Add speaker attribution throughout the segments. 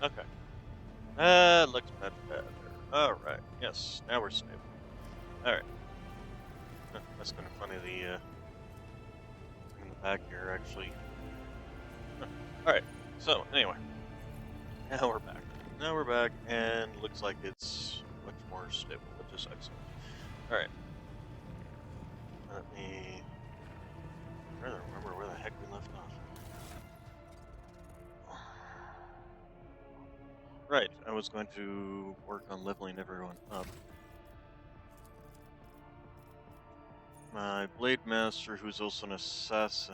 Speaker 1: Okay. Looks much better. Alright. Yes, now we're stable. Alright. That's kind of funny, the thing in the back here, actually. Alright. So, anyway. Now we're back. Now we're back, and looks like it's much more stable, which is excellent. Alright. Let me... I'm trying to remember where the heck we left off. Right, I was going to work on leveling everyone up. My Blade Master, who's also an assassin,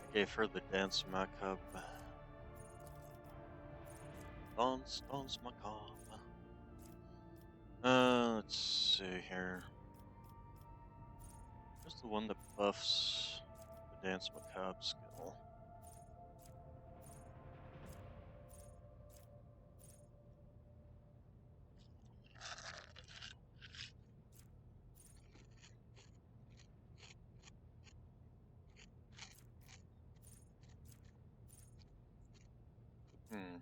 Speaker 1: I gave her the Dance Macabre. Dance Macabre. Let's see here. Who's the one that buffs the Dance Macabre skill? Hmm.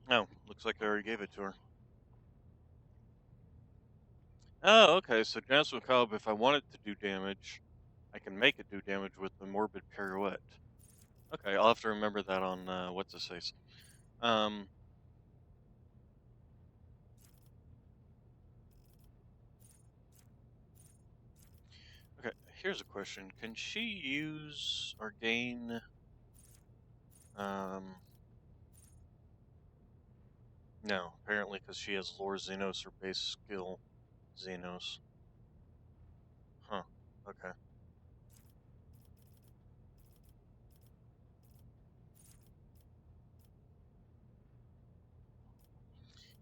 Speaker 1: Oh, looks like I already gave it to her. Oh, okay, so Dance Macabre, if I want it to do damage, I can make it do damage with the Morbid Pirouette. Okay, I'll have to remember that on, what's-his-face. Okay, here's a question. Can she use or gain, no, apparently because she has Lore Xenos or base skill Xenos. Huh, okay.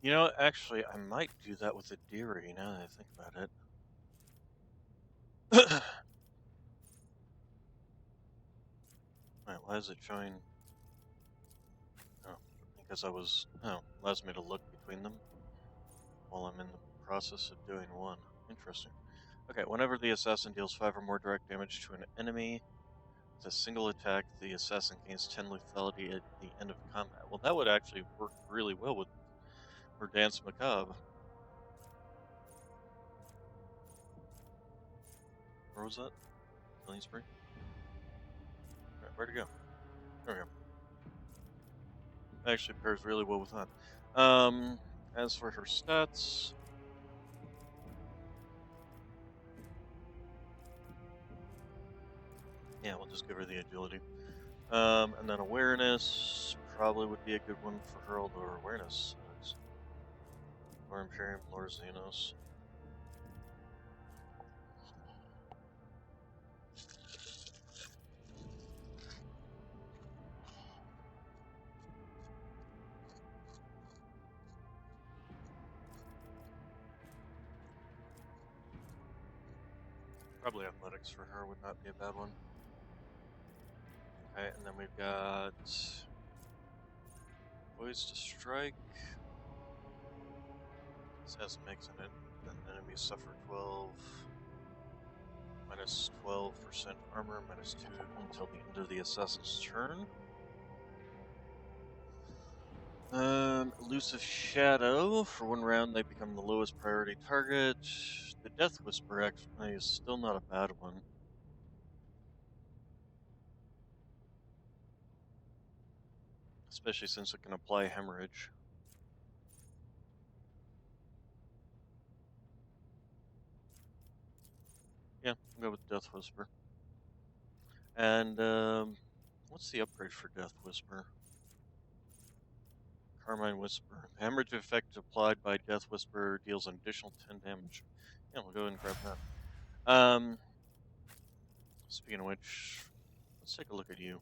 Speaker 1: You know, actually, I might do that with a Deary now that I think about it. Alright, why is it showing? Oh, because allows me to look between them while I'm in the process of doing one. Interesting. Okay, whenever the assassin deals 5 or more direct damage to an enemy with a single attack, the assassin gains 10 lethality at the end of combat. Well, that would actually work really well with for Dance Macabre. Where was that? Killing Spree? Alright, where'd it go? There we go. Actually pairs really well with that. As for her stats, yeah, we'll just give her the agility. And then awareness probably would be a good one for her, although her awareness sucks. Or Imperium, Lore Xenos. Probably athletics for her would not be a bad one. Okay, and then we've got Poised to Strike. Assassin makes an enemy suffer 12, minus 12% armor, minus 2 until the end of the assassin's turn. Elusive Shadow. For 1 round, they become the lowest priority target. The Death Whisper actually is still not a bad one. Especially since it can apply hemorrhage. Yeah, I'll go with Death Whisper. And, what's the upgrade for Death Whisper? Carmine Whisper. The hemorrhage effect applied by Death Whisper deals an additional 10 damage. Yeah, we'll go ahead and grab that. Speaking of which, let's take a look at you.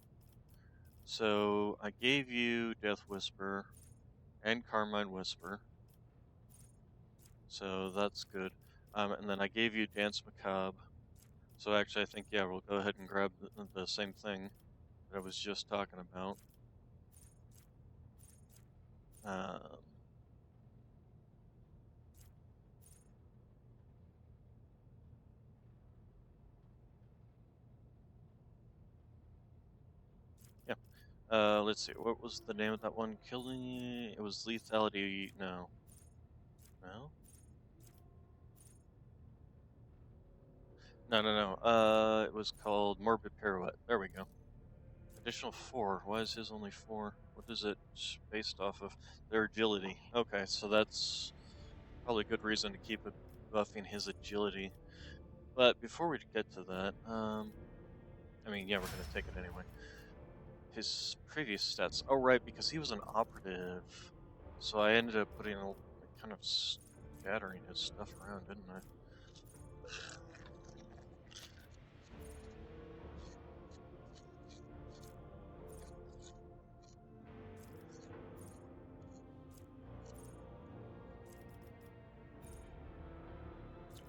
Speaker 1: So, I gave you Death Whisper and Carmine Whisper. So that's good. And then I gave you Dance Macabre. So actually, I think, yeah, we'll go ahead and grab the same thing that I was just talking about. Let's see. What was the name of that one? Killing. It was lethality. No. No. No. No. No. It was called morbid pirouette. There we go. Additional 4. Why is his only 4? What is it based off of? Their agility. Okay, so that's probably a good reason to keep buffing his agility. But before we get to that, I mean, yeah, we're gonna take it anyway. His previous stats. Oh, right, because he was an operative. So I ended up putting a kind of scattering his stuff around, didn't I?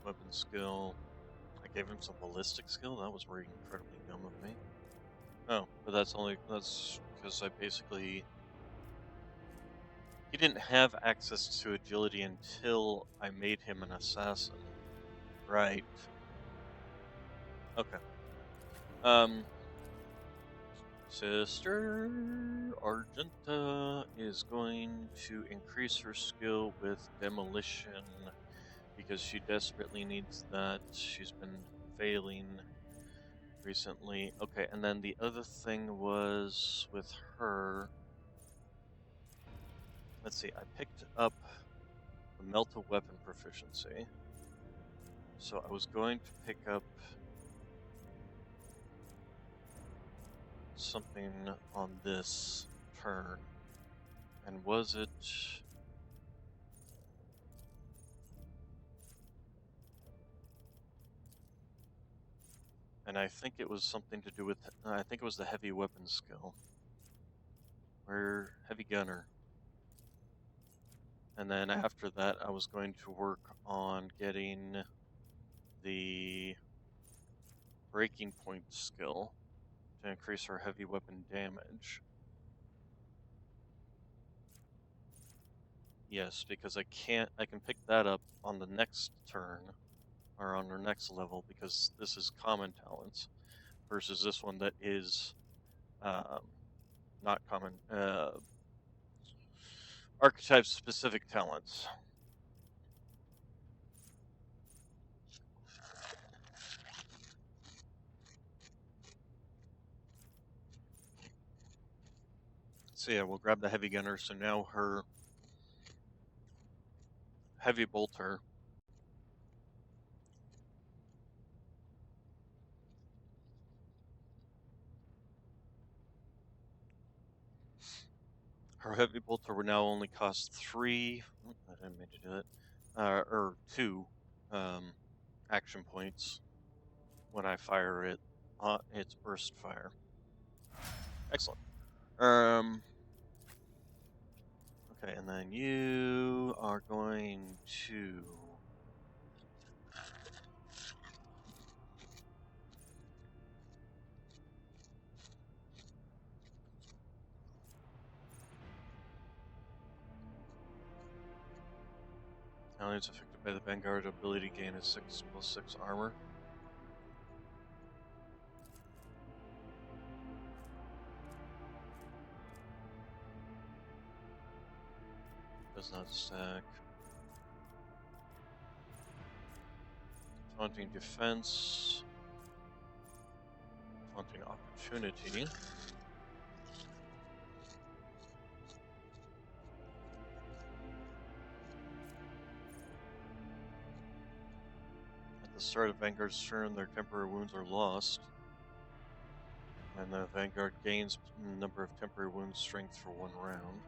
Speaker 1: Weapon skill. I gave him some ballistic skill. That was very incredibly dumb of me. Oh, but that's because I basically he didn't have access to agility until I made him an assassin. Right. Okay. Sister Argenta is going to increase her skill with demolition because she desperately needs that. She's been failing recently. Okay, and then the other thing was with her. Let's see, I picked up the melt a weapon proficiency. So I was going to pick up something on this turn. And was it... And I think it was something to do with... I think it was the heavy weapon skill. Or heavy gunner. And then after that, I was going to work on getting the breaking point skill to increase her heavy weapon damage. Yes, because I can pick that up on the next turn, or on her next level, because this is common talents, versus this one that is not common, archetype specific talents. So yeah, we'll grab the heavy gunner. So now her heavy bolter would now only cost 3. I didn't mean to do it. Or 2 action points when I fire it on its burst fire. Excellent. Okay, and then you are going to... Talents affected by the Vanguard ability gain a 6+6 armor. Does not stack. Taunting defense. Taunting opportunity. At the start of Vanguard's turn, their temporary wounds are lost. And the Vanguard gains number of temporary wound strength for 1 round.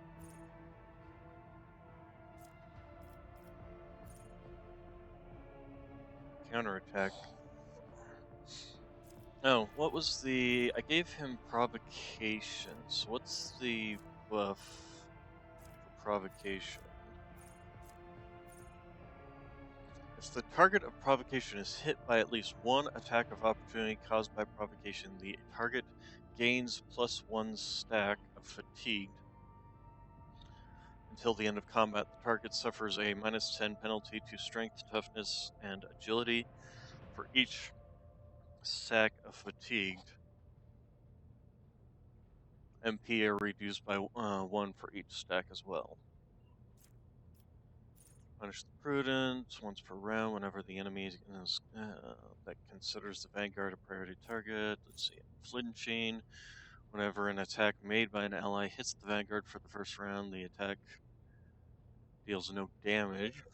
Speaker 1: Counterattack. Oh, what was the... I gave him provocation, so what's the buff for provocation? If the target of provocation is hit by at least 1 attack of opportunity caused by provocation, the target gains +1 stack of fatigued. Until the end of combat, the target suffers a -10 penalty to strength, toughness, and agility for each stack of fatigued. MP are reduced by 1 for each stack as well. Punish the prudent once per round whenever the enemy is, that considers the vanguard a priority target. Let's see, flinching. Whenever an attack made by an ally hits the vanguard for the first round, the attack deals no damage.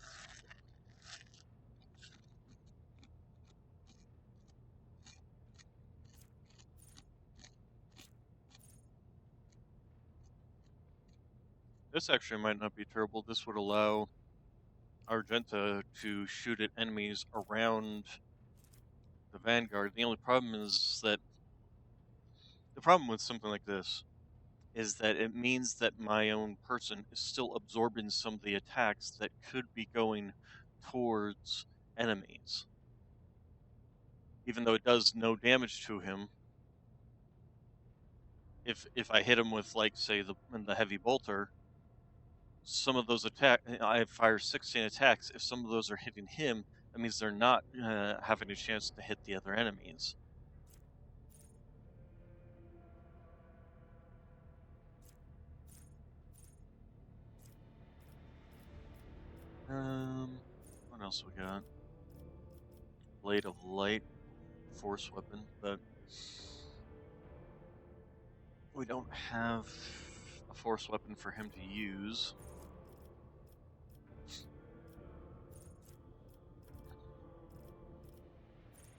Speaker 1: This actually might not be terrible. This would allow Argenta to shoot at enemies around the vanguard. The only problem is that the problem with something like this is that it means that my own person is still absorbing some of the attacks that could be going towards enemies. Even though it does no damage to him, if I hit him with, like, say, the heavy bolter, some of those I fire 16 attacks. If some of those are hitting him, that means they're not having a chance to hit the other enemies. What else we got? Blade of Light, force weapon, but we don't have a force weapon for him to use.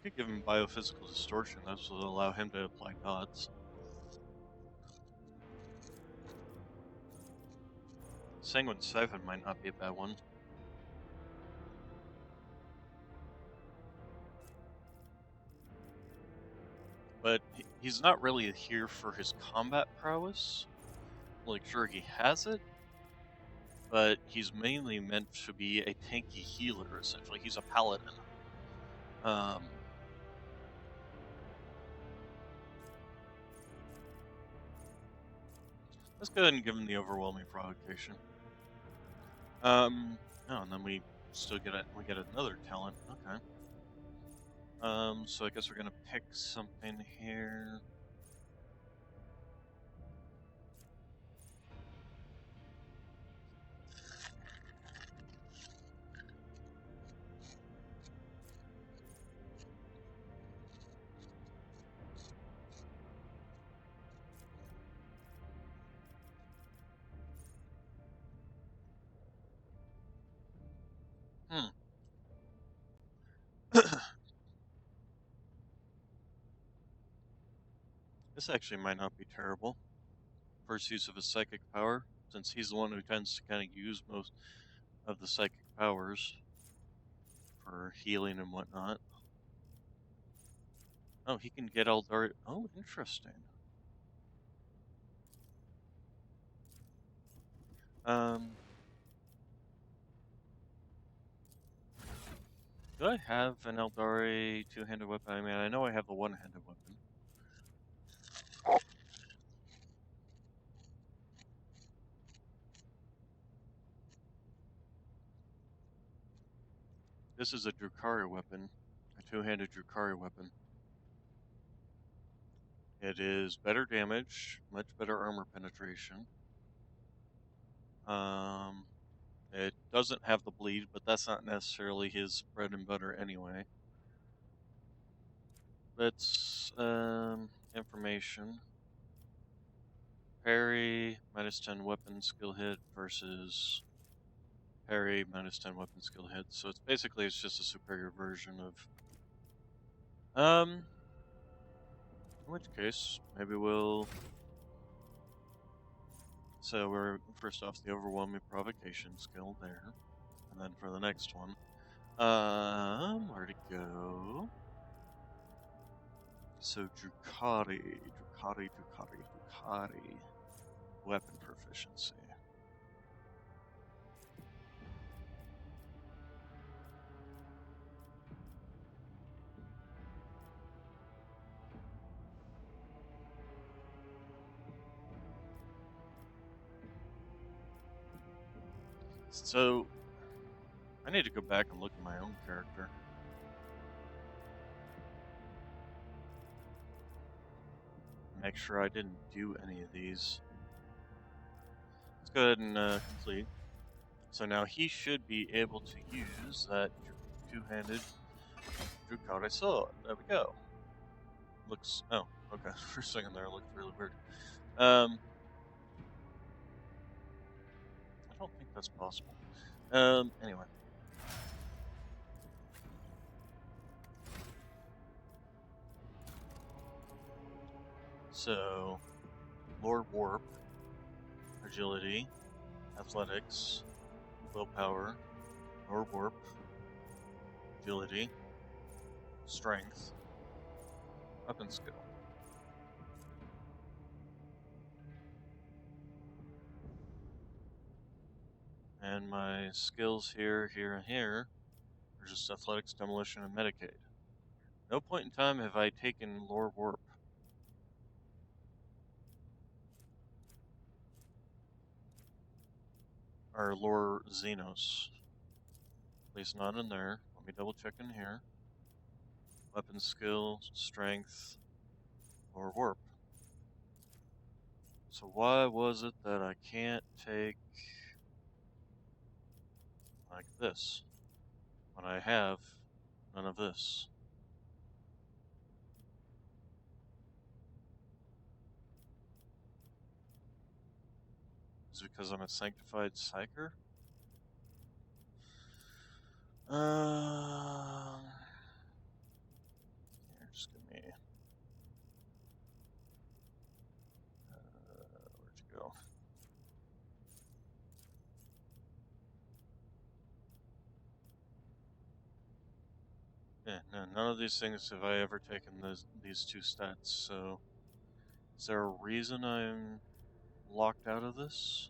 Speaker 1: Could give him biophysical distortion. This will allow him to apply dots. Sanguine Siphon might not be a bad one. But he's not really here for his combat prowess. Like, sure, he has it, but he's mainly meant to be a tanky healer, essentially. He's a paladin. Let's go ahead and give him the overwhelming provocation. Oh, and then we still get another talent. Okay. So I guess we're gonna pick something here. This actually might not be terrible. First use of his psychic power, since he's the one who tends to kind of use most of the psychic powers for healing and whatnot. Oh, he can get Eldar. Oh, interesting. Do I have an Eldari two-handed weapon? I mean, I know I have the one-handed weapon. This is a Drukhari weapon, a two-handed Drukhari weapon. It is better damage, much better armor penetration. It doesn't have the bleed, but that's not necessarily his bread and butter anyway. Let's, information. Parry, -10 weapon skill hit versus parry, -10 weapon skill hit. So it's basically, it's just a superior version of, in which case, maybe we'll, so we're first off the overwhelming provocation skill there. And then for the next one, where'd it go? So Drukhari, weapon proficiency. So I need to go back and look at my own character. make sure I didn't do any of these. Let's go ahead and complete. So now he should be able to use that two-handed Drukari sword. There we go. Looks. Oh, okay. For a second there, it looked really weird. I don't think that's possible. Anyway. So, Lord Warp, Agility, Athletics, Willpower, Lord Warp, Agility, Strength, Weapon Skill. And my skills here, and here are just Athletics, Demolition, and Medicaid. No point in time have I taken Lore Warp. Or Lore Xenos. At least not in there. Let me double check in here. Weapon Skill, Strength, Lore Warp. So why was it that I can't take like this when I have none of this? Is it because I'm a sanctified psyker? Here, just give me. Where'd you go? Yeah, no, none of these things have I ever taken these two stats, so is there a reason I'm locked out of this?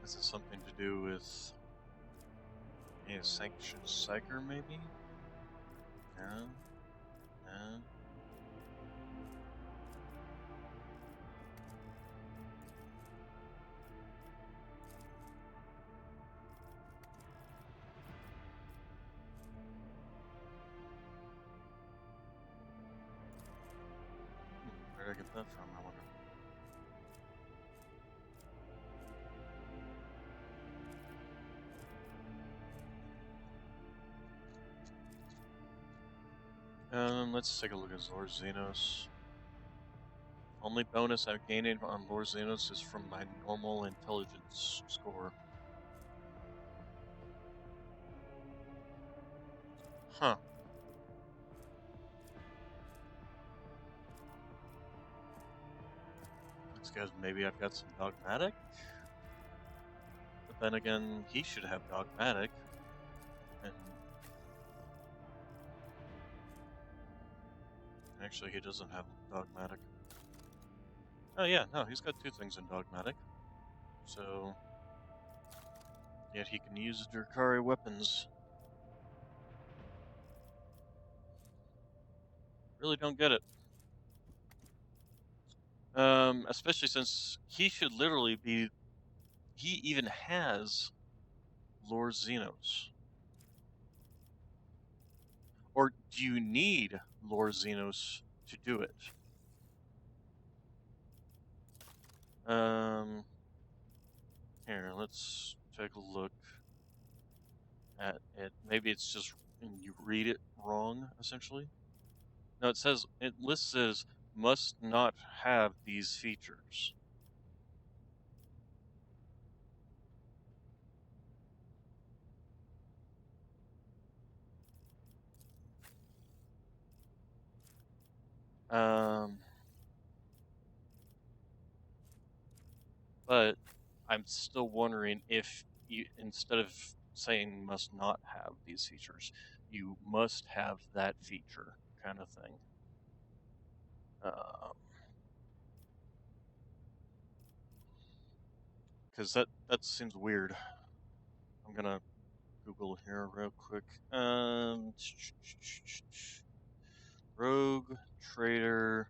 Speaker 1: Is it something to do with a sanctioned psyker, maybe? No? No? Where did I get that from, I wonder? Let's take a look at Lord Xenos. Only bonus I'm gaining on Lord Xenos is from my normal intelligence score. Huh. It's because maybe I've got some dogmatic? But then again, he should have dogmatic. And actually, he doesn't have dogmatic. Oh yeah, no, he's got two things in dogmatic. So, yet he can use Drukari weapons. Really don't get it. Especially since he should literally be. He even has Lord Xenos. Or do you need Lord Xenos to do it? Here, let's take a look at it. Maybe it's just you read it wrong, essentially. No, it says, it lists as must not have these features. But I'm still wondering if you, instead of saying must not have these features, you must have that feature kind of thing. Because that seems weird. I'm gonna Google here real quick. Rogue trader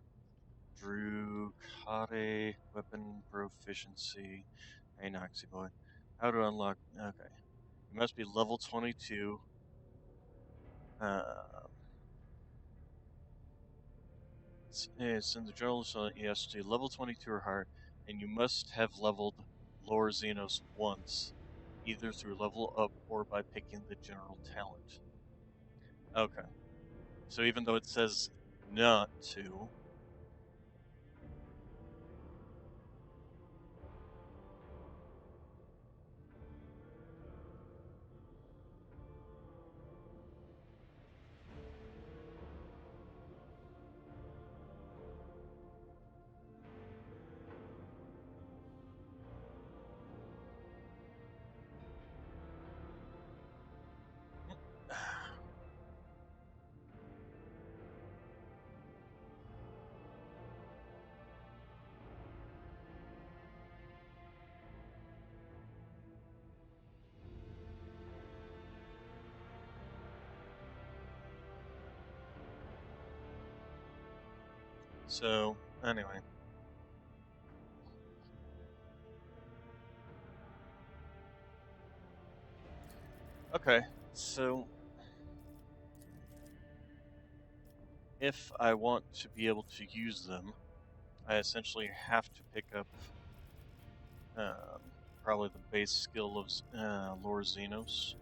Speaker 1: Drew Kade weapon proficiency. Hey, Noxy boy. How to unlock? Okay, you must be level 22. It's in the journal, so yes, to level 22 or higher, and you must have leveled Lore Xenos once, either through level up or by picking the general talent. Okay. So even though it says not to. So, anyway. Okay, so if I want to be able to use them, I essentially have to pick up probably the base skill of Lore Xenos.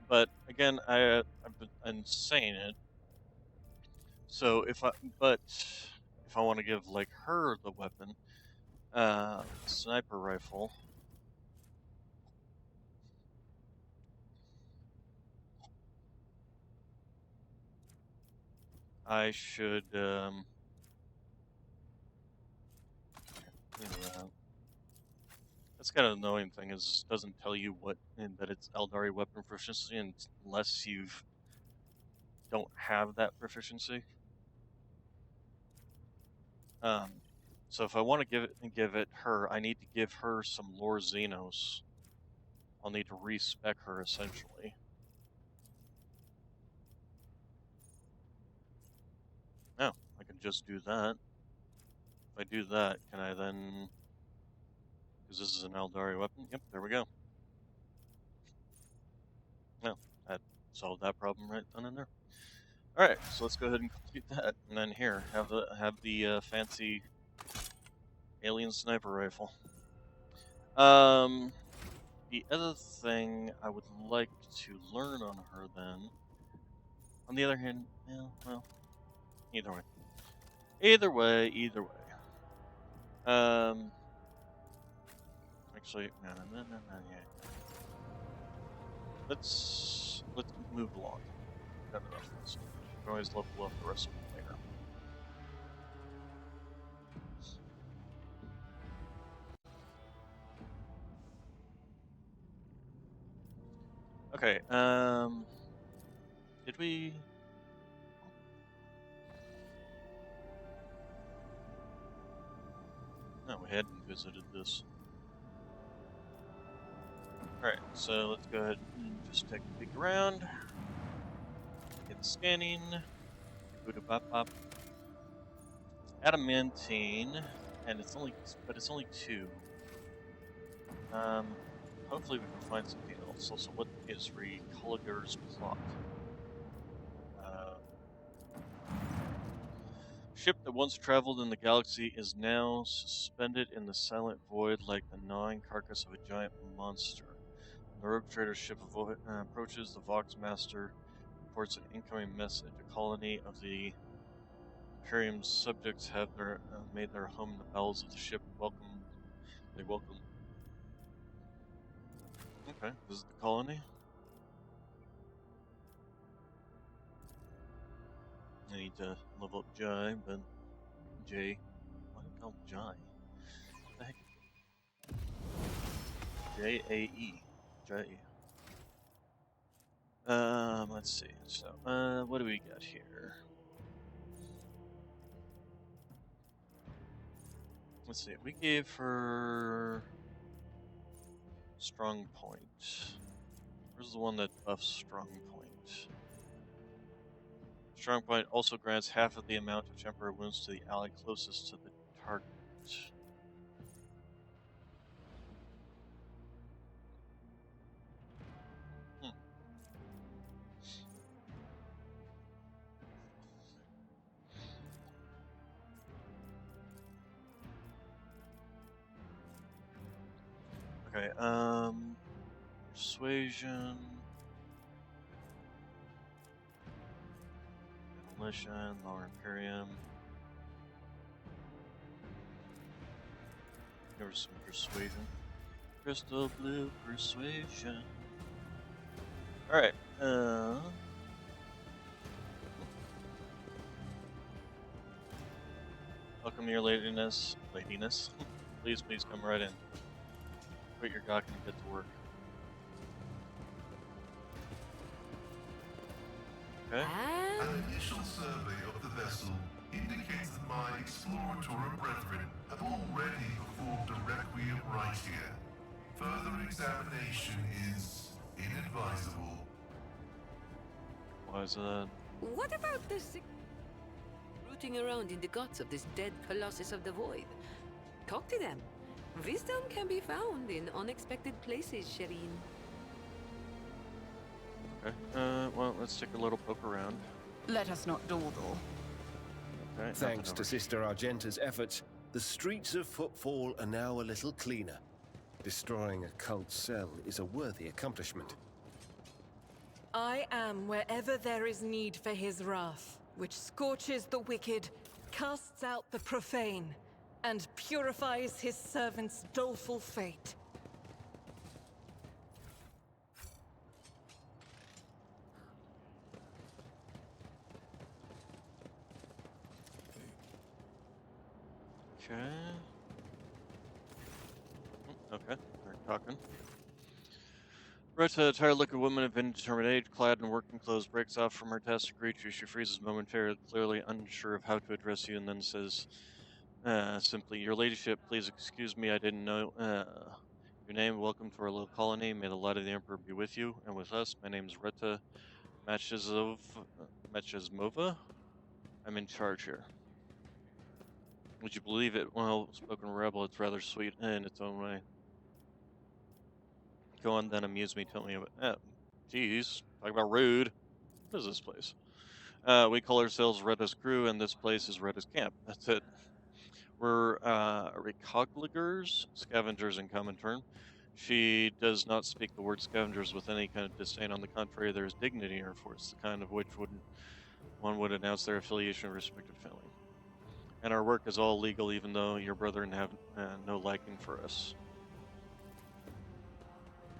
Speaker 1: But again, I've been saying it. So if I want to give like her the weapon, sniper rifle, I should that's kind of annoying thing is it doesn't tell you what and that it's Eldari weapon proficiency unless you don't have that proficiency. So if I want to give it her, I need to give her some Lore Xenos. I'll need to respec her essentially. Oh, I can just do that. If I do that, can I then? Because this is an Eldari weapon. Yep, there we go. No, that solved that problem right then and there. All right, so let's go ahead and complete that, and then here have the fancy alien sniper rifle. The other thing I would like to learn on her then. On the other hand, yeah, well, either way. Either way. Actually, no, yeah. Let's move along. Got enough of this. We can always level up the rest of them later. Okay. Did we? No, we hadn't visited this. Alright, so let's go ahead and just take a peek around. Get scanning. Boop-a-bop-bop. Adamantine, and it's only 2. Hopefully we can find something else. Also, what is Recolliger's plot? Ship that once traveled in the galaxy is now suspended in the silent void like the gnawing carcass of a giant monster. The rogue trader ship approaches the Vox Master, reports an incoming message. A colony of the Imperium's subjects have made their home in the bowels of the ship. They welcome. Okay, visit the colony. I need to level up Jai, but Jay. Why do I call him Jai? What the heck? J-A-E. Jai. Let's see. So, what do we got here? Let's see. We gave her strong point. Where's the one that buffs Strong Point? Strong Point also grants half of the amount of temporary wounds to the ally closest to the target. Hmm. Okay, persuasion, demolition, lower Imperium. There was some persuasion. Crystal blue persuasion. Alright, welcome your ladiness. Ladiness? Please come right in. Quit your gawking and get to work. Okay.
Speaker 2: An initial survey of the vessel indicates that my explorator brethren have already performed a requiem right here. Further examination is inadvisable.
Speaker 1: Why is that?
Speaker 3: What about this rooting around in the guts of this dead colossus of the void? Talk to them. Wisdom can be found in unexpected places, Shireen.
Speaker 1: Okay. Well, let's take a little poke around.
Speaker 4: Let us not dawdle.
Speaker 1: Okay.
Speaker 5: Thanks to Sister Argenta's efforts, the streets of Footfall are now a little cleaner. Destroying a cult cell is a worthy accomplishment.
Speaker 6: I am wherever there is need for his wrath, which scorches the wicked, casts out the profane, and purifies his servants' doleful fate.
Speaker 1: Okay. Okay, we're talking. Retta, a tired looking woman of indeterminate age, clad in working clothes, breaks off from her task to greet you. She freezes momentarily, clearly unsure of how to address you, and then says simply, "Your ladyship, please excuse me, I didn't know your name. Welcome to our little colony. May the light of the Emperor be with you and with us. My name is Retta Machezmova. I'm in charge here." Would you believe it? Well-spoken rebel, it's rather sweet in its own way. Go on then, amuse me, tell me about... geez, talk about rude. What is this place? We call ourselves Retta's crew, and this place is Retta's camp. That's it. We're recogligers, scavengers in common term. She does not speak the word scavengers with any kind of disdain. On the contrary, there is dignity in her force, the kind of which one would announce their affiliation with respected family. And our work is all legal, even though your brethren have no liking for us.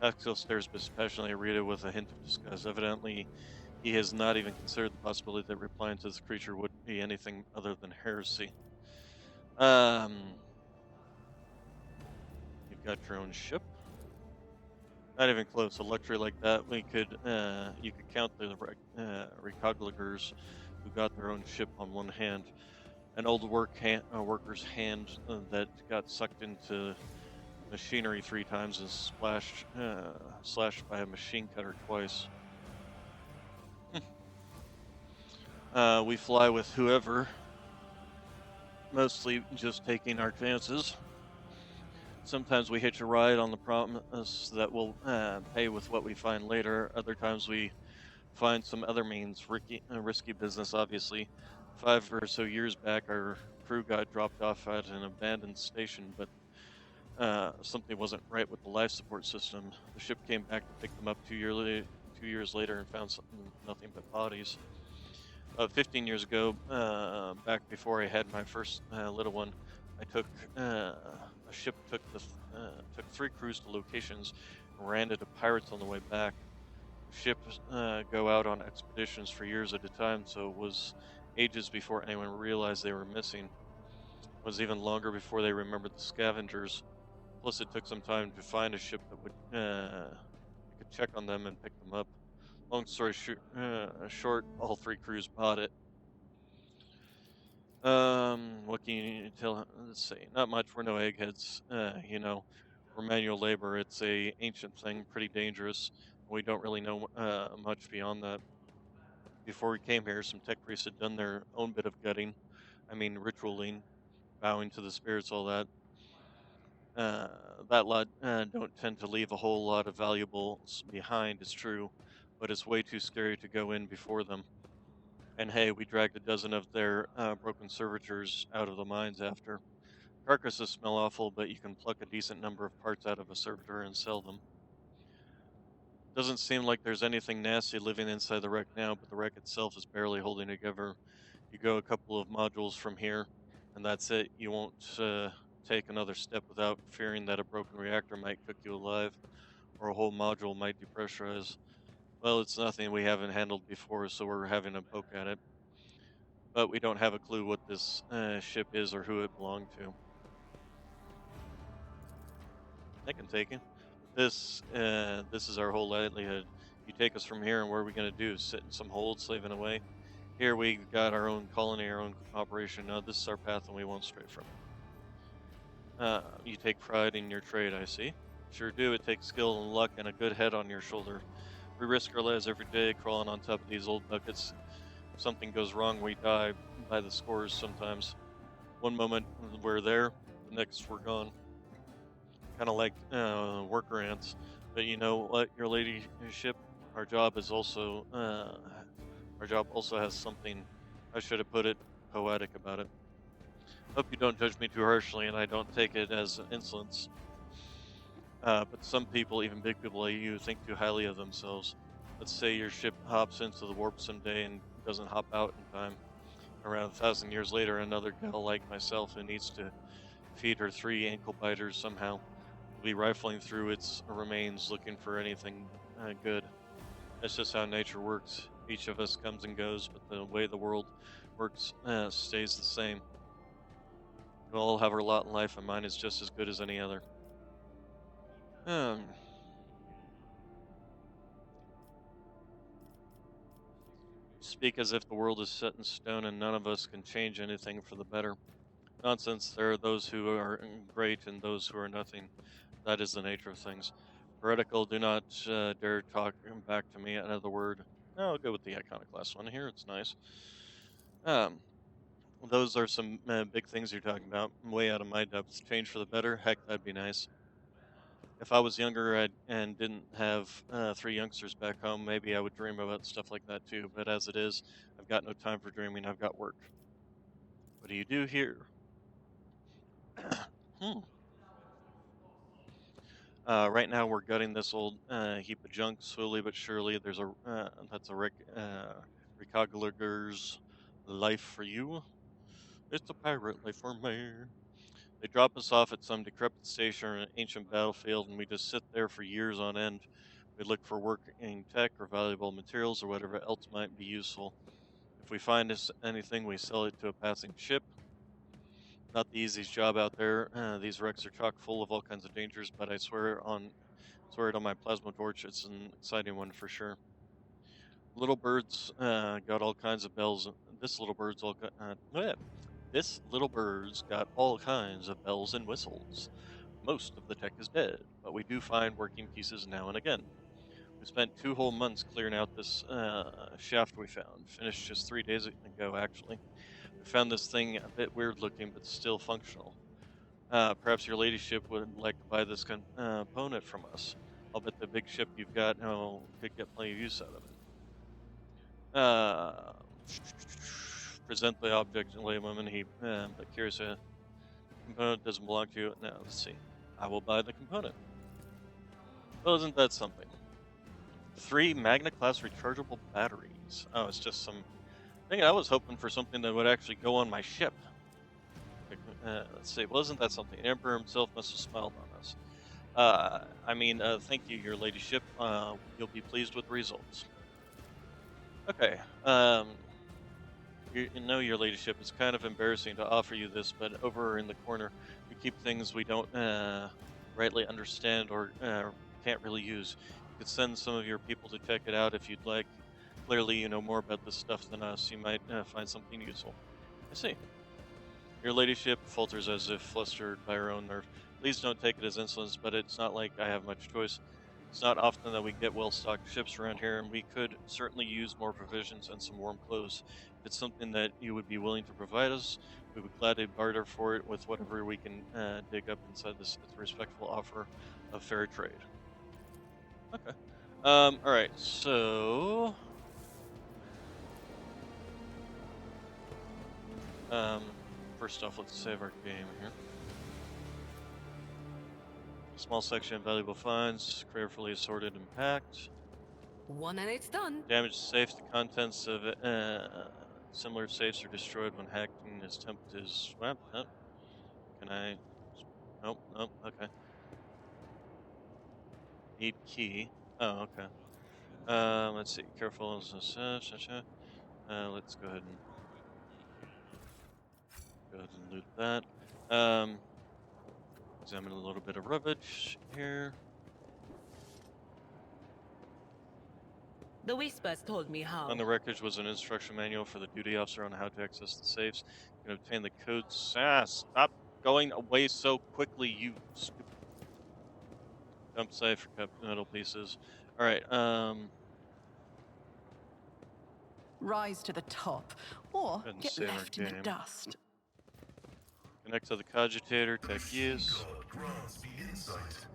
Speaker 1: Axel stares dispassionately at Rita with a hint of disgust. Evidently, he has not even considered the possibility that replying to this creature would be anything other than heresy. You've got your own ship. Not even close. A luxury like that, you could count the recogligers who got their own ship on one hand. An old worker's hand that got sucked into machinery 3 times and slashed by a machine cutter twice. We fly with whoever, mostly just taking our chances. Sometimes we hitch a ride on the promise that we'll pay with what we find later. Other times we find some other means, risky business, obviously. 5 or so years back, our crew got dropped off at an abandoned station, but something wasn't right with the life support system. The ship came back to pick them up 2 years later and found nothing but bodies. 15 years ago, back before I had my first little one, a ship took 3 crews to locations and ran into pirates on the way back. Ships go out on expeditions for years at a time, so it was ages before anyone realized they were missing. It was even longer before they remembered the scavengers. Plus, it took some time to find a ship that would you could check on them and pick them up. Long story short, all 3 crews bought it. What can you tell? Let's see. Not much. We're no eggheads. We're manual labor. It's a ancient thing, pretty dangerous. We don't really know much beyond that. Before we came here, some tech priests had done their own bit of gutting. I mean, ritualing, bowing to the spirits, all that. That lot don't tend to leave a whole lot of valuables behind, it's true, but it's way too scary to go in before them. And hey, we dragged a dozen of their broken servitors out of the mines after. Carcasses smell awful, but you can pluck a decent number of parts out of a servitor and sell them. Doesn't seem like there's anything nasty living inside the wreck now, but the wreck itself is barely holding together. You go a couple of modules from here, and that's it. You won't take another step without fearing that a broken reactor might cook you alive, or a whole module might depressurize. Well, it's nothing we haven't handled before, so we're having a poke at it. But we don't have a clue what this ship is or who it belonged to. I can take it. This is our whole livelihood. You take us from here, and what are we gonna do? Sit in some hold, slaving away? Here we got our own colony, our own operation. Now this is our path, and we won't stray from it. You take pride in your trade, I see. Sure do. It takes skill and luck and a good head on your shoulder. We risk our lives every day crawling on top of these old buckets. If something goes wrong, we die by the scores sometimes. One moment we're there, the next we're gone. Kind of like worker ants. But you know what, your ladyship, our job also has something, I should have put it, poetic about it. Hope you don't judge me too harshly, and I don't take it as insolence. But some people, even big people like you, think too highly of themselves. Let's say your ship hops into the warp someday and doesn't hop out in time. Around 1,000 years later, another gal like myself who needs to feed her 3 ankle biters somehow will be rifling through its remains looking for anything good. That's just how nature works. Each of us comes and goes, but the way the world works stays the same. We all have our lot in life, and mine is just as good as any other. Speak as if the world is set in stone and none of us can change anything for the better. Nonsense. There are those who are great and those who are nothing. That is the nature of things. Heretical, do not dare talk back to me another word. No, I'll go with the iconoclast one here. It's nice. Those are some big things you're talking about. I'm way out of my depth. Change for the better? Heck, that'd be nice. If I was younger and didn't have 3 youngsters back home, maybe I would dream about stuff like that too. But as it is, I've got no time for dreaming. I've got work. What do you do here? Right now we're gutting this old heap of junk slowly but surely. There's a that's a recogler's life for you. It's a pirate life for me. They drop us off at some decrepit station or an ancient battlefield, and we just sit there for years on end. We look for working tech or valuable materials or whatever else might be useful. If we find anything, we sell it to a passing ship. Not the easiest job out there. These wrecks are chock full of all kinds of dangers, but I swear it on my plasma torch, it's an exciting one for sure. Little birds got all kinds of bells. This little bird's This little bird's got all kinds of bells and whistles. Most of the tech is dead, but we do find working pieces now and again. We spent 2 whole months clearing out this shaft we found. Finished just 3 days ago, actually. We found this thing a bit weird looking, but still functional. Perhaps your ladyship would like to buy this component from us. I'll bet the big ship you've got could get plenty of use out of it. Present the object, laywoman. But curious, component doesn't belong to you. Now, let's see. I will buy the component. Well, isn't that something? 3 Magna-class rechargeable batteries. Oh, it's just some thing. I was hoping for something that would actually go on my ship. Let's see. Well, isn't that something? Emperor himself must have smiled on us. Thank you, your ladyship. You'll be pleased with the results. Okay. You know, your ladyship, it's kind of embarrassing to offer you this, but over in the corner, we keep things we don't rightly understand or can't really use. You could send some of your people to check it out if you'd like. Clearly, you know more about this stuff than us. You might find something useful. I see. Your ladyship falters as if flustered by her own nerve. Please don't take it as insolence, but it's not like I have much choice. It's not often that we get well-stocked ships around here, and we could certainly use more provisions and some warm clothes. If it's something that you would be willing to provide us, we would gladly barter for it with whatever we can dig up inside this. It's a respectful offer of fair trade. Okay. All right. So, first off, let's save our game here. Small section of valuable finds, carefully assorted and packed.
Speaker 3: One and it's done.
Speaker 1: Damaged safe. The contents of similar safes are destroyed when hacking. His temp is well. Oh, can I? Nope. Nope. Okay. Need key. Oh, okay. Let's see. Careful. Let's go ahead and loot that. Examine a little bit of rubbish here.
Speaker 3: The Whispers told me how.
Speaker 1: On the wreckage was an instruction manual for the duty officer on how to access the safes. You can obtain the codes. Stop going away so quickly, you stupid. Dump site for kept metal pieces. All right.
Speaker 4: Rise to the top, or
Speaker 1: And
Speaker 4: get
Speaker 1: save our
Speaker 4: left in the
Speaker 1: game.
Speaker 4: dust.
Speaker 1: Connect to the cogitator.
Speaker 2: The
Speaker 1: Tech
Speaker 2: machine
Speaker 1: use.
Speaker 2: god grants me insight.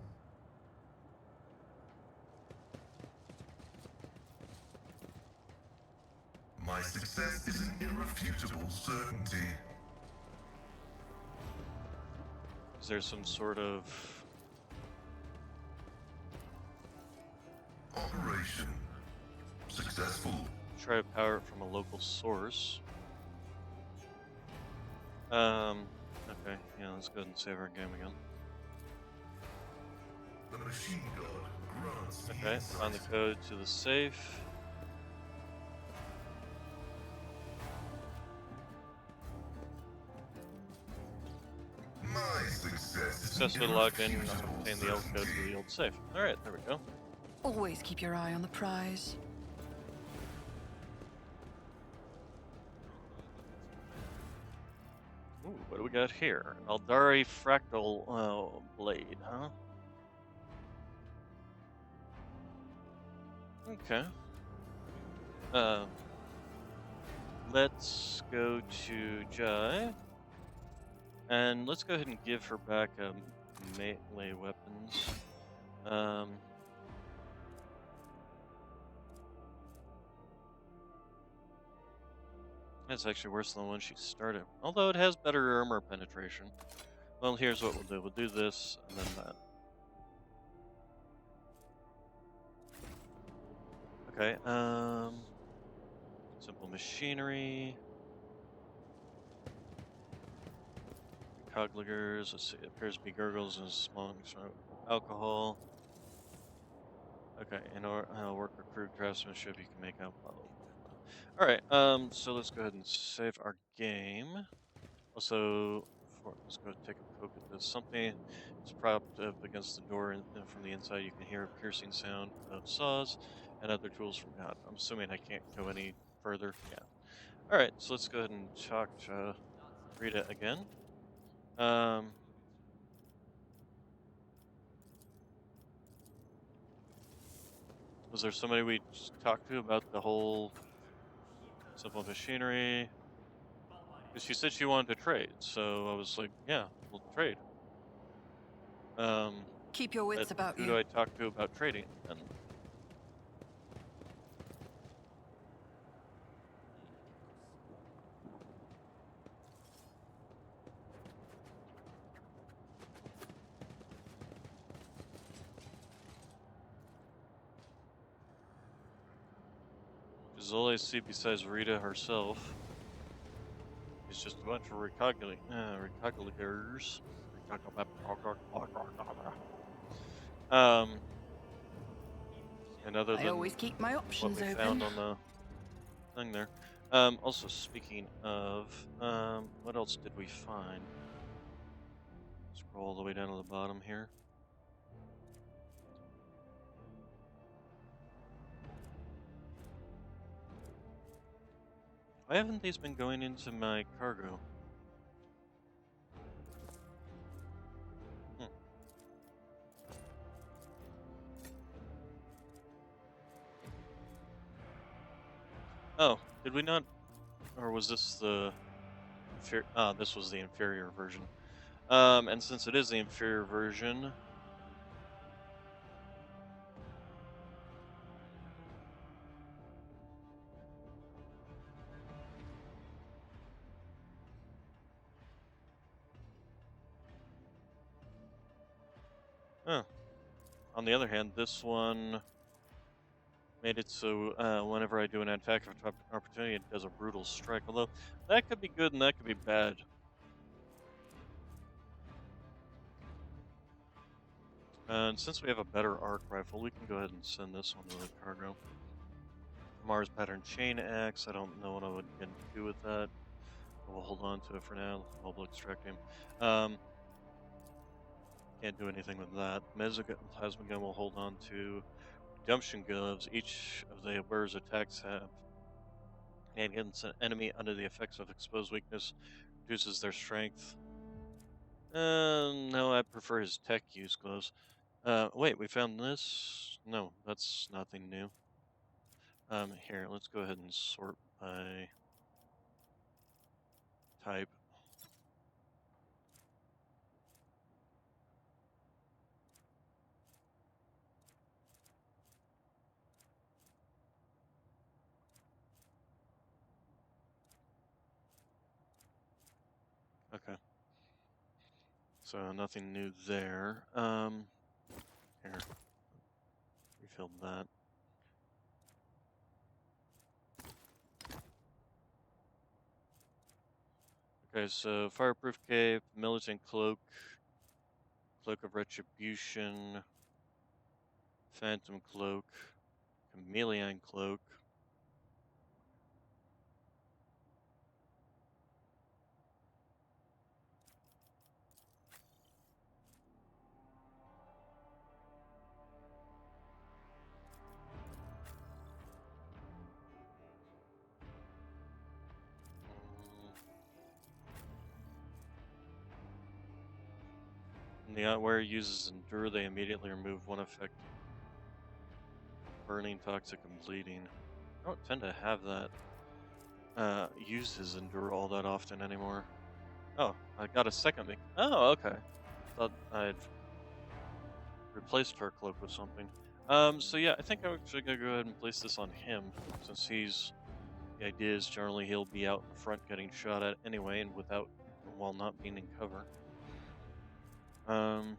Speaker 2: My success is an irrefutable certainty.
Speaker 1: Is there some sort of
Speaker 2: Operation successful.
Speaker 1: try to power it from a local source? Okay. Yeah. Let's go ahead and save our game again.
Speaker 2: The machine god grants me
Speaker 1: Okay.
Speaker 2: insight.
Speaker 1: Find the code to the safe.
Speaker 2: My success is
Speaker 1: Successfully
Speaker 2: an
Speaker 1: logged in.
Speaker 2: irrefutable
Speaker 1: Obtain the old code to
Speaker 2: certainty.
Speaker 1: the old safe. All right. There we go.
Speaker 4: Always keep your eye on the prize.
Speaker 1: Ooh, what do we got here? An Aldari fractal blade, huh? Okay. Let's go to Jai. And let's go ahead and give her back melee weapons. That's actually worse than the one she started. Although it has better armor penetration. Well, here's what we'll do. We'll do this and then that. Okay, simple machinery. Cogligers, let's see, it appears to be gurgles and small mixture of alcohol. Okay, in our worker crew craftsmanship, you can make out blah, blah, blah, blah. Alright, so let's go ahead and save our game. Also, let's go take a poke at this. Something is propped up against the door, and from the inside you can hear a piercing sound of saws and other tools from God. I'm assuming I can't go any further. Yeah. Alright, so let's go ahead and talk to Rita again. Was there somebody we talked to about the whole simple machinery? Because she said she wanted to trade, so I was like, yeah, we'll trade.
Speaker 4: Keep your wits about
Speaker 1: who
Speaker 4: you.
Speaker 1: do I talk to about trading? And because all I see besides Rita herself is just a bunch of recognigators. And other
Speaker 4: I
Speaker 1: than
Speaker 4: always keep my
Speaker 1: what
Speaker 4: options
Speaker 1: we
Speaker 4: open.
Speaker 1: found on the thing there. Also speaking of, what else did we find? Scroll all the way down to the bottom here. Why haven't these been going into my cargo? Oh, did we not? Or was this the this was the inferior version. And since it is the inferior version, huh. On the other hand, this one made it so whenever I do an attack of opportunity, it does a brutal strike. Although that could be good and that could be bad. And since we have a better arc rifle, we can go ahead and send this one to the cargo. Mars pattern chain axe. I don't know what I would do with that. But we'll hold on to it for now. Mobile extracting. Can't do anything with that. Plasma gun we'll hold on to. Redemption gloves. Each of the wearer's attacks have and against an enemy under the effects of exposed weakness reduces their strength. No, I prefer his tech use gloves. Wait, we found this? No, that's nothing new. Here, let's go ahead and sort by type. Okay. So nothing new there. Here. Refilled that. Okay, so fireproof cape, militant cloak, cloak of retribution, phantom cloak, chameleon cloak. When the outwearer uses endure, they immediately remove one effect: burning, toxic, and bleeding. I don't tend to have that use his endure all that often anymore. Oh, I got a second. Oh, okay. Thought I'd replaced her cloak with something. So yeah, I think I'm actually gonna go ahead and place this on him, since the idea is generally he'll be out in front getting shot at anyway, and while not being in cover. What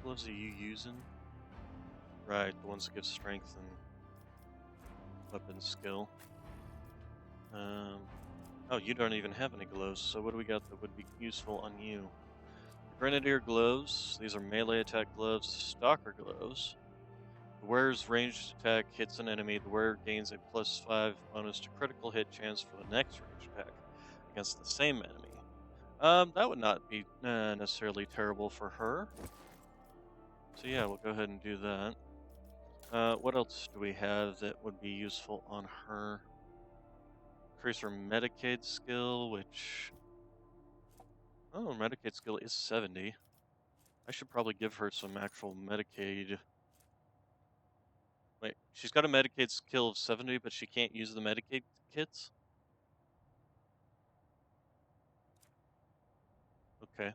Speaker 1: gloves are you using? Right, the ones that give strength and weapon skill. Oh, you don't even have any gloves, so what do we got that would be useful on you? Grenadier gloves. These are melee attack gloves. Stalker gloves. The wearer's ranged attack hits an enemy. The wearer gains a +5 bonus to critical hit chance for the next ranged attack against the same enemy. That would not be necessarily terrible for her. So yeah, we'll go ahead and do that. What else do we have that would be useful on her? Increase her Medicaid skill, which... Oh, Medicaid skill is 70. I should probably give her some actual Medicaid. Wait, she's got a Medicaid skill of 70, but she can't use the Medicaid kits? Okay.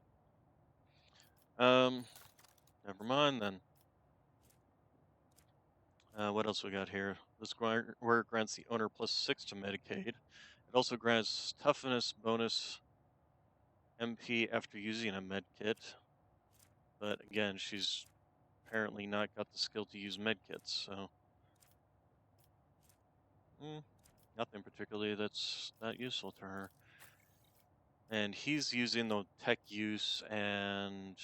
Speaker 1: Never mind then. What else we got here? This where grants the owner +6 to Medicaid. It also grants toughness bonus MP after using a med kit. But again, she's apparently not got the skill to use med kits, so... Nothing particularly that's that useful to her. And he's using the tech use and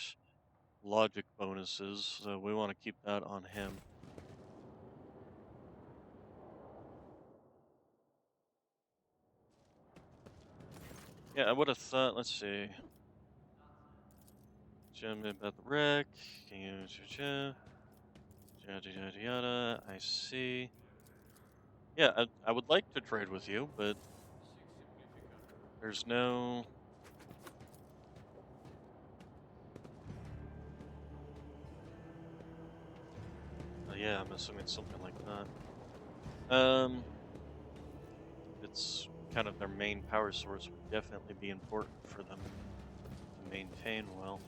Speaker 1: logic bonuses, so we want to keep that on him. Yeah, I would have thought, let's see. Jim about the wreck. Yada yada yada. I see. Yeah, I would like to trade with you, but there's no... yeah, I'm assuming something like that. Um, it's kind of their main power source would definitely be important for them to maintain well.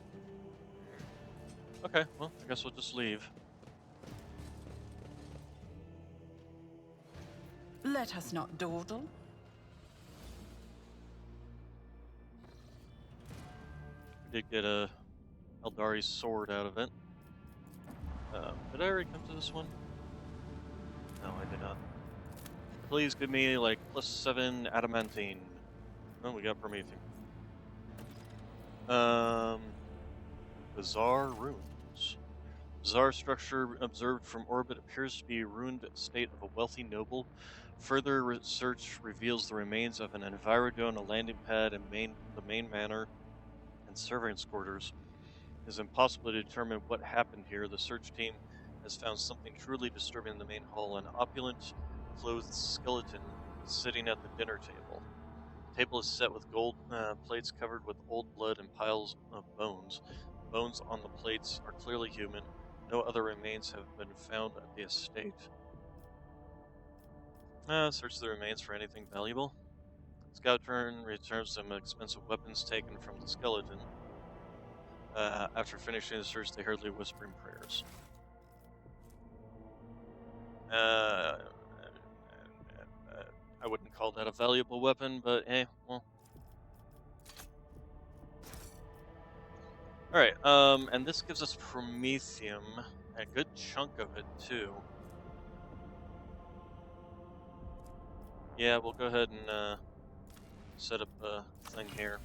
Speaker 1: Okay, well, I guess we'll just leave.
Speaker 4: Let us not dawdle.
Speaker 1: We did get a Eldari's sword out of it. Did I already come to this one? No, I did not. Please give me like +7 adamantine. Oh, we got Promethean. Bizarre ruins. Bizarre structure observed from orbit appears to be a ruined estate of a wealthy noble. Further research reveals the remains of an envirodome, a landing pad, and the main manor and servants' quarters. It is impossible to determine what happened here. The search team has found something truly disturbing in the main hall. An opulent, clothed skeleton is sitting at the dinner table. The table is set with gold plates covered with old blood and piles of bones. Bones on the plates are clearly human. No other remains have been found at the estate. Search the remains for anything valuable. Scout returns some expensive weapons taken from the skeleton. After finishing the search, they heard whispering prayers. I wouldn't call that a valuable weapon, but hey, well. Alright, and this gives us Promethium, a good chunk of it, too. Yeah, we'll go ahead and, set up a thing here.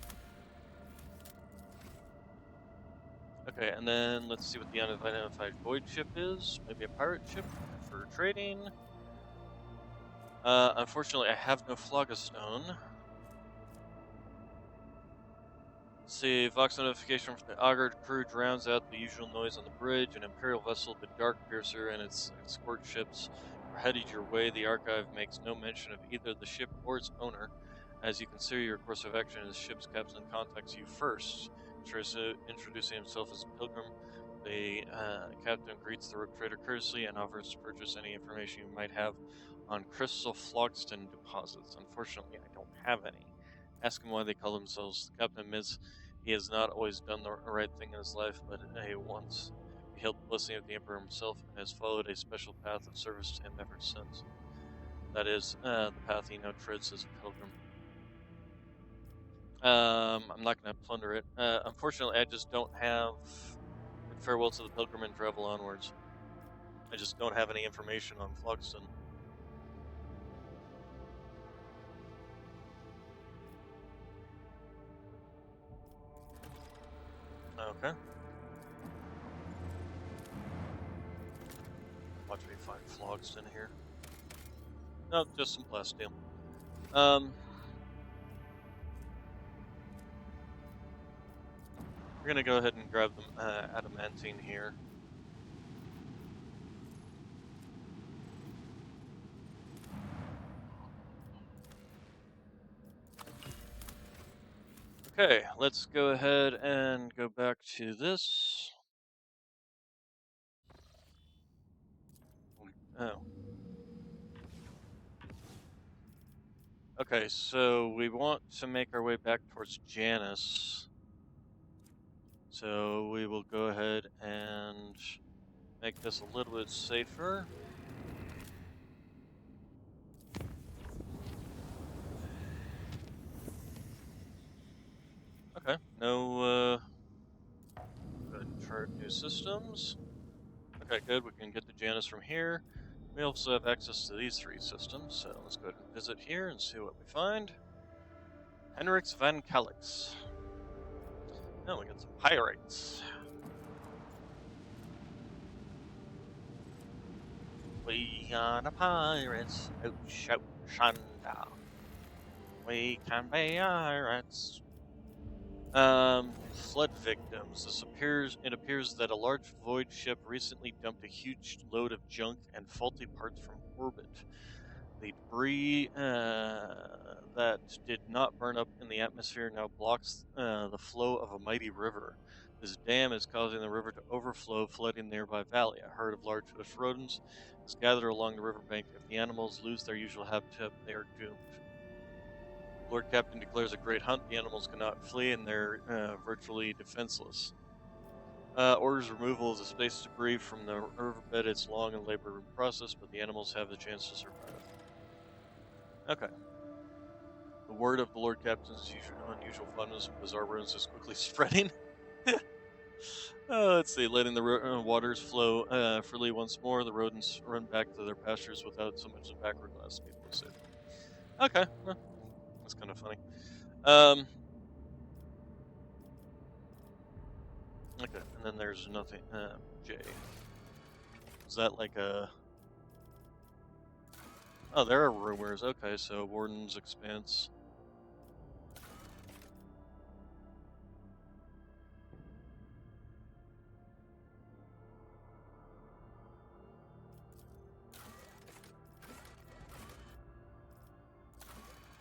Speaker 1: Okay, and then let's see what the unidentified void ship is. Maybe a pirate ship for trading. Unfortunately, I have no Phlogiston. Let's see, Vox notification from the augured crew drowns out the usual noise on the bridge. An Imperial vessel, the Dark Piercer, and its escort ships are headed your way. The archive makes no mention of either the ship or its owner. As you consider your course of action, the ship's captain contacts you first. Introducing himself as a pilgrim, the captain greets the rogue trader courteously and offers to purchase any information you might have on crystal phlogiston deposits. Unfortunately, I don't have any. Ask him why they call themselves. The captain admits he has not always done the right thing in his life, but he once beheld the blessing of the Emperor himself and has followed a special path of service to him ever since. That is, the path he now treads as a pilgrim. I'm not going to plunder it. Unfortunately, I just don't have farewell to the pilgrim and travel onwards. I just don't have any information on Phlogiston. Okay. Watch me find Phlogiston here. No, just some plasteel. We're gonna go ahead and grab them adamantine here. Okay, let's go ahead and go back to this. Oh. Okay, so we want to make our way back towards Janus. So we will go ahead and make this a little bit safer. Okay, no, go ahead and chart new systems. Okay, good, we can get to Janus from here. We also have access to these 3 systems, so let's go ahead and visit here and see what we find. Henrix Van Calix. Oh, we got some pirates. We are the pirates, out shout Shanda. We can be pirates. Flood victims. It appears that a large void ship recently dumped a huge load of junk and faulty parts from orbit. The debris that that did not burn up in the atmosphere now blocks the flow of a mighty river. This dam is causing the river to overflow, flooding the nearby valley. A herd of large hoofed rodents is gathered along the riverbank. If the animals lose their usual habitat, they are doomed. Lord Captain declares a great hunt. The animals cannot flee, and they're virtually defenseless. Orders removal of the space debris from the riverbed. It's long and labor process, but the animals have the chance to survive. Okay. The word of the Lord Captain's unusual fondness for bizarre ruins is quickly spreading. Let's see. Letting the waters flow freely once more, the rodents run back to their pastures without so much as backward glass. Okay, well, that's kind of funny. Okay, and then there's nothing. J. Is that like a? Oh, there are rumors. Okay, so Warden's Expanse.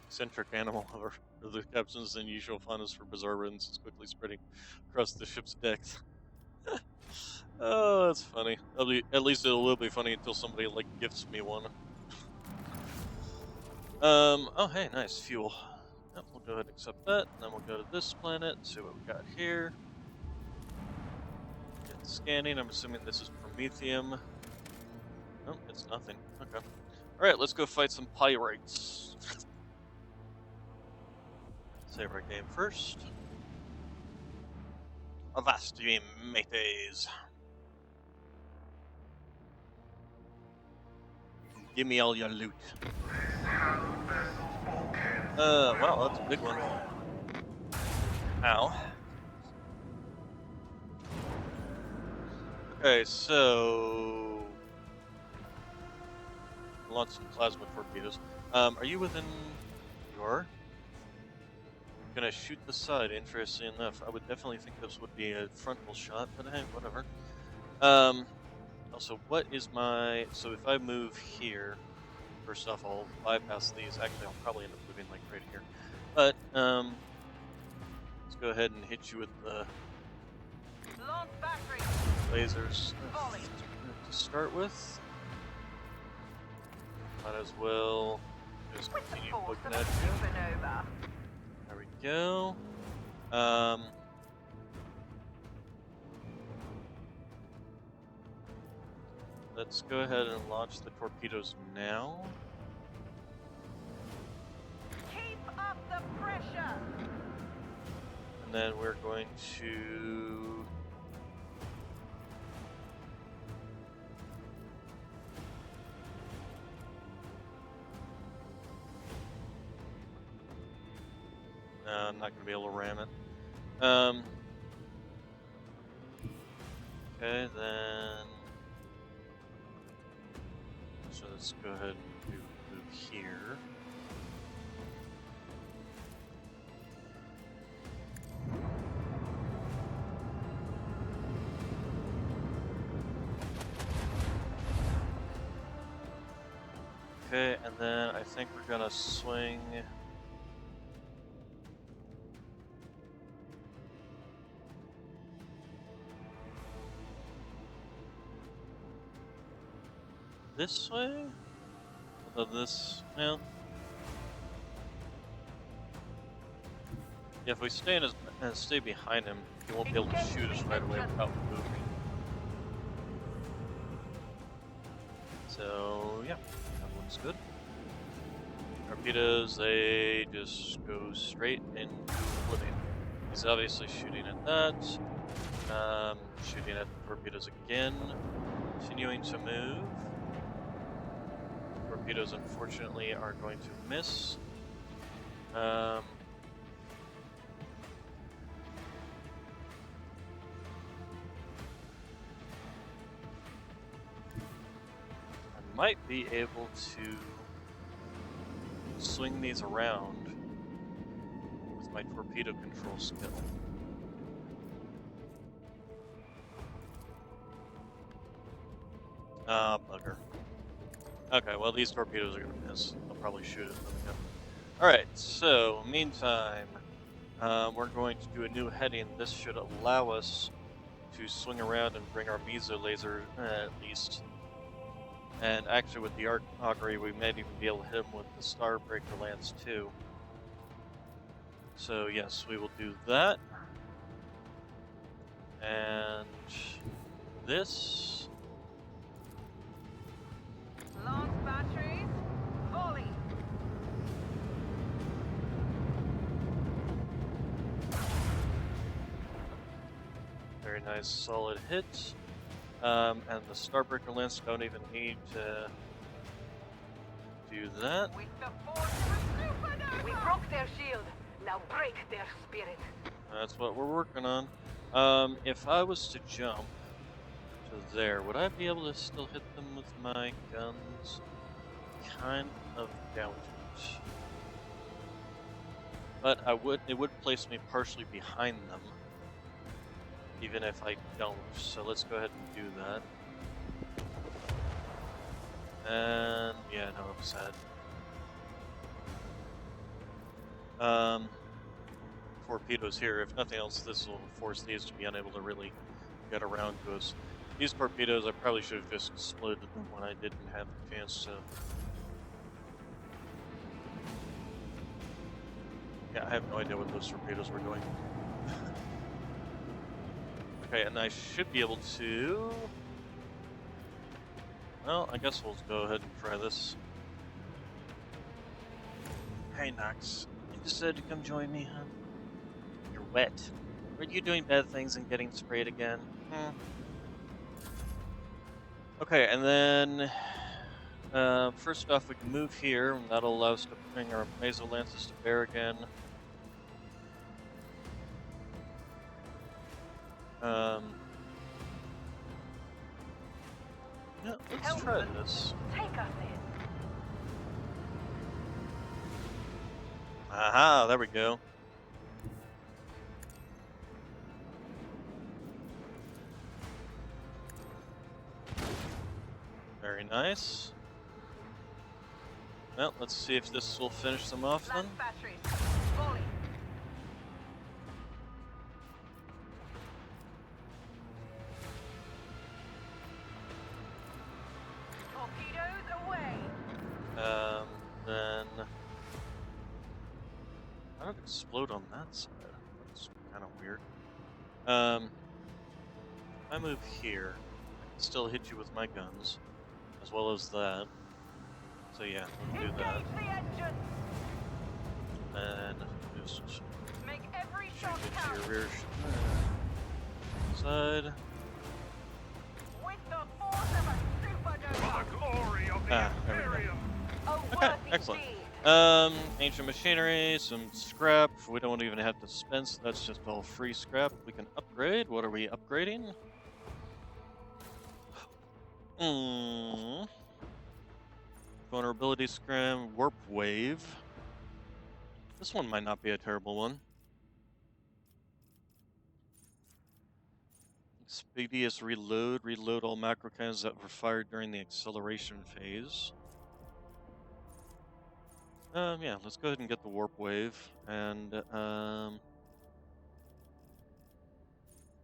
Speaker 1: Eccentric animal or the captain's unusual fondness for bizarre rodents is quickly spreading across the ship's decks. Oh, that's funny. At least it will be funny until somebody like gifts me one. Oh hey, nice fuel. Yep, we'll go ahead and accept that, and then we'll go to this planet and see what we got here. Get scanning. I'm assuming this is Promethium. Nope, it's nothing. Okay. Alright, let's go fight some pirates. Save our game first. Avast ye mateys. Give me all your loot. Wow, that's a big one. Ow. Okay, so launch some plasma torpedoes. Are you within? You are. Gonna shoot the side. Interesting enough, I would definitely think this would be a frontal shot, but hey, whatever. Also, what is my? So if I move here, first off, I'll bypass these. Actually, I'll probably end up moving like right here. But let's go ahead and hit you with the lasers to start with. Might as well just continue looking at you. There we go. Let's go ahead and launch the torpedoes now.
Speaker 7: Keep up the pressure.
Speaker 1: And then we're going to no, I'm not going to be able to ram it. Okay, then so let's go ahead and move here. Okay, and then I think we're gonna swing this way? Although this, yeah. Yeah, if we stay stay behind him, he won't be able to shoot us right away without moving. So yeah, that looks good. Torpedoes, they just go straight into oblivion. He's obviously shooting at that. Shooting at the torpedoes again. Continuing to move. Torpedoes, unfortunately, are going to miss. I might be able to swing these around with my torpedo control skill. Ah, bugger. Okay, well, these torpedoes are going to miss. I'll probably shoot it. Alright, so meantime, we're going to do a new heading. This should allow us to swing around and bring our meso laser, at least. And actually, with the augury, we might even be able to hit him with the Starbreaker Lance too. So yes, we will do that. And this.
Speaker 7: Launch batteries. Volley.
Speaker 1: Very nice, solid hit. And the Starbreaker Lance don't even need to do that.
Speaker 7: With the force of a supernova.
Speaker 3: We broke their shield. Now break their spirit.
Speaker 1: That's what we're working on. If I was to jump to there, would I be able to still hit them with my guns? Kind of doubt it. But it would place me partially behind them, even if I don't. So let's go ahead and do that. And yeah, no, I'm sad. Torpedoes here. If nothing else, this will force these to be unable to really get around to us. These torpedoes, I probably should have just exploded them when I didn't have the chance to. Yeah, I have no idea what those torpedoes were doing. Okay, and I should be able to. Well, I guess we'll go ahead and try this. Hey, Nox. You decided to come join me, huh? You're wet. Were you doing bad things and getting sprayed again? Okay, and then first off, we can move here, and that'll allow us to bring our meso lances to bear again. Yeah, let's try this.
Speaker 7: Take us in.
Speaker 1: Aha, there we go. Very nice. Well, let's see if this will finish them off then.
Speaker 7: Launch batteries. Volley. Torpedoes away.
Speaker 1: Then how did it explode on that side? That's kind of weird. If I move here, I can still hit you with my guns, as well as that. So yeah, we'll do that.
Speaker 7: Engage the engine.
Speaker 1: And just
Speaker 7: Make every
Speaker 1: shoot
Speaker 7: shot
Speaker 1: into
Speaker 7: count.
Speaker 1: your rear side.
Speaker 7: With the force of a supernova.
Speaker 2: glory of
Speaker 1: Ah, there we go.
Speaker 2: Imperium!
Speaker 7: A
Speaker 1: Okay,
Speaker 7: worthy
Speaker 1: excellent.
Speaker 7: deed.
Speaker 1: Ancient machinery, some scrap. We don't even have to spend, so that's just all free scrap. We can upgrade. What are we upgrading? Vulnerability scram, warp wave. This one might not be a terrible one. Expeditious reload. Reload all macro cannons that were fired during the acceleration phase. Yeah, let's go ahead and get the warp wave. And, oh,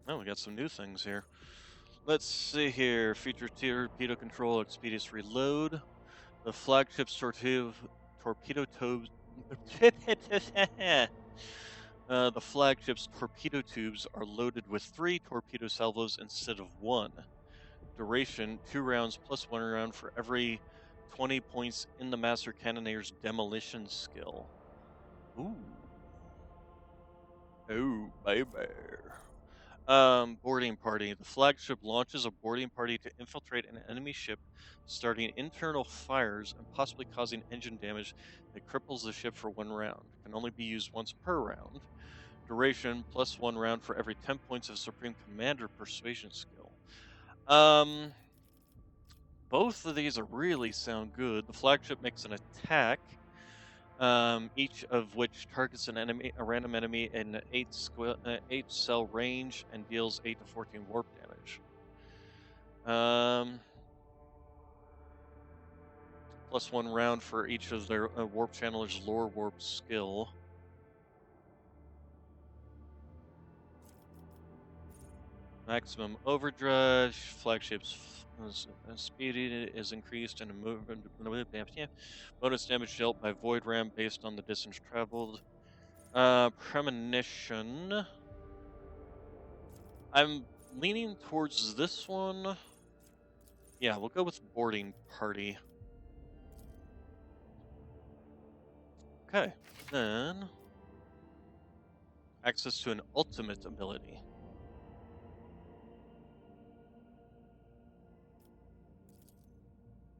Speaker 1: we got some new things here. Let's see here. Feature torpedo control, expeditious reload. The flagship's torpedo tubes. The flagship's torpedo tubes are loaded with 3 torpedo salvos instead of 1. Duration 2 rounds plus 1 round for every 20 points in the master cannonier's demolition skill. Ooh. Oh, baby. Boarding party. The flagship launches a boarding party to infiltrate an enemy ship, starting internal fires and possibly causing engine damage that cripples the ship for 1 round. Can only be used once per round. Duration plus 1 round for every 10 points of Supreme Commander persuasion skill. Both of these really sound good. The flagship makes an attack, each of which targets a random enemy in 8 cell range and deals 8 to 14 warp damage. +1 round for each of their warp channelers' lore warp skill. Maximum overdrive, flagship's speed is increased and a movement bonus damage dealt by void ram based on the distance traveled. Premonition. I'm leaning towards this one. Yeah, we'll go with boarding party. Okay, then access to an ultimate ability.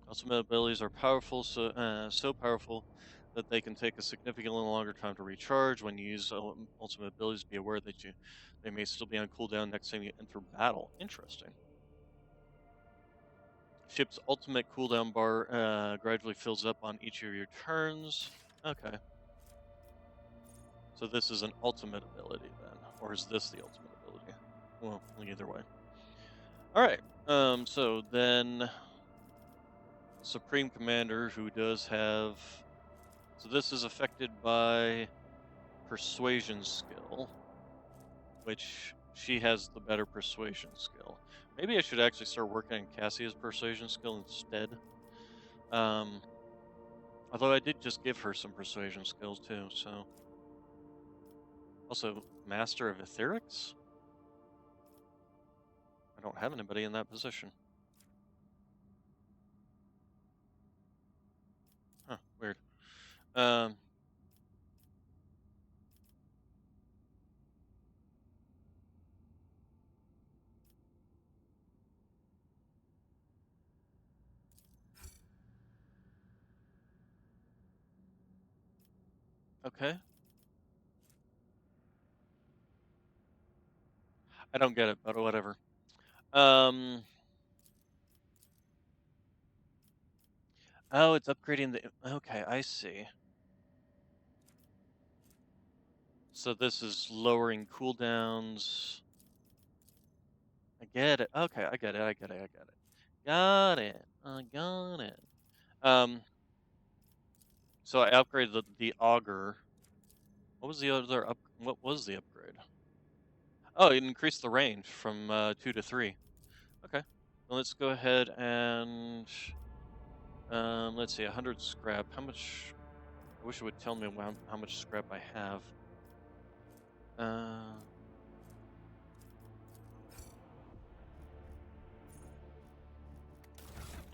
Speaker 1: Ultimate abilities are powerful, so powerful that they can take a significantly longer time to recharge. When you use ultimate abilities, be aware that they may still be on cooldown next time you enter battle. Interesting. Ship's ultimate cooldown bar gradually fills up on each of your turns. Okay. So this is an ultimate ability then, or is this the ultimate ability? Well, either way. All right. So then, Supreme Commander, who does have, so this is affected by persuasion skill, which she has the better persuasion skill. Maybe I should actually start working on Cassia's persuasion skill instead. Although I did just give her some persuasion skills too, so. Also, Master of Etherics? I don't have anybody in that position. Huh, weird. Okay. I don't get it, but whatever. Oh, it's upgrading the. Okay, I see. So this is lowering cooldowns. I get it. Okay, I get it. I get it. I get it. Got it. I got it. So I upgraded the auger. What was the other up? What was the upgrade? Oh, it increased the range from 2 to 3. Okay. Well, let's go ahead and let's see, 100 scrap. How much? I wish it would tell me how much scrap I have. Uh,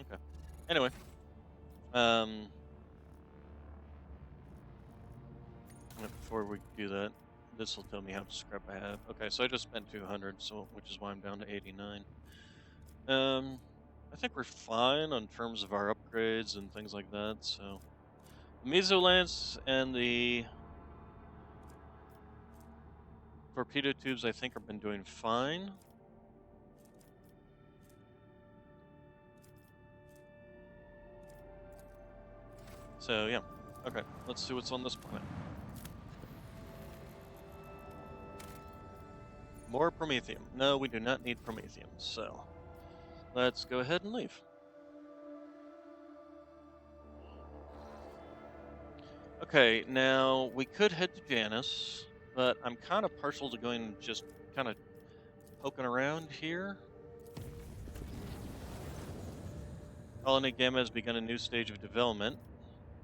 Speaker 1: okay. Anyway, before we do that, this will tell me how much scrap I have. Okay, so I just spent 200, so which is why I'm down to 89. I think we're fine on terms of our upgrades and things like that. So, the Mesolance and the torpedo tubes, I think, have been doing fine. So yeah, okay. Let's see what's on this planet. More Promethium. No, we do not need Promethium. So, let's go ahead and leave. Okay, now we could head to Janus, but I'm kind of partial to going just kind of poking around here. Colony Gamma has begun a new stage of development.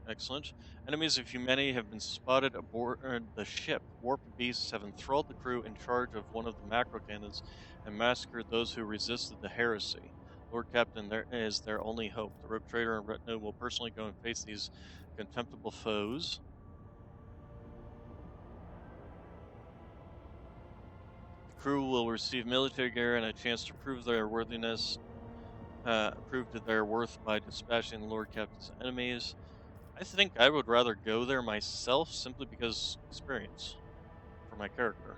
Speaker 1: Excellent. Enemies of humanity have been spotted aboard the ship. Warped beasts have enthralled the crew in charge of one of the macro cannons and massacred those who resisted the heresy. Lord Captain there is their only hope. The rogue trader and retinue will personally go and face these contemptible foes. The crew will receive military gear and a chance to prove their worthiness, prove to their worth by dispatching the Lord Captain's enemies. I think I would rather go there myself simply because experience for my character.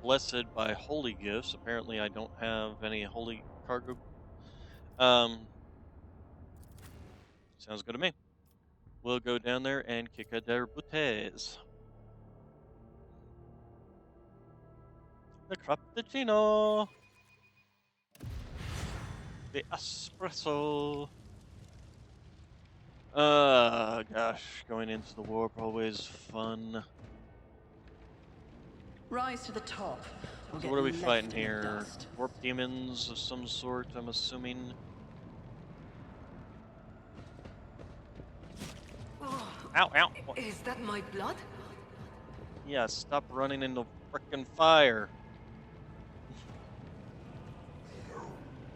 Speaker 1: Blessed by holy gifts. Apparently, I don't have any holy cargo. Sounds good to me. We'll go down there and kick a their booties. The Cappuccino. The espresso. Gosh, going into the warp always fun.
Speaker 4: Rise to the top. Or
Speaker 1: So
Speaker 4: get
Speaker 1: what are we
Speaker 4: left
Speaker 1: fighting
Speaker 4: in the
Speaker 1: here?
Speaker 4: dust.
Speaker 1: Warp demons of some sort, I'm assuming.
Speaker 3: Oh,
Speaker 1: Ow, ow! What?
Speaker 3: is that my blood?
Speaker 1: Yeah, stop running into frickin' fire.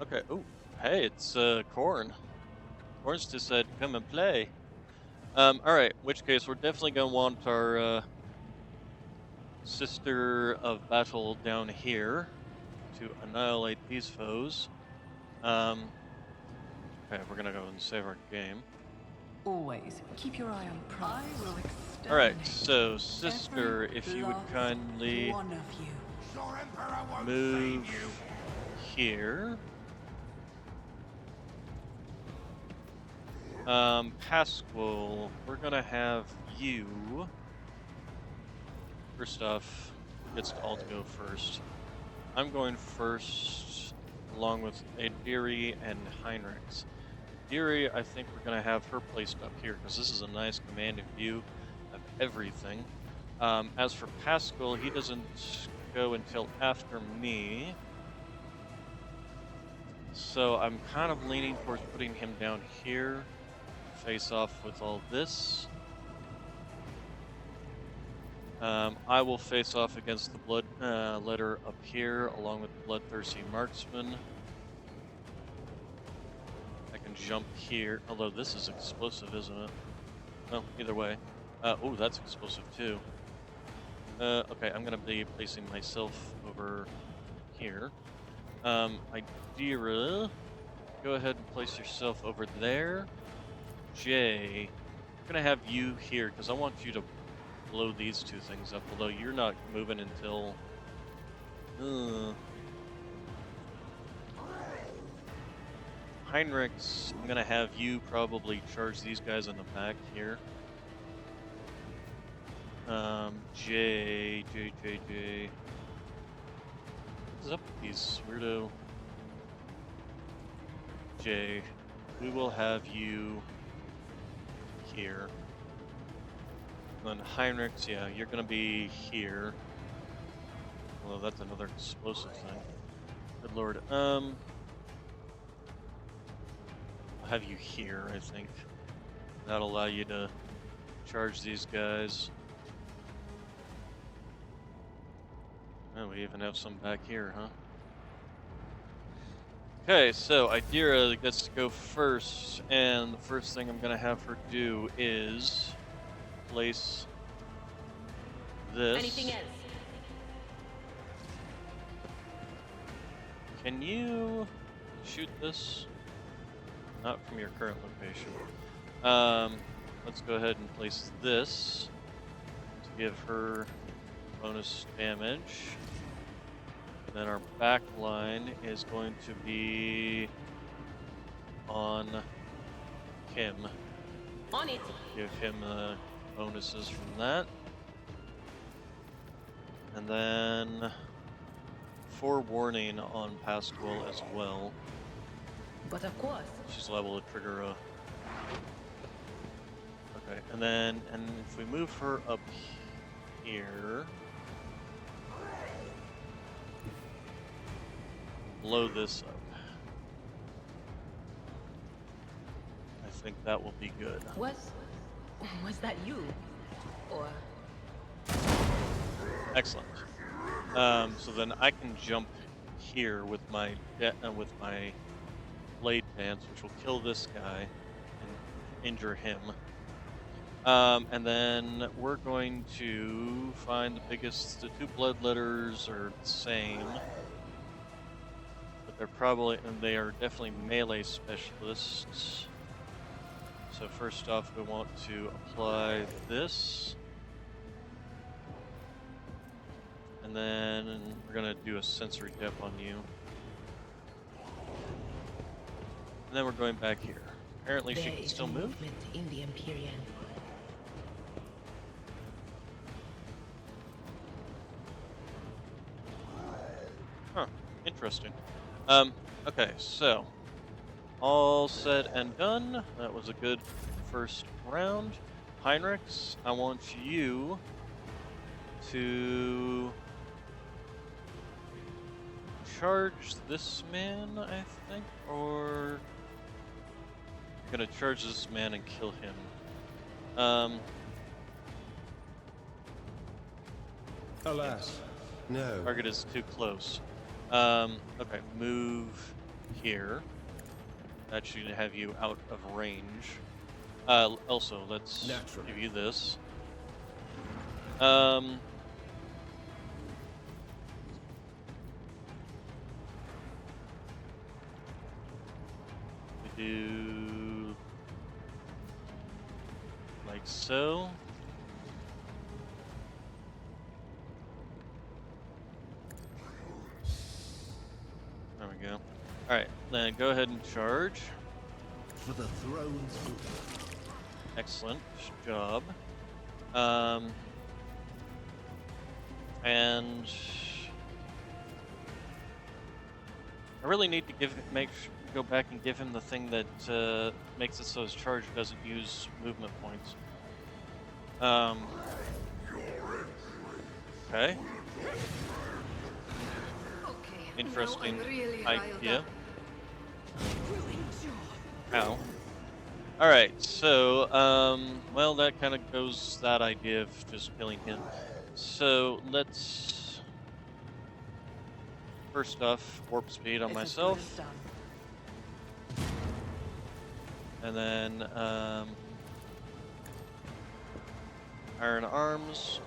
Speaker 1: Okay, ooh, hey, it's, Corn. Corn's just said, come and play. Alright, in which case we're definitely gonna want our, Sister of Battle down here to annihilate these foes. Okay, we're gonna go and save our game.
Speaker 4: Always keep your eye on prize. I will exterminate
Speaker 1: Alright, so Sister,
Speaker 4: every
Speaker 1: if you would
Speaker 4: last
Speaker 1: kindly
Speaker 4: one of you.
Speaker 2: Your Emperor won't
Speaker 1: move
Speaker 2: save you.
Speaker 1: here. Pasquale, we're gonna have you. First off, gets to all to go first. I'm going first, along with Adiri and Heinrichs. Adiri, I think we're gonna have her placed up here because this is a nice commanding view of everything. As for Pasquale, he doesn't go until after me. So I'm kind of leaning towards putting him down here, face off with all this. I will face off against the blood letter up here, along with the bloodthirsty marksman. I can jump here, although this is explosive, isn't it? Well, either way. Oh, that's explosive too. Okay, I'm gonna be placing myself over here. Idira, go ahead and place yourself over there. Jay, I'm gonna have you here because I want you to blow these two things up, although you're not moving until... Heinrichs, I'm gonna have you probably charge these guys in the back here. J. What's up with these weirdo... Jay, we will have you here. And then Heinrichs, yeah, you're gonna be here. Although that's another explosive thing. Good lord. I'll have you here, I think. That'll allow you to charge these guys. Oh, we even have some back here, huh? Okay, so Idira gets to go first, and the first thing I'm gonna have her do is place this.
Speaker 8: Anything else?
Speaker 1: Can you shoot this? Not from your current location. Let's go ahead and place this to give her bonus damage. Then our back line is going to be on him.
Speaker 8: On it.
Speaker 1: Give him bonuses from that. And then forewarning on Pasquale as well.
Speaker 8: But of course.
Speaker 1: She's liable to trigger a... Okay, and then if we move her up here, blow this up. I think that will be good.
Speaker 8: Was that you? Or
Speaker 1: Excellent. So then I can jump here with my blade pants, which will kill this guy and injure him. And then we're going to find the two blood letters are the same, but they are definitely melee specialists. So first off, we want to apply this. And then we're gonna do a sensory dep on you. And then we're going back here. Apparently she can still move.
Speaker 8: in the Empyrean.
Speaker 1: Huh, interesting. Okay, so all said and done, that was a good first round. Heinrichs, I want you to charge this man, I think, or you're gonna charge this man and kill him.
Speaker 5: Alas, no.
Speaker 1: Target is too close. Okay, move here. That should have you out of range. Also, let's
Speaker 5: Naturally.
Speaker 1: give you this. We do like so. There we go. Alright, then go ahead and charge.
Speaker 5: For the throne's good.
Speaker 1: Excellent job. And I really need to go back and give him the thing that makes it so his charge doesn't use movement points. Okay. Interesting idea. Ow. Alright, so, well, that kind of goes that idea of just killing him. So, let's... First off, warp speed on myself. And then, iron arms.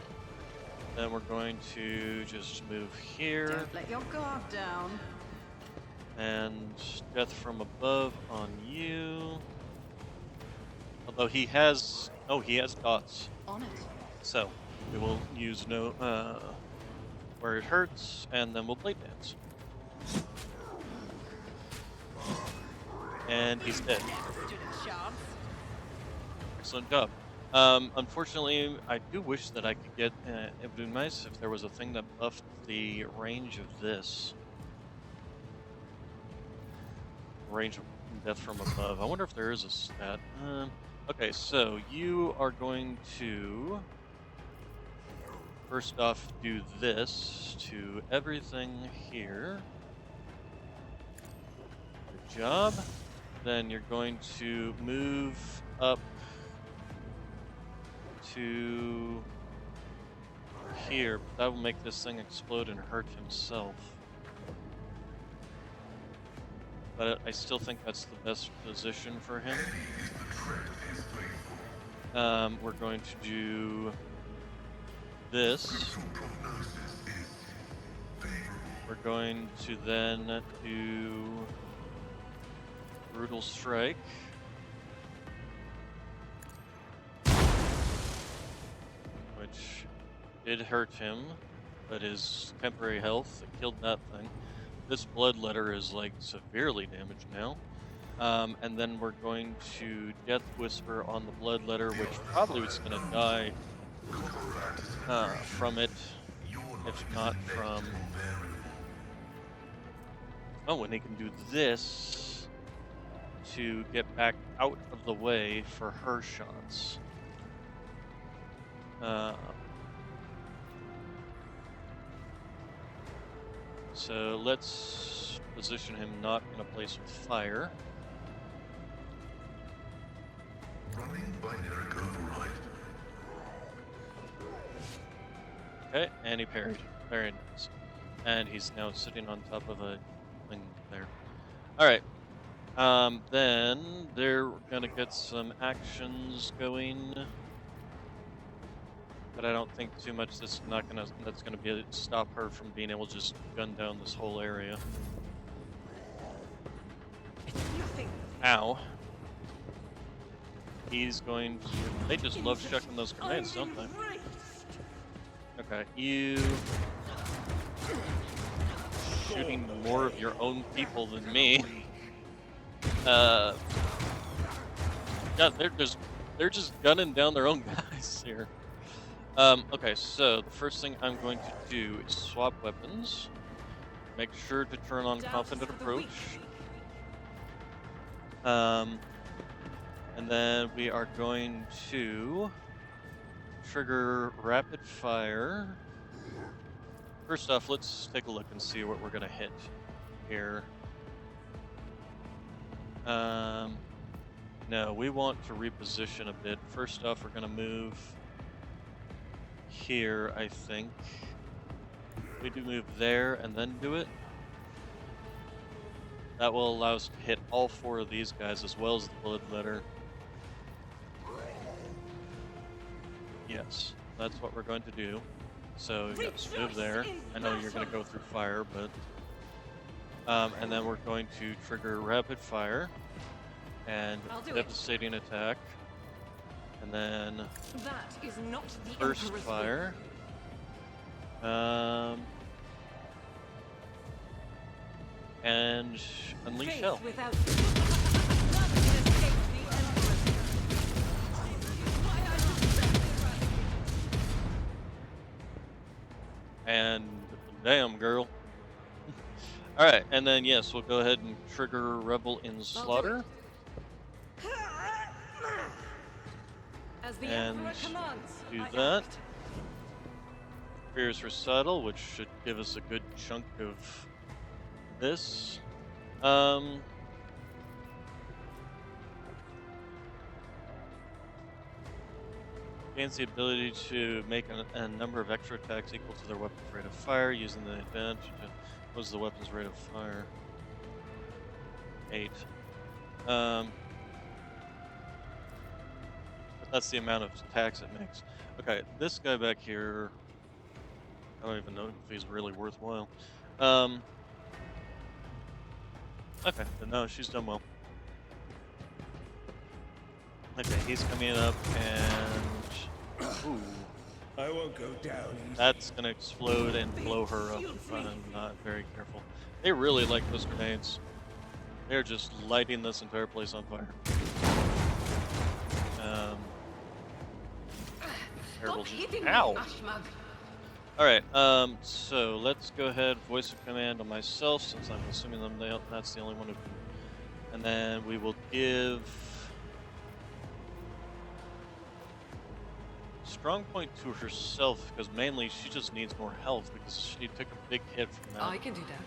Speaker 1: Then we're going to just move here.
Speaker 4: Don't let your guard down.
Speaker 1: And death from above on you. Although he has... Oh, he has dots.
Speaker 4: On it.
Speaker 1: So, we will use no... where it hurts, and then we'll blade dance. And he's dead. Excellent job. Unfortunately, I do wish that I could get... it would be nice if there was a thing that buffed the range of this. Range of death from above. I wonder if there is a stat. Okay, so you are going to first off do this to everything here. Good job. Then you're going to move up to here. That will make this thing explode and hurt himself. But I still think that's the best position for him. We're going to do this. We're going to then do Brutal Strike. Which did hurt him, but his temporary health killed that thing. This Bloodletter is like severely damaged now. And then we're going to Death Whisper on the Bloodletter, which probably was going to die from it, if not from... Oh, and he can do this to get back out of the way for her shots. So let's position him not in a place with fire.
Speaker 2: Running binary override.
Speaker 1: Okay, and he parried. Very nice. And he's now sitting on top of a thing there. Alright. Then they're gonna get some actions going. But I don't think too much that's gonna be stop her from being able to just gun down this whole area. Ow. He's going to... They just love checking those grenades, don't they? Okay, you... Shooting more of your own people than me. Yeah, they're just gunning down their own guys here. Okay, so the first thing I'm going to do is swap weapons. Make sure to turn on Confident Approach. And then we are going to trigger rapid fire. First off, let's take a look and see what we're gonna hit here. No, we want to reposition a bit. First off, we're gonna move here, I think. We do move there and then do it. That will allow us to hit all 4 of these guys as well as the bloodletter. Yes, that's what we're going to do. So yes, move there. I know you're going to go through fire, but and then we're going to trigger rapid fire and devastating attack, and then
Speaker 6: That is not the
Speaker 1: burst
Speaker 6: Emperor's
Speaker 1: fire. And unleash
Speaker 6: Faith
Speaker 1: hell.
Speaker 6: without none can escape the Emperor's.
Speaker 1: And damn, girl. All right, and then yes, we'll go ahead and trigger Rebel in Slaughter.
Speaker 6: As the
Speaker 1: And
Speaker 6: Emperor commands,
Speaker 1: do
Speaker 6: I
Speaker 1: that.
Speaker 6: act.
Speaker 1: Fierce Recital, which should give us a good chunk of this. Gains the ability to make a number of extra attacks equal to their weapon's rate of fire using the advantage. What is the weapon's rate of fire? 8. But that's the amount of attacks it makes. Okay, this guy back here, I don't even know if he's really worthwhile. Okay, but no, she's done well. Okay, he's coming up and ooh,
Speaker 5: I won't go down easy.
Speaker 1: that's gonna explode and blow her up if I'm not very careful. They really like those grenades. They're just lighting this entire place on fire. Terrible. Ow! Alright, so let's go ahead, voice of command on myself, since I'm assuming that's the only one who can. And then we will give strong point to herself, because mainly she just needs more health, because she took a big hit from that.
Speaker 3: I can do that.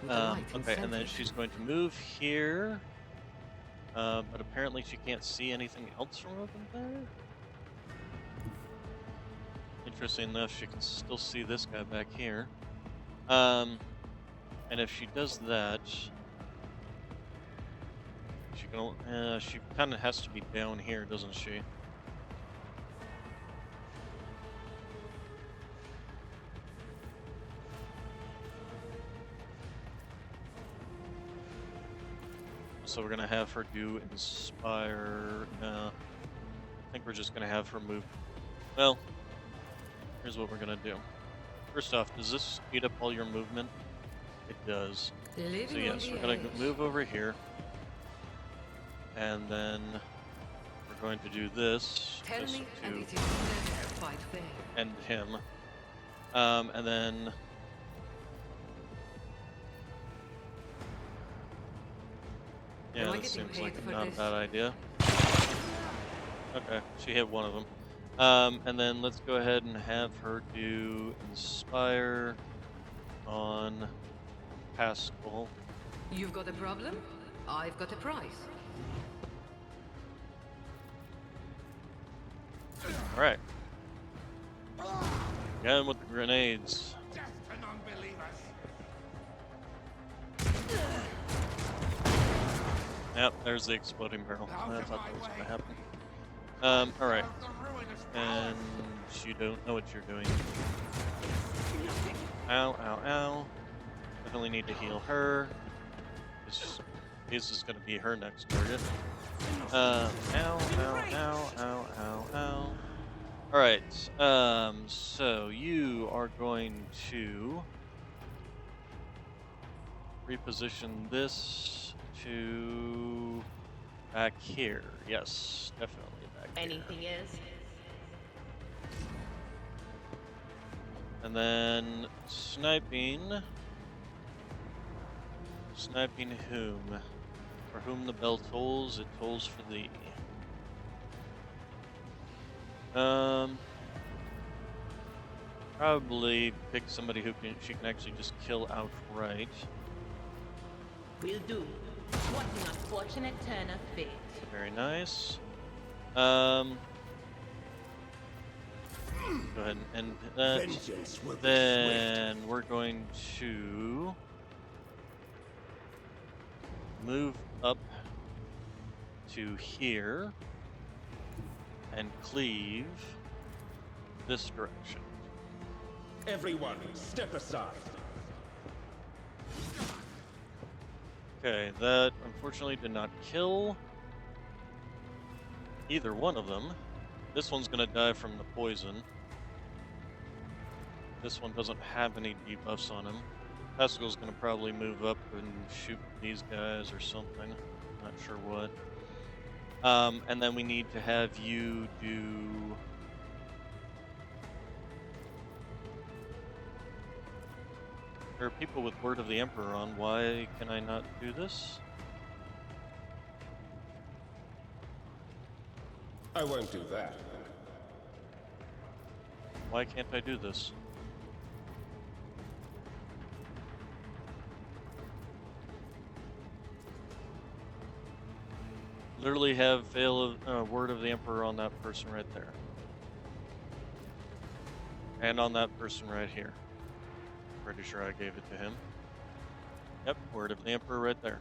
Speaker 3: With the right
Speaker 1: Okay, and then
Speaker 3: incentive.
Speaker 1: she's going to move here, but apparently she can't see anything else from over there. Interesting enough, she can still see this guy back here. And if she does that, she can. She kind of has to be down here, doesn't she? So we're gonna have her do inspire. I think we're just gonna have her move. Well, here's what we're gonna do. First off, does this speed up all your movement? It does. So
Speaker 3: Living
Speaker 1: yes,
Speaker 3: on
Speaker 1: we're
Speaker 3: the
Speaker 1: gonna
Speaker 3: edge.
Speaker 1: move over here, and then we're going to do this
Speaker 3: Tell
Speaker 1: just
Speaker 3: me, and
Speaker 1: to
Speaker 3: it is never quite fair.
Speaker 1: end him, and then. Yeah,
Speaker 3: Am I
Speaker 1: that
Speaker 3: getting
Speaker 1: seems like
Speaker 3: paid for
Speaker 1: not a
Speaker 3: this?
Speaker 1: bad idea. Okay, she hit one of them. And then let's go ahead and have her do Inspire on Pascal.
Speaker 3: You've got a problem? I've got a prize.
Speaker 1: Alright. Again with the grenades. Yep, there's the exploding barrel. I thought that was gonna happen. Alright. And you don't know what you're doing. Ow, ow, ow. Definitely need to heal her. This is gonna be her next target. Ow, ow, ow, ow, ow, ow. Alright, so you are going to reposition this to back here. Yes, definitely back here.
Speaker 8: Anything else?
Speaker 1: And then sniping. Sniping whom? For whom the bell tolls, it tolls for thee. Probably pick somebody who she can actually just kill outright.
Speaker 8: Will do. What an unfortunate turn of fate.
Speaker 1: Very nice. Go ahead and end that.
Speaker 5: Vengeance will be
Speaker 1: Then we're going to move up to here and cleave this direction.
Speaker 5: Everyone, step aside.
Speaker 1: Okay, that unfortunately did not kill either one of them. This one's gonna die from the poison. This one doesn't have any debuffs on him. Pascal's gonna probably move up and shoot these guys or something. Not sure what. And then we need to have you do... There are people with Word of the Emperor on. Why can I not do this?
Speaker 5: I won't do that.
Speaker 1: Why can't I do this? Literally have Word of the Emperor on that person right there. And on that person right here. Pretty sure I gave it to him. Yep, Word of the Emperor right there.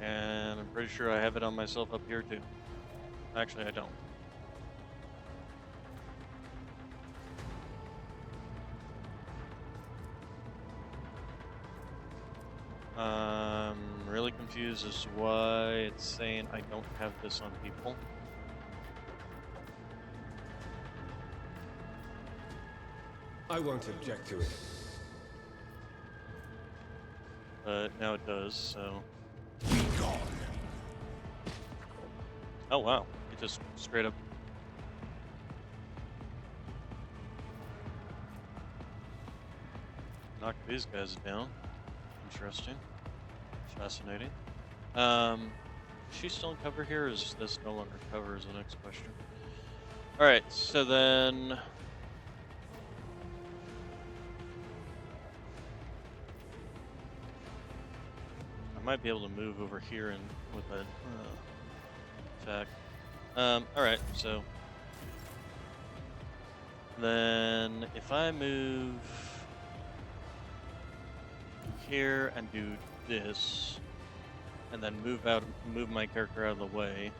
Speaker 1: And I'm pretty sure I have it on myself up here too. Actually, I don't. I'm really confused as to why it's saying I don't have this on people.
Speaker 5: I won't object to it.
Speaker 1: But now it does, so...
Speaker 5: Be gone.
Speaker 1: Oh wow, it just straight up... knocked these guys down. Interesting. Fascinating. Is she still in cover here, or is this no longer cover is the next question. Alright, so then... I might be able to move over here and with that attack. Alright, so... Then, if I move... here and do this, and then move my character out of the way.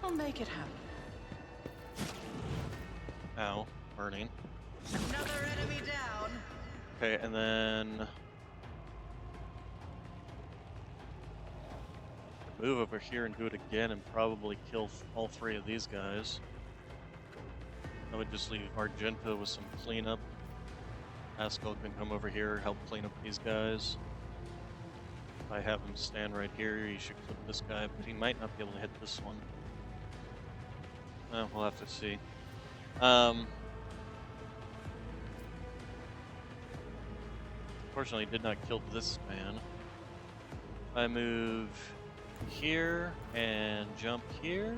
Speaker 4: I'll make it happen.
Speaker 1: Ow, burning.
Speaker 7: Another enemy down.
Speaker 1: Okay, and then move over here and do it again and probably kill all three of these guys. I would just leave Argenta with some cleanup. Pascal can come over here, help clean up these guys. If I have him stand right here, he should clip this guy, but he might not be able to hit this one. We'll have to see. Unfortunately, did not kill this man. I move here and jump here.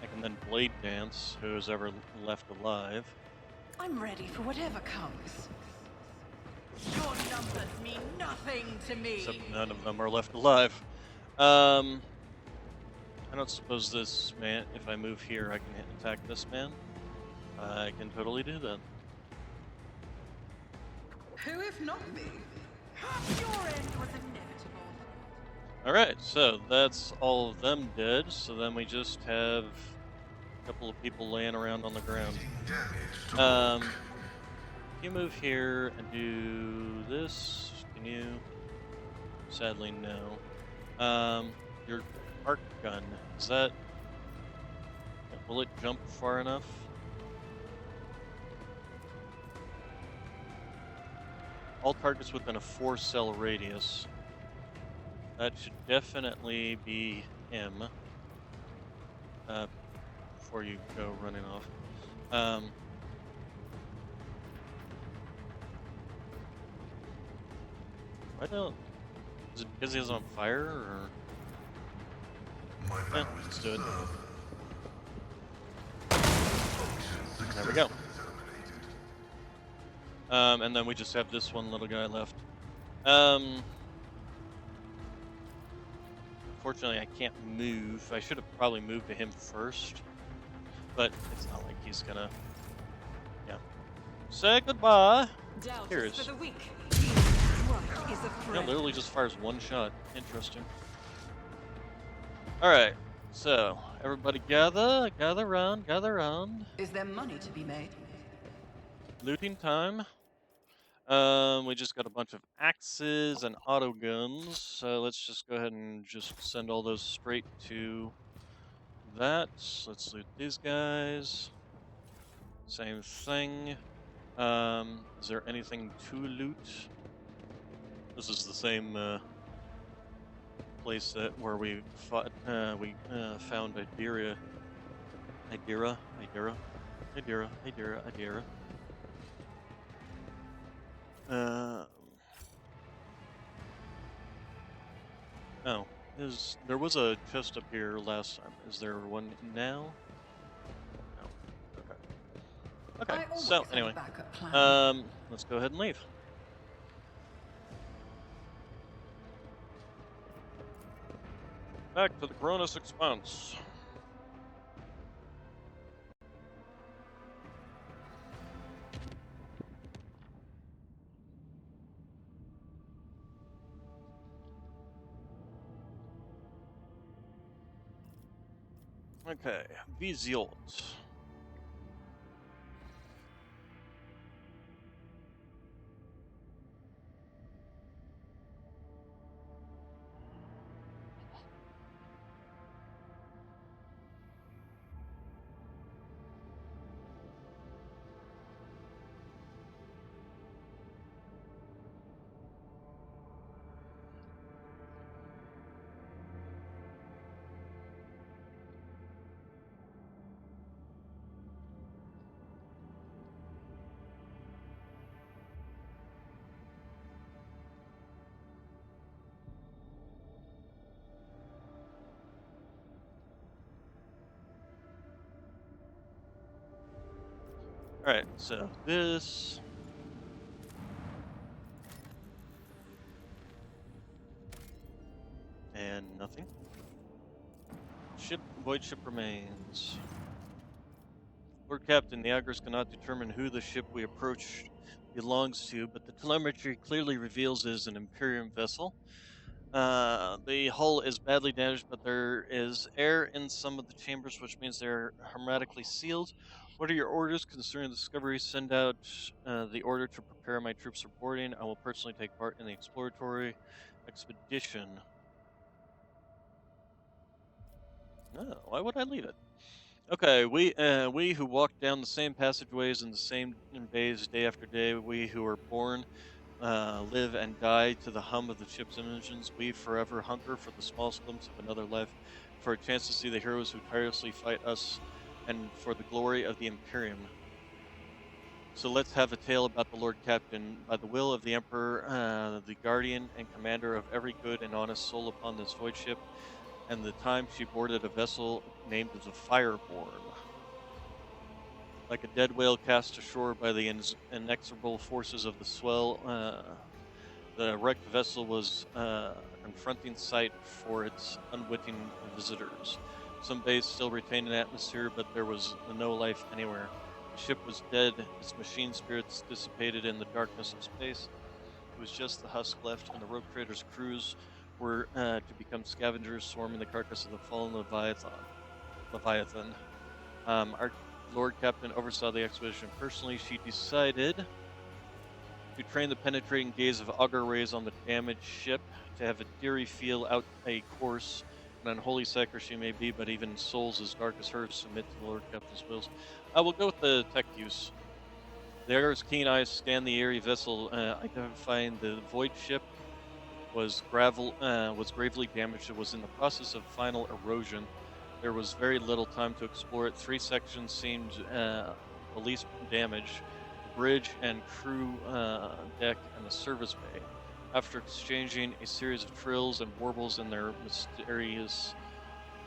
Speaker 1: I can then blade dance who's ever left alive.
Speaker 4: I'm ready for whatever comes.
Speaker 7: Your numbers mean nothing to me.
Speaker 1: Except none of them are left alive. I don't suppose this man, if I move here, I can attack this man. I can totally do that.
Speaker 7: Who if not me? Your end was inevitable.
Speaker 1: Alright, so that's all of them dead, so then we just have a couple of people laying around on the ground. If you move here and do this, can you? Sadly, no. Your arc gun, is that... will it jump far enough? All targets within a 4-cell radius. That should definitely be him. Before you go running off. I don't. Is it because he's on fire, or?
Speaker 2: My
Speaker 1: Yeah,
Speaker 2: vow is
Speaker 1: let's
Speaker 2: to
Speaker 1: do it.
Speaker 2: serve. Function
Speaker 1: There we go.
Speaker 2: successfully terminated.
Speaker 1: And then we just have this one little guy left. Um, Unfortunately, I can't move. I should have probably moved to him first, but it's not like he's gonna. Yeah. Say goodbye.
Speaker 6: Doubt
Speaker 1: Cheers.
Speaker 6: is for the weak. Right is a
Speaker 1: Yeah,
Speaker 6: friend.
Speaker 1: literally just fires one shot. Interesting. All right. So everybody gather around, gather around.
Speaker 4: Is there money to be made?
Speaker 1: Looting time. We just got a bunch of axes and auto guns, so let's just go ahead and just send all those straight to that. Let's loot these guys. Same thing. Is there anything to loot? This is the same place that where we fought. We found Idira. Um, oh, there was a chest up here last time? Is there one now? No. Okay. Okay.
Speaker 4: I always
Speaker 1: So
Speaker 4: have a
Speaker 1: anyway,
Speaker 4: backup plan.
Speaker 1: let's go ahead and leave. Back to the Cronus Expanse. Okay, Viziot. Alright, so this. And nothing. Void ship remains. Lord Captain, the Agris cannot determine who the ship we approached belongs to, but the telemetry clearly reveals it is an Imperium vessel. The hull is badly damaged, but there is air in some of the chambers, which means they're hermetically sealed. What are your orders concerning the discovery? Send out the order to prepare my troops for boarding. I will personally take part in the exploratory expedition. No, why would I leave it? Okay, we who walk down the same passageways in the same bays day after day, we who are born, live and die to the hum of the ship's engines, we forever hunger for the smallest glimpse of another life, for a chance to see the heroes who tirelessly fight us, and for the glory of the Imperium. So let's have a tale about the Lord Captain. By the will of the Emperor, the guardian and commander of every good and honest soul upon this void ship, and the time she boarded a vessel named the Fireborn. Like a dead whale cast ashore by the inexorable forces of the swell, the wrecked vessel was a confronting sight for its unwitting visitors. Some bays still retained an atmosphere, but there was no life anywhere. The ship was dead, its machine spirits dissipated in the darkness of space. It was just the husk left, and the rogue traders' crews were to become scavengers swarming the carcass of the fallen Leviathan. Our Lord Captain oversaw the expedition personally. She decided to train the penetrating gaze of auger rays on the damaged ship, to have a Deary feel out a course. An unholy sector she may be, but even souls as dark as hers submit to the Lord Captain's wills. I will go with the tech use. The Agri's keen eyes scanned the eerie vessel, identifying the void ship was gravely damaged. It was in the process of final erosion. There was very little time to explore it. 3 sections seemed the least damaged: the bridge and crew deck and the service bay. After exchanging a series of trills and warbles in their mysterious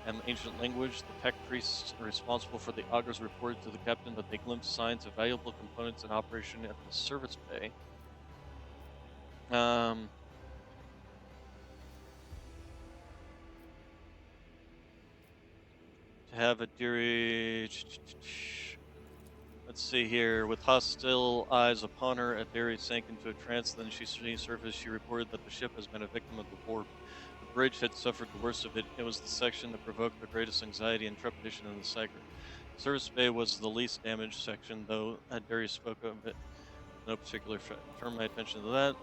Speaker 1: and ancient language, the tech priests responsible for the augurs reported to the captain that they glimpsed signs of valuable components in operation at the service bay. To have a Diri. Let's see here. With hostile eyes upon her, Adiri sank into a trance. Then she resurfaced. She reported that the ship has been a victim of the warp. The bridge had suffered the worst of it. It was the section that provoked the greatest anxiety and trepidation in the cycle. Service bay was the least damaged section, though Adiri spoke of it. No particular turn my attention to that.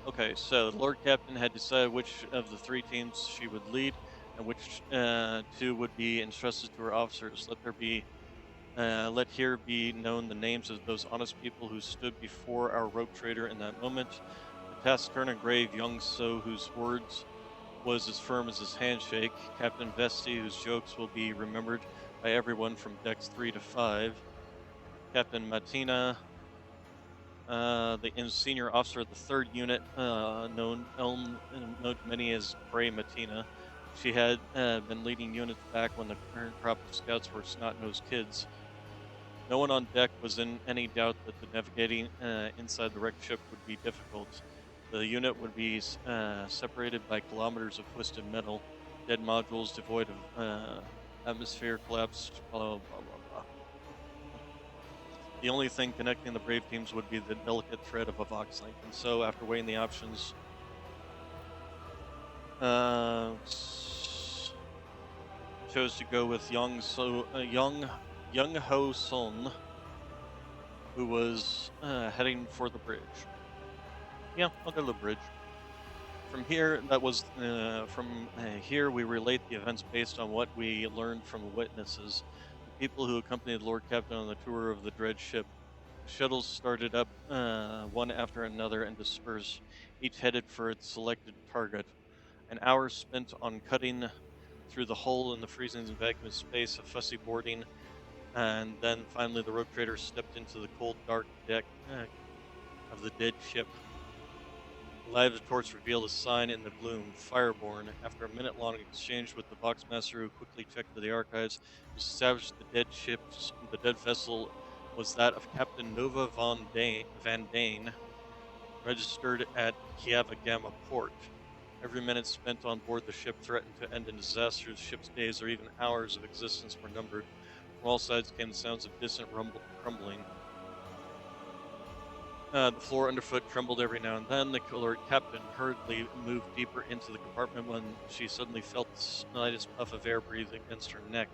Speaker 1: Okay, so the Lord Captain had decided which of the 3 teams she would lead and which 2 would be entrusted to her officers. Let here be known the names of those honest people who stood before our rope trader in that moment. The taciturn and grave young So, whose words was as firm as his handshake. Captain Vesti, whose jokes will be remembered by everyone from decks 3 to 5. Captain Matina, the senior officer of the 3rd unit, known to many as Grey Matina. She had been leading units back when the current crop of scouts were snot-nosed kids. No one on deck was in any doubt that the navigating inside the wrecked ship would be difficult. The unit would be separated by kilometers of twisted metal, dead modules devoid of atmosphere collapsed, blah, blah, blah, blah. The only thing connecting the brave teams would be the delicate thread of a Vox link. And so, after weighing the options, chose to go with Young Ho Sun, who was heading for the bridge. Yeah, I'll go to the bridge. From here, here we relate the events based on what we learned from the witnesses, the people who accompanied Lord Captain on the tour of the dread ship. The shuttles started up one after another and dispersed, each headed for its selected target. An hour spent on cutting through the hole in the freezing vacuum space of fussy boarding, and then finally the rogue trader stepped into the cold, dark deck of the dead ship. The light of the torch revealed a sign in the gloom, Fireborn. After a minute-long exchange with the Voxmaster, who quickly checked the archives, it was established the dead vessel was that of Captain Nova Van Dane, registered at Kiava Gamma Port. Every minute spent on board the ship threatened to end in disaster. The ship's days or even hours of existence were numbered. From all sides came the sounds of distant crumbling. The floor underfoot trembled every now and then. The Lord Captain hurriedly moved deeper into the compartment when she suddenly felt the slightest puff of air breathe against her neck,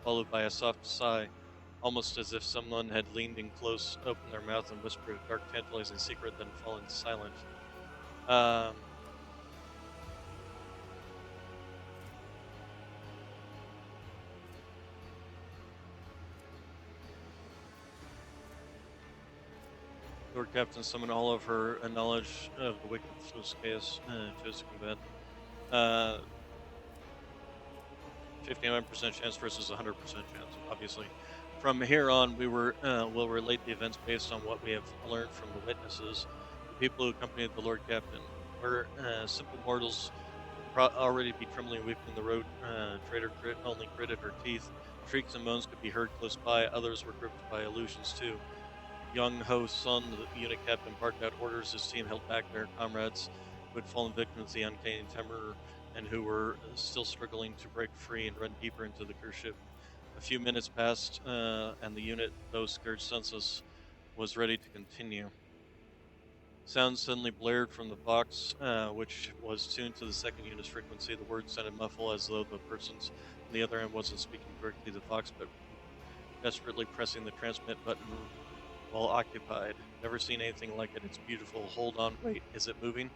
Speaker 1: followed by a soft sigh, almost as if someone had leaned in close, opened their mouth, and whispered a dark, tantalizing secret, then fallen silent. Lord Captain summoned all of her knowledge of the wicked chaos chose to combat. 59% chance versus 100% chance, obviously. From here on, we will relate the events based on what we have learned from the witnesses, the people who accompanied the Lord Captain. Where simple mortals already be trembling and weeping, the road trader only gritted her teeth. Shrieks and moans could be heard close by. Others were gripped by illusions too. Young Ho Sun, the unit captain, barked out orders. His team held back their comrades who had fallen victim to the uncanny terror and who were still struggling to break free and run deeper into the cruise ship. A few minutes passed, and the unit, though scared senseless, was ready to continue. Sounds suddenly blared from the box, which was tuned to the 2nd unit's frequency. The words sounded muffled, as though the person on the other end wasn't speaking directly to the Vox, but desperately pressing the transmit button while occupied. Never seen anything like it. It's beautiful. Hold on. Wait, is it moving?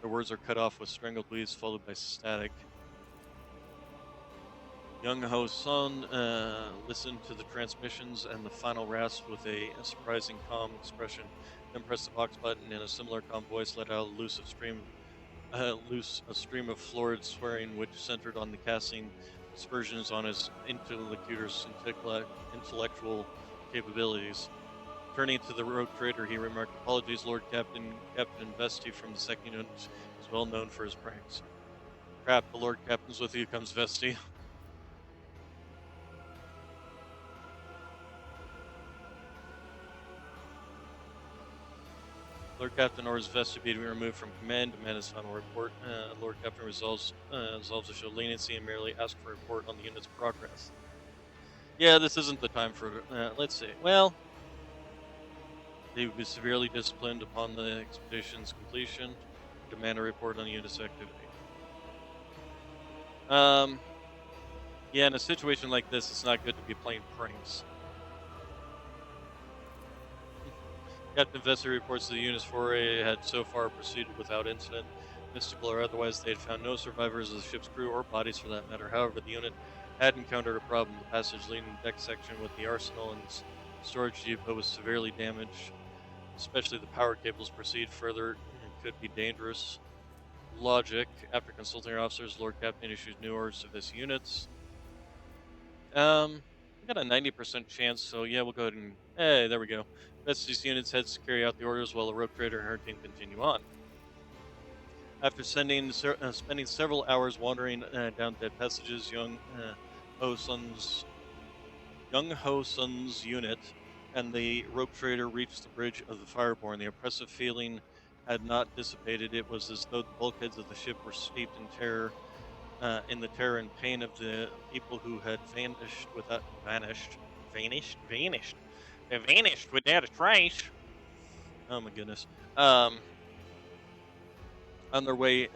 Speaker 1: The words are cut off with strangled weaves, followed by static. Young Ho Sun listened to the transmissions and the final rasp with a surprising calm expression, then pressed the box button. In a similar calm voice, let out a stream of florid swearing, which centered on the casting aspersions on his interlocutor's intellectual capabilities. Turning to the rogue trader, he remarked, "Apologies, Lord Captain. Captain Vesti from the second unit is well known for his pranks." Crap, the Lord Captain's with you, comes Vesti. Lord Captain orders Vesti to be removed from command, demand his final report. Lord Captain resolves to show leniency and merely ask for a report on the unit's progress. Yeah, this isn't the time for. Let's see. Well, he will be severely disciplined upon the expedition's completion. Demand a report on the unit's activity. Yeah, in a situation like this, it's not good to be playing pranks. Captain Vesser reports that the unit's foray had so far proceeded without incident. Mystical or otherwise, they had found no survivors of the ship's crew or bodies for that matter. However, the unit had encountered a problem. The passage leading to the deck section with the arsenal and storage depot was severely damaged. Especially the power cables proceed further and could be dangerous. Logic. After consulting our officers, Lord Captain issues new orders to this units. We got a 90% chance, so yeah, we'll go ahead and hey, there we go. Vesti's units heads to carry out the orders while the rogue trader and her team continue on. After spending several hours wandering down dead passages, Ho Sun's unit and the rogue trader reached the bridge of the Fireborn. The oppressive feeling had not dissipated. It was as though the bulkheads of the ship were steeped in terror. In the terror and pain of the people who had vanished without a trace. Oh my goodness. On their way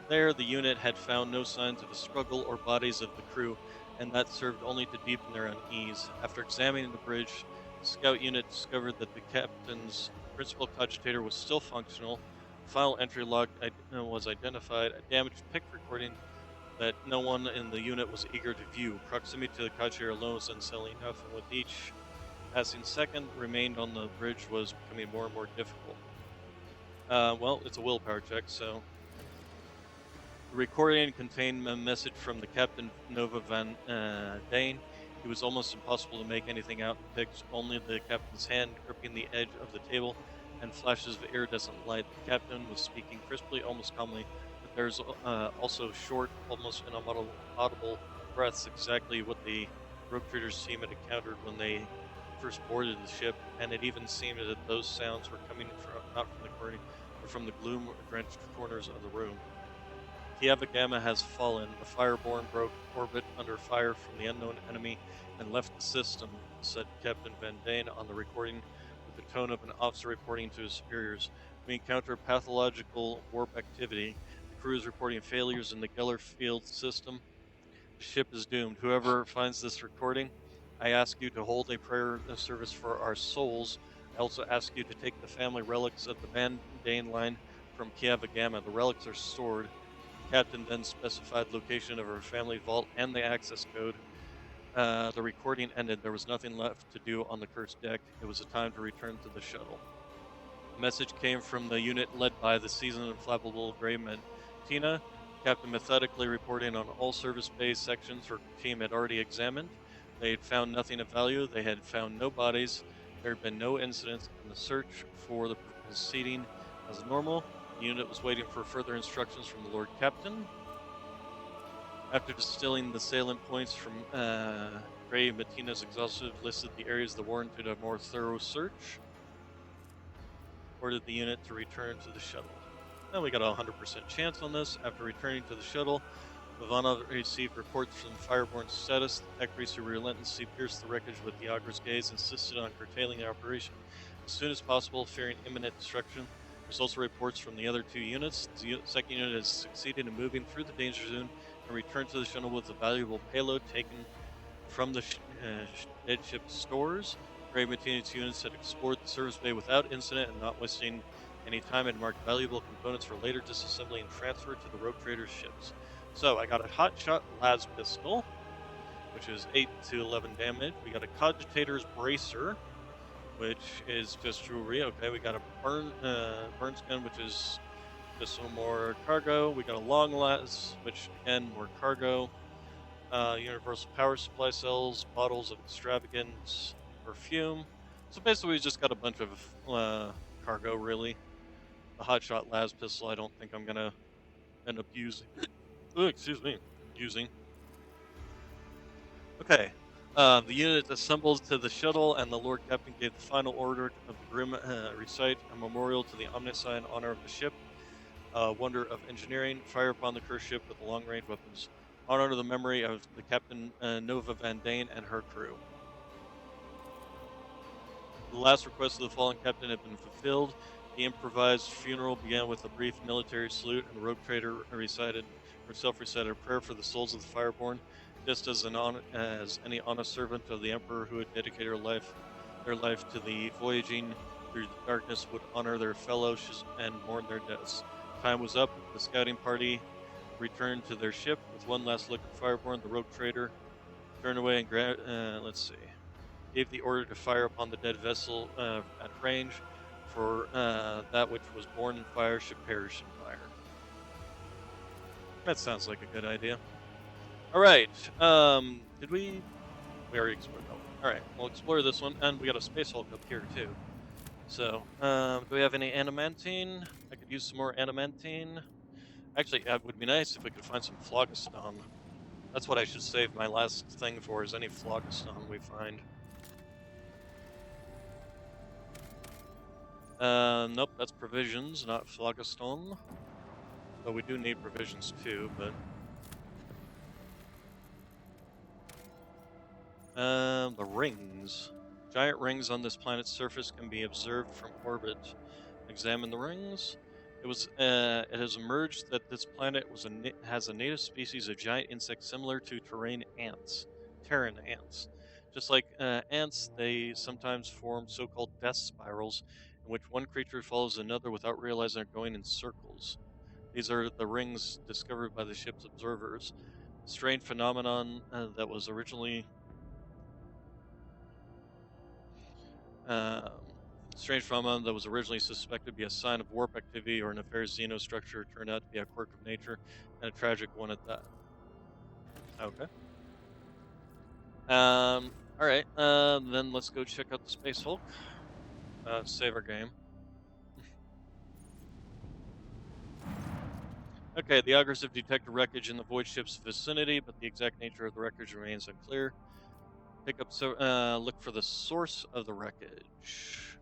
Speaker 1: there, the unit had found no signs of a struggle or bodies of the crew, and that served only to deepen their unease. After examining the bridge, the scout unit discovered that the captain's principal cogitator was still functional. The final entry log was identified, a damaged pick recording that no one in the unit was eager to view. Proximity to the cogitator alone was unsettling enough, and with each passing second remained on the bridge was becoming more and more difficult. Well, it's a willpower check, so. The recording contained a message from the Captain Nova Van Dane. It was almost impossible to make anything out in pics, only the captain's hand gripping the edge of the table and flashes of iridescent light. The captain was speaking crisply, almost calmly, but there's also short, almost inaudible breaths, exactly what the rogue traders team had encountered when they first boarded the ship, and it even seemed that those sounds were coming from not from the recording, but from the gloom-drenched corners of the room. Kiava Gamma has fallen. The Fireborn broke orbit under fire from the unknown enemy and left the system, said Captain Van Dane on the recording with the tone of an officer reporting to his superiors. We encounter pathological warp activity. The crew is reporting failures in the Geller field system. The ship is doomed. Whoever finds this recording, I ask you to hold a prayer service for our souls. I also ask you to take the family relics of the Van Dane line from Kiava Gamma. The relics are stored. Captain then specified location of her family vault and the access code. The recording ended. There was nothing left to do on the cursed deck. It was a time to return to the shuttle. A message came from the unit led by the seasoned and flappable Grey Tina. Captain methodically reporting on all service bay sections her team had already examined. They had found nothing of value. They had found no bodies. There had been no incidents, and the search for the proceeding as normal. The unit was waiting for further instructions from the Lord Captain. After distilling the salient points from Gray, Matina's exhaustive listed the areas that warranted a more thorough search. Ordered the unit to return to the shuttle. Now we got a 100% chance on this. After returning to the shuttle, Ivana received reports from Fireborn status. The tech racer relentlessly pierced the wreckage with the Auger's gaze, insisted on curtailing the operation as soon as possible, fearing imminent destruction. There's also reports from the other two units. The second unit has succeeded in moving through the danger zone and returned to the shuttle with a valuable payload taken from the dead ship stores. Gray Matina's units had explored the service bay without incident and not wasting any time, and marked valuable components for later disassembly and transfer to the rogue traders' ships. So I got a hot shot las pistol, which is 8 to 11 damage. We got a cogitator's bracer, which is just jewelry. Okay, we got a burns gun, which is just some more cargo. We got a long las, which again more cargo. Universal power supply cells, bottles of extravagant perfume, So basically, we just got a bunch of cargo, really. The hotshot las pistol, I don't think I'm gonna end up using. Oh, excuse me, using. Okay. The unit assembled to the shuttle, and the Lord Captain gave the final order of the Grim recite a memorial to the Omnisign in honor of the ship, wonder of engineering, fire upon the cursed ship with long-range weapons, honor the memory of the Captain Nova Van Dane and her crew. The last request of the fallen captain had been fulfilled. The improvised funeral began with a brief military salute, and the rogue trader recited a prayer for the souls of the fireborn, just as as any honest servant of the emperor who had dedicated their life to the voyaging through the darkness would honor their fellows and mourn their deaths. Time was up. The scouting party returned to their ship with one last look at the fireborn. The rogue trader turned away and let's see, gave the order to fire upon the dead vessel at range, for that which was born in fire should perish in fire. That sounds like a good idea. All right. Did we? We already explored that one. All right. We'll explore this one, and we got a space hulk up here too. So, do we have any adamantine? I could use some more adamantine. Actually, it would be nice if we could find some phlogiston. That's what I should save my last thing for, is any phlogiston we find. Nope, that's provisions, not phlogiston. Though we do need provisions too, but... the rings. Giant rings on this planet's surface can be observed from orbit. Examine the rings. It has emerged that this planet has a native species of giant insects similar to Terran ants. Just like ants, they sometimes form so-called death spirals, in which one creature follows another without realizing they're going in circles. These are the rings discovered by the ship's observers. A strange phenomenon that was originally um, suspected to be a sign of warp activity or nefarious xenostructure turned out to be a quirk of nature, and a tragic one at that. Okay. All right. Then let's go check out the Space Hulk. Save our game. Okay, the augurs have detected wreckage in the void ship's vicinity, but the exact nature of the wreckage remains unclear. Look for the source of the wreckage.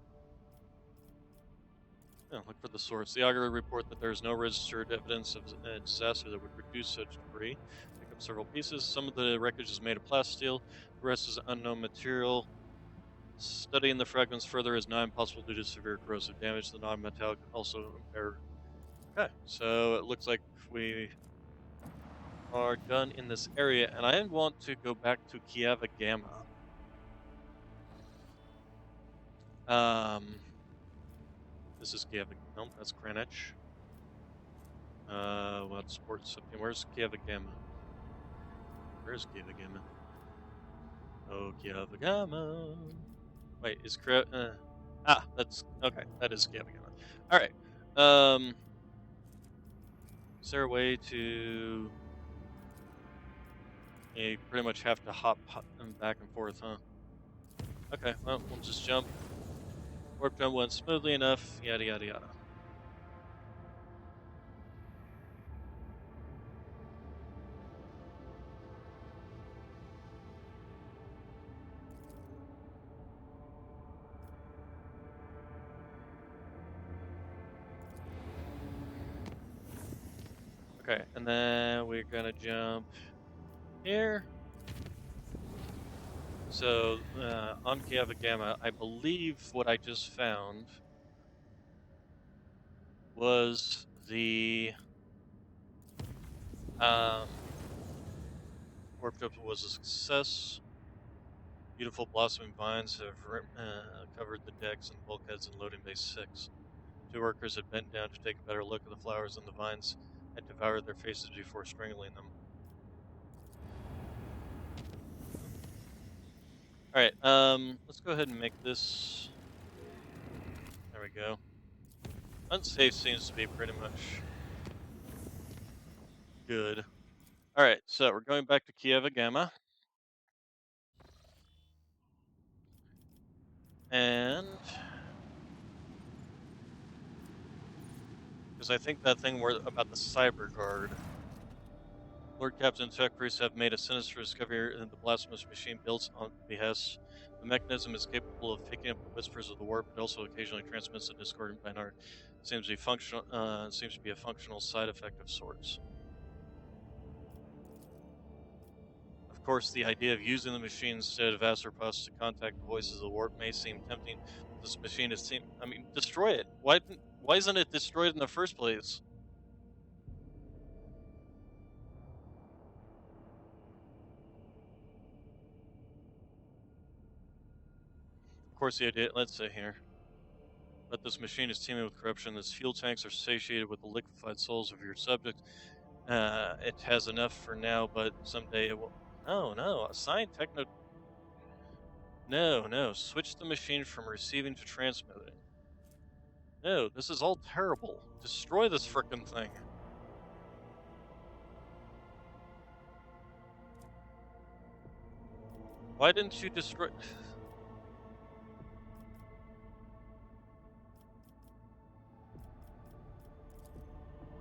Speaker 1: Look for the source. The augur report that there is no registered evidence of a disaster that would produce such debris. Pick up several pieces. Some of the wreckage is made of plasteel. The rest is unknown material. Studying the fragments further is not impossible due to severe corrosive damage. The non-metallic also impair. Okay, so it looks like we are done in this area, and I want to go back to Kiava Gamma. This is Kiava. Nope, that's Greenwich. What sports? Where's Kiava Gamma? Where's Kiava Gamma? Oh, Kiava Gamma. Wait, is that's okay. That is Kiava Gamma. All right. Is there a way to? You pretty much have to hop back and forth, huh? Okay. Well, we'll just jump. Warp jump went smoothly enough. Yada yada yada. Okay, and then we're gonna jump here. So, on Kiava Gamma, I believe what I just found was the warp jump was a success. Beautiful blossoming vines have covered the decks and bulkheads in loading bay 6. 2 workers had bent down to take a better look at the flowers, and the vines had devoured their faces before strangling them. Alright, let's go ahead and make this. There we go. Unsafe seems to be pretty much good. Alright, so we're going back to Kiava Gamma. And because I think that thing about the cyber guard. Lord Captain Tech Priests have made a sinister discovery in the blasphemous machine built on behest. The mechanism is capable of picking up the whispers of the warp, but also occasionally transmits a discordant binary. Seems to be functional. Seems to be a functional side effect of sorts. Of course, the idea of using the machine instead of Astropos to contact the voices of the warp may seem tempting. This machine is destroy it. Why isn't it destroyed in the first place? Of course, the idea. Let's say here. But this machine is teeming with corruption. Its fuel tanks are satiated with the liquefied souls of your subjects. It has enough for now, but someday it will. No. Assign techno. No. Switch the machine from receiving to transmitting. No, this is all terrible. Destroy this frickin' thing. Why didn't you destroy...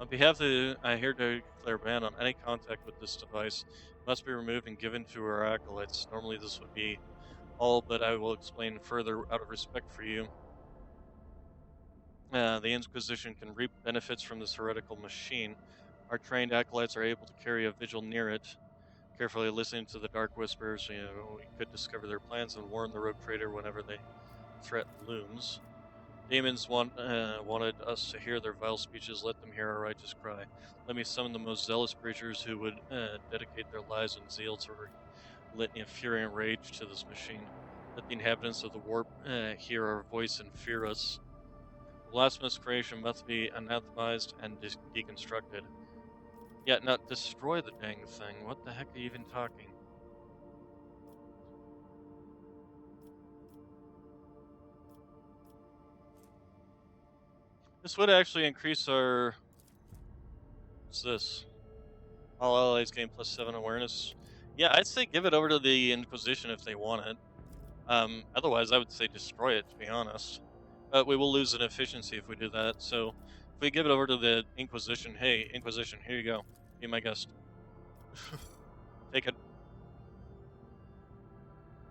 Speaker 1: On behalf of the... I hereby declare ban on any contact with this device. It must be removed and given to our acolytes. Normally this would be all, but I will explain further out of respect for you. The Inquisition can reap benefits from this heretical machine. Our trained acolytes are able to carry a vigil near it. Carefully listening to the dark whispers, we could discover their plans and warn the rogue trader whenever the threat looms. Demons wanted us to hear their vile speeches. Let them hear our righteous cry. Let me summon the most zealous preachers who would dedicate their lives and zeal to litany of fury and rage to this machine. Let the inhabitants of the warp hear our voice and fear us. The blasphemous creation must be anathemized and deconstructed. Yet not destroy the dang thing. What the heck are you even talking? This would actually increase our... What's this? All allies gain +7 awareness. Yeah, I'd say give it over to the Inquisition if they want it. Otherwise, I would say destroy it, to be honest. But we will lose in efficiency if we do that, so if we give it over to the Inquisition, hey, Inquisition, here you go. Be my guest. Take it.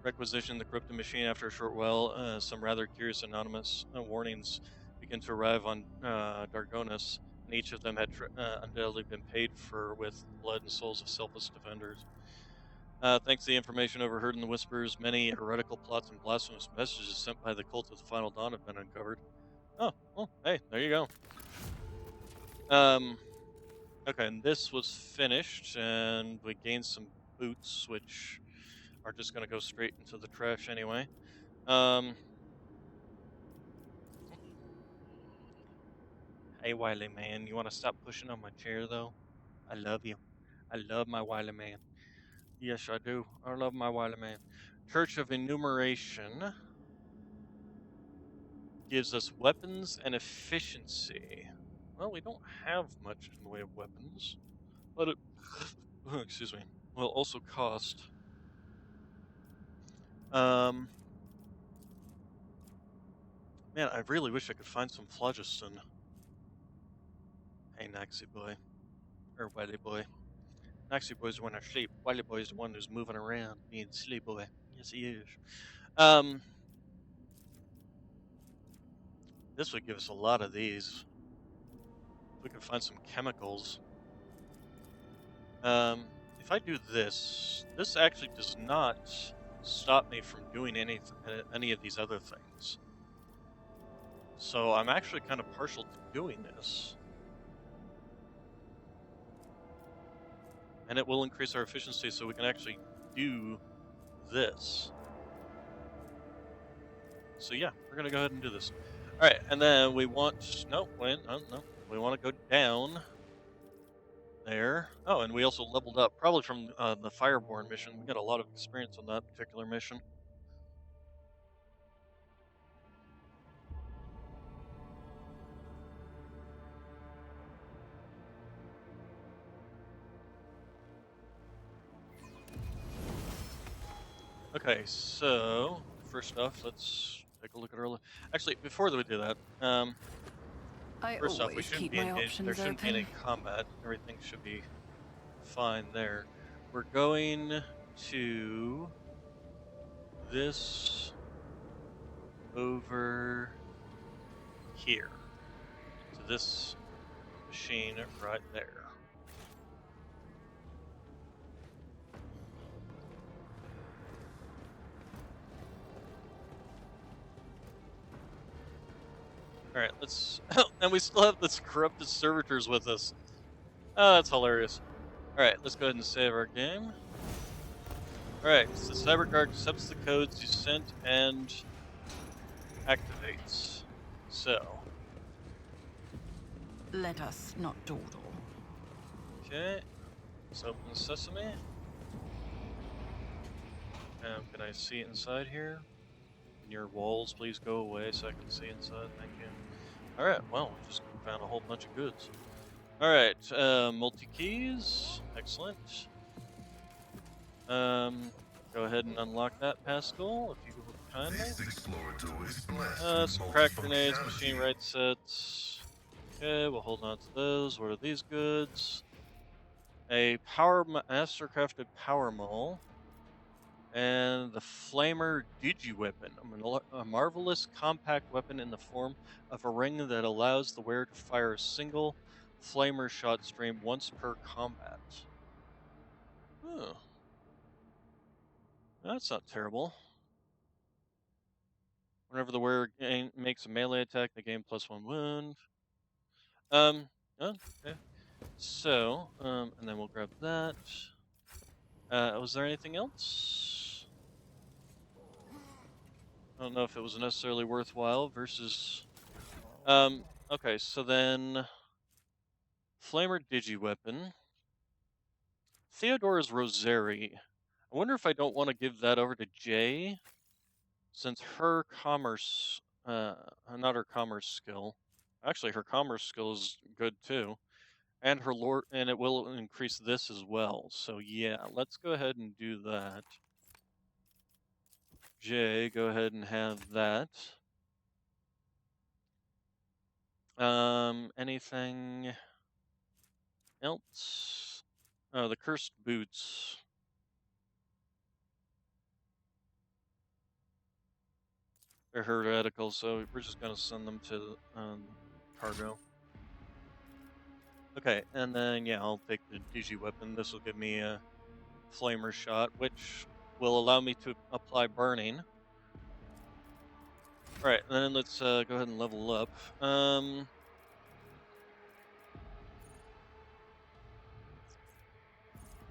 Speaker 1: Requisition the corrupted machine. After a short while, some rather curious anonymous warnings begin to arrive on Dargonis, and each of them had undoubtedly been paid for with blood and souls of selfless defenders. Thanks to the information overheard in the whispers, many heretical plots and blasphemous messages sent by the cult of the Final Dawn have been uncovered. Oh, well, hey, there you go. Okay, and this was finished, and we gained some boots, which are just going to go straight into the trash anyway. Hey, Wily Man, you want to stop pushing on my chair, though? I love you. I love my Wily Man. Yes, I do. I love my Wily Man. Church of Enumeration gives us weapons and efficiency. Well, we don't have much in the way of weapons, but it, excuse me, will also cost. Man, I really wish I could find some phlogiston. Hey, Naxi boy. Or Wily boy. Naxi boy's the one asleep. Wily boy's the one who's moving around, being silly boy. Yes, he is. This would give us a lot of these. If we can find some chemicals. If I do this, this actually does not stop me from doing any of these other things. So I'm actually kind of partial to doing this. And it will increase our efficiency so we can actually do this. So yeah, we're going to go ahead and do this. Alright, and then we want... No. We want to go down there. Oh, and we also leveled up, probably from the Fireborn mission. We got a lot of experience on that particular mission. Okay, so first off, let's take a look at our. Actually, before we do that,
Speaker 4: I
Speaker 1: first off, we
Speaker 4: always
Speaker 1: shouldn't
Speaker 4: keep
Speaker 1: be
Speaker 4: my
Speaker 1: engaged. There
Speaker 4: options
Speaker 1: shouldn't be any
Speaker 4: open.
Speaker 1: combat. Everything should be fine there. We're going to this over here to this machine right there. All right, let's. And we still have this corrupted servitors with us. Oh, that's hilarious. All right, let's go ahead and save our game. All right, so CyberGuard accepts the codes you sent and activates. So,
Speaker 4: Let us not dawdle.
Speaker 1: okay, let's open Sesame. Can I see inside here? Can your walls please go away so I can see inside? Thank you. All right, well, just found a whole bunch of goods. All right, multi-keys, excellent. Go ahead and unlock that, Pascal, if you would kindly.
Speaker 2: This explorator is blessed with
Speaker 1: Some crack grenades,
Speaker 2: multifunctionality.
Speaker 1: machine right sets. Okay, we'll hold on to those. What are these goods? A mastercrafted power mole. And the Flamer Digiweapon, a marvelous compact weapon in the form of a ring that allows the wearer to fire a single Flamer shot stream once per combat. Oh, that's not terrible. Whenever the wearer makes a melee attack, they gain +1 wound. Oh, okay. So, and then we'll grab that. Was there anything else? I don't know if it was necessarily worthwhile versus. Okay, so then Flamer Digiweapon. Theodora's Rosary. I wonder if I don't want to give that over to Jay, since her commerce, not her commerce skill. Actually, her commerce skill is good too, and her lore, and it will increase this as well. So yeah, let's go ahead and do that. Jay, go ahead and have that. Anything else? Oh, the cursed boots. They're heretical, so we're just gonna send them to cargo. Okay, and then yeah, I'll take the Digi weapon. This will give me a flamer shot, which will allow me to apply burning. All right, and then let's go ahead and level up.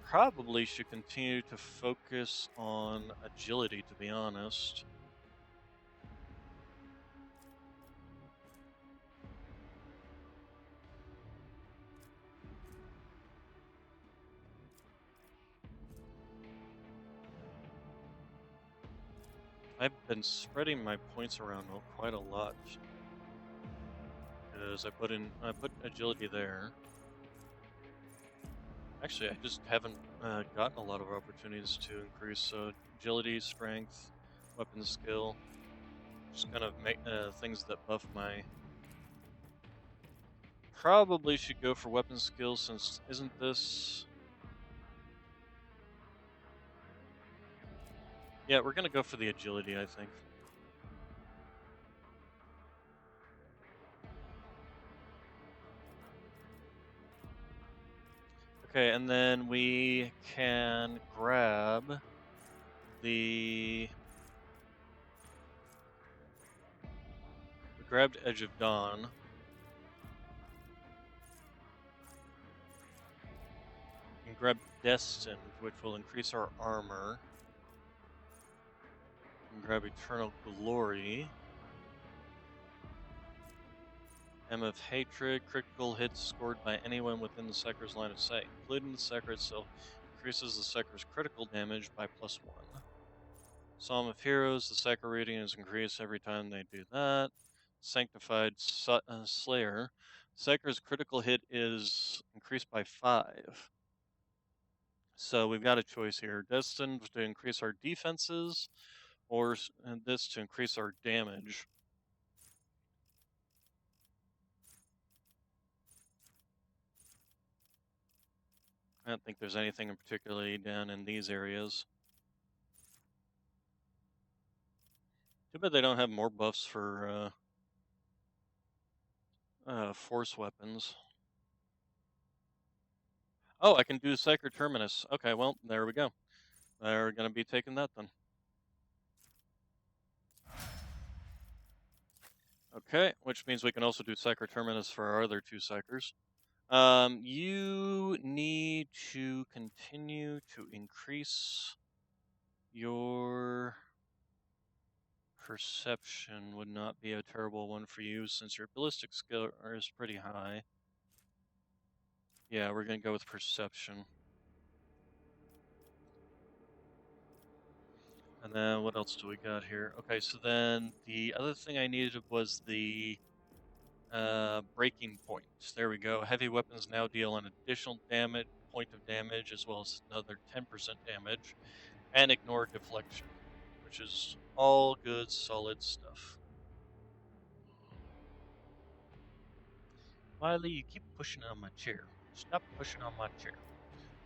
Speaker 1: Probably should continue to focus on agility, to be honest. I've been spreading my points around quite a lot because I put agility there. Actually, I just haven't gotten a lot of opportunities to increase. So agility, strength, weapon skill, just kind of make things that buff my. Probably should go for weapon skill since isn't this? Yeah, we're gonna go for the agility, I think. Okay, and then we can grab the. We grabbed Edge of Dawn. And grab Destined, which will increase our armor. And grab Eternal Glory. M of Hatred, critical hits scored by anyone within the Psyker's line of sight, including the Psyker itself, increases the Psyker's critical damage by +1. Psalm of Heroes, the Psyker rating is increased every time they do that. Sanctified Slayer, Psyker's critical hit is increased by 5. So we've got a choice here. Destined to increase our defenses, or and this to increase our damage. I don't think there's anything in particularly down in these areas. Too bad they don't have more buffs for force weapons. Oh, I can do Sacred Terminus. Okay, well, there we go. They're going to be taking that then. Okay, which means we can also do Sacred Terminus for our other two Psychers. You need to continue to increase your perception. Would not be a terrible one for you since your ballistic skill is pretty high. Yeah, we're going to go with perception. And then what else do we got here? Okay, so then the other thing I needed was the breaking point. There we go. Heavy weapons now deal an additional point of damage as well as another 10% damage, and ignore deflection, which is all good, solid stuff. Wiley, you keep pushing on my chair. Stop pushing on my chair.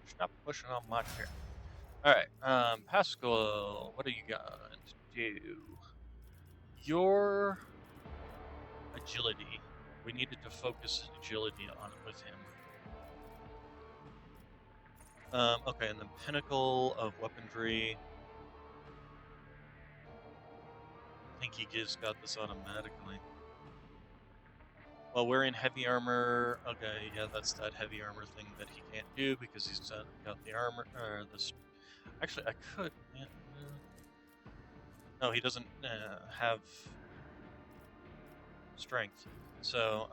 Speaker 1: Stop pushing on my chair. Alright, Pascal, what are you going to do? Your agility. We needed to focus agility on it with him. Okay, and the Pinnacle of Weaponry. I think he just got this automatically. While wearing heavy armor, okay, yeah, that's that heavy armor thing that he can't do because he's got the armor, or this. Actually, I could, yeah, no, he doesn't have strength, so,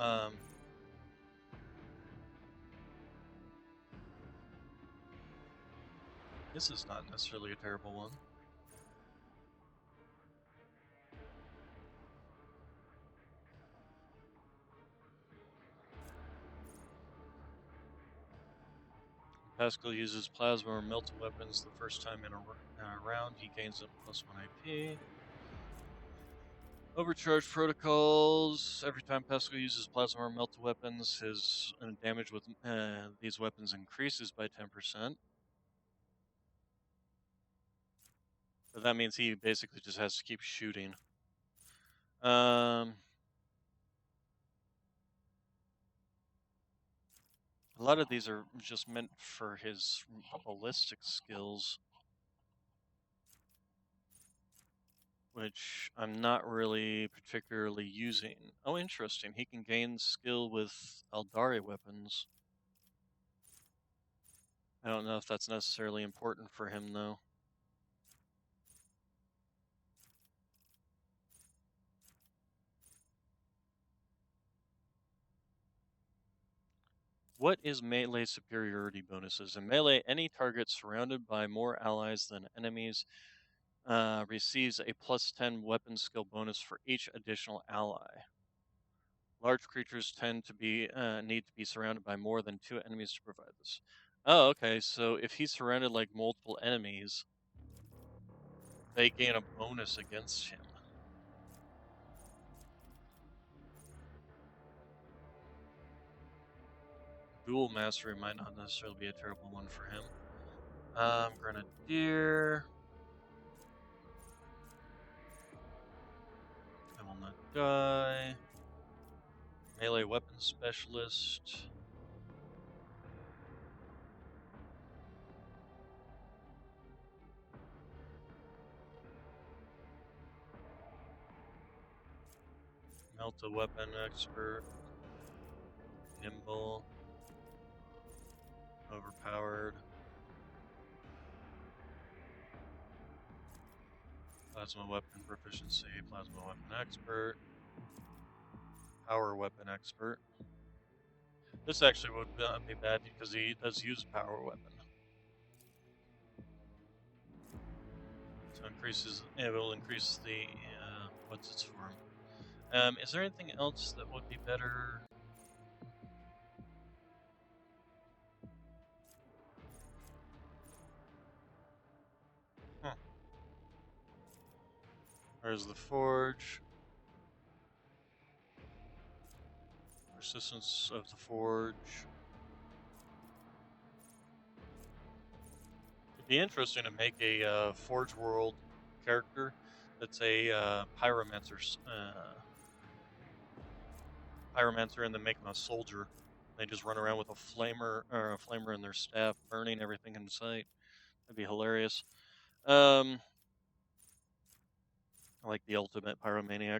Speaker 1: this is not necessarily a terrible one. Pascal uses plasma or melted weapons the first time in a round. He gains a +1 AP. Overcharge protocols. Every time Pascal uses plasma or melted weapons, his damage with these weapons increases by 10%. But that means he basically just has to keep shooting. A lot of these are just meant for his ballistic skills, which I'm not really particularly using. Oh, interesting. He can gain skill with Eldari weapons. I don't know if that's necessarily important for him, though. What is melee superiority bonuses? In melee, any target surrounded by more allies than enemies receives a +10 weapon skill bonus for each additional ally. Large creatures tend to be need to be surrounded by more than 2 enemies to provide this. Oh, okay. So if he's surrounded like multiple enemies, they gain a bonus against him. Dual mastery might not necessarily be a terrible one for him. Grenadier. I will not die. Melee weapon specialist. Melt a weapon expert. Nimble. Overpowered. Plasma weapon proficiency. Plasma weapon expert. Power weapon expert. This actually would not be bad because he does use a power weapon. So it will increase the, what's its form? Is there anything else that would be better? There's the forge. Persistence of the forge. It'd be interesting to make a Forge World character that's a pyromancer, and then make them a soldier. They just run around with a flamer or a flamer in their staff, burning everything in sight. That'd be hilarious. I like the ultimate pyromaniac.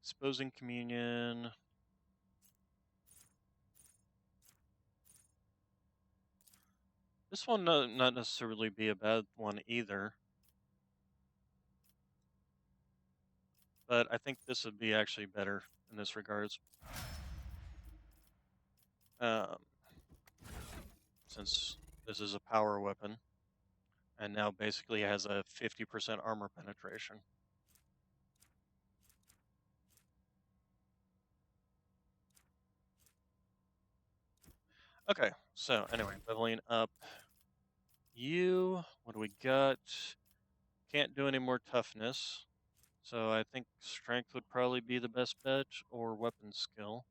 Speaker 1: Exposing communion. This one not necessarily be a bad one either, but I think this would be actually better in this regards. Um, since this is a power weapon, and now basically has a 50% armor penetration. Okay, so anyway, leveling up you. What do we got? Can't do any more toughness. So I think strength would probably be the best bet, or weapon skill.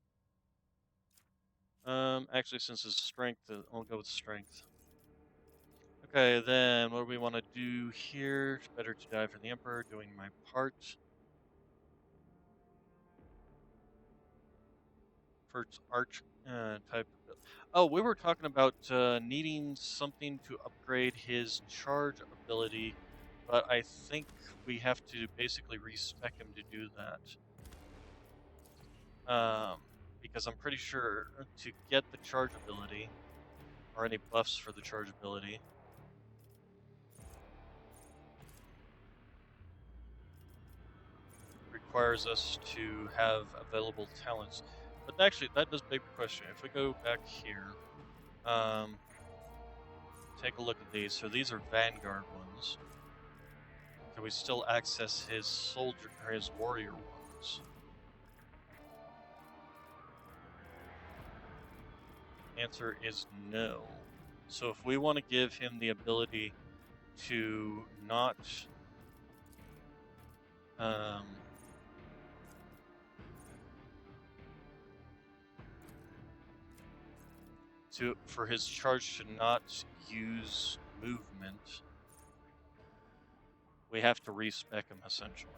Speaker 1: Actually, since it's strength, I'll go with strength. Okay, then what do we want to do here? Better to die for the Emperor, doing my part. First arch type. Oh, we were talking about needing something to upgrade his charge ability, but I think we have to basically respec him to do that. Because I'm pretty sure to get the charge ability, or any buffs for the charge ability, requires us to have available talents. But actually, that does beg the question. If we go back here, take a look at these. So these are Vanguard ones. Can we still access his soldier or his warrior ones? Answer is no. So if we want to give him the ability to not for his charge to not use movement, we have to respec him essentially.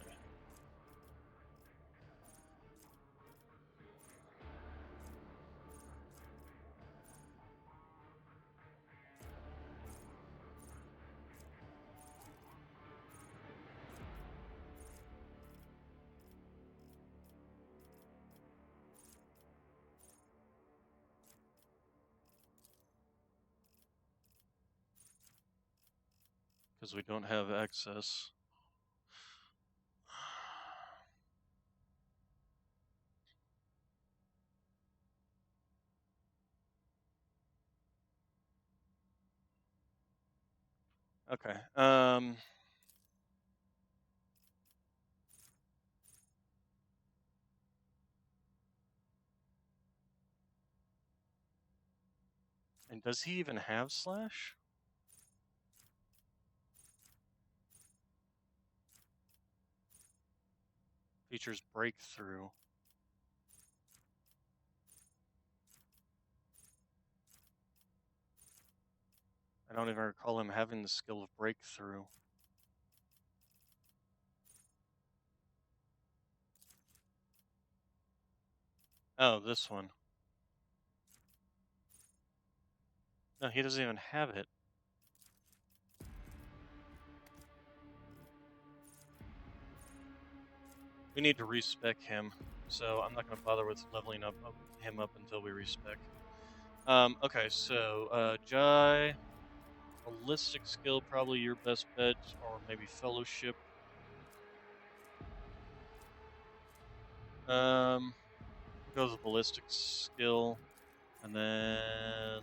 Speaker 1: Because we don't have access. Okay. And does he even have slash? Features breakthrough. I don't even recall him having the skill of breakthrough. Oh, this one. No, he doesn't even have it. We need to respec him, so I'm not going to bother with leveling him up until we respec. Okay, so Jai, ballistic skill probably your best bet, or maybe fellowship. Go with ballistic skill, and then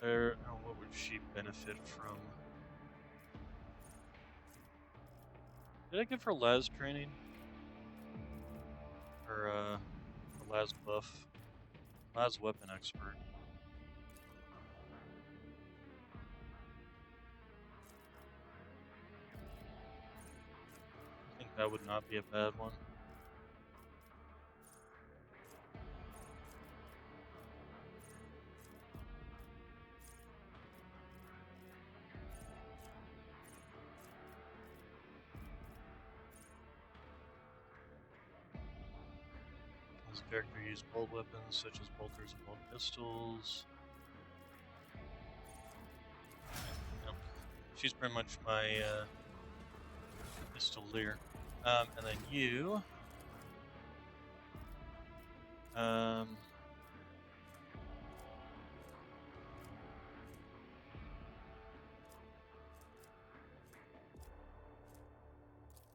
Speaker 1: There, what would she benefit from? Did I give her Laz training? Or, a Laz buff? Laz weapon expert. I think that would not be a bad one. This character used bolt weapons such as bolters and bolt pistols. Yep. She's pretty much my pistolier. And then you.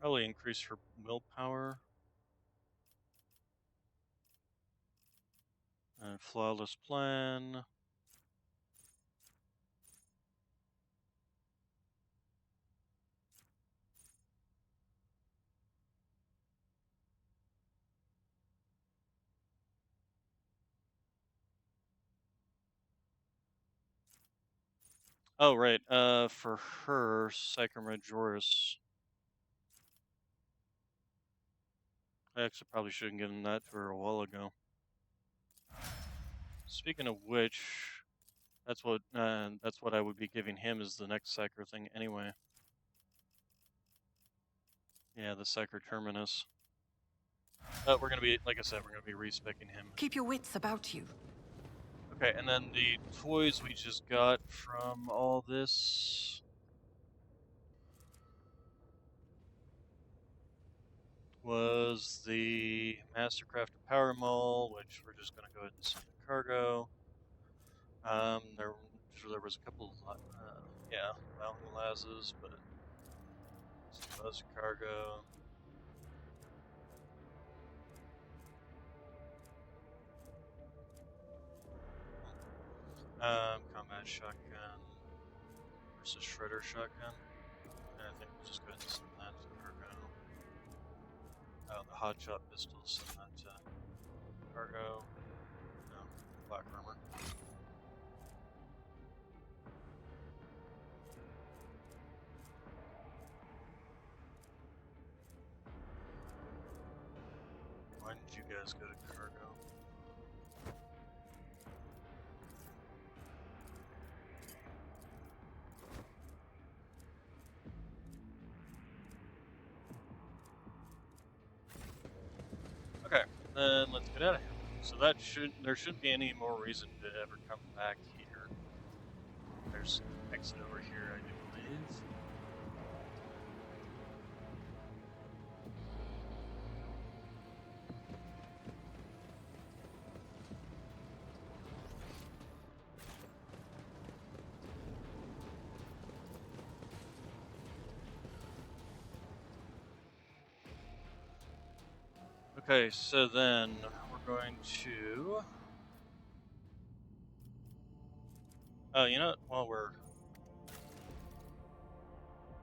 Speaker 1: Probably increase her willpower. And flawless plan. Oh, right. For her, Psychomajoris. I actually probably shouldn't given that to her a while ago. Speaking of which, that's what I would be giving him as the next Psycho thing anyway. Yeah, the Psycho Terminus. We're gonna be, like I said, we're gonna be respecing him.
Speaker 4: Keep your wits about you.
Speaker 1: Okay, and then the toys we just got from all this. Was the Mastercraft Power Mall, which we're just gonna go ahead and send the cargo. There was a couple, yeah, Mountain Lazes, but some other cargo. Combat shotgun versus shredder shotgun. And I think we'll just go ahead and send that to cargo. The hotshot pistol, send that to cargo. No, black armor. Why did you guys go to cargo? Okay, then let's get out of here. So there shouldn't be any more reason to ever come back here. There's an exit over here, I do believe. Okay, so then we're going to. Oh, you know what? While we're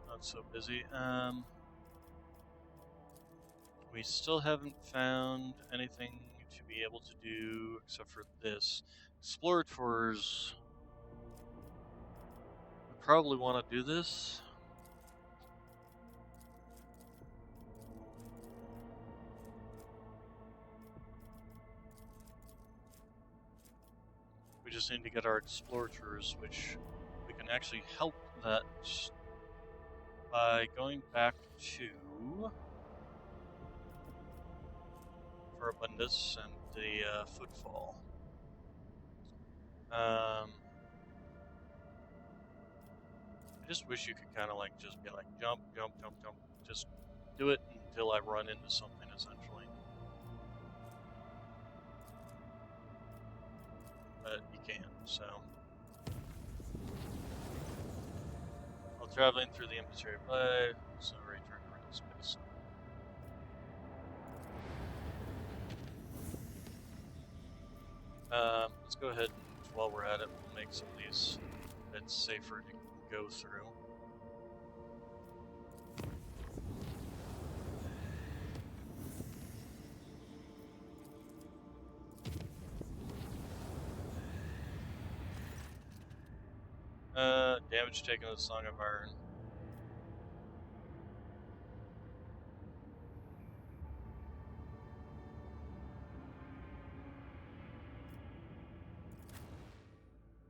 Speaker 1: not so busy, we still haven't found anything to be able to do except for this. Explorer tours. We probably want to do this. We just need to get our explorators, which we can actually help that by going back to for Abundance and the Footfall. I just wish you could kind of like just be like jump, jump, jump, jump. Just do it until I run into something, essentially. But you can't, so. While traveling through the inventory play, so return to rental space. Let's go ahead and, while we're at it, make some of these bits safer to go through. Damage taken with Song of Iron.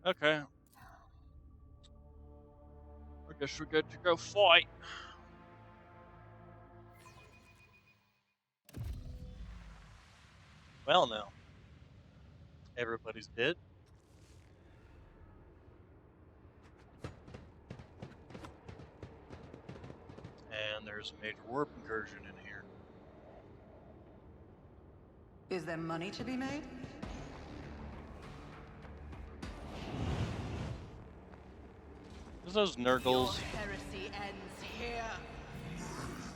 Speaker 1: Okay. I guess we're good to go fight. Well, now. Everybody's dead. And there's a major warp incursion in here.
Speaker 4: Is there money to be made?
Speaker 1: There's those Nurgles.
Speaker 7: Heresy ends here.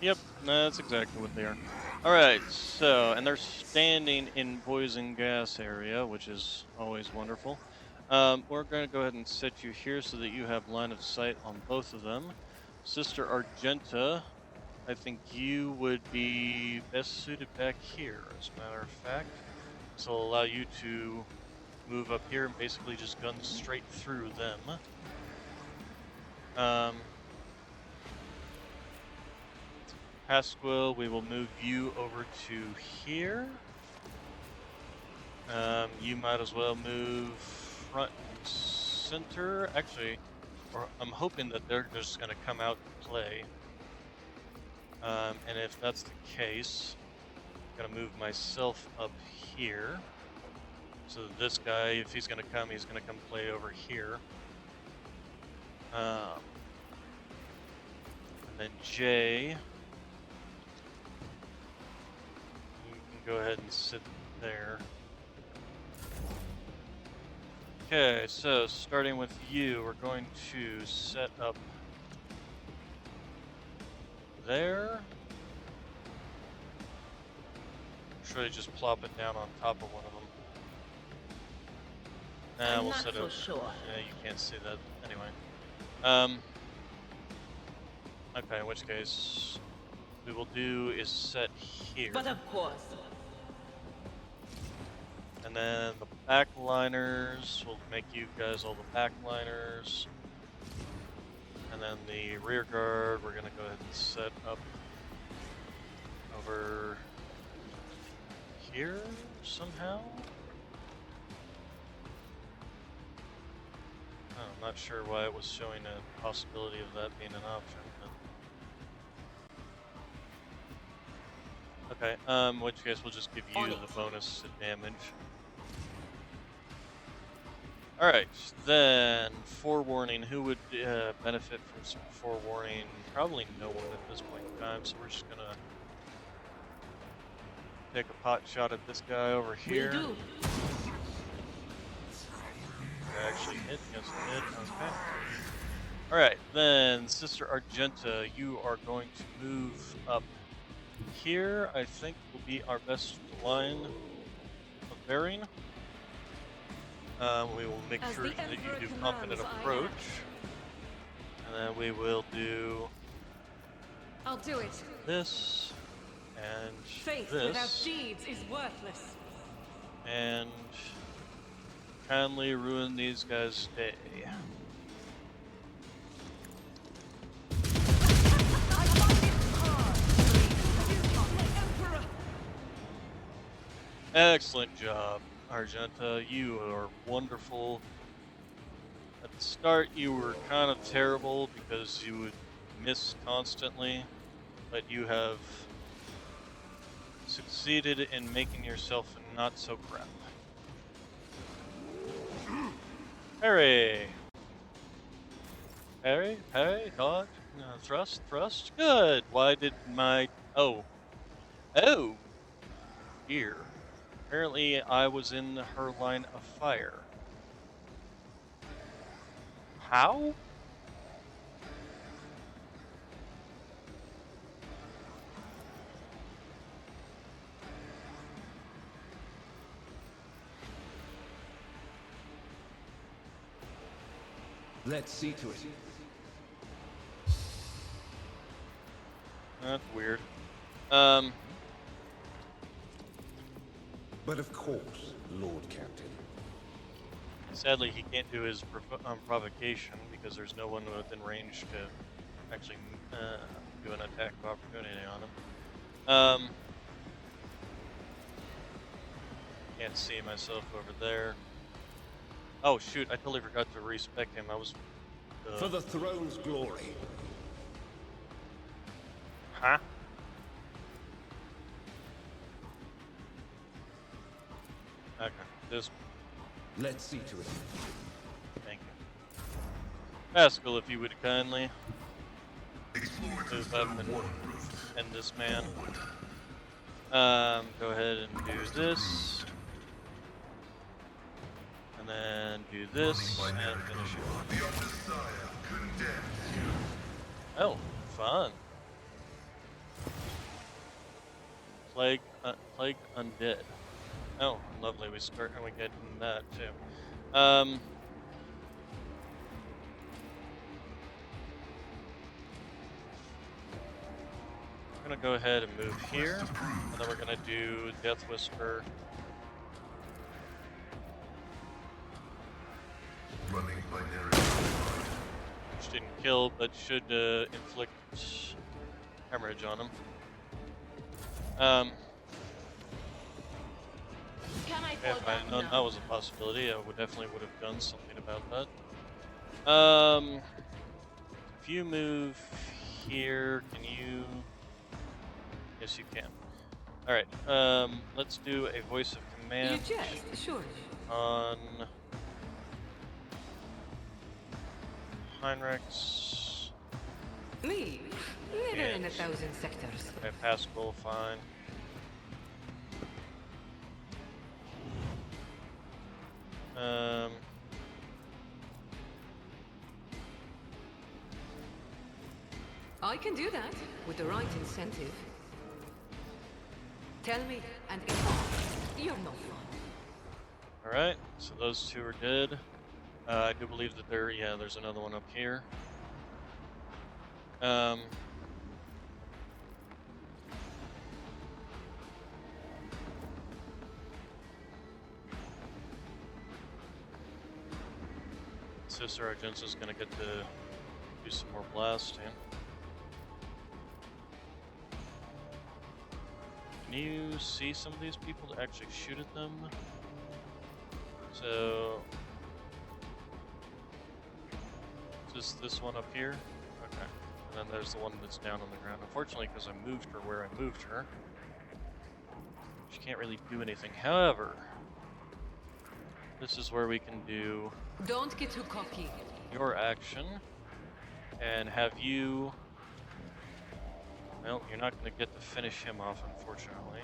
Speaker 1: Yep, that's exactly what they are. Alright, so, and they're standing in poison gas area, which is always wonderful. We're going to go ahead and set you here so that you have line of sight on both of them. Sister Argenta, I think you would be best suited back here, as a matter of fact. This will allow you to move up here and basically just gun straight through them. Pasquil, we will move you over to here. You might as well move front and center. Actually, or I'm hoping that they're just going to come out and play. And if that's the case, I'm going to move myself up here. So that this guy, if he's going to come, he's going to come play over here. And then Jay, you can go ahead and sit there. Okay, so starting with you, we're going to set up there. Should I just plop it down on top of one of them? Nah, we'll
Speaker 8: not
Speaker 1: set
Speaker 8: so
Speaker 1: it.
Speaker 8: sure.
Speaker 1: Yeah, you can't see that anyway. Okay, in which case, we will do is set here.
Speaker 8: But of course.
Speaker 1: And then the backliners, we'll make you guys all the backliners. And then the rear guard, we're gonna go ahead and set up over here somehow. Oh, I'm not sure why it was showing a possibility of that being an option. But... Okay, in which case we'll just give you the bonus to damage. Alright, then forewarning. Who would benefit from some forewarning? Probably no one at this point in time, so we're just gonna take a pot shot at this guy over here.
Speaker 8: Will do.
Speaker 1: Actually hit, yes it did, okay. Alright, then Sister Argenta, you are going to move up here. I think will be our best line of bearing. We will make sure that you do confident approach. And then we will do
Speaker 6: I'll do it.
Speaker 1: this and
Speaker 6: Faith
Speaker 1: this.
Speaker 6: without deeds is worthless.
Speaker 1: And kindly ruin these guys' day. Excellent job, Argenta. You are wonderful. At the start, you were kind of terrible because you would miss constantly, but you have succeeded in making yourself not so crap. Parry! Parry, parry, dodge, thrust, thrust. Good! Why did my... Oh. Oh! Here. Apparently I was in her line of fire. How?
Speaker 5: Let's see to it.
Speaker 1: That's weird.
Speaker 5: But of course, Lord Captain.
Speaker 1: Sadly, he can't do his provocation because there's no one within range to actually do an attack of opportunity on him. Can't see myself over there. Oh shoot! I totally forgot to respec him. I was.
Speaker 5: For the throne's glory.
Speaker 1: Huh? Okay. This.
Speaker 5: Let's see to it.
Speaker 1: Thank you. Pascal, if you would kindly
Speaker 2: Explore to
Speaker 1: move
Speaker 2: zone
Speaker 1: up and
Speaker 2: 1 route.
Speaker 1: end this man. Go ahead and do this. And then do this and finish it.
Speaker 2: The Messiah condemns you.
Speaker 1: Oh, fun. Plague undead. Oh, lovely. We start and we get in that too. I'm gonna go ahead and move here, and then we're gonna do Death Whisper.
Speaker 2: Running binary.
Speaker 1: Which didn't kill, but should inflict hemorrhage on him.
Speaker 8: Can I
Speaker 1: If
Speaker 8: fall
Speaker 1: I had
Speaker 8: down
Speaker 1: known
Speaker 8: now?
Speaker 1: that was a possibility, I would definitely would have done something about that. If you move here, can you? Yes, you can. All right. Let's do a voice of
Speaker 3: You
Speaker 1: command
Speaker 3: jest, surely.
Speaker 1: on Heinrichs.
Speaker 3: Me? Never in
Speaker 1: Yes.
Speaker 3: 1,000 sectors.
Speaker 1: Okay, Pascal, fine.
Speaker 3: I can do that with the right incentive. Tell me, and if you're no fun.
Speaker 1: All right. So those two are dead. I do believe that there's another one up here. Sister Argenza's gonna get to do some more blasting. Can you see some of these people to actually shoot at them? So, just this one up here? Okay. And then there's the one that's down on the ground. Unfortunately, because I moved her where I moved her, she can't really do anything. However, this is where we can do
Speaker 3: Don't get too cocky.
Speaker 1: your action and have you. Well, you're not going to get to finish him off, unfortunately.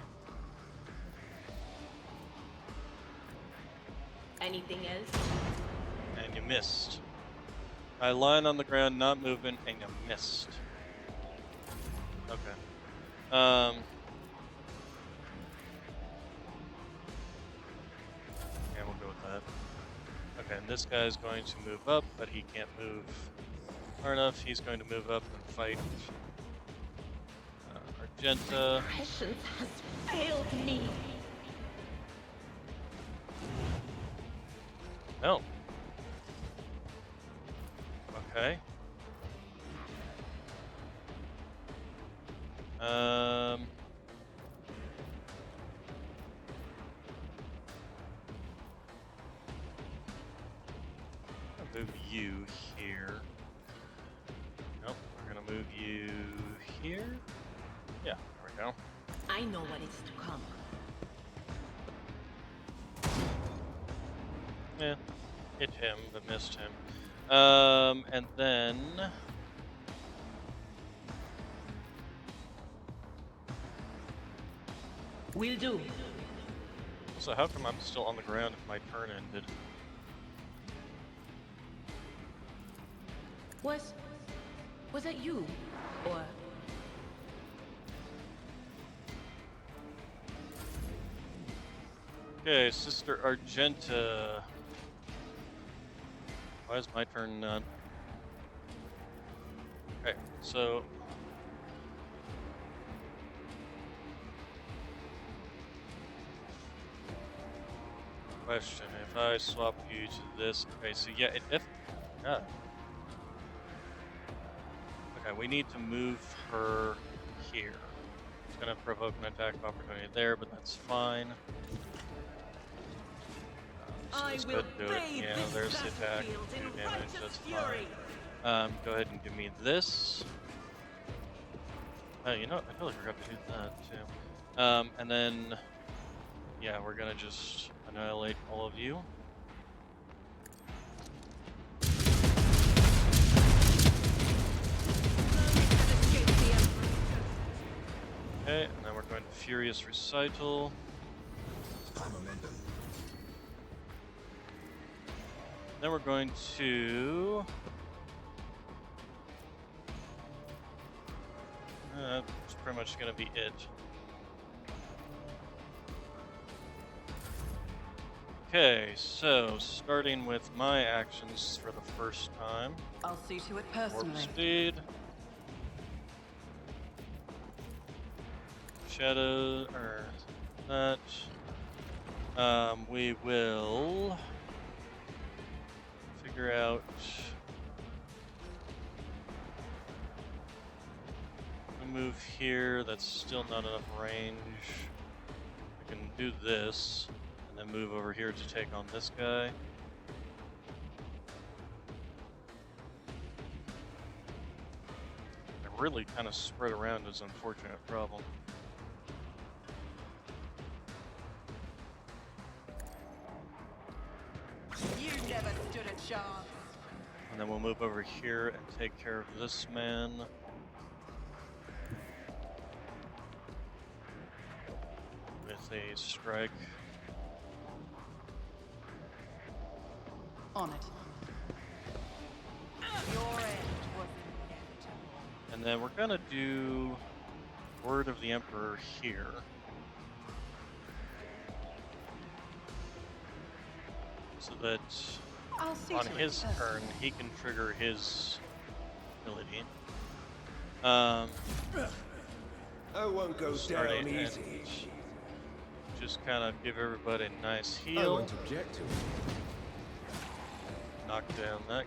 Speaker 8: Anything else?
Speaker 1: And you missed. I line on the ground, not moving, and you missed. Okay. Yeah, we'll go with that. Okay, and this guy's going to move up, but he can't move far enough. He's going to move up and fight Argenta.
Speaker 8: Prescience has failed me.
Speaker 1: No. Okay. I'll move you here. Nope, we're gonna move you here. Yeah, there we go.
Speaker 8: I know what is to come.
Speaker 1: Yeah, hit him, but missed him. And then
Speaker 8: Will do.
Speaker 1: so how come I'm still on the ground if my turn ended?
Speaker 8: Was that you? Or
Speaker 1: Okay, Sister Argenta. Why is my turn not? Okay, so question: if I swap you to this, okay, so yeah, it definitely. Yeah. Okay, we need to move her here. It's gonna provoke an attack of opportunity there, but that's fine. So
Speaker 6: I
Speaker 1: let's go
Speaker 6: will
Speaker 1: ahead and do it.
Speaker 6: bathe
Speaker 1: Yeah,
Speaker 6: this
Speaker 1: there's the attack.
Speaker 6: battlefield
Speaker 1: 2
Speaker 6: in
Speaker 1: damage.
Speaker 6: righteous
Speaker 1: That's
Speaker 6: fury.
Speaker 1: fine. Go ahead and give me this. Oh, you know, I totally forgot to do that too. And then, yeah, we're gonna just annihilate all of you. Okay, and then we're going to Furious Recital. Then we're going to... that's pretty much going to be it. Okay, so starting with my actions for the first time.
Speaker 4: I'll see to it
Speaker 1: Warp
Speaker 4: personally.
Speaker 1: speed. Shadow, or that. We will figure out. We move here. That's still not enough range. We can do this, and then move over here to take on this guy. I really kind of spread around is an unfortunate problem.
Speaker 7: You never stood a chance.
Speaker 1: And then we'll move over here and take care of this man. With a strike.
Speaker 4: On it.
Speaker 7: Your end was inevitable.
Speaker 1: And then we're gonna do Word of the Emperor here. So that
Speaker 4: I'll see
Speaker 1: on
Speaker 4: to
Speaker 1: his
Speaker 4: it
Speaker 1: turn,
Speaker 4: personally.
Speaker 1: he can trigger his ability.
Speaker 5: I won't go
Speaker 1: Start
Speaker 5: down
Speaker 1: it
Speaker 5: easy.
Speaker 1: and just kind of give everybody a nice
Speaker 5: I
Speaker 1: heal.
Speaker 5: won't object to it.
Speaker 1: Knock down that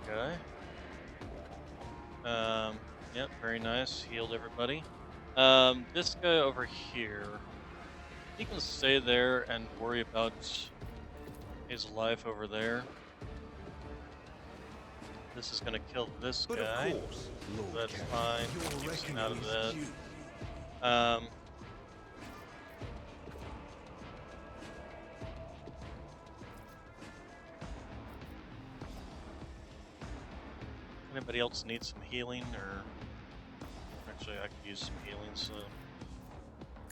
Speaker 1: guy. Yep, very nice. Healed everybody. This guy over here, he can stay there and worry about his life over there. This is gonna kill this
Speaker 5: But
Speaker 1: guy.
Speaker 5: of course, Lord
Speaker 1: That's
Speaker 5: Captain,
Speaker 1: fine.
Speaker 5: your
Speaker 1: Keeps him
Speaker 5: reckoning
Speaker 1: out of
Speaker 5: is
Speaker 1: that.
Speaker 5: due.
Speaker 1: Anybody else need some healing, or actually I could use some healing, so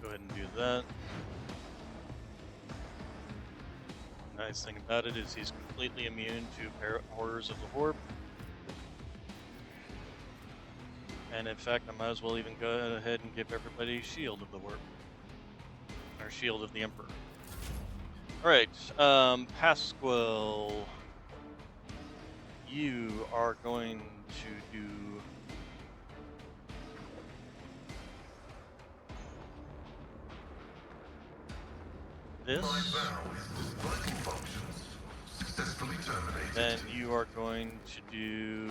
Speaker 1: go ahead and do that. Nice thing about it is he's completely immune to horrors of the Warp. And in fact, I might as well even go ahead and give everybody Shield of the Warp. Or Shield of the Emperor. Alright, Pasquale. You are going to do... this.
Speaker 2: My vow is to vital functions successfully terminated.
Speaker 1: Then you are going to do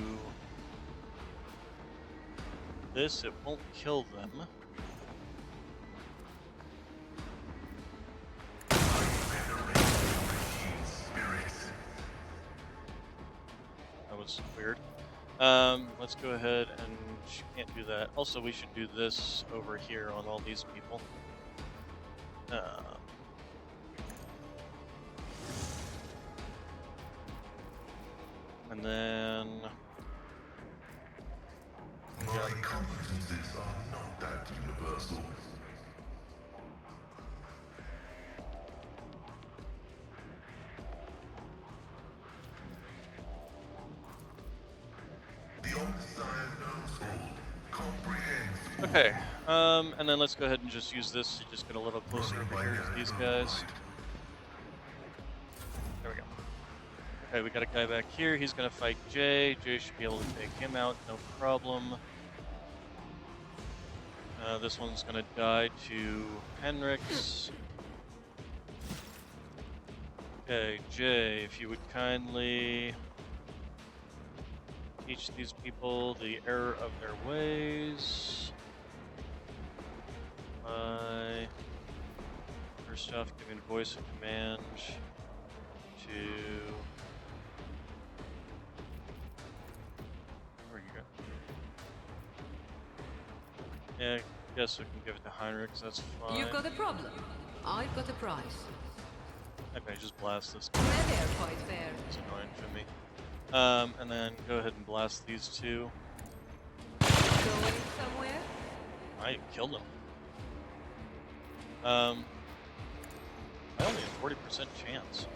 Speaker 1: this. It won't kill them. That was weird. Let's go ahead and she can't do that. Also, we should do this over here on all these people. And then
Speaker 2: My competencies are not that universal. The Omnissiah knows all, comprehends all.
Speaker 1: okay. And then let's go ahead and just use this to just get a little closer over here to these guys. There we go. Okay, we got a guy back here. He's gonna fight Jay. Jay should be able to take him out, no problem. This one's gonna die to Henrik's. Okay, Jay, if you would kindly teach these people the error of their ways by first off giving voice of command to where you go? Yeah, I guess we can give it to Heinrich, that's fine.
Speaker 3: You've got a problem. I've got a prize.
Speaker 1: Okay, just blast this guy.
Speaker 3: Where they're quite fair.
Speaker 1: It's annoying to me. And then go ahead and blast these two.
Speaker 3: Going somewhere?
Speaker 1: I killed him. I only have 40% chance.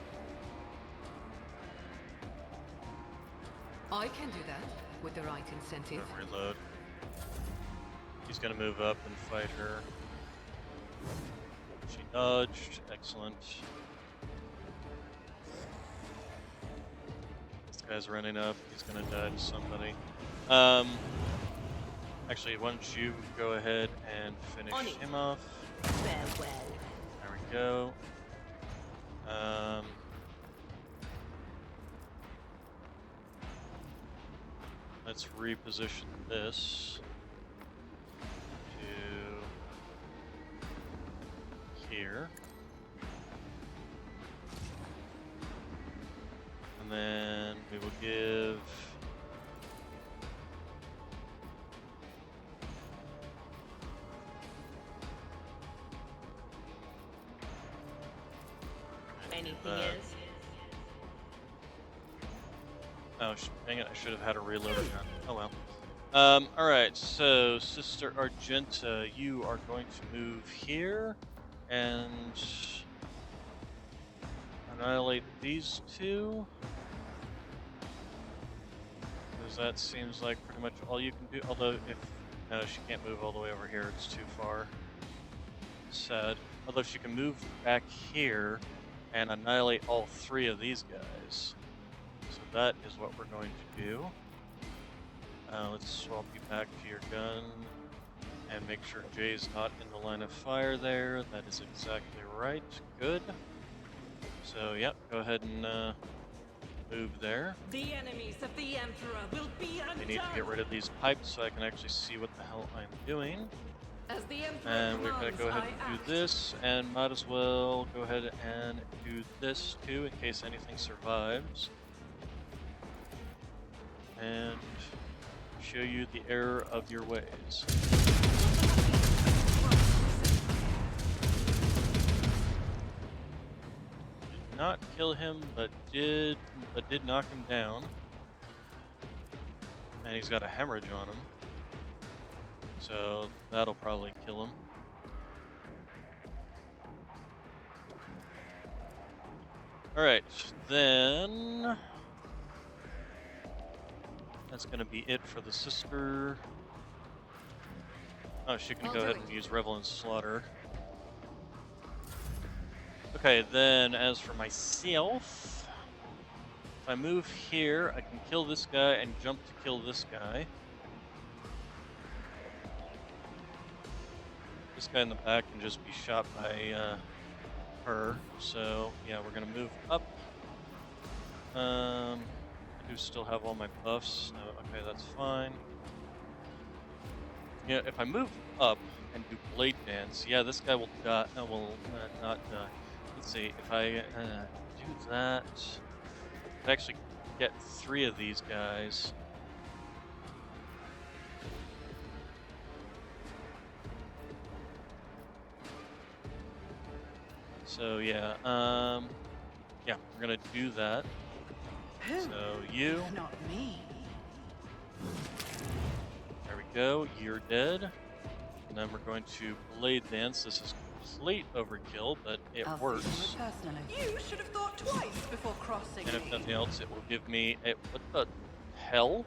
Speaker 3: I can do that with the right incentive.
Speaker 1: Reload. He's gonna move up and fight her. She dodged. Excellent. This guy's running up. He's gonna die to somebody. Actually, why don't you go ahead and finish him off?
Speaker 8: Farewell.
Speaker 1: There we go. Let's reposition this to here. And then we will give
Speaker 8: Anything
Speaker 1: that.
Speaker 8: else?
Speaker 1: Oh, dang it, I should have had a reloader gun. Oh well. Alright, so Sister Argenta, you are going to move here and annihilate these two. Because that seems like pretty much all you can do. Although, if no, she can't move all the way over here, it's too far. Sad. Although she can move back here and annihilate all three of these guys. So that is what we're going to do. Let's swap you back to your gun and make sure Jay's not in the line of fire there. That is exactly right. Good. So, yep, go ahead and move there.
Speaker 6: The enemies of the Emperor will be undone.
Speaker 1: I need to get rid of these pipes so I can actually see what the hell I'm doing.
Speaker 6: As the Emperor
Speaker 1: And we're going to go ahead
Speaker 6: commands,
Speaker 1: and
Speaker 6: I
Speaker 1: do
Speaker 6: act.
Speaker 1: this, and might as well go ahead and do this too in case anything survives. And show you the error of your ways. Did not kill him, but did knock him down. And he's got a hemorrhage on him. So that'll probably kill him. Alright, then that's gonna be it for the sister. Oh, she can
Speaker 3: I'll
Speaker 1: go
Speaker 3: do
Speaker 1: ahead
Speaker 3: it.
Speaker 1: and use Revel and Slaughter. Okay, then as for myself, if I move here, I can kill this guy and jump to kill this guy. This guy in the back can just be shot by her. So yeah, we're gonna move up. I do still have all my buffs. No, okay, that's fine. Yeah, if I move up and do Blade Dance, yeah, this guy will die. No, will not die. Let's see, if I do that, I actually get 3 of these guys. So yeah, yeah, we're gonna do that. So you,
Speaker 4: Not me.
Speaker 1: there we go, you're dead. And then we're going to Blade Dance. This is complete overkill, but it
Speaker 4: I'll
Speaker 1: works.
Speaker 4: see you personally. You should have thought twice before crossing
Speaker 1: And if
Speaker 4: me.
Speaker 1: nothing else, it will give me a, what the hell?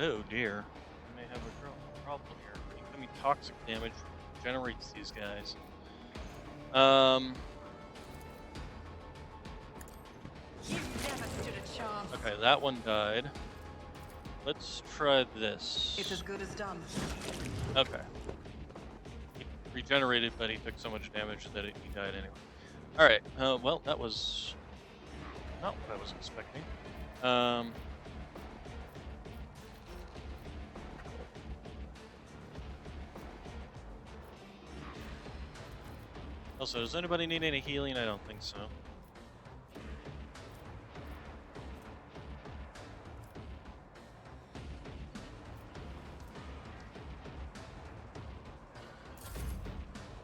Speaker 1: Oh dear. We may have a problem here. Incoming toxic damage generates these guys.
Speaker 7: You've never stood a chance.
Speaker 1: Okay, that one died. Let's try this.
Speaker 4: It's as good as done.
Speaker 1: Okay. He regenerated, but he took so much damage that he died anyway. Alright, well, that was not what I was expecting. Also, does anybody need any healing? I don't think so.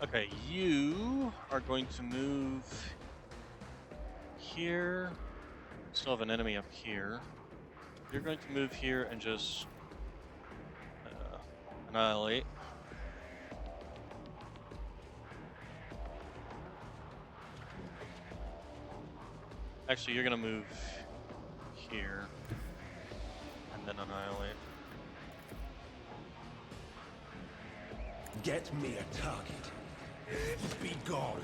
Speaker 1: Okay, you are going to move here. Still have an enemy up here. You're going to move here and just annihilate. Actually, you're gonna move here and then annihilate.
Speaker 9: Get me a target. Be gone.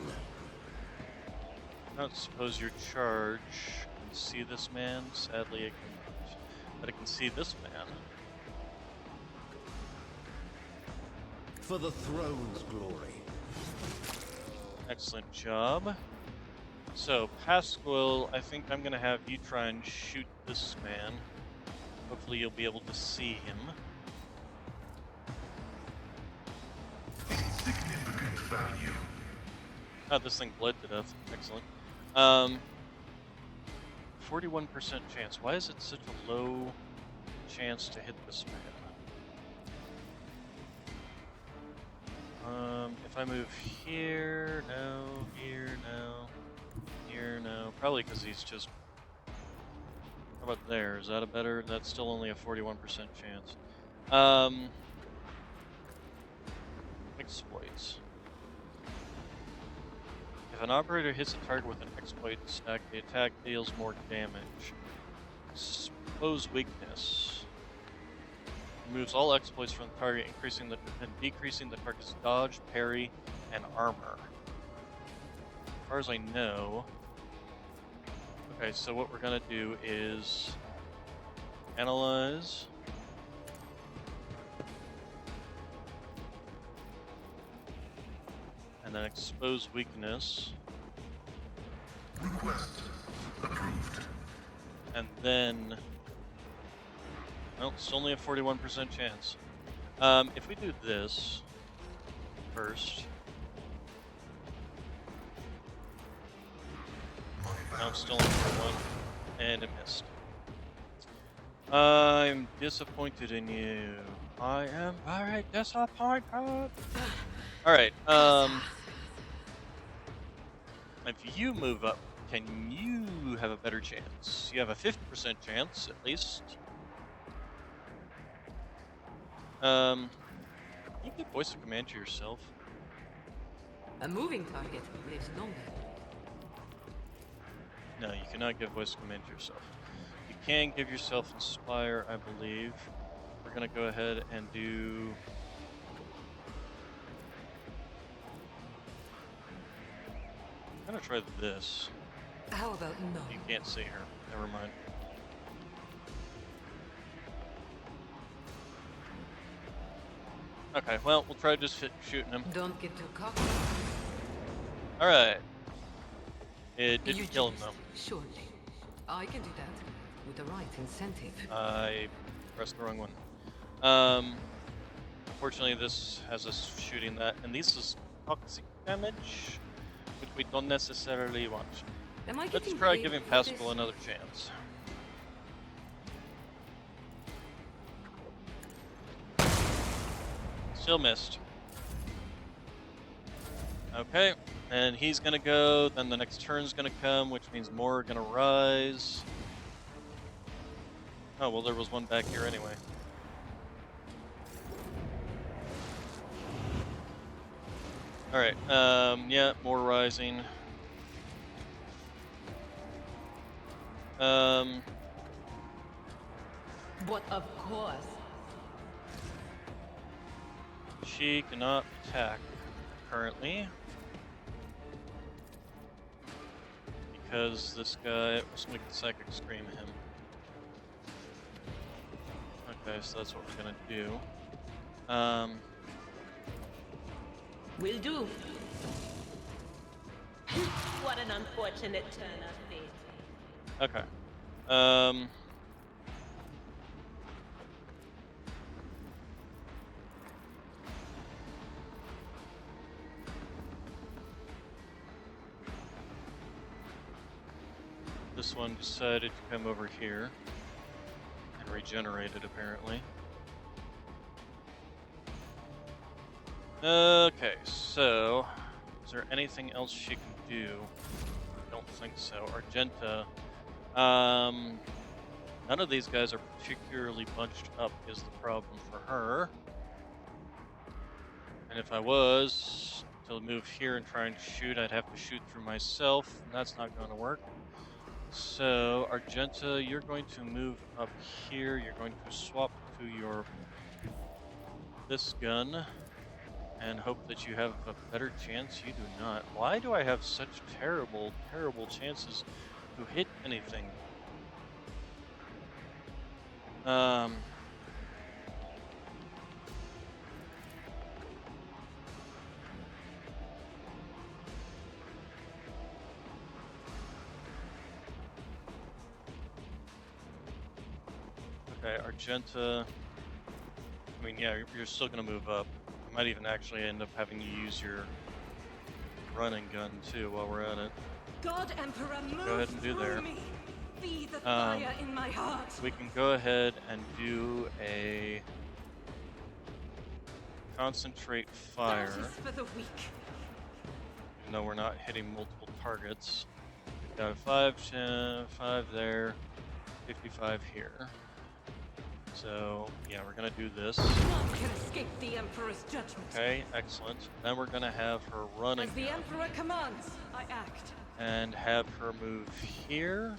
Speaker 1: I don't suppose your charge can see this man. Sadly, it cannot. But it can see this man.
Speaker 9: For the throne's glory.
Speaker 1: Excellent job. So, Pasquale, I think I'm gonna have you try and shoot this man. Hopefully you'll be able to see him.
Speaker 2: Insignificant value.
Speaker 1: Oh, this thing bled to death. Excellent. 41% chance. Why is it such a low chance to hit this man? If I move here, no, here, no, here, no. Probably because he's just... How about there? Is that a better... That's still only a 41% chance. Exploits. If an operator hits a target with an exploit stack, the attack deals more damage. Expose weakness. Removes all exploits from the target, increasing the and decreasing the target's dodge, parry, and armor. As far as I know. Okay, so what we're gonna do is analyze. And then expose weakness.
Speaker 2: Request approved.
Speaker 1: And then... Well, it's only a 41% chance. If we do this first... Now it's still on for one, and it missed. I'm disappointed in you. I am very disappointed. Alright, if you move up, can you have a better chance? You have a 50% chance, at least. You can voice a command to yourself.
Speaker 3: A moving target lives longer.
Speaker 1: No, you cannot give voice command to yourself. You can give yourself Inspire, I believe. We're gonna go ahead and do... I'm gonna try this.
Speaker 3: How about no?
Speaker 1: You can't see her. Never mind. Okay, well, we'll try just shooting him.
Speaker 3: Don't get too cocky.
Speaker 1: Alright. It didn't
Speaker 3: You
Speaker 1: kill him,
Speaker 3: just-
Speaker 1: though.
Speaker 3: Surely. I can do that. With the right incentive.
Speaker 1: I pressed the wrong one. Unfortunately, this has us shooting that, and this is toxic damage, which we don't necessarily want.
Speaker 3: Am I
Speaker 1: Let's
Speaker 3: getting
Speaker 1: try
Speaker 3: paid
Speaker 1: giving
Speaker 3: for
Speaker 1: Pascal
Speaker 3: this?
Speaker 1: another chance. Still missed. Okay, and he's gonna go, then the next turn's gonna come, which means more are gonna rise. Oh, well, there was one back here anyway. Alright, yeah, more rising.
Speaker 8: But of course,
Speaker 1: She cannot attack currently because this guy was making Psychic Scream him. Okay, so that's what we're gonna do.
Speaker 8: Will do. What an unfortunate turn of fate.
Speaker 1: Okay. This one decided to come over here and regenerated, apparently. Okay, so is there anything else she can do? I don't think so. Argenta. None of these guys are particularly bunched up is the problem for her. And if I was to move here and try and shoot, I'd have to shoot through myself, and that's not going to work. So, Argenta, you're going to move up here. You're going to swap to your this gun and hope that you have a better chance. You do not. Why do I have such terrible, terrible chances to hit anything? Okay, Argenta. I mean, yeah, you're still gonna move up. You might even actually end up having to use your running gun too while we're at it.
Speaker 6: God Emperor, move
Speaker 1: Go ahead and do
Speaker 6: through
Speaker 1: there.
Speaker 6: me. Be the fire in my heart.
Speaker 1: We can go ahead and do a concentrate fire.
Speaker 6: That is for the weak.
Speaker 1: Even though we're not hitting multiple targets. We've got 5, 10, 5 there, 55 here. So, yeah, we're gonna do this.
Speaker 6: None can escape the Emperor's judgment.
Speaker 1: Okay, excellent. Then we're gonna have her running
Speaker 6: As the Emperor commands, I act.
Speaker 1: and have her move here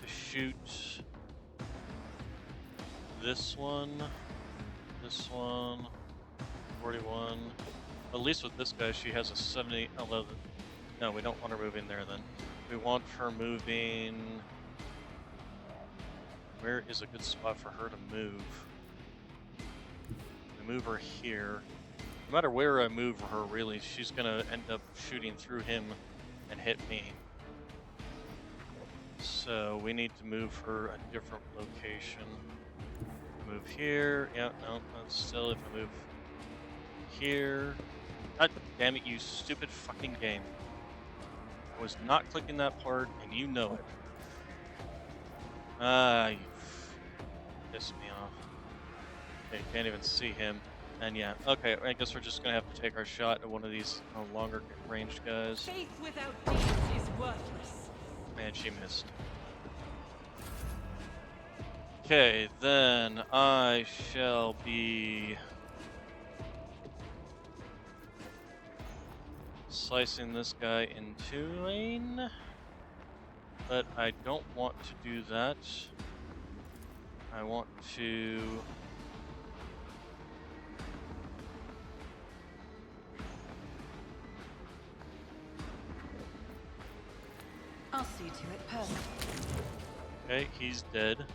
Speaker 1: to shoot this one, 41. At least with this guy, she has a 70, 11. No, we don't want her moving there then. We want her moving. Where is a good spot for her to move? We move her here. No matter where I move her, really, she's gonna end up shooting through him and hit me. So we need to move her a different location. Move here. Yeah, no, that's still if I move here. God damn it, you stupid fucking game. I was not clicking that part, and you know it. You pissed me off. Okay, can't even see him. And yeah, okay, I guess we're just gonna have to take our shot at one of these longer ranged guys.
Speaker 6: Faith without deeds is worthless.
Speaker 1: Man, she missed. Okay, then I shall be slicing this guy in 2 lane. But I don't want to do that. I want to
Speaker 4: I'll see to it, perfect.
Speaker 1: okay, he's dead.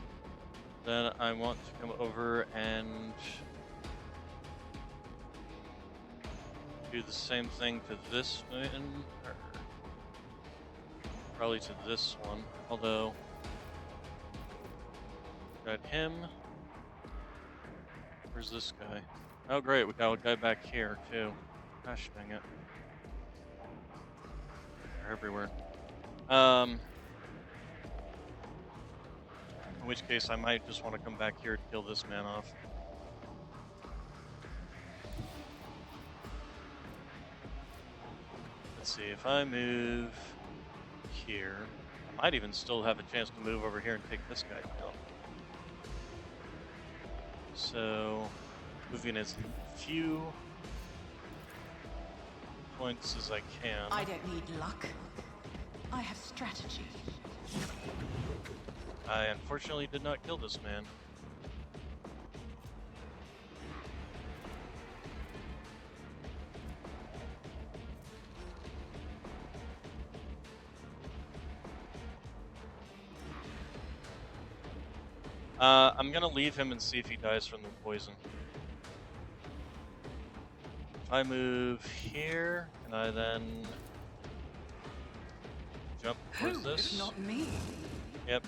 Speaker 1: Then I want to come over and do the same thing to this one, or probably to this one, although got him. Where's this guy? Oh great, we got a guy back here too. Gosh dang it. They're everywhere. In which case I might just want to come back here to kill this man off. Let's see, if I move here, I might even still have a chance to move over here and take this guy down. So, moving as few points as I can.
Speaker 4: I don't need luck. I have strategy.
Speaker 1: I unfortunately did not kill this man. I'm gonna leave him and see if he dies from the poison. If I move here, can I then jump towards
Speaker 4: Who,
Speaker 1: this?
Speaker 4: if not me?
Speaker 1: Yep.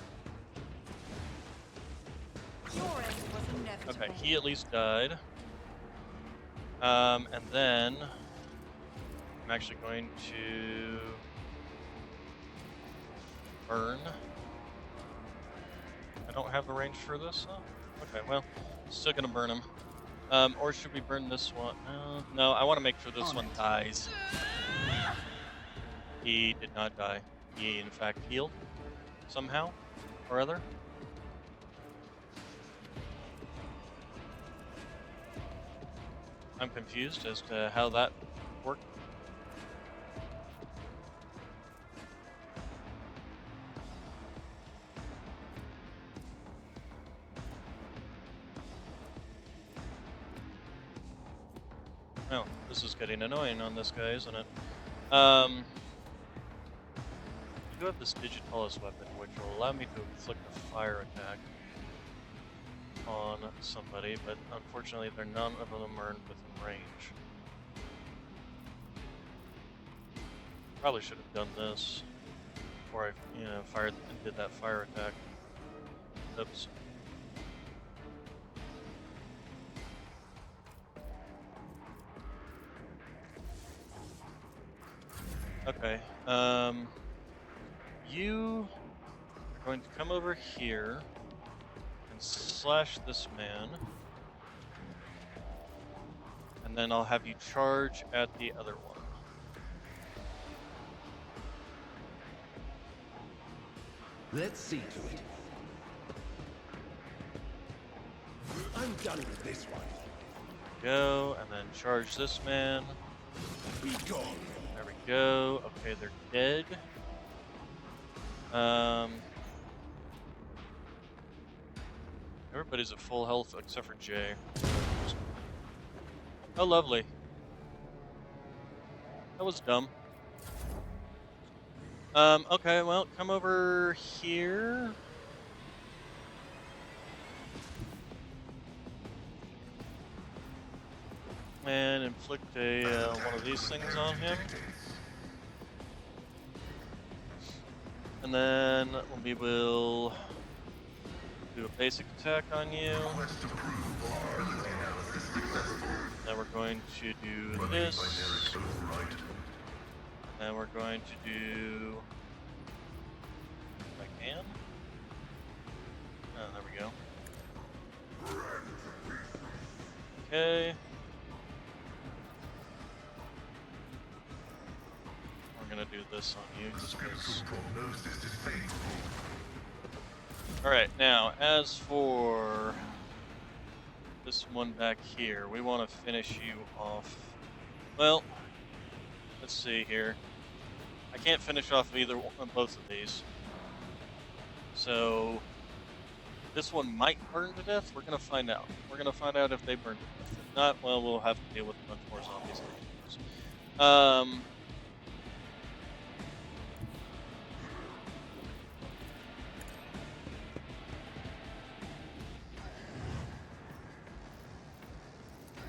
Speaker 7: Your end was inevitable.
Speaker 1: Okay, he at least died. And then I'm actually going to burn. I don't have a range for this, huh? Okay, well, still gonna burn him. Or should we burn this one? No, I want to make sure this one dies. He did not die. He, in fact, healed somehow or other. I'm confused as to how that worked. Oh, this is getting annoying on this guy, isn't it? You do have this Digitalis weapon, which will allow me to inflict a fire attack on somebody, but unfortunately, none of them are within range. Probably should have done this before I, fired and did that fire attack. Oops. Okay. You are going to come over here and slash this man, and then I'll have you charge at the other one.
Speaker 9: Let's see to it. I'm done with this one.
Speaker 1: Go, and then charge this man.
Speaker 9: Be gone.
Speaker 1: There we go. Okay, they're dead. Everybody's at full health except for Jay. Oh, lovely. That was dumb. Okay, well, come over here. And inflict a one of these things on him. And then we will do a basic attack on you. Then we're going to do this. And we're going to do... if I can. Oh, there we go. Okay. We're gonna do this on you just because. Alright, now, as for this one back here, we want to finish you off. Well, let's see here. I can't finish off both of these. So, this one might burn to death. We're going to find out. We're going to find out if they burn to death. If not, well, we'll have to deal with a bunch more zombies.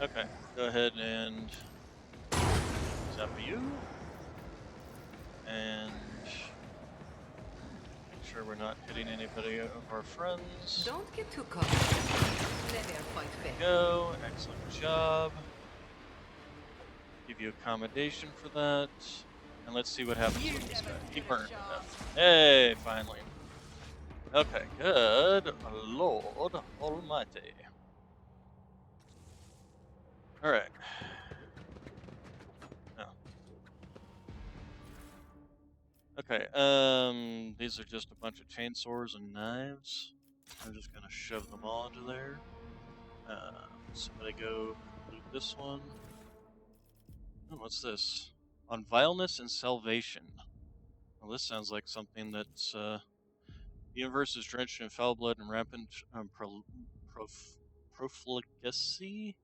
Speaker 1: Okay, go ahead and zap you. And make sure we're not hitting anybody of our friends.
Speaker 3: Don't get too cocky. Let her fight back.
Speaker 1: Go, excellent job. Give you accommodation for that. And let's see what happens with this guy. He burned to death. Hey, finally. Okay, good Lord Almighty. Alright. Oh. Okay, these are just a bunch of chainsaws and knives. I'm just gonna shove them all into there. Somebody go loot this one. Oh, what's this? On vileness and salvation. Well, this sounds like something that's, the universe is drenched in foul blood and rampant profligacy.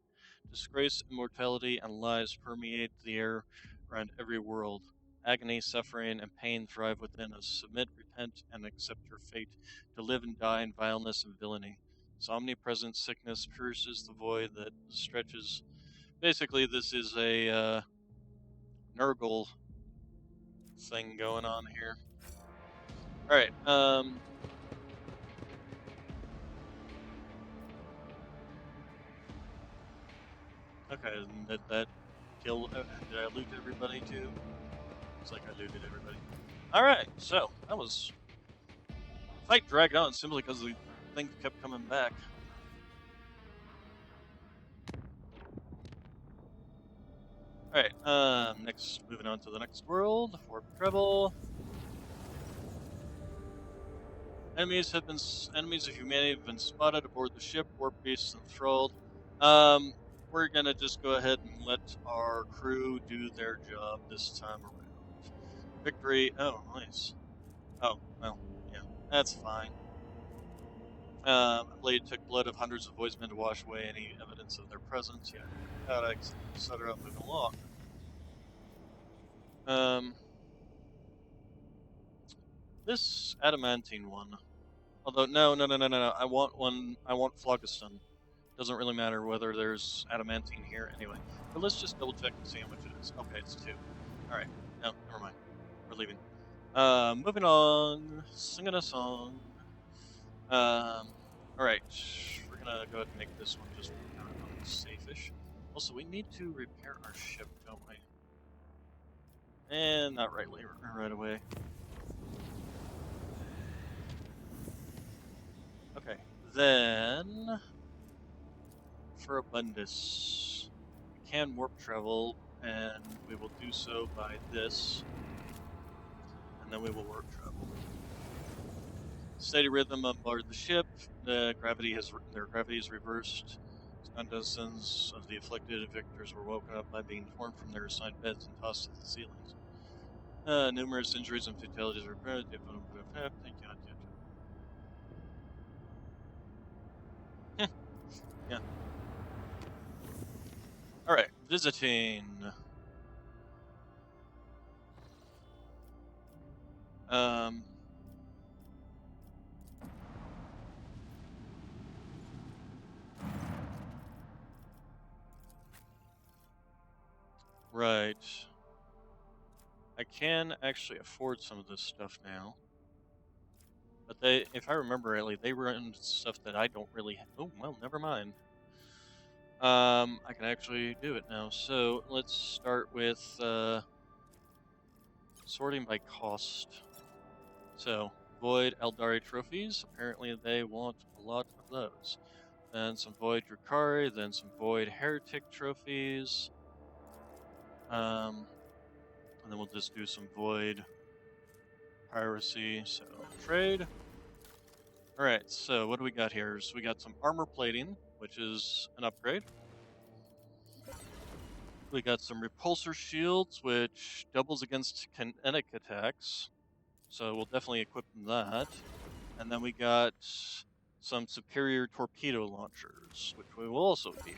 Speaker 1: Disgrace, immortality, and lies permeate the air around every world. Agony, suffering, and pain thrive within us. Submit, repent, and accept your fate, to live and die in vileness and villainy. Its omnipresent sickness pierces the void that stretches. Basically, this is a Nurgle thing going on here. Alright, okay, and did that kill, did I loot everybody too? Looks like I looted everybody. Alright, so, that was... Fight dragged on simply because the thing kept coming back. Alright, next, moving on to the next world, Warp Treble. Enemies of humanity have been spotted aboard the ship. Warp beasts enthralled. We're gonna just go ahead and let our crew do their job this time around. Victory. Oh, nice. Oh, well, yeah, that's fine. Blade took blood of hundreds of voidsmen to wash away any evidence of their presence. Yeah, gotta set her up moving along. This adamantine one. Although no. I want one. I want phlogiston. Doesn't really matter whether there's adamantine here anyway. But let's just double check and see how much it is. Okay, it's 2. Alright. No, never mind. We're leaving. Moving on. Singing a song. Alright. We're gonna go ahead and make this one just safe-ish. Also, we need to repair our ship, don't we? And not right away. Okay. Then... for Abundus, we can warp travel, and we will do so by this, and then we will warp travel. Steady rhythm on board the ship. Their gravity is reversed. Dozens of the afflicted victors were woken up by being torn from their assigned beds and tossed to the ceilings. Numerous injuries and fatalities were reported. Yeah. Alright, visiting. Right. I can actually afford some of this stuff now. But they, if I remember rightly, they run stuff that I don't really... Oh, well, never mind. I can actually do it now. So, let's start with sorting by cost. So, Void Eldari trophies. Apparently they want a lot of those. Then some Void Drukari, then some Void Heretic trophies. And then we'll just do some Void Piracy. So, trade. Alright, so what do we got here? So we got some armor plating, which is an upgrade. We got some repulsor shields, which doubles against kinetic attacks. So we'll definitely equip that. And then we got some superior torpedo launchers, which we will also be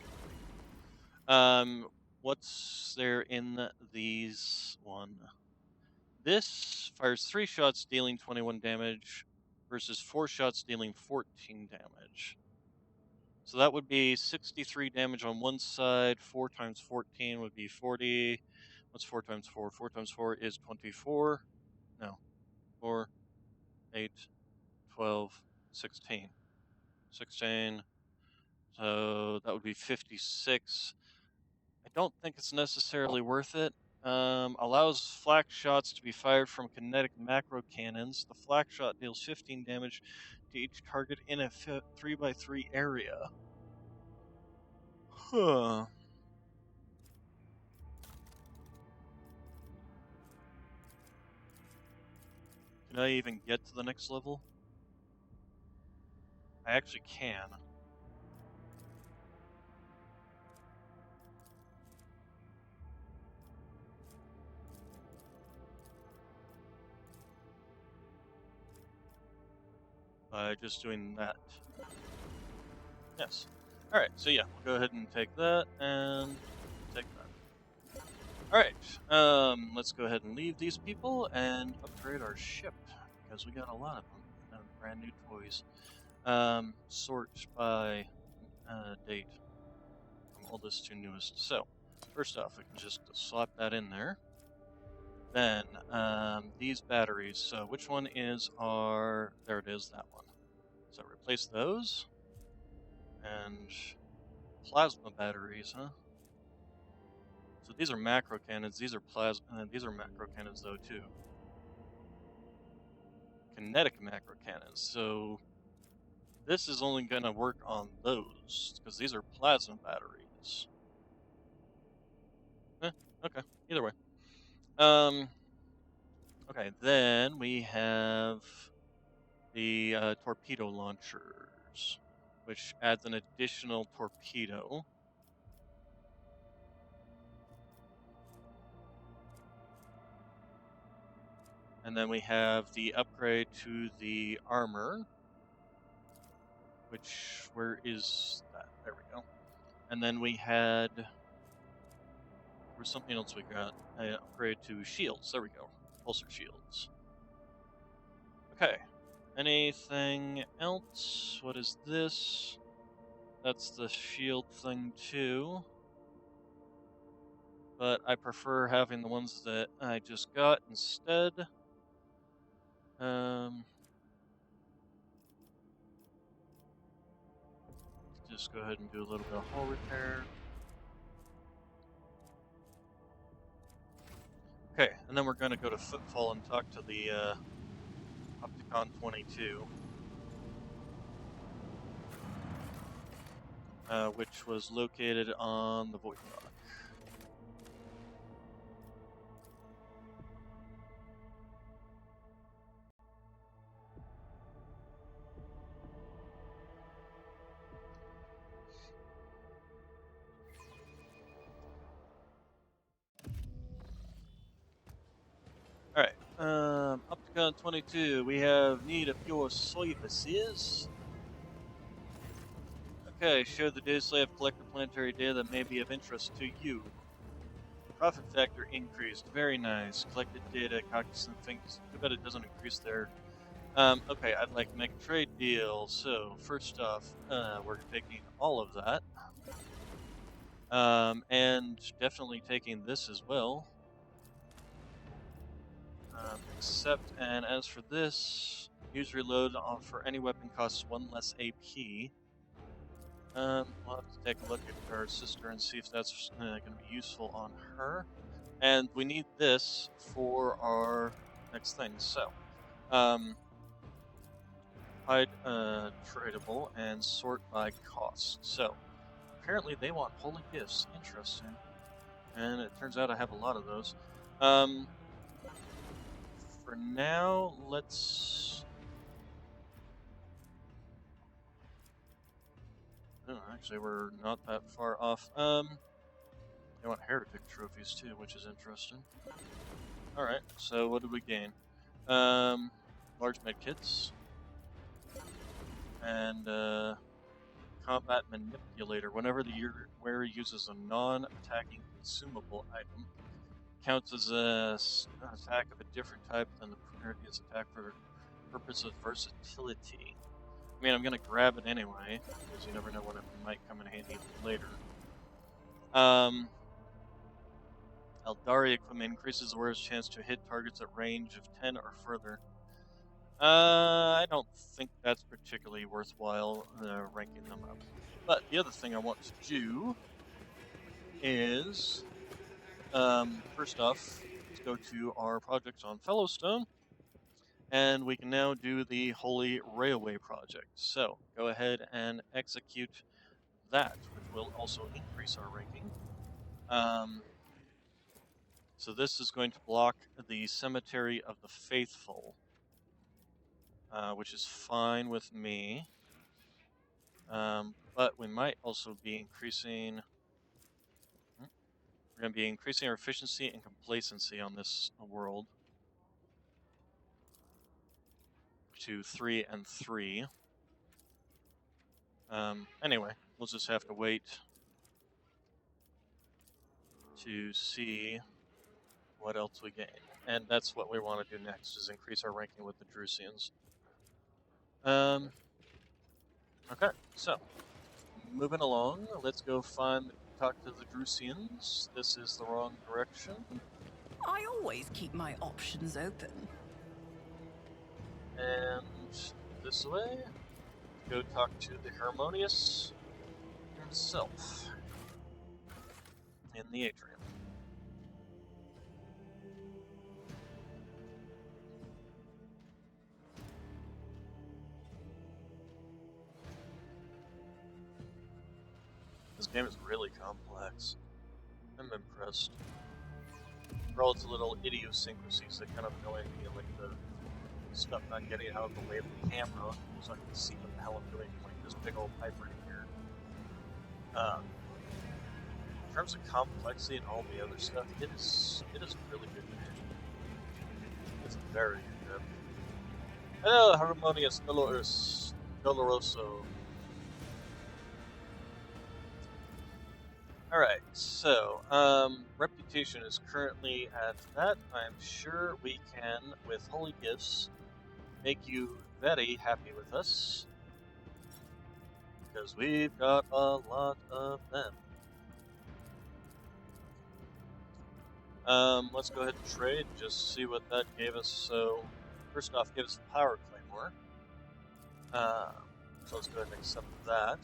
Speaker 1: equipping. What's there in these one? This fires 3 shots, dealing 21 damage, versus 4 shots, dealing 14 damage. So that would be 63 damage on one side. 4 times 14 would be 40. What's 4 times 4? 4 times 4 is 24. No. 4, 8, 12, 16. 16. So that would be 56. I don't think it's necessarily worth it. Allows flak shots to be fired from kinetic macro cannons. The flak shot deals 15 damage to each target in a 3x3 area. Huh. Can I even get to the next level? I actually can. By just doing that. Yes. Alright, so yeah, we'll go ahead and take that, and take that. Alright, let's go ahead and leave these people and upgrade our ship, because we got a lot of them, brand new toys. Sort by date from oldest to newest. So, first off, we can just slap that in there. Then, these batteries. So, which one is our... There it is, that one. So, replace those. And plasma batteries, huh? So these are macro cannons. These are these are macro cannons though too. Kinetic macro cannons. So this is only gonna work on those because these are plasma batteries. Okay. Either way. Okay. Then we have the torpedo launchers, which adds an additional torpedo. And then we have the upgrade to the armor, which, where is that? There we go. And then we had, there's something else we got, an upgrade to shields. There we go, pulsar shields. Okay, anything else? What is this? That's the shield thing too. But I prefer having the ones that I just got instead. Just go ahead and do a little bit of hull repair. Okay, and then we're going to go to Footfall and talk to the Opticon 22, which was located on the Void Rock. Alright, Opticon 22, we have need of your services. Okay, show the data slave collected planetary data that may be of interest to you. Profit factor increased, very nice. Collected data, cognizant things, too bad it doesn't increase there. Okay, I'd like to make a trade deal. So, first off, we're taking all of that. And definitely taking this as well. Except, and as for this, use reload for any weapon costs 1 less AP. We'll have to take a look at our sister and see if that's going to be useful on her. And we need this for our next thing. So, hide tradable and sort by cost. So, apparently they want holy gifts. Interesting. And it turns out I have a lot of those. For now, let's... Oh, actually, we're not that far off. They want heretic trophies too, which is interesting. Alright, so what did we gain? Large medkits. And, combat manipulator. Whenever the wearer uses a non-attacking consumable item, counts as an attack of a different type than the previous attack for purpose of versatility. I mean, I'm gonna grab it anyway, because you never know when it might come in handy later. Eldari equipment increases the wearer's chance to hit targets at range of 10 or further. I don't think that's particularly worthwhile ranking them up. But the other thing I want to do is, first off, let's go to our projects on Fellowstone, and we can now do the Holy Railway project. So, go ahead and execute that, which will also increase our ranking. So this is going to block the Cemetery of the Faithful, which is fine with me. But we might also be increasing... We're going to be increasing our efficiency and complacency on this world to 3 and 3. Anyway, we'll just have to wait to see what else we gain. And that's what we want to do next, is increase our ranking with the Drusians. Okay, so moving along, let's go talk to the Drusians. This is the wrong direction.
Speaker 4: I always keep my options open.
Speaker 1: And this way, go talk to the Harmonious himself in the atrium. This game is really complex. I'm impressed. For all its little idiosyncrasies that kind of annoy me, like the stuff not getting out of the way of the camera so I can see what the hell I'm doing, like this big old pipe right here. In terms of complexity and all the other stuff, it is really good. It's very good. Hello, Harmonious Doloroso. Alright, so, reputation is currently at that. I'm sure we can, with holy gifts, make you very happy with us. Because we've got a lot of them. Let's go ahead and trade, just see what that gave us. So, first off, give us the power claymore. So let's go ahead and accept that.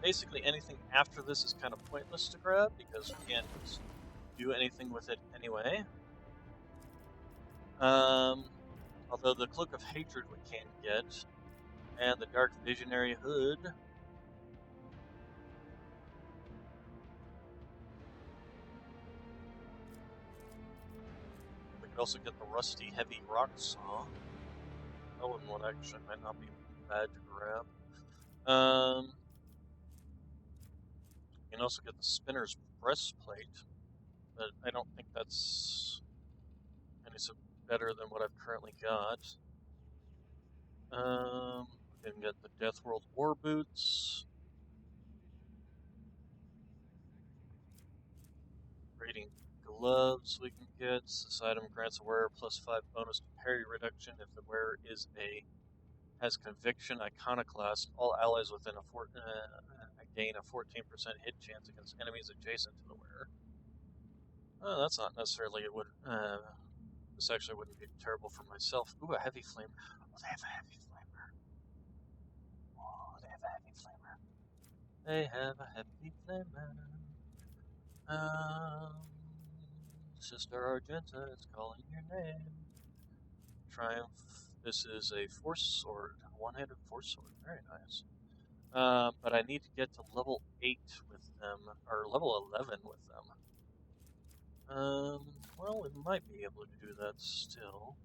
Speaker 1: Basically, anything after this is kind of pointless to grab because we can't do anything with it anyway. Although the Cloak of Hatred we can get, and the Dark Visionary Hood. We could also get the Rusty Heavy Rock Saw. That one actually might not be bad to grab. You can also get the Spinner's Breastplate, but I don't think that's any so better than what I've currently got. We can get the Deathworld War Boots. Raiding Gloves we can get. This item grants a wearer +5 bonus to parry reduction if the wearer has Conviction Iconoclast. All allies within gain a 14% hit chance against enemies adjacent to the wearer. That's not necessarily it would. This actually wouldn't be terrible for myself. Ooh, a heavy flame. Oh, they have a heavy flamer. Oh, they have a heavy flamer. They have a heavy flamer. Sister Argenta is calling your name. Triumph. This is a force sword, one-handed force sword. Very nice. But I need to get to level 8 with them, or level 11 with them. Well, we might be able to do that still.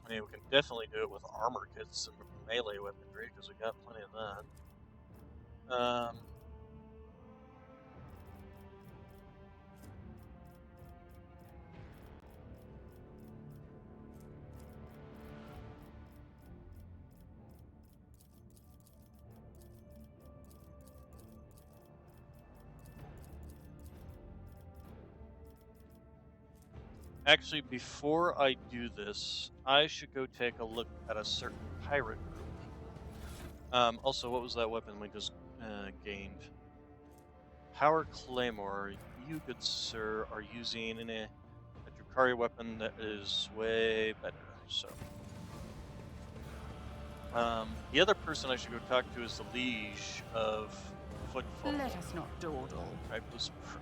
Speaker 1: I mean, we can definitely do it with armor kits and melee weaponry, because we got plenty of that. Actually, before I do this, I should go take a look at a certain pirate group. Also, what was that weapon we just gained? Power Claymore. You, good sir, are using a Drukhari weapon that is way better, so. The other person I should go talk to is the Liege of Footfall.
Speaker 4: Let us not dawdle.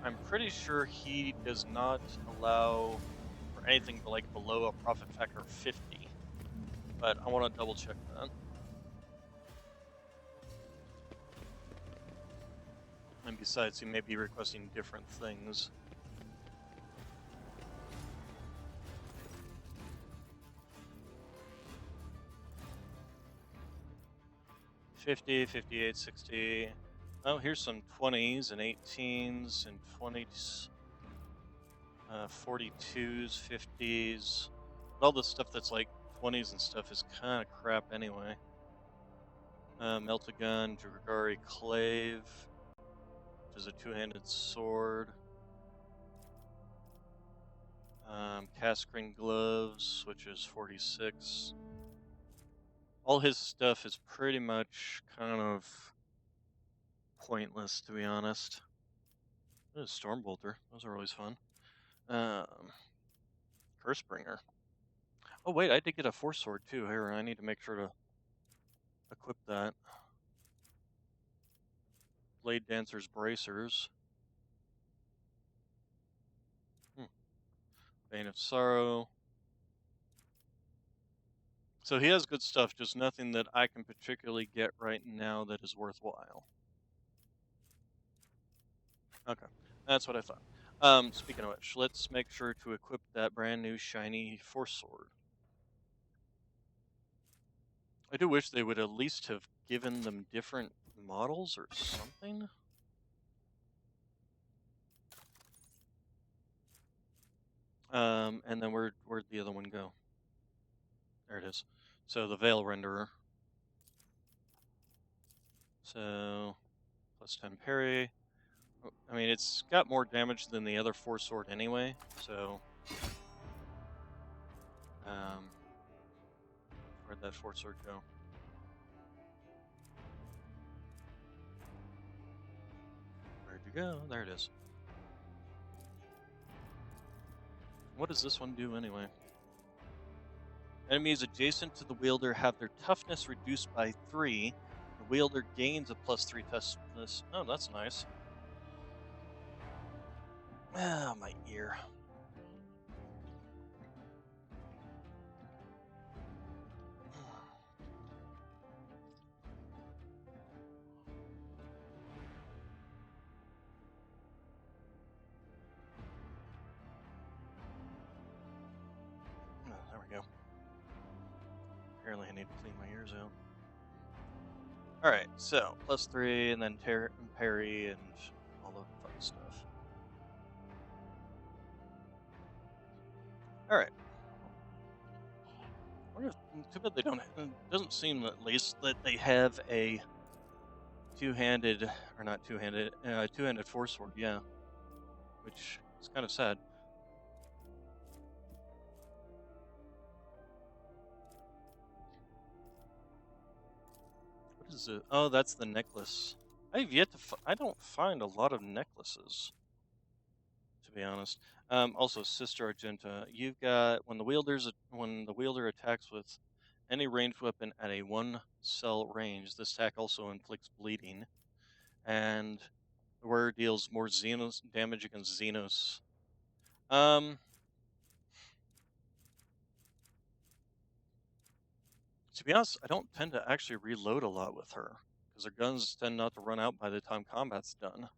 Speaker 1: I'm pretty sure he does not allow for anything like below a profit factor of 50, but I want to double check that. And besides, he may be requesting different things. $50, $58, $60. Oh, here's some 20s and 18s and 20s, 42s, 50s. All the stuff that's like 20s and stuff is kind of crap anyway. Meltagun, Drukhari Clave, which is a two-handed sword. Cast screen gloves, which is 46. All his stuff is pretty much kind of pointless, to be honest. Ooh, Stormbolter, those are always fun. Cursebringer. Oh wait, I did get a Force Sword too. Here, I need to make sure to equip that. Blade Dancer's Bracers. Bane of Sorrow. So he has good stuff, just nothing that I can particularly get right now that is worthwhile. Okay, that's what I thought. Speaking of which, let's make sure to equip that brand new shiny Force Sword. I do wish they would at least have given them different models or something. And then where'd the other one go? There it is. So the Veil Renderer. So plus 10 parry. I mean, it's got more damage than the other Force Sword anyway. So where'd that Force Sword go? Where'd you go? There it is. What does this one do anyway? Enemies adjacent to the wielder have their toughness reduced by 3. The wielder gains a +3 toughness. Oh, that's nice. Ah, my ear. Oh, there we go. Apparently I need to clean my ears out. Alright, so +3 and then parry and all the fun stuff. Alright. Too bad they don't. It doesn't seem at least that they have a two-handed, or not two-handed, two-handed Force Sword, yeah. Which is kind of sad. What is it? Oh, that's the necklace. I've yet to. I don't find a lot of necklaces, to be honest. Also, Sister Argenta, you've got when the wielder attacks with any ranged weapon at a 1-cell range, this attack also inflicts bleeding, and the wearer deals more Xenos damage against Xenos. To be honest, I don't tend to actually reload a lot with her, because her guns tend not to run out by the time combat's done.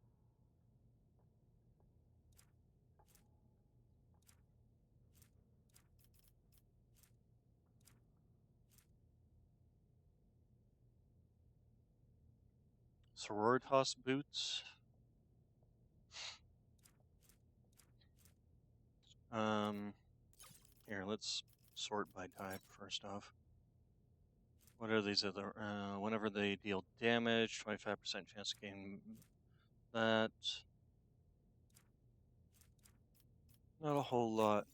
Speaker 1: Sororitas boots. Here, let's sort by type first off. What are these other? Whenever they deal damage, 25% chance to gain that. Not a whole lot.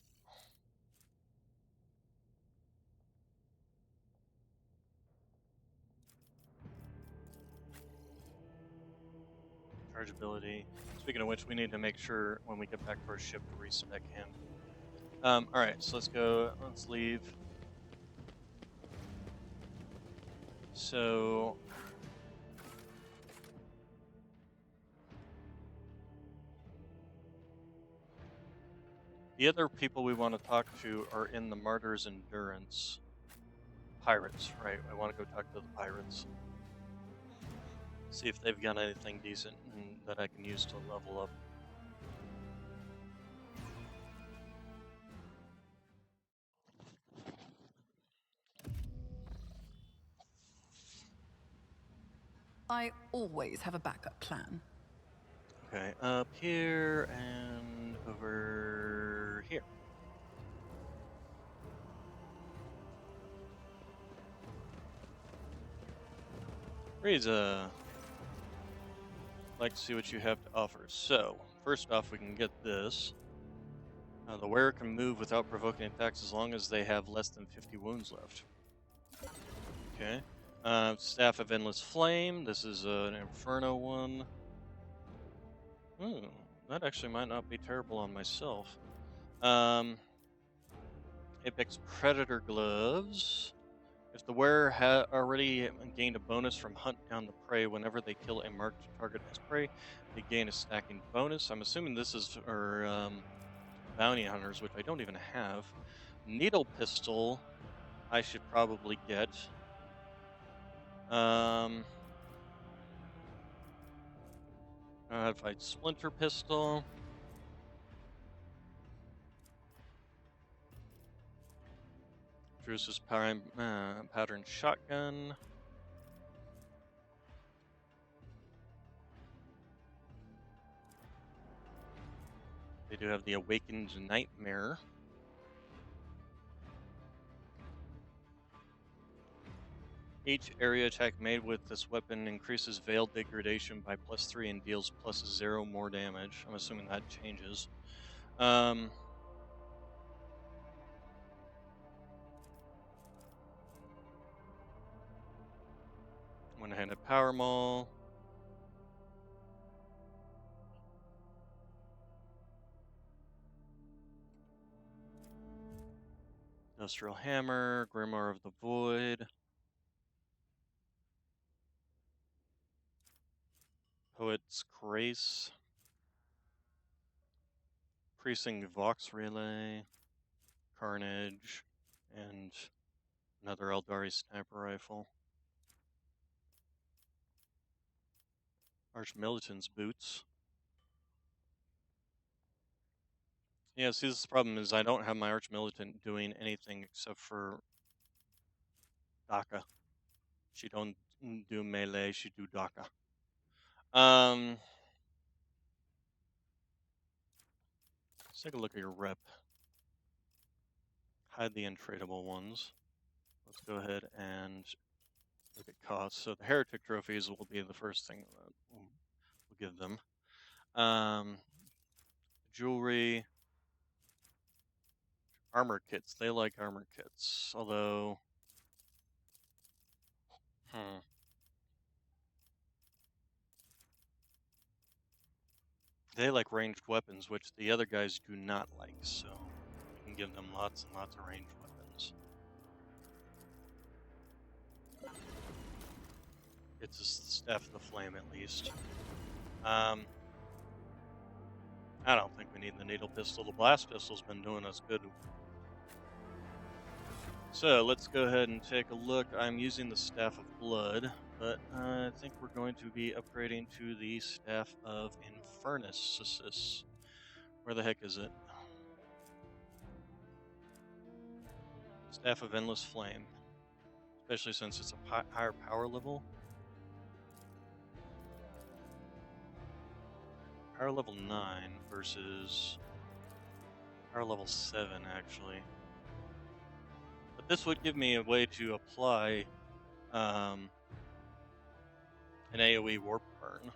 Speaker 1: Chargeability. Speaking of which, we need to make sure when we get back to our ship to respec him. Alright, so let's go. Let's leave. So. The other people we want to talk to are in the Martyr's Endurance. Pirates, right. I want to go talk to the pirates. See if they've got anything decent that I can use to level up.
Speaker 4: I always have a backup plan.
Speaker 1: Okay, up here and over here. Riza, like to see what you have to offer. So, first off, we can get this. The wearer can move without provoking attacks as long as they have less than 50 wounds left. Okay. Staff of Endless Flame. This is an Inferno one. That actually might not be terrible on myself. Apex Predator Gloves. If the wearer had already gained a bonus from Hunt Down the Prey whenever they kill a marked target as prey, they gain a stacking bonus. I'm assuming this is for bounty hunters, which I don't even have. Needle Pistol, I should probably get. If I'd Splinter Pistol. Druse's Pattern Shotgun. They do have the Awakened Nightmare. Each area attack made with this weapon increases Veil Degradation by +3 and deals +0 more damage. I'm assuming that changes. One-handed Power Maul. Industrial Hammer, Grimoire of the Void. Poet's Grace. Precinct Vox Relay. Carnage. And another Eldari Sniper Rifle. Arch-Militant's Boots. Yeah, see, this problem is I don't have my Arch-Militant doing anything except for Daka. She don't do melee, she do Daka. Let's take a look at your rep. Hide the untradeable ones. Let's go ahead and look at costs. So the Heretic Trophies will be the first thing that we'll give them. Jewelry. Armor kits. They like armor kits. Although... They like ranged weapons, which the other guys do not like, so you can give them lots and lots of ranged weapons. It's a Staff of the Flame, at least. I don't think we need the Needle Pistol. The Blast Pistol's been doing us good. So, let's go ahead and take a look. I'm using the Staff of Blood, but I think we're going to be upgrading to the Staff of Infernus. Where the heck is it? Staff of Endless Flame. Especially since it's a higher power level. Power level 9 versus power level 7, actually. But this would give me a way to apply an AoE Warp Burn.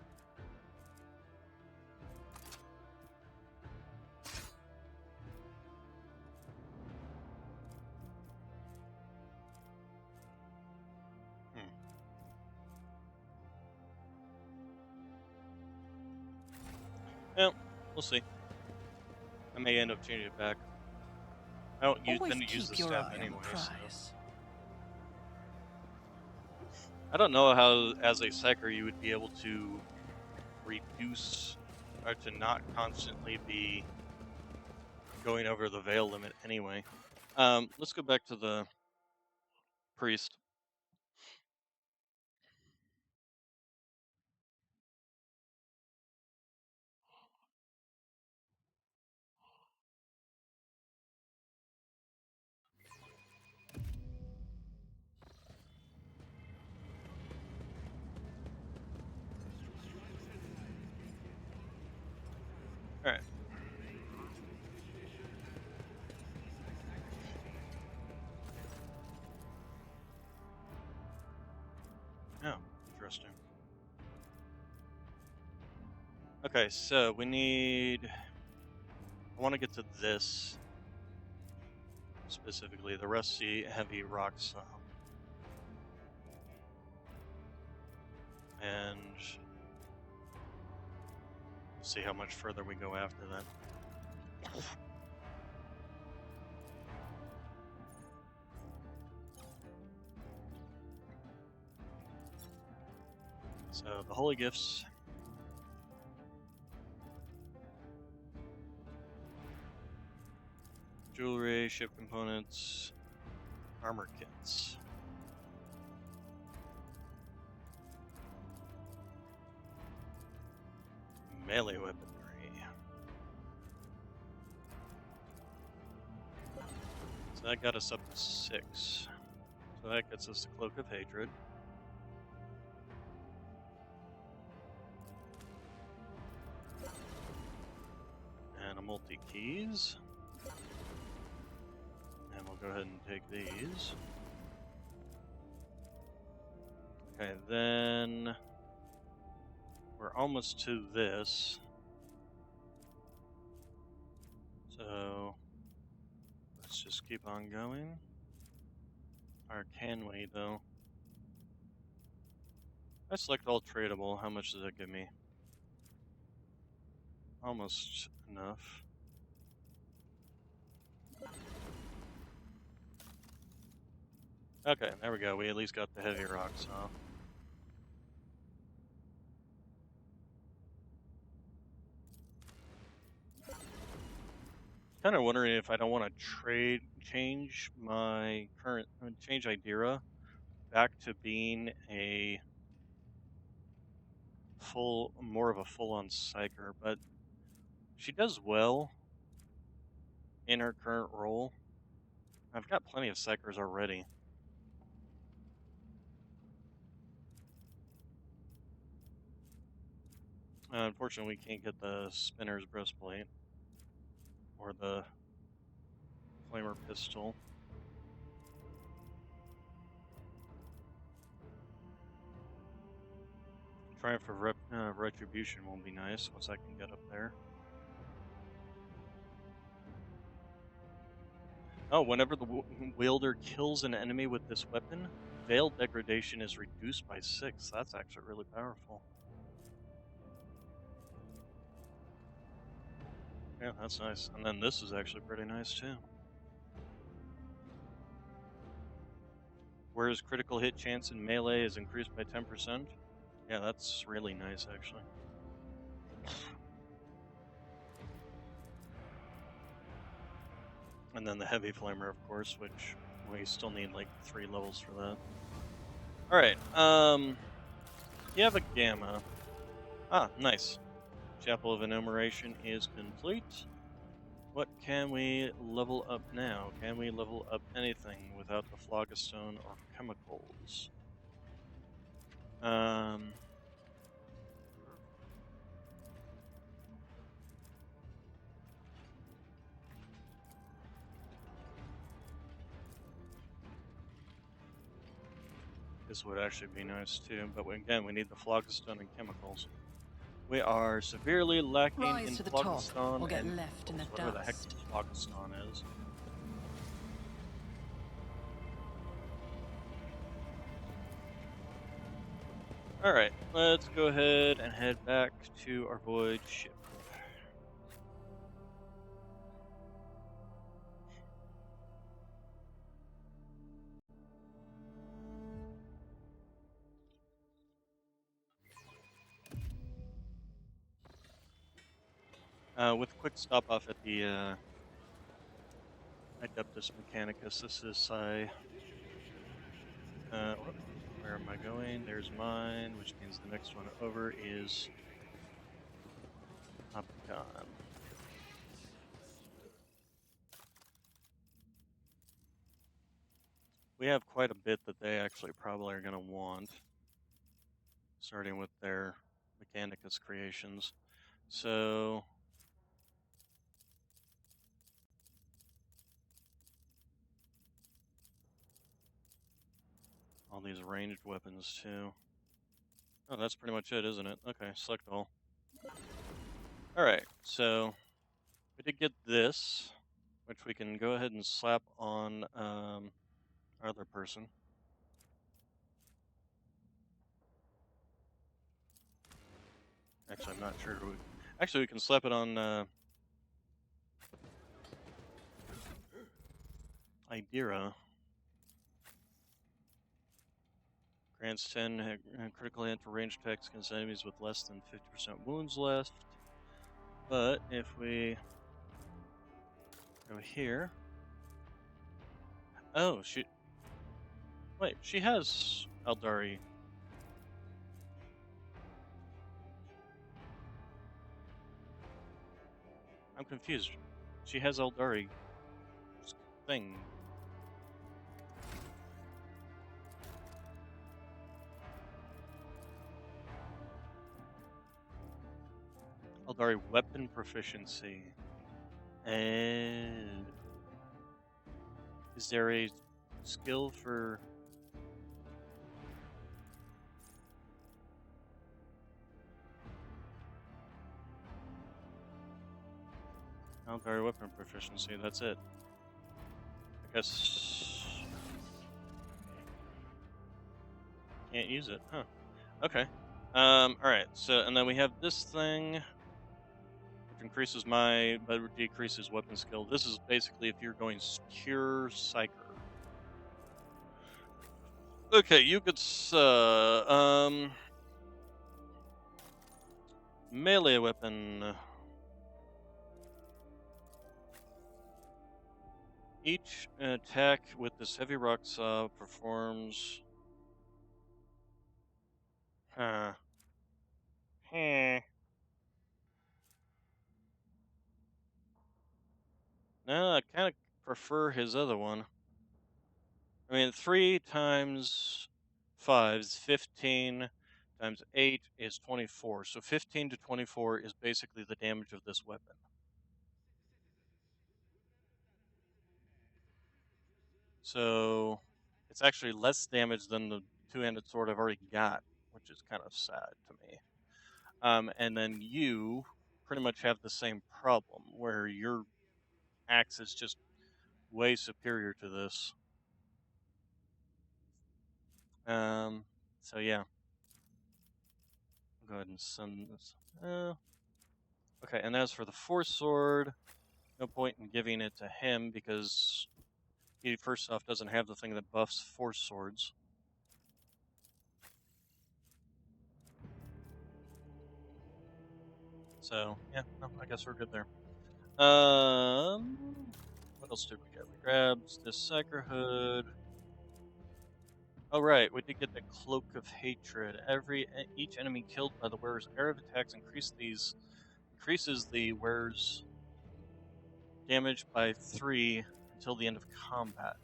Speaker 1: Well, we'll see. I may end up changing it back. I don't tend to use the staff anyway. So. I don't know how, as a Psyker, you would be able to reduce or to not constantly be going over the veil limit anyway. Let's go back to the priest. All right. Oh, interesting. Okay, so we need I want to get to this specifically, the rusty heavy rock style. And see how much further we go after that. So the holy gifts. Jewelry, ship components, armor kits. Melee weaponry. So that got us up to 6. So that gets us the Cloak of Hatred. And a multi-keys. And we'll go ahead and take these. Okay, then we're almost to this. So let's just keep on going. Or can we, though? I select all tradable. How much does that give me? Almost enough. Okay, there we go. We at least got the heavy rocks off. Kind of wondering if I don't want to change my current, change Idira back to being a more of a full-on psyker, but she does well in her current role. I've got plenty of psychers already. Unfortunately, we can't get the spinner's breastplate or the flamer pistol. Triumph of Retribution will be nice once I can get up there. Oh, whenever the wielder kills an enemy with this weapon, Veil degradation is reduced by 6. That's actually really powerful. Yeah, that's nice. And then this is actually pretty nice too. Whereas critical hit chance in melee is increased by 10%. Yeah, that's really nice actually. And then the heavy flamer, of course, which we still need like 3 levels for that. Alright, you have a gamma. Ah, nice. Chapel of Enumeration is complete. What can we level up now? Can we level up anything without the Phlogiston or chemicals? This would actually be nice too, but again, we need the Phlogiston and chemicals. We are severely lacking
Speaker 4: Rise
Speaker 1: in
Speaker 4: to the top,
Speaker 1: Phlogiston
Speaker 4: or get
Speaker 1: and
Speaker 4: left in the
Speaker 1: whatever the heck
Speaker 4: dust.
Speaker 1: Phlogiston is. Alright, let's go ahead and head back to our void ship. With a quick stop off at the Adeptus Mechanicus, this is where am I going? There's mine, which means the next one over is Opticon. We have quite a bit that they actually probably are going to want, starting with their Mechanicus creations. So all these ranged weapons too. Oh, that's pretty much it, isn't it? Okay, select all. Alright, so We did get this, which we can go ahead and slap on our other person. Actually, I'm not sure. Actually, we can slap it on Idira. Grants 10 critical hit to range attacks against enemies with less than 50% wounds left. But if we go here, oh, wait, she has Eldari. I'm confused. She has Eldari thing. Eldari weapon proficiency. And is there a skill for? Eldari weapon proficiency. That's it. I guess can't use it, huh? Okay. All right. So, and then we have this thing, which increases but decreases weapon skill. This is basically if you're going pure psyker. Okay, you could melee weapon. Each attack with this heavy rock saw performs. Huh. Hmm. No, I kind of prefer his other one. I mean, 3 times 5 is 15, times 8 is 24. So 15 to 24 is basically the damage of this weapon. So it's actually less damage than the two-handed sword I've already got, which is kind of sad to me. And then you pretty much have the same problem, where your axe is just way superior to this. So yeah. I'll go ahead and send this. Okay, and as for the force sword, no point in giving it to him because he first off doesn't have the thing that buffs force swords. So yeah, no, I guess we're good there. What else did we get? We grabbed this Psyker Hood. Oh right, we did get the Cloak of Hatred. Each enemy killed by the wearer's area of attacks increases the wearer's damage by 3 until the end of combat.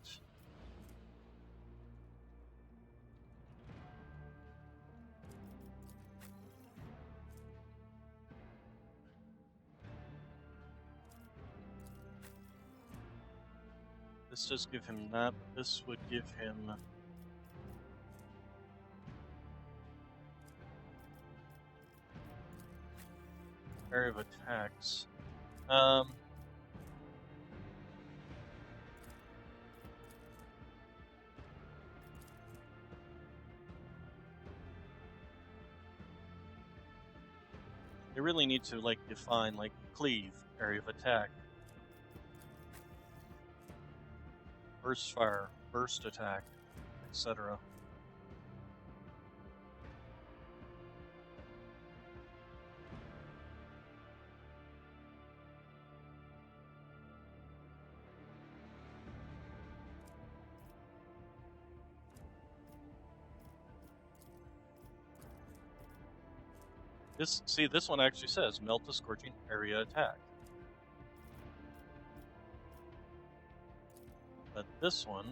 Speaker 1: This does give him that, but this would give him area of attacks. They really need to like define like cleave, area of attack, burst fire, burst attack, etc. This one actually says melt a scorching area attack. But this one,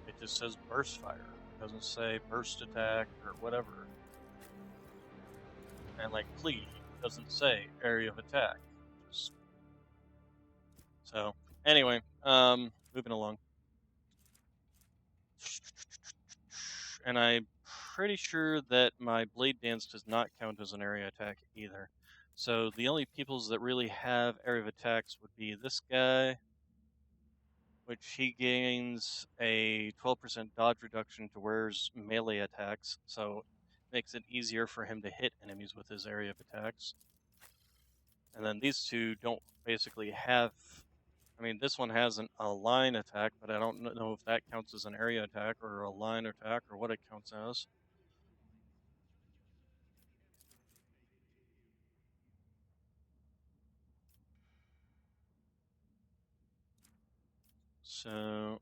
Speaker 1: it just says burst fire. It doesn't say burst attack or whatever. And like cleave, it doesn't say area of attack. So anyway, moving along. And I'm pretty sure that my blade dance does not count as an area attack either. So the only peoples that really have area of attacks would be this guy, which he gains a 12% dodge reduction to where's melee attacks, so it makes it easier for him to hit enemies with his area of attacks. And then these two don't basically have. I mean, this one has a line attack, but I don't know if that counts as an area attack or a line attack or what it counts as. So,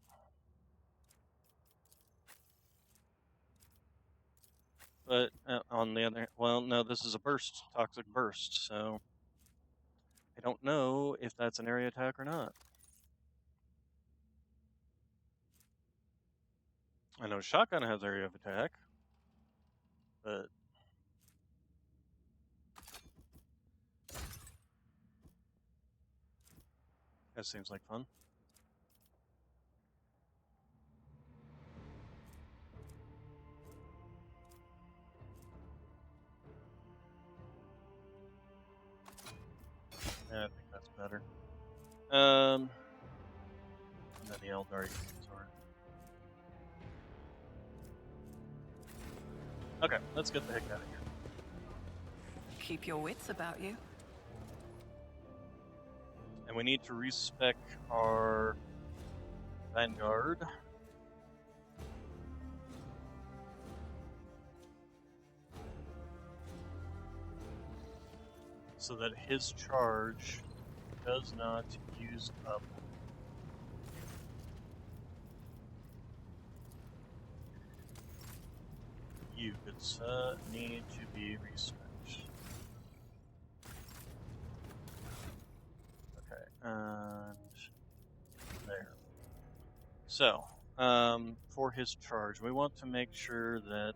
Speaker 1: but on the other, well, no, this is a burst, toxic burst, so I don't know if that's an area attack or not. I know shotgun has area of attack, but that seems like fun. Yeah, I think that's better. And then the Eldar sword. Okay, let's get the heck out of here.
Speaker 4: Keep your wits about you.
Speaker 1: And we need to respec our Vanguard. So that his charge does not use up. Units need to be respec. Okay, and there. So, for his charge, we want to make sure that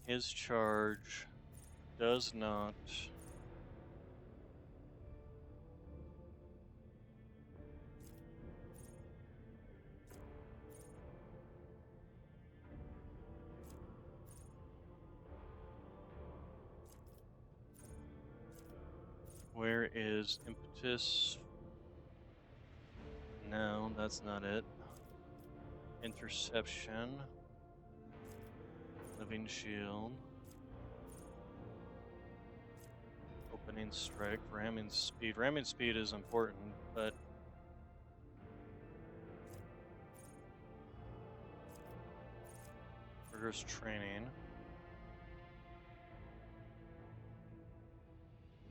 Speaker 1: his charge does not where is impetus? No, that's not it. Interception. Living shield. Opening strike. Ramming speed. Ramming speed is important, but rigorous training.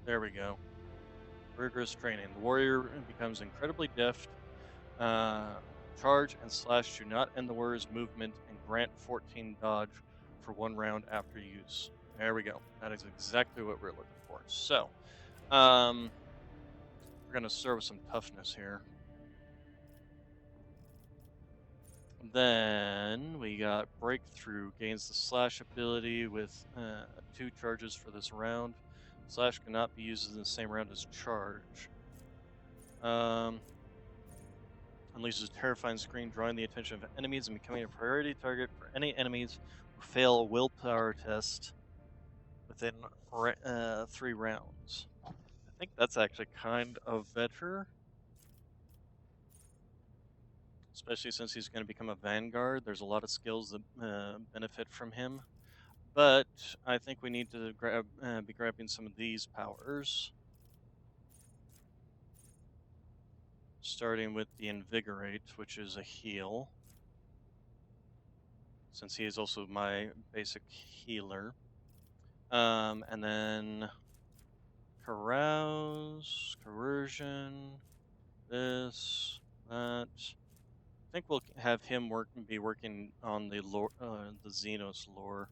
Speaker 1: There we go. Rigorous training. The warrior becomes incredibly deft. Charge and slash do not end the warrior's movement and grant 14 dodge for 1 round after use. There we go. That is exactly what we're looking for. So, we're going to start with some toughness here. Then we got Breakthrough, gains the slash ability with 2 charges for this round. Slash cannot be used in the same round as charge. Unleashes a terrifying scream, drawing the attention of enemies and becoming a priority target for any enemies who fail a willpower test within 3 rounds. I think that's actually kind of better. Especially since he's going to become a Vanguard. There's a lot of skills that benefit from him. But I think we need to be grabbing some of these powers. Starting with the Invigorate, which is a heal. Since he is also my basic healer. And then Carouse, Coercion, this, that. I think we'll have him be working on the lore, the Xenos lore.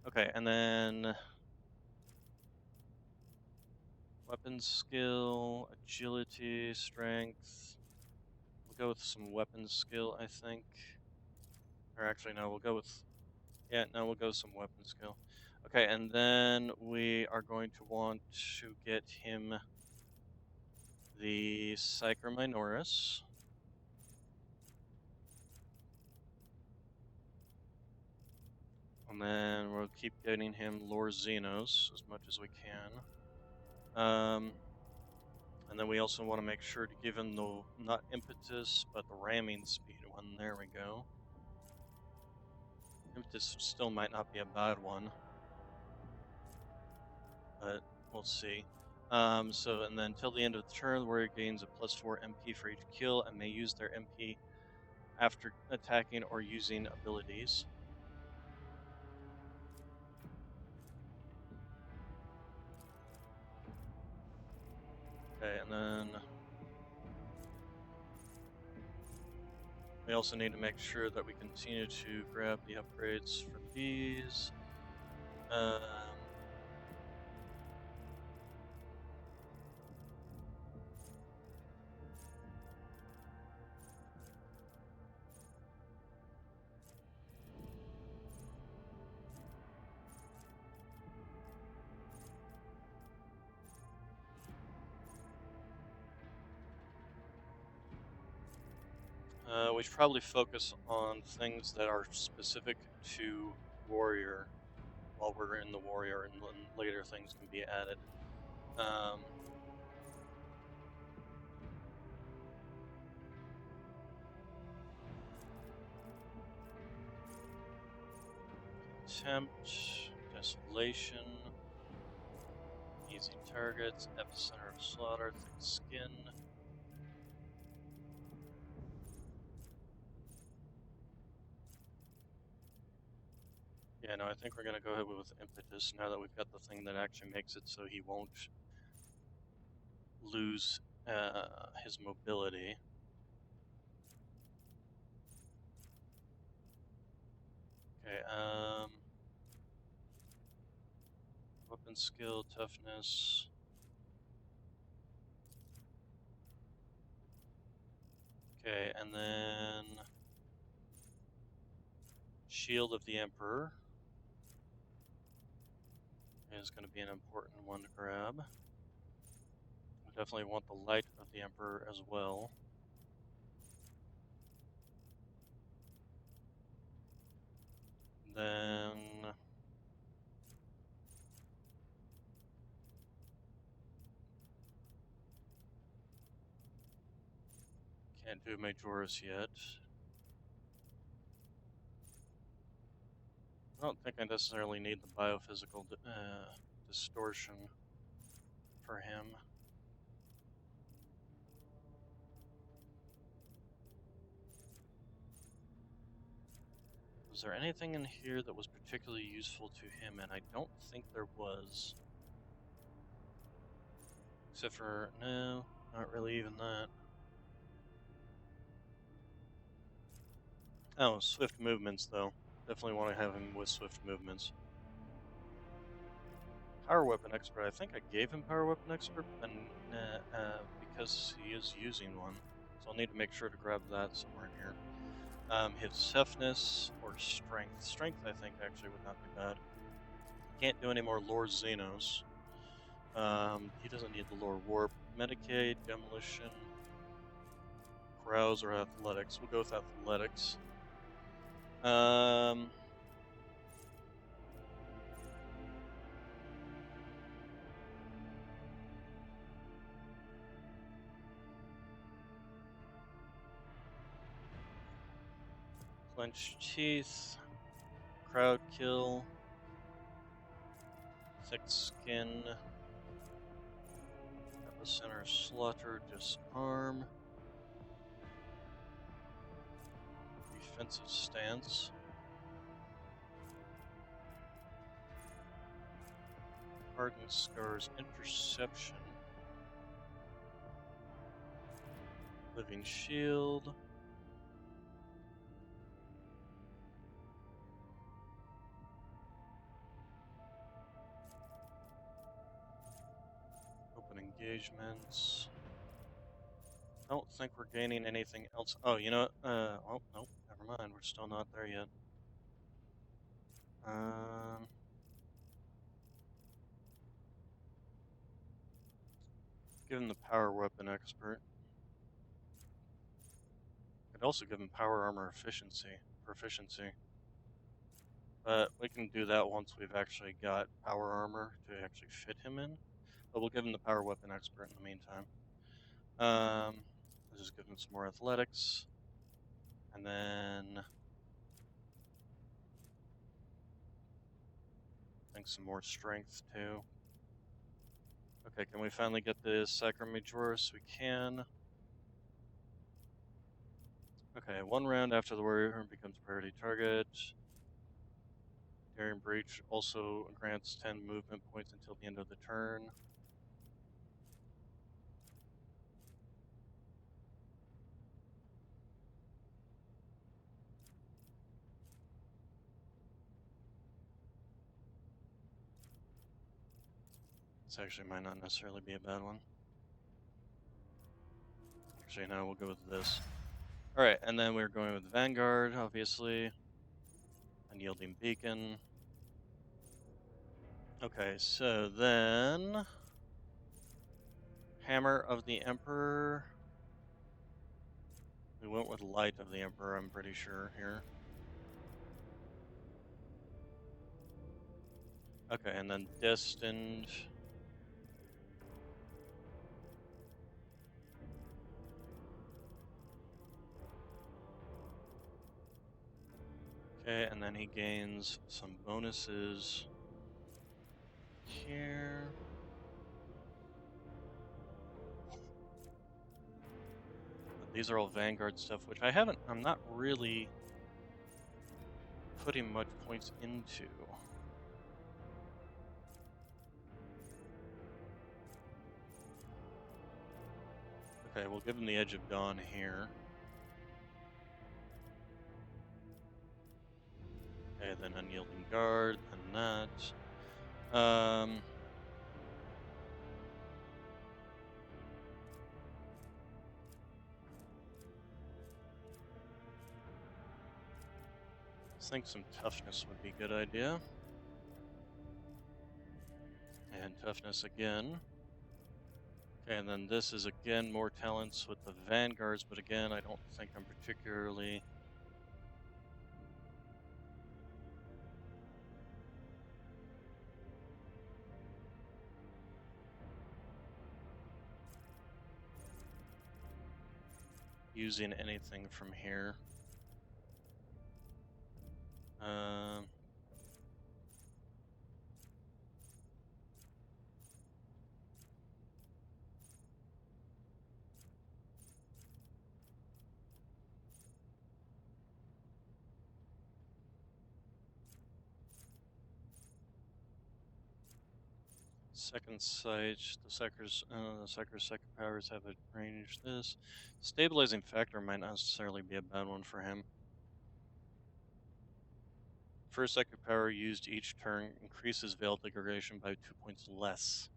Speaker 1: Okay, and then weapon skill, agility, strength. We'll go with some weapon skill, I think. Or actually, no, we'll go with. Yeah, no, we'll go with some weapon skill. Okay, and then we are going to want to get him the Psyker Minoris. And then we'll keep getting him Lore Xenos as much as we can. And then we also want to make sure to give him the, not impetus, but the ramming speed one. There we go. Impetus still might not be a bad one, but we'll see. And then till the end of the turn, the warrior gains a +4 MP for each kill and may use their MP after attacking or using abilities. Okay, and then we also need to make sure that we continue to grab the upgrades for these. We should probably focus on things that are specific to warrior while we're in the warrior, and then later things can be added. Contempt, Desolation, Easy Targets, Epicenter of Slaughter, Thick Skin. Yeah, no, I think we're going to go ahead with Impetus now that we've got the thing that actually makes it so he won't lose his mobility. Okay, weapon skill, toughness. Okay, and then Shield of the Emperor is going to be an important one to grab. We definitely want the Light of the Emperor as well. Then can't do Majoris yet. I don't think I necessarily need the biophysical distortion for him. Was there anything in here that was particularly useful to him? And I don't think there was. Except for, no, not really even that. Oh, swift movements, though. Definitely want to have him with swift movements. Power Weapon Expert. I think I gave him Power Weapon Expert, and because he is using one. So I'll need to make sure to grab that somewhere in here. His toughness or strength. Strength, I think, actually would not be bad. Can't do any more Lore Xenos. He doesn't need the Lore Warp. Medicaid, Demolition, Browse, or Athletics. We'll go with Athletics. Clenched Teeth, Crowd Kill, Thick Skin, Epicenter Slaughter, Disarm, Defensive Stance, Hardened Scars, Interception, Living Shield, Open Engagements. I don't think we're gaining anything else. Oh, you know what? Oh, nope, never mind. We're still not there yet. Give him the Power Weapon Expert. Could also give him Power Armor Proficiency. But we can do that once we've actually got power armor to actually fit him in. But we'll give him the power weapon expert in the meantime. Let's just give him some more athletics. And then I think some more strength too. Okay, can we finally get the Sacrum Majoris? We can. Okay, 1 round after the warrior becomes priority target. Daring Breach also grants 10 movement points until the end of the turn. This actually might not necessarily be a bad one. Actually, no, we'll go with this. Alright, and then we're going with Vanguard, obviously. Unyielding Beacon. Okay, so then... Hammer of the Emperor. We went with Light of the Emperor, I'm pretty sure, here. Okay, and then Destined. Okay, and then he gains some bonuses here. But these are all Vanguard stuff, which I'm not really putting much points into. Okay, we'll give him the Edge of Dawn here. Okay, then Unyielding Guard, and that. I think some toughness would be a good idea. And toughness again. Okay, and then this is again more talents with the Vanguards, but again, I don't think I'm particularly... using anything from here. Second sight, the Psyker's second powers have a range this. Stabilizing factor might not necessarily be a bad one for him. First second power used each turn increases veil degradation by 2 points less.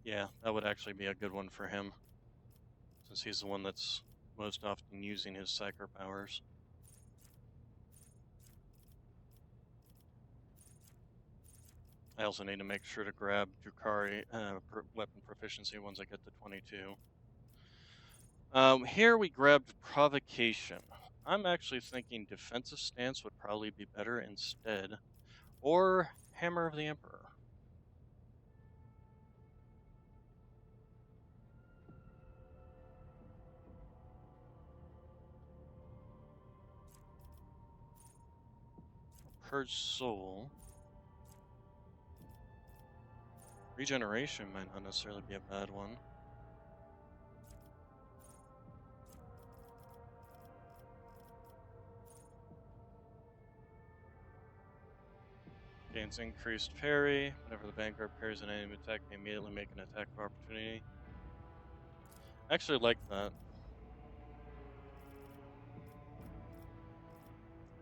Speaker 1: Yeah, that would actually be a good one for him, since he's the one that's most often using his Psyker powers. I also need to make sure to grab Drukhari weapon proficiency once I get to 22. Here we grabbed Provocation. I'm actually thinking Defensive Stance would probably be better instead. Or Hammer of the Emperor. Purge Soul. Regeneration might not necessarily be a bad one. Gains increased parry. Whenever the Vanguard parries an enemy attack, they immediately make an attack of opportunity. I actually like that.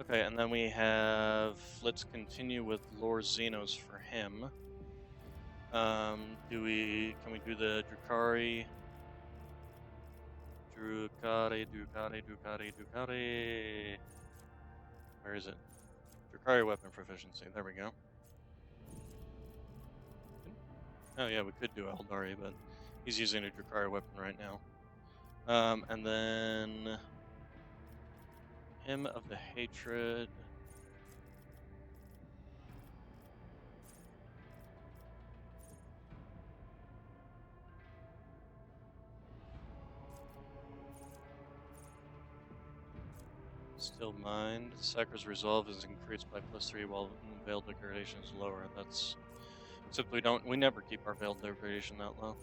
Speaker 1: Okay, and then we have... Let's continue with Lord Xenos for him. Can we do the Drukhari? Drukhari. Where is it? Drukhari weapon proficiency. There we go. Oh yeah, we could do Eldari, but he's using a Drukhari weapon right now. And then Hymn of the Hatred. Still mind. Psyker's resolve is increased by +3 while veil degradation is lower. That's except we never keep our veil degradation that low.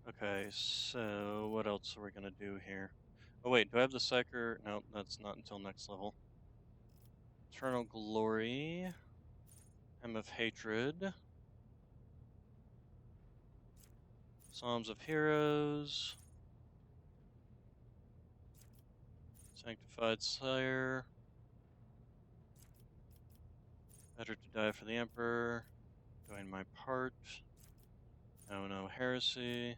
Speaker 1: Okay, so what else are we gonna do here? Oh wait, do I have the Psyker? No, that's not until next level. Eternal Glory. Hymn of Hatred. Psalms of Heroes. Sanctified Sire. Better to die for the Emperor. Doing my part. No heresy.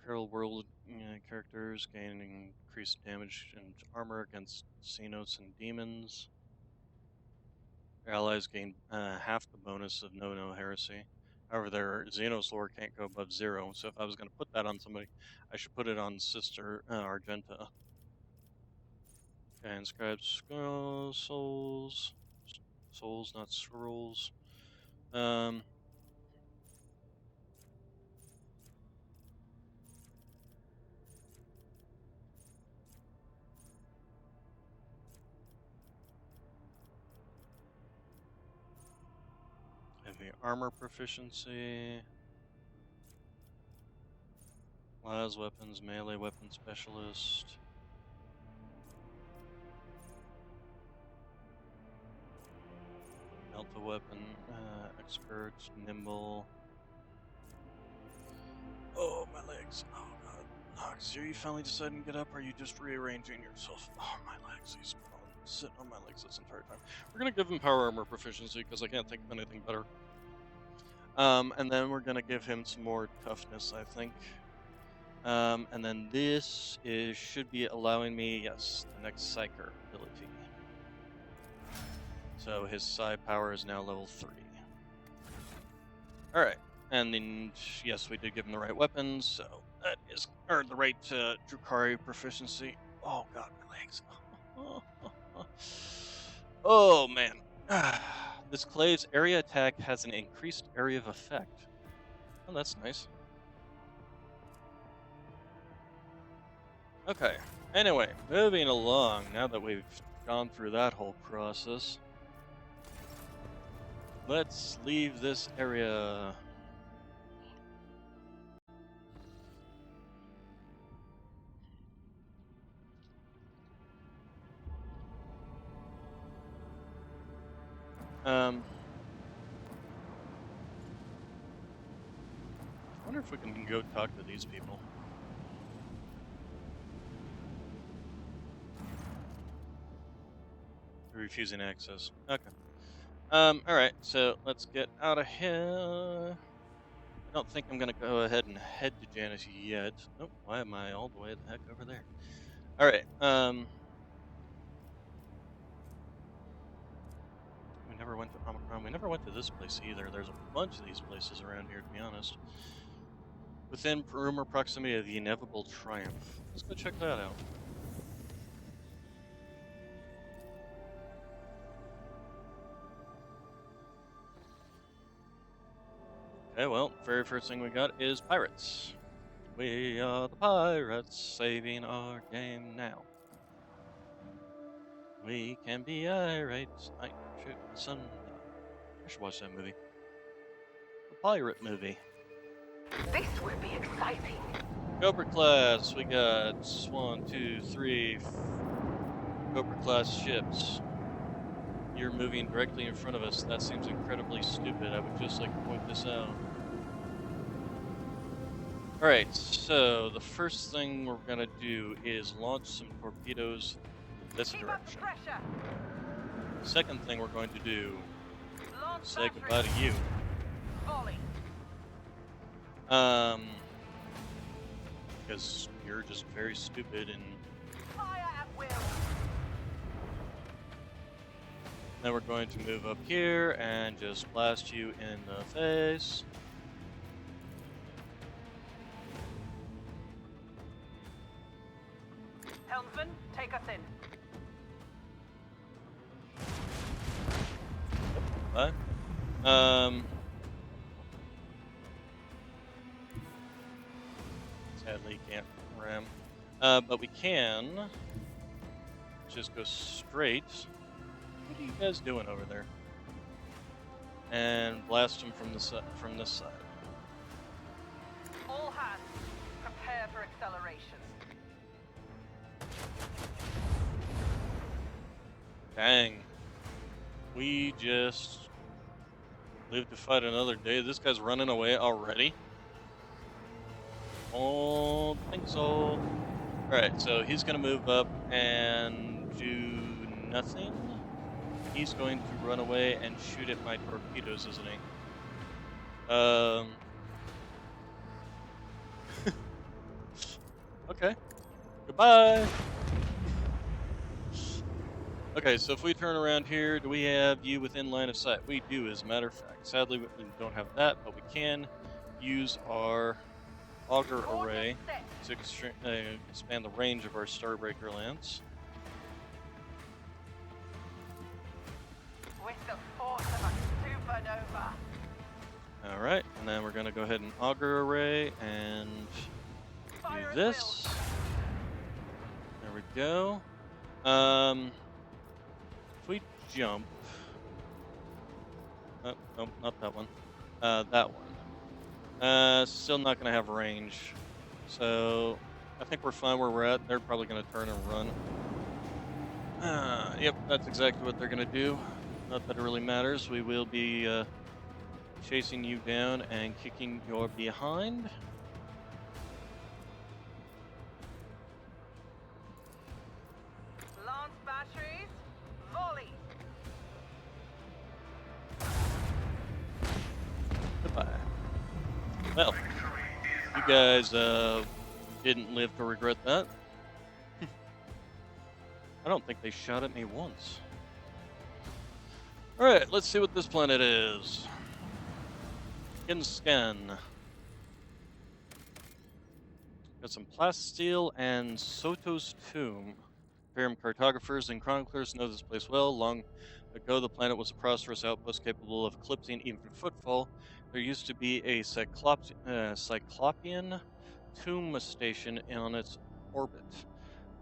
Speaker 1: Imperial World characters gaining increased damage and armor against Xenos and demons. Their allies gain half the bonus of no heresy. However, their Xenos lore can't go above 0, so if I was going to put that on somebody, I should put it on Sister Argenta. And inscribed souls, not scrolls. Heavy armor proficiency. Las weapons, melee weapon specialist. Delta weapon, expert, nimble. Oh, my legs. Oh, God. Nox, are you finally deciding to get up, or are you just rearranging yourself? Oh, my legs. He's been sitting on my legs this entire time. We're going to give him power armor proficiency, because I can't think of anything better. And then we're going to give him some more toughness, I think. And then this should be allowing me, yes, the next Psyker ability. So his psi power is now level 3. Alright, and then, yes, we did give him the right weapons, so that is, or the right Drukhari proficiency. Oh god, my legs. Oh man. This Clave's area attack has an increased area of effect. Oh, that's nice. Okay, anyway, moving along, now that we've gone through that whole process. Let's leave this area. I wonder if we can go talk to these people. Refusing access. Okay. Alright, so let's get out of here. I don't think I'm gonna go ahead and head to Janice yet. Nope, why am I all the way the heck over there? Alright, we never went to Omicron. We never went to this place either. There's a bunch of these places around here, to be honest. Within rumor proximity of the inevitable triumph. Let's go check that out. Okay, well, very first thing we got is pirates. We are the pirates, saving our game now. We can be irate, night shoot the sun. I should watch that movie. The pirate movie.
Speaker 7: This will be exciting.
Speaker 1: Cobra class, we got 1, 2, 3 Cobra class ships. You're moving directly in front of us. That seems incredibly stupid. I would just like to point this out. Alright, so the first thing we're gonna do is launch some torpedoes this direction. Second thing we're going to do
Speaker 7: Launch
Speaker 1: is say
Speaker 7: battery.
Speaker 1: goodbye to you.
Speaker 7: Volley.
Speaker 1: Because you're just very stupid, and
Speaker 7: Fire at will.
Speaker 1: then we're going to move up here and just blast you in the face.
Speaker 7: Helmsman, take us in.
Speaker 1: What? Sadly, can't ram. But we can just go straight. What are you guys doing over there? And blast them from from this side.
Speaker 7: All hands, prepare for acceleration.
Speaker 1: Dang. We just live to fight another day. This guy's running away already. Oh, think so. Alright, so he's going to move up and do nothing. He's going to run away and shoot at my torpedoes, isn't he? Okay. Goodbye! Okay, so if we turn around here, do we have you within line of sight? We do, as a matter of fact. Sadly, we don't have that, but we can use our auger array to expand the range of our Starbreaker lance.
Speaker 7: With the force of a supernova.
Speaker 1: Alright, and then we're going to go ahead and auger array and
Speaker 7: Fire
Speaker 1: do
Speaker 7: at
Speaker 1: this. There we go. If we jump... Oh, nope, not that one. That one. Still not going to have range. So, I think we're fine where we're at. They're probably going to turn and run. Yep, that's exactly what they're going to do. Not that it really matters. We will be chasing you down and kicking your behind.
Speaker 7: Launch batteries, volley.
Speaker 1: Goodbye. Well, you guys didn't live to regret that. I don't think they shot at me once. Alright, let's see what this planet is. Scan. Got some plasteel and Soto's tomb. Imperium cartographers and chroniclers know this place well. Long ago, the planet was a prosperous outpost capable of eclipsing even footfall. There used to be a Cyclopean tomb station on its orbit.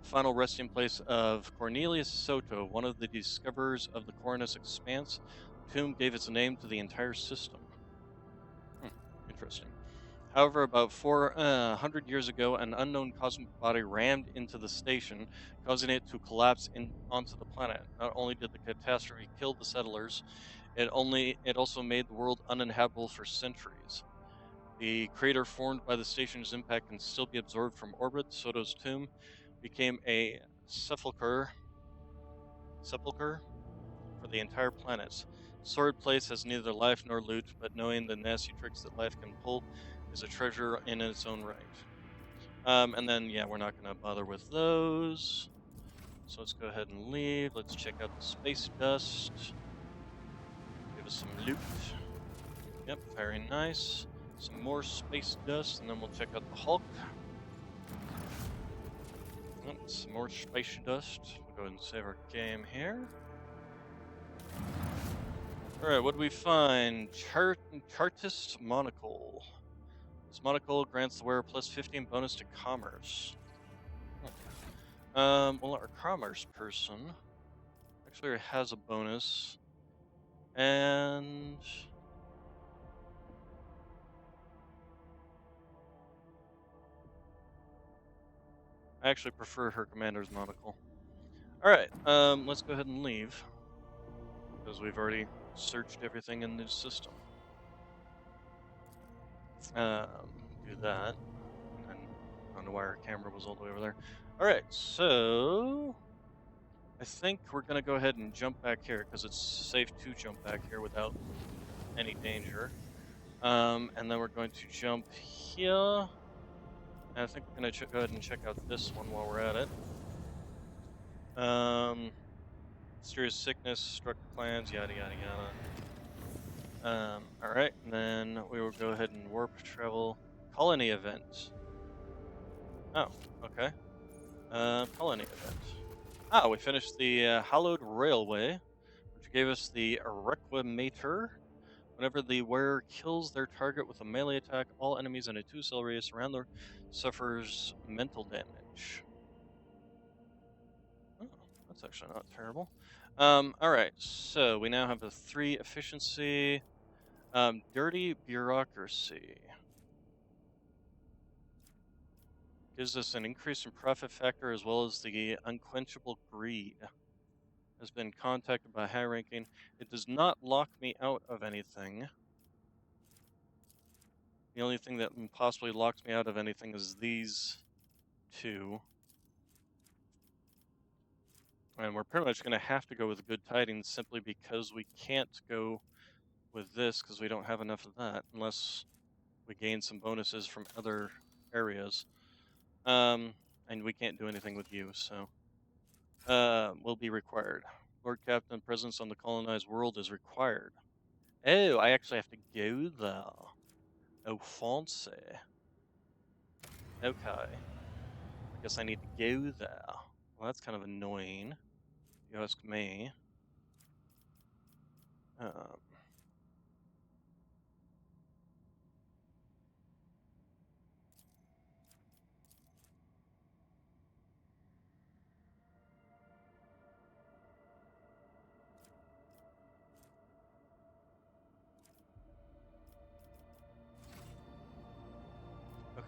Speaker 1: The final resting place of Cornelius Soto, one of the discoverers of the Cornus Expanse. The tomb gave its name to the entire system. Interesting. However, about 400 years ago, an unknown cosmic body rammed into the station, causing it to collapse onto the planet. Not only did the catastrophe kill the settlers, it also made the world uninhabitable for centuries. The crater formed by the station's impact can still be absorbed from orbit. Soto's tomb became a sepulcher for the entire planet. Sordid place has neither life nor loot, but knowing the nasty tricks that life can pull is a treasure in its own right. And then, yeah, we're not going to bother with those. So let's go ahead and leave. Let's check out the space dust. Give us some loot. Yep, very nice. Some more space dust, and then we'll check out the Hulk. Yep, some more space dust. We'll go ahead and save our game here. Alright, what do we find? Chartist Monocle. This monocle grants the wearer plus 15 bonus to commerce. Well, our commerce person actually has a bonus. And... I actually prefer her commander's monocle. Alright, let's go ahead and leave. Because we've already searched everything in the system. Do that. And I don't know why our camera was all the way over there. Alright, so... I think we're gonna go ahead and jump back here because it's safe to jump back here without any danger. And then we're going to jump here. And I think we're gonna go ahead and check out this one while we're at it. Mysterious sickness struck clans, yada yada yada. All right, and then we will go ahead and warp travel colony event. Oh, okay. Colony event. Ah, we finished the Hallowed Railway, which gave us the Requimator. Whenever the wearer kills their target with a melee attack, all enemies in a 2-cell radius around them suffers mental damage. Oh, that's actually not terrible. Alright, so we now have a 3 efficiency. Dirty bureaucracy. Gives us an increase in profit factor as well as the unquenchable greed. Has been contacted by high ranking. It does not lock me out of anything. The only thing that possibly locks me out of anything is these two. And we're pretty much going to have to go with Good Tidings simply because we can't go with this because we don't have enough of that unless we gain some bonuses from other areas. And we can't do anything with you, so will be required. Lord Captain presence on the colonized world is required. Oh, I actually have to go there. Oh, fancy. Okay. I guess I need to go there. Well, that's kind of annoying, if you ask me.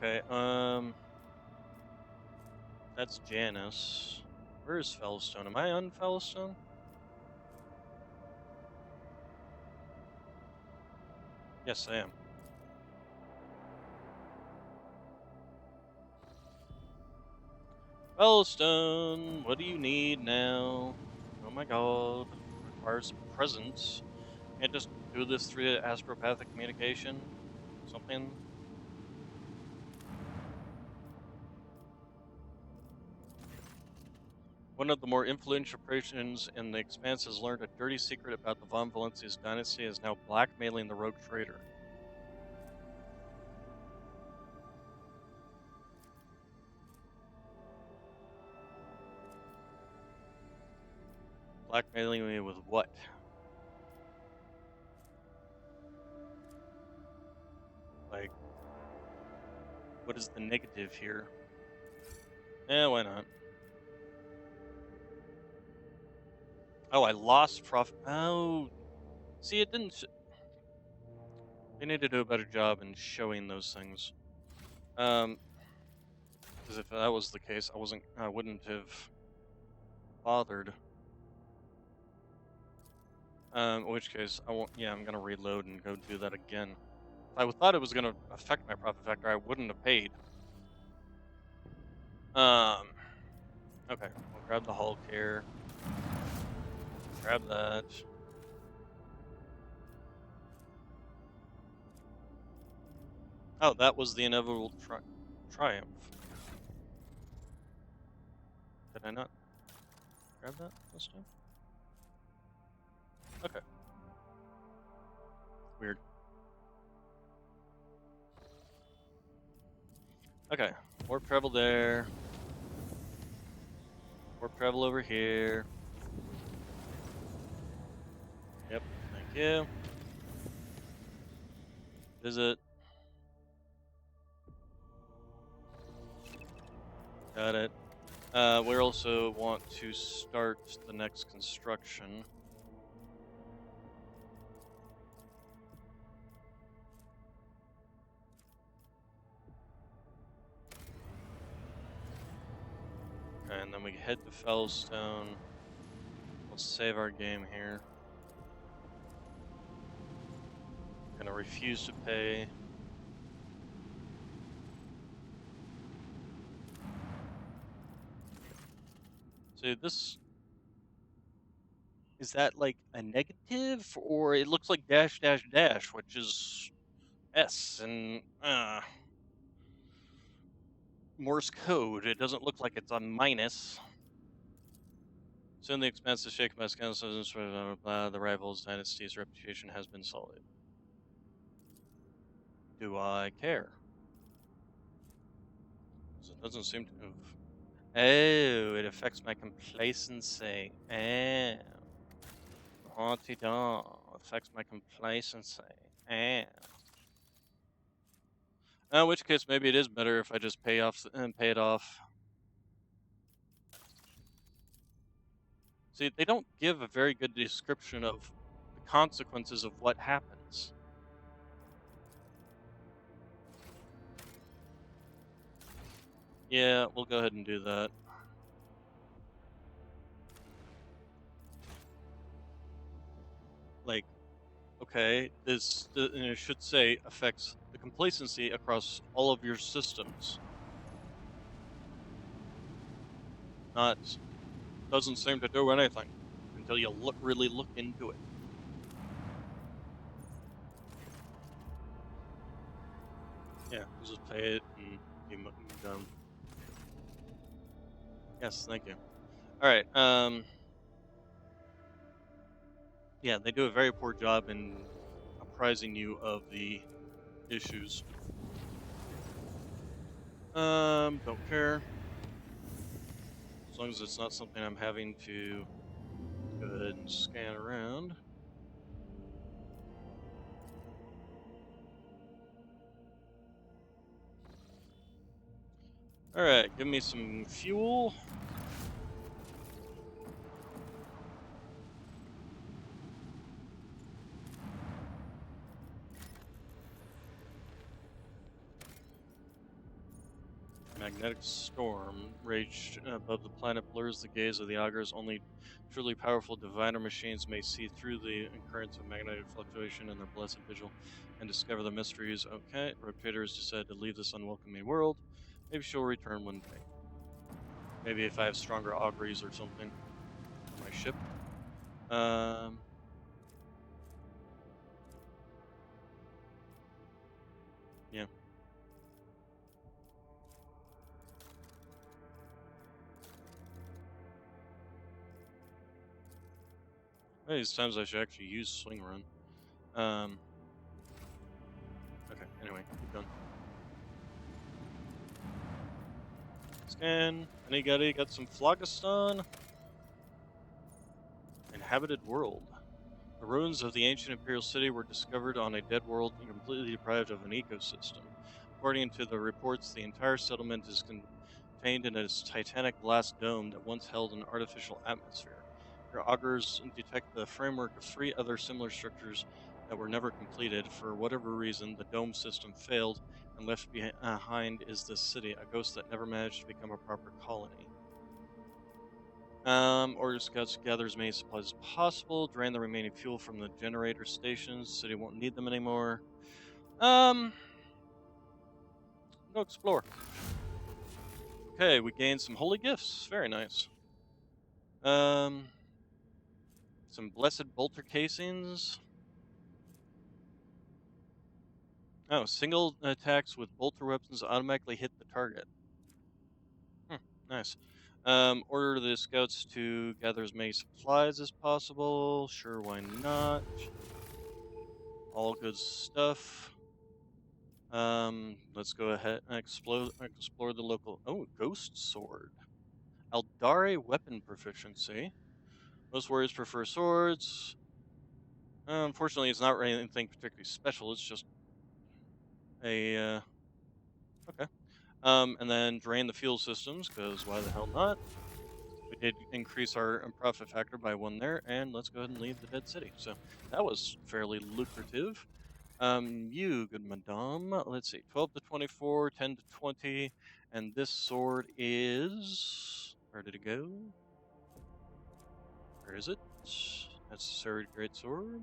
Speaker 1: Okay, that's Janice. Where is Fellstone? Am I on Fellstone? Yes, I am. Fellstone, what do you need now? Oh my god. Requires presence. Can't just do this through astropathic communication? Something? One of the more influential persons in the Expanse has learned a dirty secret about the Von Valencia's dynasty and is now blackmailing the rogue trader. Blackmailing me with what? Like, what is the negative here? Eh, why not? Oh, I lost profit. Oh, see, it didn't. They need to do a better job in showing those things. Because if that was the case, I wouldn't have bothered. In which case, I won't. Yeah, I'm gonna reload and go do that again. If I thought it was gonna affect my profit factor, I wouldn't have paid. Okay, we'll grab the Hulk here. Grab that. Oh, that was the inevitable triumph. Did I not grab that this time? Okay. Weird. Okay, warp travel there. Warp travel over here. Yep, thank you. Visit. Got it. We also want to start the next construction. Okay, and then we head to Fellstone. We'll save our game here. Gonna refuse to pay. See, this is that like a negative, or it looks like dash dash dash, which is S and Morse code. It doesn't look like it's a minus. Soon the expense of Sheikh Maskan says the rival's dynasty's reputation has been sullied. Do I care? 'Cause it doesn't seem to have. Oh, it affects my complacency. Oh. Haunty Dawn affects my complacency. Oh. In which case, maybe it is better if I just pay it off. See, they don't give a very good description of the consequences of what happens. Yeah, we'll go ahead and do that. Like, okay, and it should say affects the complacency across all of your systems. Not doesn't seem to do anything until you really look into it. Yeah, just pay it and be done. Yes, thank you. All right. Yeah, they do a very poor job in apprising you of the issues. Don't care. As long as it's not something I'm having to go ahead and scan around. All right, give me some fuel. Magnetic storm raged above the planet, blurs the gaze of the augurs. Only truly powerful diviner machines may see through the currents of magnetic fluctuation in their blessed vigil and discover the mysteries. Okay, Rotator has decided to leave this unwelcoming world. Maybe she'll return one day. Maybe if I have stronger auguries or something on my ship. Yeah. Maybe these times I should actually use swing run. Okay, anyway, keep going. Scan. Anybody got some phlogiston? Inhabited world. The ruins of the ancient imperial city were discovered on a dead world and completely deprived of an ecosystem. According to the reports, the entire settlement is contained in a titanic glass dome that once held an artificial atmosphere. Your augurs detect the framework of 3 other similar structures that were never completed. For whatever reason, the dome system failed, and left behind is this city, a ghost that never managed to become a proper colony. Order scouts to gather as many supplies as possible. Drain the remaining fuel from the generator stations. City won't need them anymore. Go explore. Okay, we gained some holy gifts. Very nice. Some blessed bolter casings. Oh, single attacks with bolter weapons automatically hit the target. Nice. Order the scouts to gather as many supplies as possible. Sure, why not? All good stuff. Let's go ahead and explore the local. Oh, ghost sword. Aldare weapon proficiency. Most warriors prefer swords. Unfortunately, it's not really anything particularly special. It's just a okay. And then drain the fuel systems, because why the hell not? We did increase our profit factor by 1 there, and let's go ahead and leave the dead city. So that was fairly lucrative. You, good madame. Let's see, 12 to 24, 10 to 20, and this sword is. Where did it go? Where is it? Necessary great sword.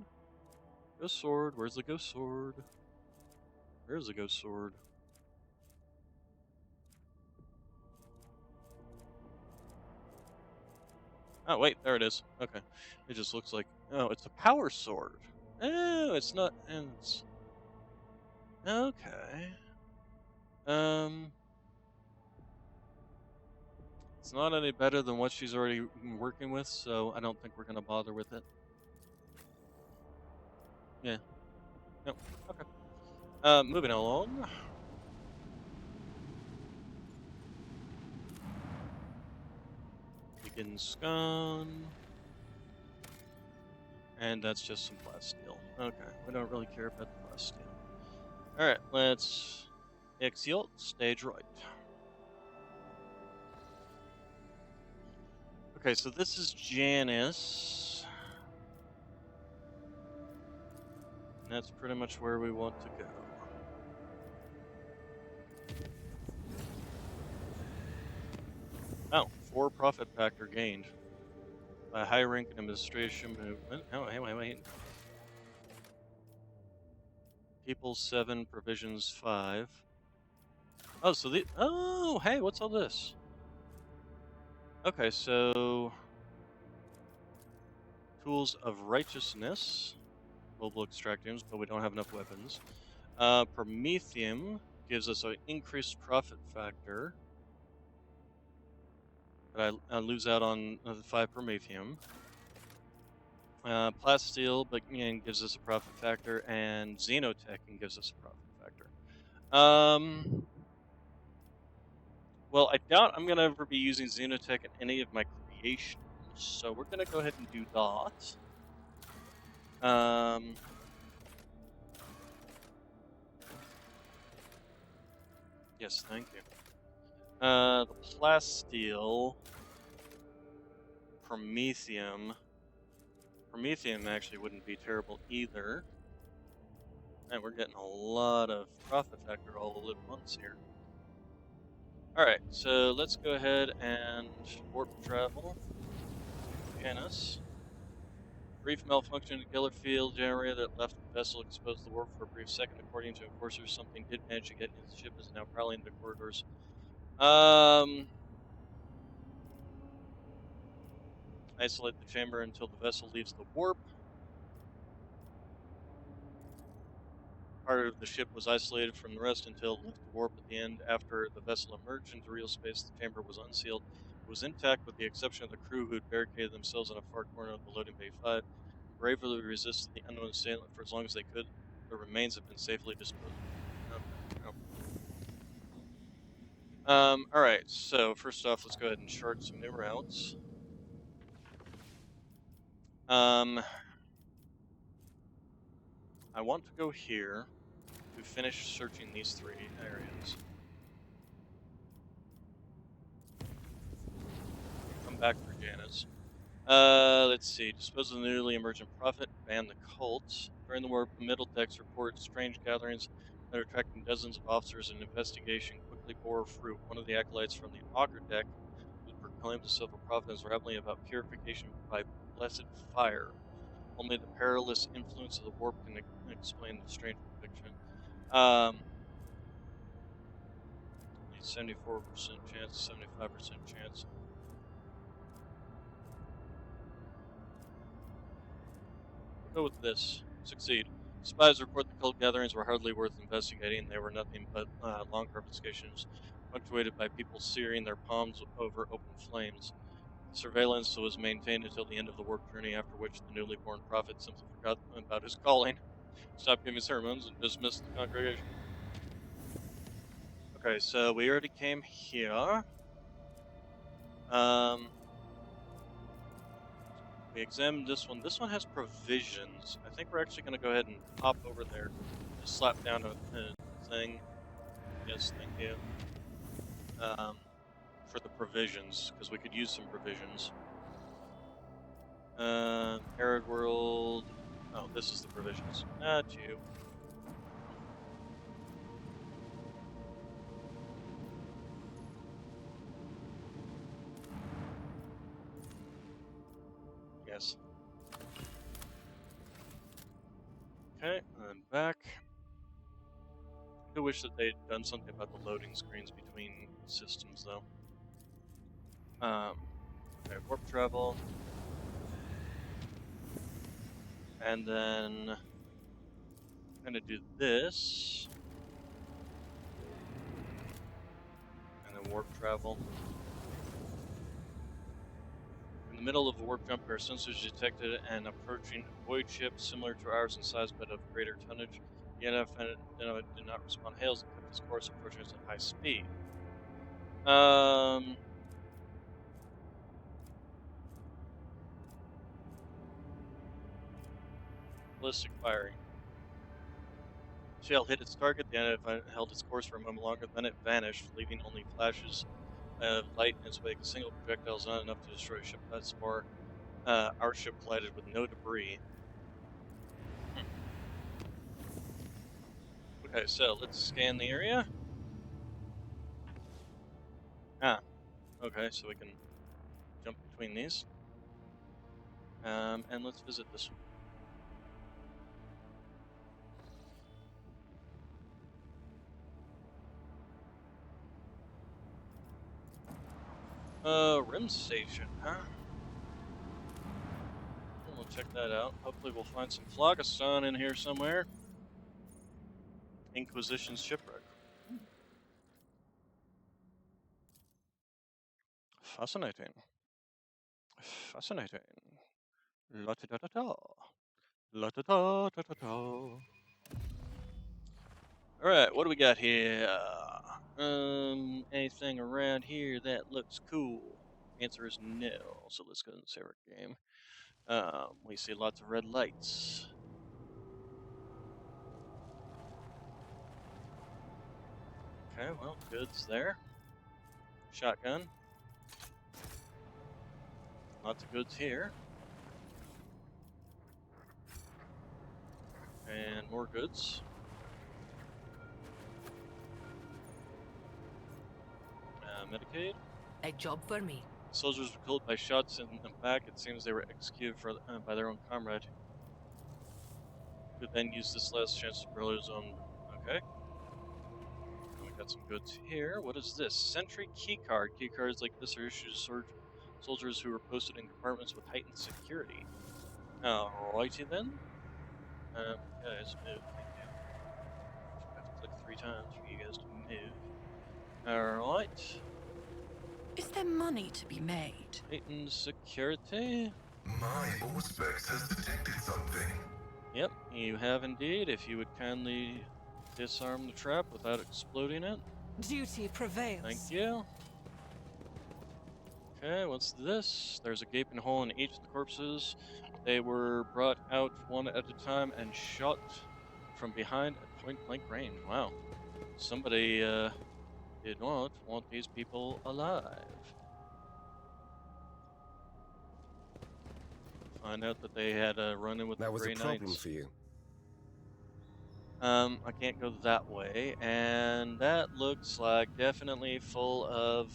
Speaker 1: Ghost sword. Where's the ghost sword? Where's the ghost sword? Oh, wait, there it is. Okay. It just looks like... Oh, it's a power sword. Oh, it's not... And it's... Okay. Um... It's not any better than what she's already working with, so I don't think we're gonna bother with it. Yeah. Nope. Okay. Moving along. Begin scone. And that's just some plasteel. Okay, we don't really care about the plasteel. Alright, let's exalt stage right. Okay, so this is Janice. And that's pretty much where we want to go. Oh, 4 profit factor gained by high rank and administration movement. Oh, wait. People 7, provisions 5. Oh, so the... Oh, hey, what's all this? Okay, so... Tools of Righteousness. Mobile extractors, but we don't have enough weapons. Promethium gives us an increased profit factor. But I lose out on the 5 Promethium. Plasteel, but again, gives us a profit factor, and Xenotech gives us a profit factor. Well, I doubt I'm gonna ever be using Xenotech in any of my creations, so we're gonna go ahead and do that. Yes, thank you. The Plasteel, Promethium. Promethium actually wouldn't be terrible either. And we're getting a lot of profit factor all at once here. Alright, so let's go ahead and warp travel. Janice. Brief malfunction in the killer field generator that left the vessel exposed to the warp for a brief second. According to enforcers, something did manage to get into the ship, is now prowling the corridors. Isolate the chamber until the vessel leaves the warp. Part of the ship was isolated from the rest until it left the warp at the end. After the vessel emerged into real space, the chamber was unsealed. It was intact with the exception of the crew who had barricaded themselves in a far corner of the loading bay 5. Bravely resisted the unknown assailant for as long as they could. Their remains have been safely disposed of. Alright, so first off, let's go ahead and chart some new routes. I want to go here to finish searching these 3 areas. Come back for Janice. Let's see. Dispose of the newly emergent prophet. Ban the cults. During the war, the middle decks report strange gatherings that are attracting dozens of officers. An investigation quickly bore fruit. One of the acolytes from the augur deck, who proclaimed himself a prophet, is rambling about purification by blessed fire. Only the perilous influence of the warp can explain the strange prediction. 74% chance, 75% chance. Go with this. Succeed. Spies report the cult gatherings were hardly worth investigating. They were nothing but long confiscations, punctuated by people searing their palms over open flames. Surveillance was maintained until the end of the work journey, after which the newly born prophet simply forgot about his calling, stopped giving sermons, and dismissed the congregation. Okay, so we already came here. We examined this one. This one has provisions. I think we're actually going to go ahead and hop over there. Just slap down a thing. Yes, thank you. For the provisions, because we could use some provisions. Arid World. Oh, this is the provisions. Not you. Yes. Okay, and back. I do wish that they'd done something about the loading screens between systems, though. Okay, warp travel. And then I'm gonna do this. And then warp travel. In the middle of a warp jump, our sensors detected an approaching void ship similar to ours in size but of greater tonnage. The NF did not respond to hails and kept its course, approaching us at high speed. Ballistic firing. Shell hit its target. The NF held its course for a moment longer, then it vanished, leaving only flashes of light in its wake. A single projectile is not enough to destroy a ship that far. Our ship collided with no debris. Okay, so let's scan the area. Okay, so we can jump between these. And let's visit this one. Rim station, huh? We'll check that out. Hopefully we'll find some phlogiston in here somewhere. Inquisition's shipwreck. Fascinating. Fascinating. La da da da da. La da da da da da. Alright, what do we got here? Anything around here that looks cool? Answer is no. So let's go and save our game. We see lots of red lights. Okay, well, goods there. Shotgun. Lots of goods here. And more goods. Medicaid.
Speaker 3: A job for me.
Speaker 1: Soldiers were killed by shots in the back. It seems they were executed by their own comrade, who then used this last chance to burn his own. Okay. And we got some goods here. What is this? Sentry keycard. Keycards like this are issued to soldiers who were posted in compartments with heightened security. Alrighty then. Guys, move. Thank you. I have to click 3 times for you guys to move. Alright.
Speaker 4: Is there money to be made?
Speaker 1: Heightened security.
Speaker 2: My Auspex has detected something.
Speaker 1: Yep, you have indeed. If you would kindly disarm the trap without exploding it.
Speaker 6: Duty prevails.
Speaker 1: Thank you. Okay, what's this? There's a gaping hole in each of the corpses. They were brought out one at a time and shot from behind at point-blank range. Wow. Somebody did not want these people alive. Find out that they had a run-in with
Speaker 5: That
Speaker 1: the
Speaker 5: was a
Speaker 1: Grey
Speaker 5: problem
Speaker 1: Knights.
Speaker 5: for you.
Speaker 1: I can't go that way, and that looks like definitely full of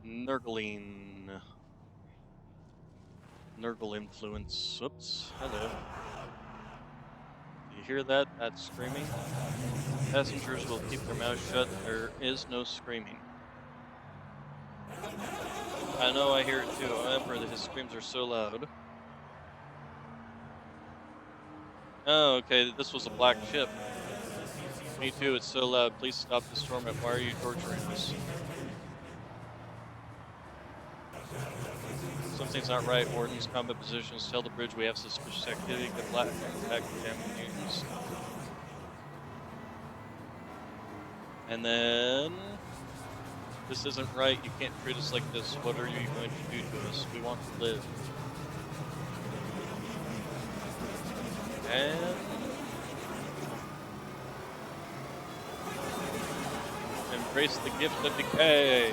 Speaker 1: Nurgle influence. Oops, hello. Do you hear that? That's screaming. Passengers will keep their mouths shut. There is no screaming. I know I hear it too, however, his screams are so loud. Oh, okay, this was a black ship. Me too, it's so loud. Please stop this torment. Why are you torturing us? Something's not right. Warden's combat positions tell the bridge we have suspicious activity. Get black attack damage mutants. And then... This isn't right. You can't treat us like this. What are you going to do to us? We want to live. And... Embrace the gift of decay.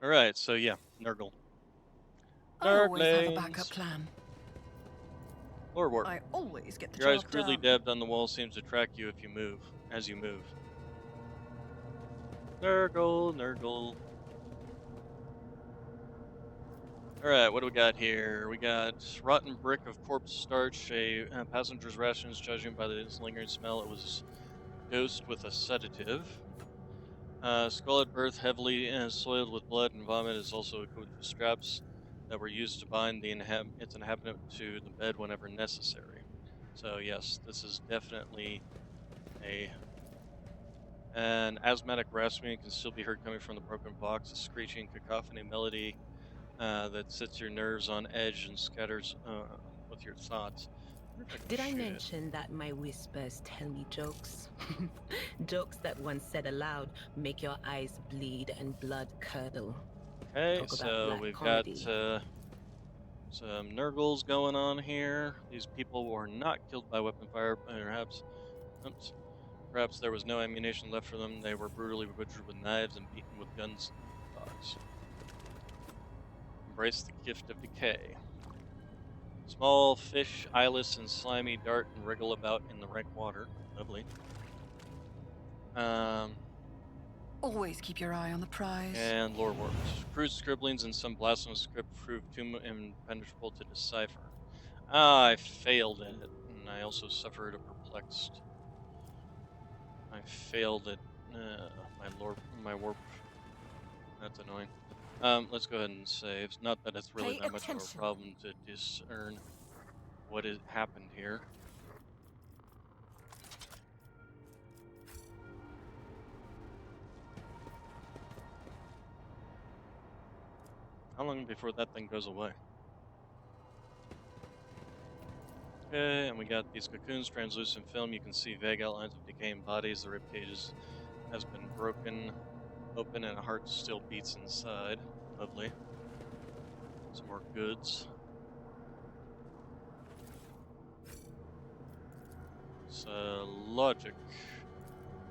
Speaker 1: Alright, so yeah, Nurgle.
Speaker 4: I always have a
Speaker 1: Nurglings.
Speaker 4: backup plan.
Speaker 1: Or work.
Speaker 4: I always get the
Speaker 1: Your eyes
Speaker 4: job
Speaker 1: crudely
Speaker 4: done.
Speaker 1: dabbed on the wall seems to track you if you move, as you move. Nurgle, Nurgle. Alright, what do we got here? We got rotten brick of corpse starch, a passenger's rations, judging by the lingering smell, it was dosed with a sedative. Skull at birth, heavily soiled with blood and vomit, is also equipped with straps that were used to bind its inhabitant to the bed whenever necessary. So yes, this is definitely an asthmatic rasping can still be heard coming from the broken box, a screeching cacophony melody that sets your nerves on edge and scatters with your thoughts.
Speaker 8: Did I
Speaker 1: Shit.
Speaker 8: mention that my whispers tell me jokes? Jokes that once said aloud make your eyes bleed and blood curdle.
Speaker 1: Okay,
Speaker 8: Talk about
Speaker 1: so
Speaker 8: black
Speaker 1: we've
Speaker 8: comedy.
Speaker 1: got some Nurgles going on here. These people were not killed by weapon fire, oops, perhaps there was no ammunition left for them. They were brutally butchered with knives and beaten with guns and dogs. Embrace the gift of decay. Small fish, eyeless and slimy, dart and wriggle about in the rank water. Lovely.
Speaker 4: Always keep your eye on the prize.
Speaker 1: And lore warps. Crude scribblings and some blasphemous script proved too impenetrable to decipher. I failed at it, and I also suffered a perplexed. I failed at my warp. That's annoying. Let's go ahead and save. Not that it's really
Speaker 6: Pay
Speaker 1: that much of a
Speaker 6: attention.
Speaker 1: problem to discern what has happened here. How long before that thing goes away? Okay, and we got these cocoons, translucent film. You can see vague outlines of decaying bodies. The rib cage has been broken open and a heart still beats inside. Lovely. Some more goods. So, logic.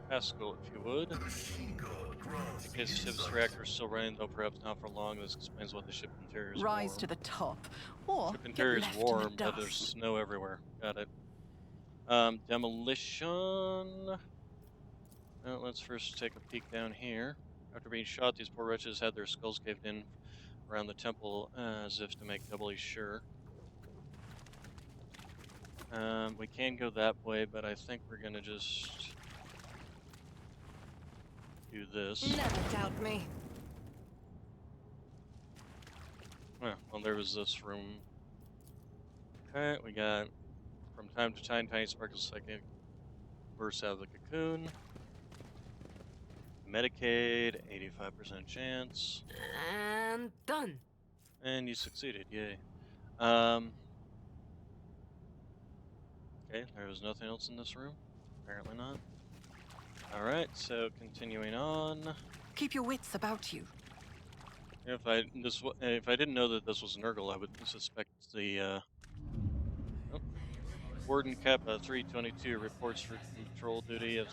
Speaker 1: Pascal, if you would.
Speaker 2: The machine god grants
Speaker 1: In case the ship's
Speaker 2: insight.
Speaker 1: reactor is still running, though perhaps not for long, this explains why the ship interior is
Speaker 4: Rise
Speaker 1: warm.
Speaker 4: to the top, or
Speaker 1: Ship
Speaker 4: get
Speaker 1: interior is
Speaker 4: left
Speaker 1: warm,
Speaker 4: in the
Speaker 1: but there's
Speaker 4: dust.
Speaker 1: snow everywhere. Got it. Demolition. Well, let's first take a peek down here. After being shot, these poor wretches had their skulls caved in around the temple as if to make doubly sure. We can go that way, but I think we're gonna just do this.
Speaker 6: Never doubt me.
Speaker 1: Well, there was this room. Okay, we got from time to time tiny sparkles of psychic bursts out of the cocoon. Medicaid, 85% chance.
Speaker 3: And done.
Speaker 1: And you succeeded, yay. Okay, there was nothing else in this room. Apparently not. Alright, so continuing on.
Speaker 4: Keep your wits about you.
Speaker 1: If I didn't know that this was Nurgle, I would suspect the oh, Warden Kappa 322 reports for patrol duty as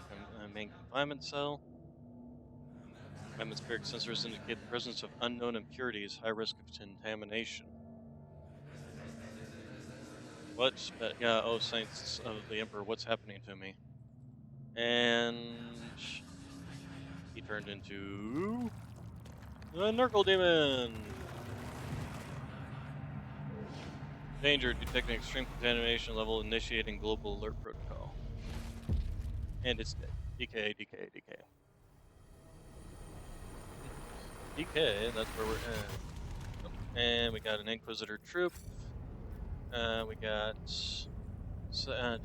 Speaker 1: main confinement cell. Atmospheric sensors indicate the presence of unknown impurities, high risk of contamination. What? Yeah, oh, Saints of the Emperor, what's happening to me? And he turned into the Nurgle Demon. Danger, detecting extreme contamination level, initiating global alert protocol. And it's dead. DK, DK, DK. DK, that's where we're at. And we got an Inquisitor troop. We got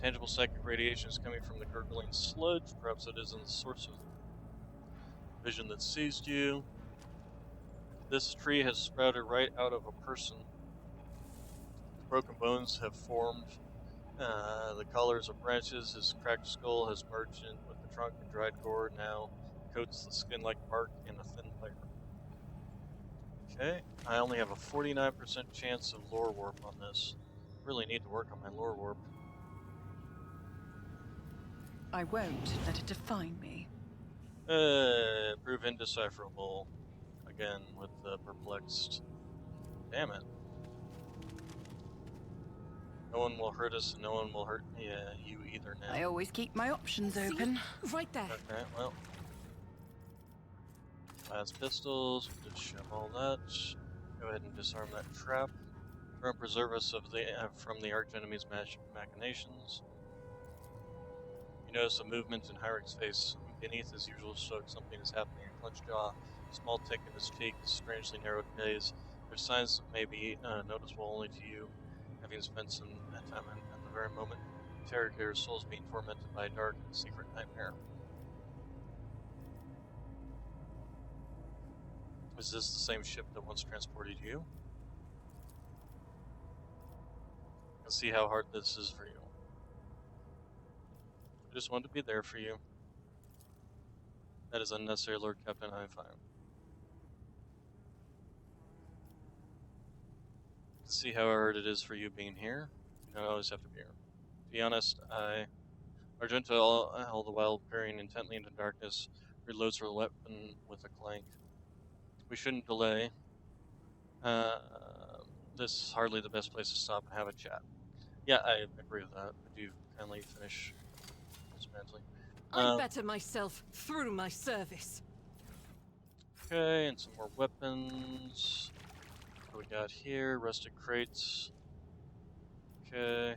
Speaker 1: tangible psychic radiation is coming from the gurgling sludge. Perhaps it isn't the source of vision that seized you. This tree has sprouted right out of a person. Broken bones have formed. The collars of branches. His cracked skull has merged in with the trunk, and dried gore now coats the skin like bark in a thin layer. Okay, I only have a 49% chance of lore warp on this. Really need to work on my lore warp.
Speaker 4: I won't let it define me.
Speaker 1: Prove indecipherable. Again, with the perplexed. Damn it. No one will hurt us, and no one will hurt you either now.
Speaker 4: I always keep my options
Speaker 6: See?
Speaker 4: open.
Speaker 6: Right there.
Speaker 1: Okay, well. Last pistols, we'll just shove all that. Go ahead and disarm that trap. Try and preserve us of from the arch enemy's machinations. You notice a movement in Hyric's face beneath his usual shrug, something is happening. A clenched jaw, a small tick in his cheek, a strangely narrowed gaze. There's signs that may be noticeable only to you, having spent some time at the very moment. Interrogator's soul's being tormented by a dark and secret nightmare. Is this the same ship that once transported you? Let's see how hard this is for you. I just wanted to be there for you. That is unnecessary, Lord Captain. I'm fine. To see how hard it is for you being here. You don't always have to be here. To be honest, Argenta, all the while peering intently into darkness, reloads her weapon with a clank. We shouldn't delay. This is hardly the best place to stop and have a chat. Yeah, I agree with that. Would you kindly finish dismantling?
Speaker 6: I better myself through my service.
Speaker 1: Okay, and some more weapons. What we got here? Rusted crates. Okay,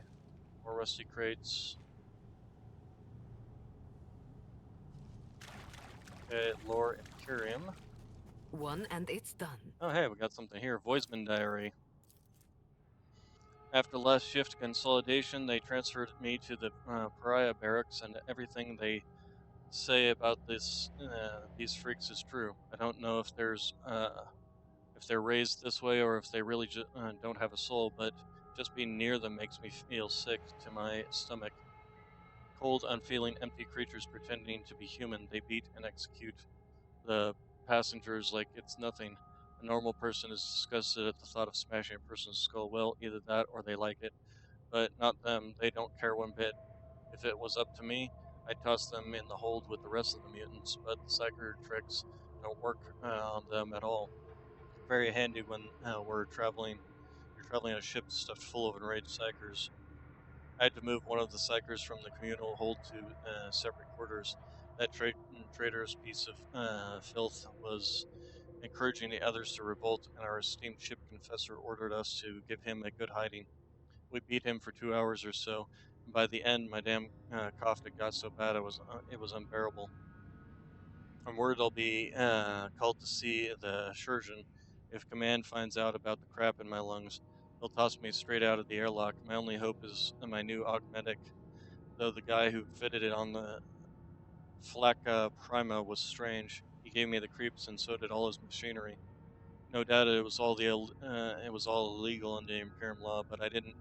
Speaker 1: more rusty crates. Okay, Lore Imperium.
Speaker 3: One and it's done.
Speaker 1: Oh hey, we got something here. Voiceman Diary. After last shift consolidation, they transferred me to the Pariah barracks, and everything they say about these freaks is true. I don't know if they're raised this way or if they really don't have a soul, but just being near them makes me feel sick to my stomach. Cold, unfeeling, empty creatures pretending to be human. They beat and execute the passengers like it's nothing. A normal person is disgusted at the thought of smashing a person's skull. Well, either that or they like it, but not them. They don't care one bit. If it was up to me, I'd toss them in the hold with the rest of the mutants, but the psyker tricks don't work on them at all. Very handy when you're traveling on a ship stuffed full of enraged psychers. I had to move one of the psychers from the communal hold to separate quarters. That traitorous piece of filth was encouraging the others to revolt, and our esteemed ship confessor ordered us to give him a good hiding. We beat him for 2 hours or so, and by the end, my damn cough had got so bad it was unbearable. I'm worried I'll be called to see the surgeon. If command finds out about the crap in my lungs, they'll toss me straight out of the airlock. My only hope is my new augmetic, though the guy who fitted it on the Flak Prima was strange. He gave me the creeps, and so did all his machinery. No doubt it was all illegal under Imperium law, but I didn't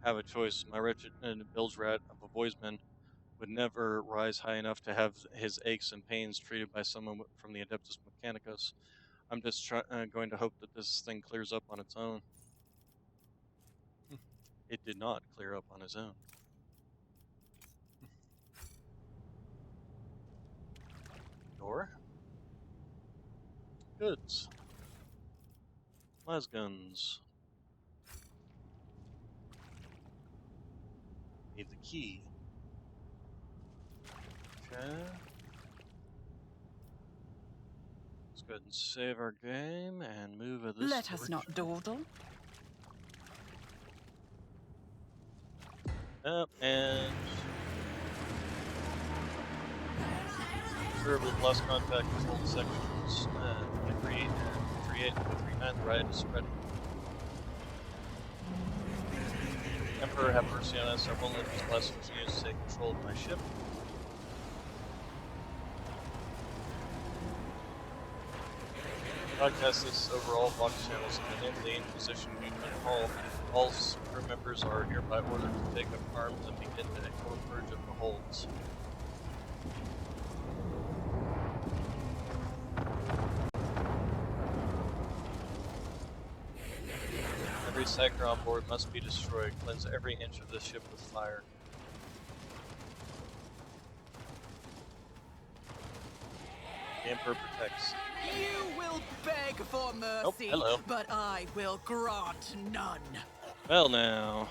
Speaker 1: have a choice. My wretched bilge rat of a voiceman would never rise high enough to have his aches and pains treated by someone from the Adeptus Mechanicus. I'm just going to hope that this thing clears up on its own. It did not clear up on its own. Door. Goods. Lasguns. Need the key. Okay. Let's go ahead and save our game and move this.
Speaker 4: Let us not dawdle.
Speaker 1: And serve with lost contact control the sections and create with remind the riot is spreading. Emperor, have mercy on us. I won't let these blessings use to take control of my ship. Broadcast this over all box channels and in the Inquisition Union Hall. All crew members are hereby ordered to take up arms and begin the total purge of the holds. Every sector on board must be destroyed. Cleanse every inch of this ship with fire. The Emperor protects.
Speaker 4: You will beg for mercy,
Speaker 1: hello.
Speaker 4: but I will grant none.
Speaker 1: Well now.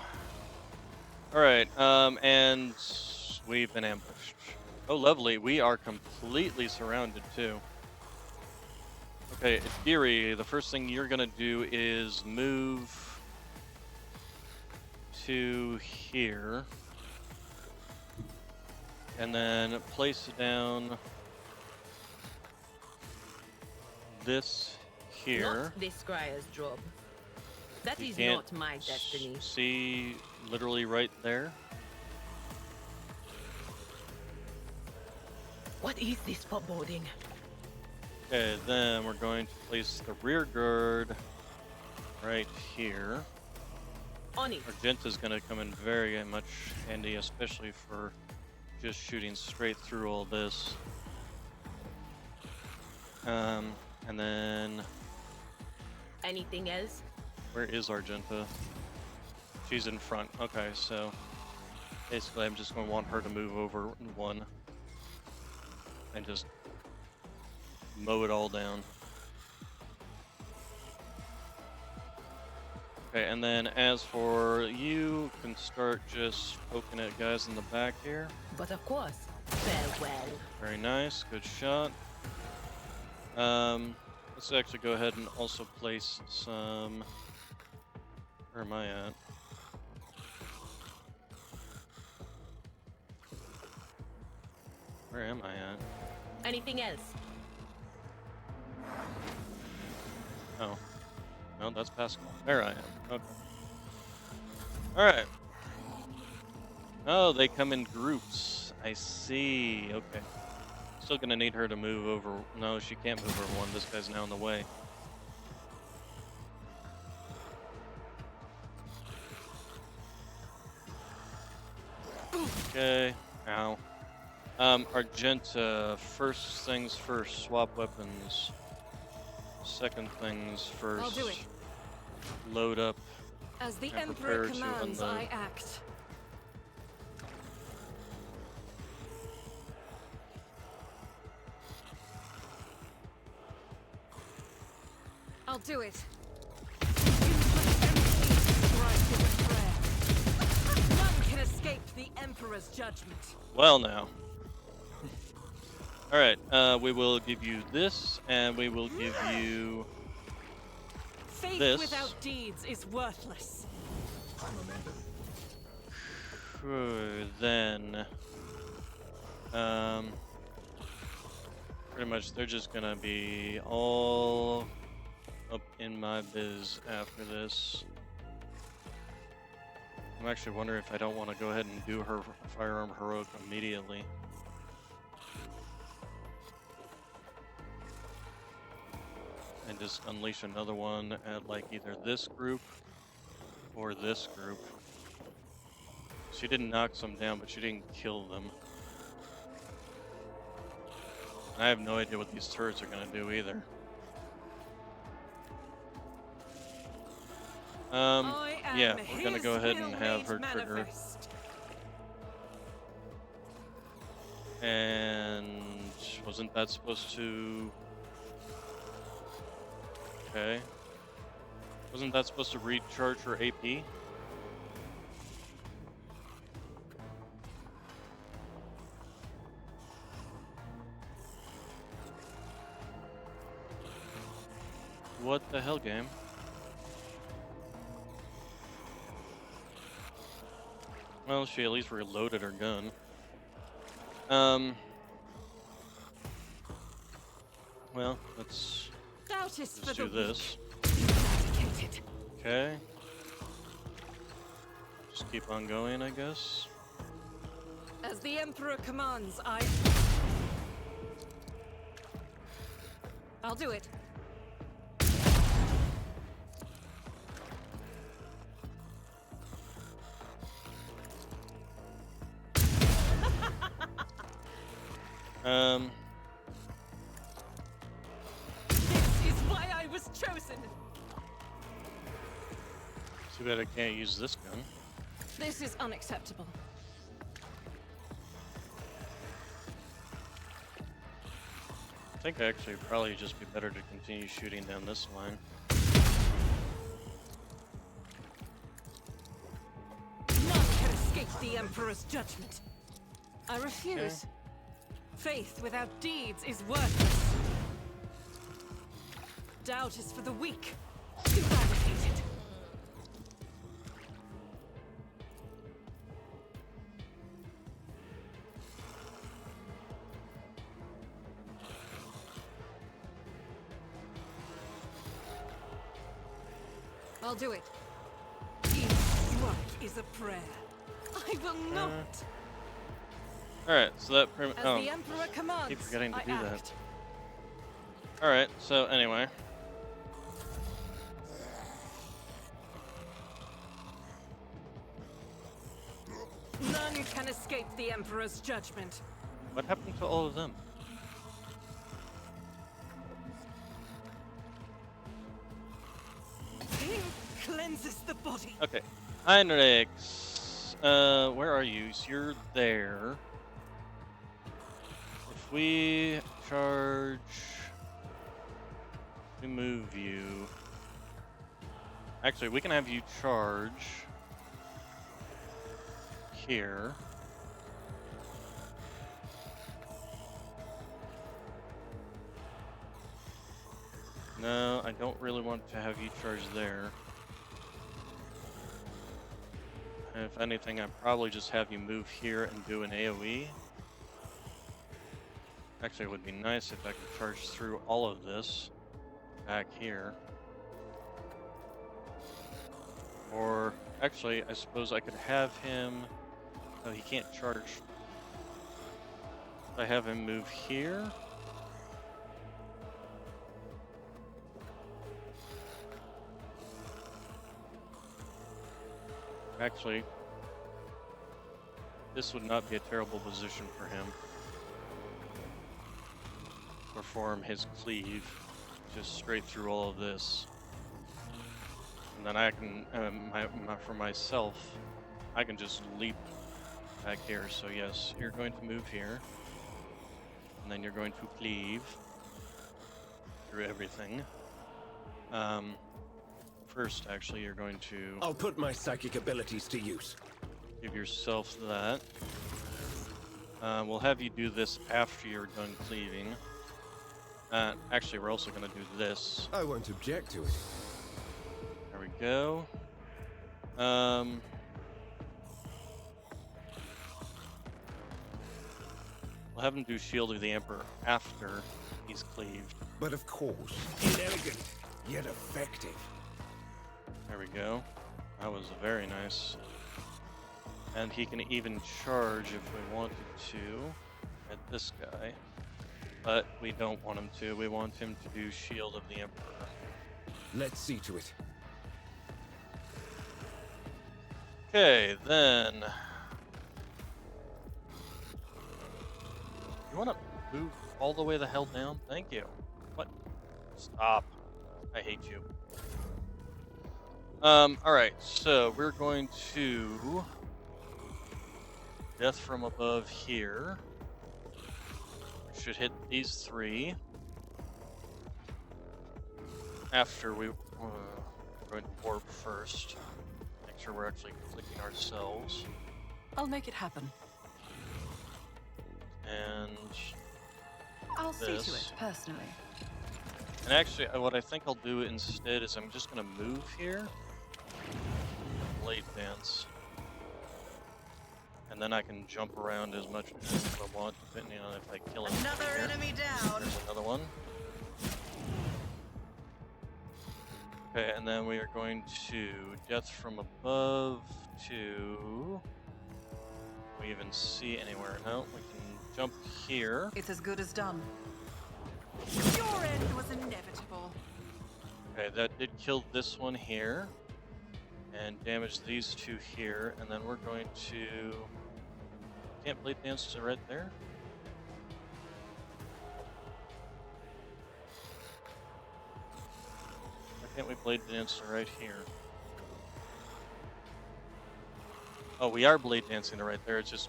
Speaker 1: Alright, and we've been ambushed. Oh lovely, we are completely surrounded too. Okay, Deary, the first thing you're gonna do is move to here. And then place down this here.
Speaker 8: Not this Scryer's job. That
Speaker 1: You
Speaker 8: is
Speaker 1: can't
Speaker 8: not my destiny.
Speaker 1: See, literally right there.
Speaker 8: What is this foreboding?
Speaker 1: Okay, then we're going to place the rear guard right here.
Speaker 8: On it.
Speaker 1: Argenta's going to come in very much handy, especially for just shooting straight through all this. And then
Speaker 8: Anything else?
Speaker 1: where is Argenta? She's in front. Okay, so basically I'm just going to want her to move over one and just mow it all down. Okay, and then as for you, can start just poking at guys in the back here.
Speaker 8: But of course. Farewell.
Speaker 1: Very nice, good shot. Let's actually go ahead and also place some. Where am I at? Where am I at?
Speaker 8: Anything else?
Speaker 1: Oh. No, that's Pascal. There I am. Okay. Alright. Oh, they come in groups. I see. Okay. Still gonna need her to move over. No, she can't move over one. This guy's now in the way. Okay. Ow. Argenta, first things first, swap weapons. Second things first.
Speaker 6: I'll do it.
Speaker 1: Load up.
Speaker 6: As the
Speaker 1: And
Speaker 6: Emperor
Speaker 1: prepare to
Speaker 6: commands,
Speaker 1: unload.
Speaker 6: I act. I'll do it. None can escape the Emperor's judgment.
Speaker 1: Well now. Alright, we will give you this, and we will give you
Speaker 6: Faith
Speaker 1: this.
Speaker 6: without deeds is worthless.
Speaker 1: Then pretty much they're just gonna be all up in my biz after this. I'm actually wondering if I don't want to go ahead and do her firearm heroic immediately. And just unleash another one at like either this group or this group. She didn't knock some down, but she didn't kill them. I have no idea what these turrets are going to do either. Yeah, we're going to go ahead and have her trigger. And wasn't that supposed to... Okay. Wasn't that supposed to recharge her AP? What the hell, game? Well, she at least reloaded her gun. Well, let's just do this. Okay. Just keep on going, I guess.
Speaker 6: As the Emperor commands, I'll do it. This is why I was chosen.
Speaker 1: Too bad I can't use this gun.
Speaker 6: This is unacceptable.
Speaker 1: I think actually it'd probably just be better to continue shooting down this line.
Speaker 6: None can escape the Emperor's judgment. I refuse. Faith without deeds is worthless. Doubt is for the weak. Eradicated. I'll do it. Each word is a prayer. I will not.
Speaker 1: Alright, so that
Speaker 6: As the Emperor commands,
Speaker 1: keep forgetting to
Speaker 6: I
Speaker 1: do that.
Speaker 6: act.
Speaker 1: Alright, so anyway.
Speaker 6: None can escape the Emperor's judgment.
Speaker 1: What happened to all of them?
Speaker 6: Pain cleanses the body.
Speaker 1: Okay. Heinrichs. Where are you? So you're there. If we charge... we move you... Actually, we can have you charge... here. No, I don't really want to have you charge there. If anything, I'd probably just have you move here and do an AoE. Actually, it would be nice if I could charge through all of this back here. Or, actually, I suppose I could have him... Oh, he can't charge. If I have him move here... Actually, this would not be a terrible position for him. Perform his cleave just straight through all of this. And then I can, for myself, I can just leap back here. So yes, you're going to move here. And then you're going to cleave through everything. First, actually, you're going to...
Speaker 9: I'll put my psychic abilities to use.
Speaker 1: give yourself that. We'll have you do this after you're done cleaving. Actually, we're also going to do this.
Speaker 9: I won't object to it.
Speaker 1: There we go. We'll have him do Shield of the Emperor after he's cleaved.
Speaker 9: But of course, inelegant, yet effective.
Speaker 1: There we go. That was very nice. And he can even charge if we wanted to at this guy. But we don't want him to. We want him to do Shield of the Emperor.
Speaker 9: Let's see to it.
Speaker 1: Okay, then. You want to move all the way the hell down? Thank you. What? Stop. I hate you. Alright, so we're going to Death from Above here. Should hit these three. After we're going to warp first. Make sure we're actually clicking ourselves.
Speaker 4: I'll make it happen.
Speaker 1: And
Speaker 4: I'll see to
Speaker 1: this.
Speaker 4: it, personally.
Speaker 1: And actually, what I think I'll do instead is I'm just going to move here. Blade Dance. And then I can jump around as much as I want, depending on if I kill him.
Speaker 7: Another
Speaker 1: here.
Speaker 7: enemy down.
Speaker 1: There's another one. Okay, and then we are going to Death from Above to... we even see anywhere? No, we can jump here.
Speaker 4: It's as good as done.
Speaker 7: Your end was inevitable.
Speaker 1: Okay, that did kill this one here. And damage these two here. And then we're going to... can't Blade Dance to right there? Why can't we Blade Dance to right here? Oh, we are Blade Dancing to right there. It's just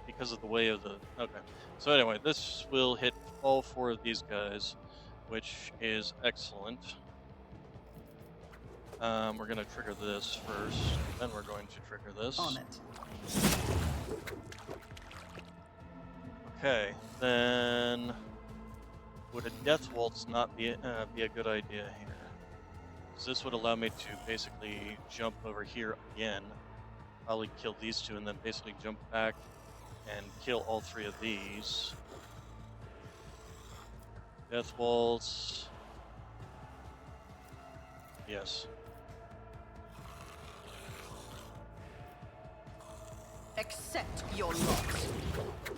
Speaker 1: because of the way of the... okay. So anyway, this will hit all four of these guys, which is excellent. We're going to trigger this first, then we're going to trigger this.
Speaker 4: On it.
Speaker 1: Okay, then would a Death Waltz not be a good idea here? Because this would allow me to basically jump over here again, probably kill these two, and then basically jump back and kill all three of these. Death Waltz. Yes.
Speaker 4: Accept your lot.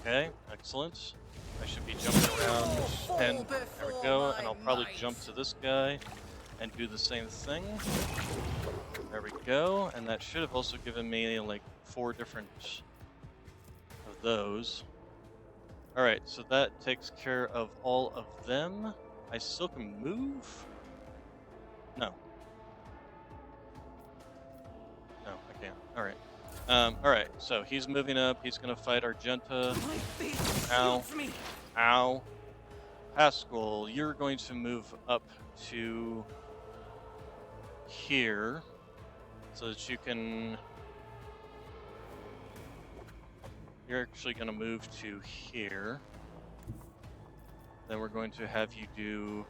Speaker 1: Okay, excellent. I should be jumping around, and there we go, and I'll probably jump to this guy and do the same thing. There we go, and that should have also given me like 4 different of those. Alright, so that takes care of all of them. I still can move? No. No, I can't. Alright. Alright, so he's moving up, he's gonna fight Argenta. Ow. Ow. Pascal, you're going to move up to here so that you can... You're actually going to move to here. Then we're going to have you do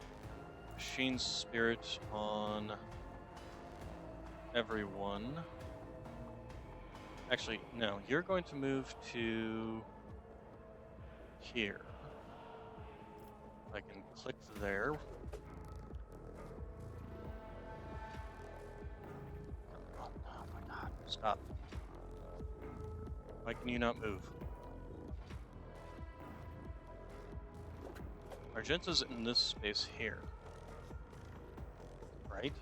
Speaker 1: Machine Spirit on everyone. Actually, no, you're going to move to here. I can click there. Oh my god, stop. Why can you not move? Argenta's in this space here. Right?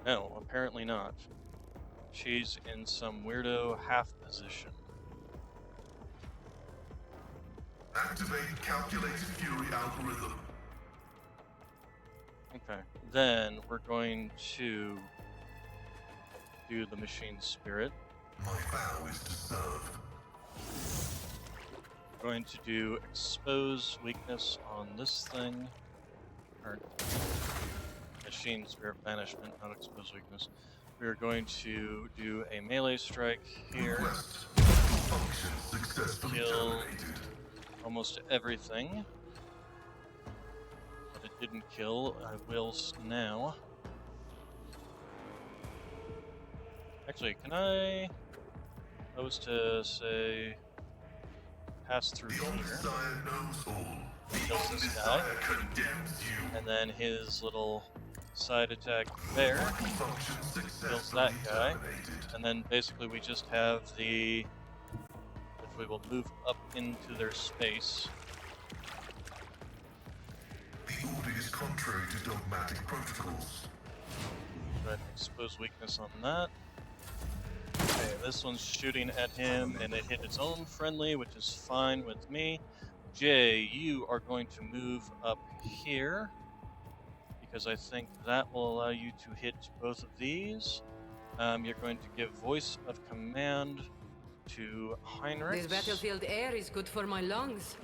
Speaker 1: No, apparently not. She's in some weirdo half position.
Speaker 2: Activate calculated fury algorithm.
Speaker 1: Okay, then we're going to do the machine spirit.
Speaker 2: My vow is to serve.
Speaker 1: We're going to do expose weakness on this thing. Or machine spirit banishment, not expose weakness. We're going to do a melee strike here.
Speaker 2: Request. Function successfully
Speaker 1: Kill
Speaker 2: terminated.
Speaker 1: almost everything. But it didn't kill. I will now. Actually, can I to say pass through
Speaker 2: The
Speaker 1: here.
Speaker 2: Omnissiah knows all. The
Speaker 1: Kills this guy.
Speaker 2: Omnissiah condemns you.
Speaker 1: And then his little side attack there
Speaker 2: Function
Speaker 1: kills that
Speaker 2: successfully
Speaker 1: guy.
Speaker 2: terminated.
Speaker 1: And then basically we just have the, if we will move up into their space.
Speaker 2: The order is contrary to dogmatic protocols.
Speaker 1: Go ahead and expose weakness on that. Okay, this one's shooting at him and it hit its own friendly, which is fine with me. Jay, you are going to move up here because I think that will allow you to hit both of these. You're going to give voice of command to Heinrich.
Speaker 3: This battlefield air is good for my lungs.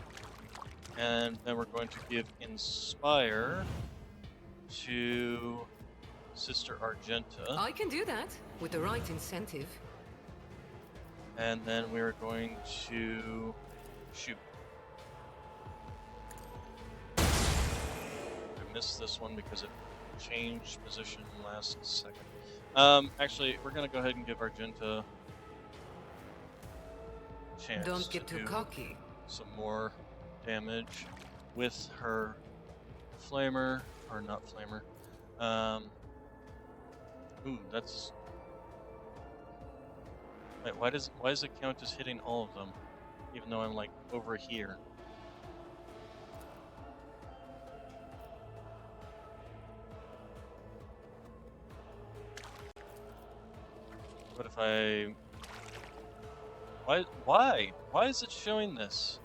Speaker 1: And then we're going to give inspire to Sister Argenta.
Speaker 3: I can do that with the right incentive.
Speaker 1: And then we're going to shoot. I missed this one because it changed position last second. Actually, we're gonna go ahead and give Argenta a chance
Speaker 3: Don't get
Speaker 1: to
Speaker 3: too
Speaker 1: do
Speaker 3: cocky.
Speaker 1: some more damage with her flamer, or not flamer. Ooh, that's. Wait, why does it count as hitting all of them, even though I'm like over here? What if I? Why is it showing this?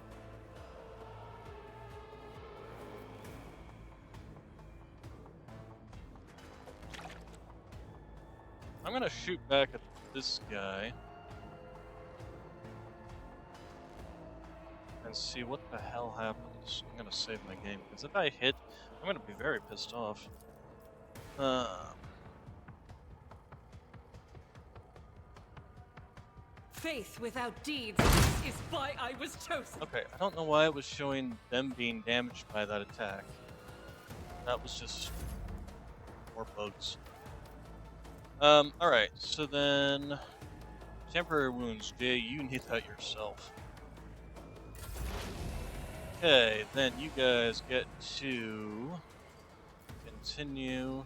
Speaker 1: I'm gonna shoot back at this guy and see what the hell happens. I'm gonna save my game because if I hit, I'm gonna be very pissed off.
Speaker 6: Faith without deeds is why I was chosen.
Speaker 1: Okay, I don't know why it was showing them being damaged by that attack. That was just more bugs. Alright, so then temporary wounds, Jay, you need that yourself. Okay, then you guys get to continue.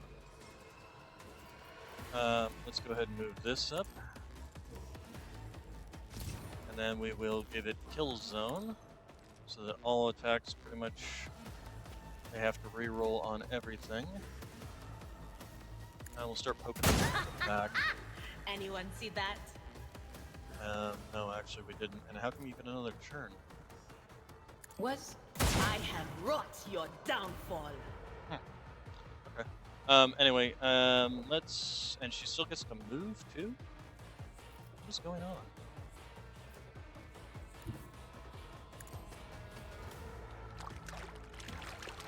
Speaker 1: Let's go ahead and move this up. And then we will give it kill zone, so that all attacks pretty much, they have to re-roll on everything. And we'll start poking it back.
Speaker 8: Anyone see that?
Speaker 1: No, actually we didn't. And how can we get another turn?
Speaker 8: What? I have wrought your downfall.
Speaker 1: Okay. Anyway, let's... And she still gets to move, too? What is going on?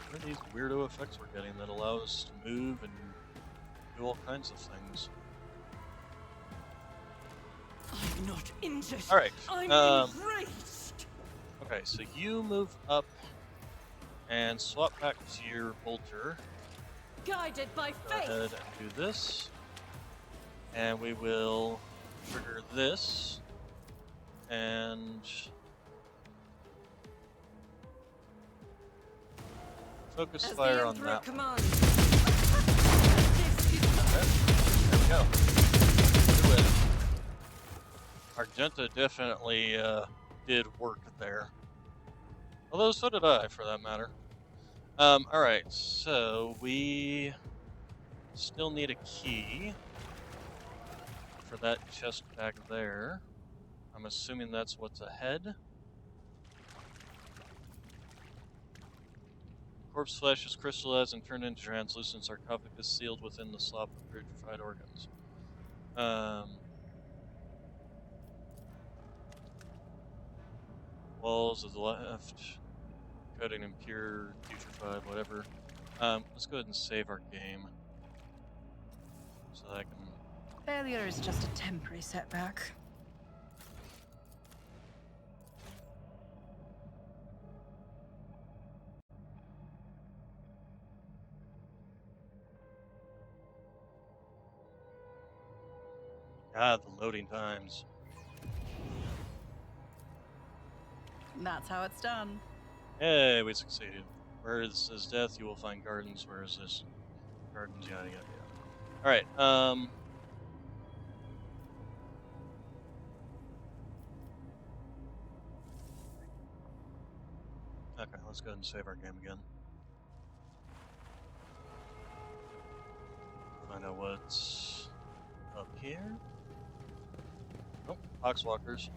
Speaker 1: What are these weirdo effects we're getting that allow us to move and do all kinds of things?
Speaker 6: I'm not injured.
Speaker 1: All right.
Speaker 6: I'm enraged.
Speaker 1: Okay, so you move up and swap back to your bolter.
Speaker 6: Guided by
Speaker 1: Go
Speaker 6: faith.
Speaker 1: ahead and do this. And we will trigger this. And focus
Speaker 6: As
Speaker 1: fire
Speaker 6: the
Speaker 1: on
Speaker 6: Emperor
Speaker 1: that one.
Speaker 6: commands.
Speaker 1: Okay, there we go. Do it. Argenta definitely did work there. Although so did I, for that matter. Alright, so we still need a key for that chest back there. I'm assuming that's what's ahead. Corpse flesh is crystallized and turned into translucent sarcophagus sealed within the slop of putrefied organs. Walls of the left, coating impure, putrefied, whatever. Let's go ahead and save our game. So that I can...
Speaker 4: Failure is just a temporary setback.
Speaker 1: God, the loading times.
Speaker 4: That's how it's done.
Speaker 1: Hey, we succeeded. Where is his death, you will find gardens. Where is this? Gardens, yada yada yada. Alright, okay, let's go ahead and save our game again. Find out what's up here. Nope, Poxwalkers.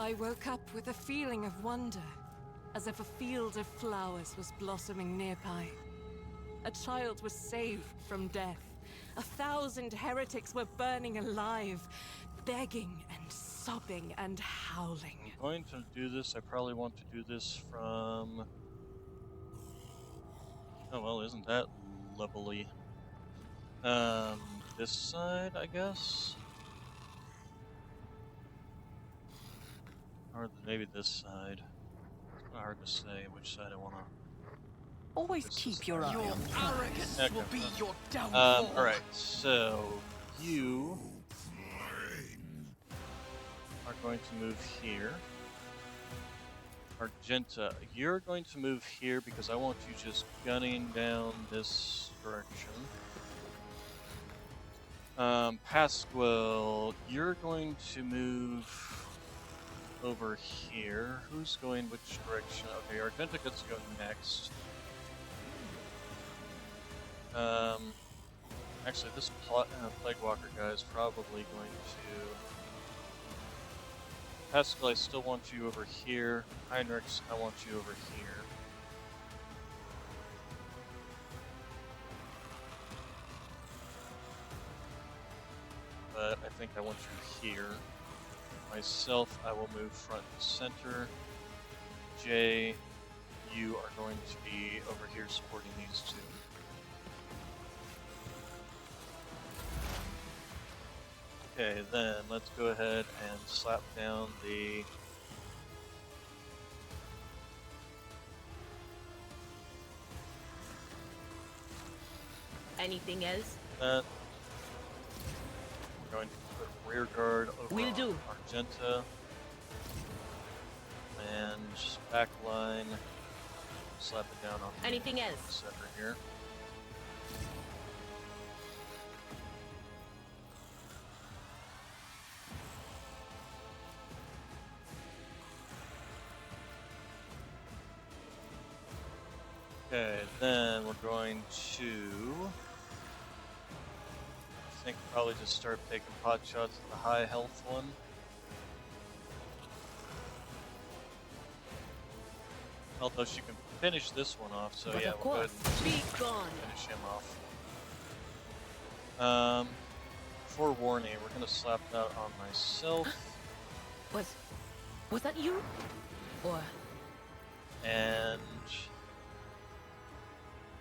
Speaker 6: I woke up with a feeling of wonder, as if a field of flowers was blossoming nearby. A child was saved from death. 1,000 heretics were burning alive, begging and sobbing and howling.
Speaker 1: I'm going to do this. I probably want to do this from... Oh, well, isn't that lovely? This side, I guess? Or maybe this side. It's not hard to say which side I want to...
Speaker 4: Always
Speaker 1: This
Speaker 4: keep
Speaker 1: is
Speaker 4: your eye
Speaker 1: your
Speaker 4: on
Speaker 7: Arrogance
Speaker 1: Okay.
Speaker 7: will be your downfall.
Speaker 1: Alright, so... You... are going to move here. Argenta, you're going to move here because I want you just gunning down this direction. Pasquale, you're going to move over here. Who's going which direction? Okay, Argenta gets to go next. Actually, this Plague Walker guy is probably going to... Pascal, I still want you over here. Heinrichs, I want you over here. But I think I want you here. Myself, I will move front and center. Jay, you are going to be over here supporting these two. Okay, then let's go ahead and slap down the...
Speaker 8: Anything else?
Speaker 1: We're going to put rear guard over
Speaker 8: Will do.
Speaker 1: Argenta. And back line. Slap it down on
Speaker 8: Anything
Speaker 1: the
Speaker 8: else?
Speaker 1: center here. Okay, then we're going to, I think, probably just start taking pot shots at the high health one. Although she can finish this one off, so
Speaker 8: But
Speaker 1: yeah,
Speaker 8: of
Speaker 1: we'll go ahead
Speaker 8: course, be gone.
Speaker 1: and finish him off. Forewarning, we're gonna slap that on myself,
Speaker 8: Was that you? Or
Speaker 1: and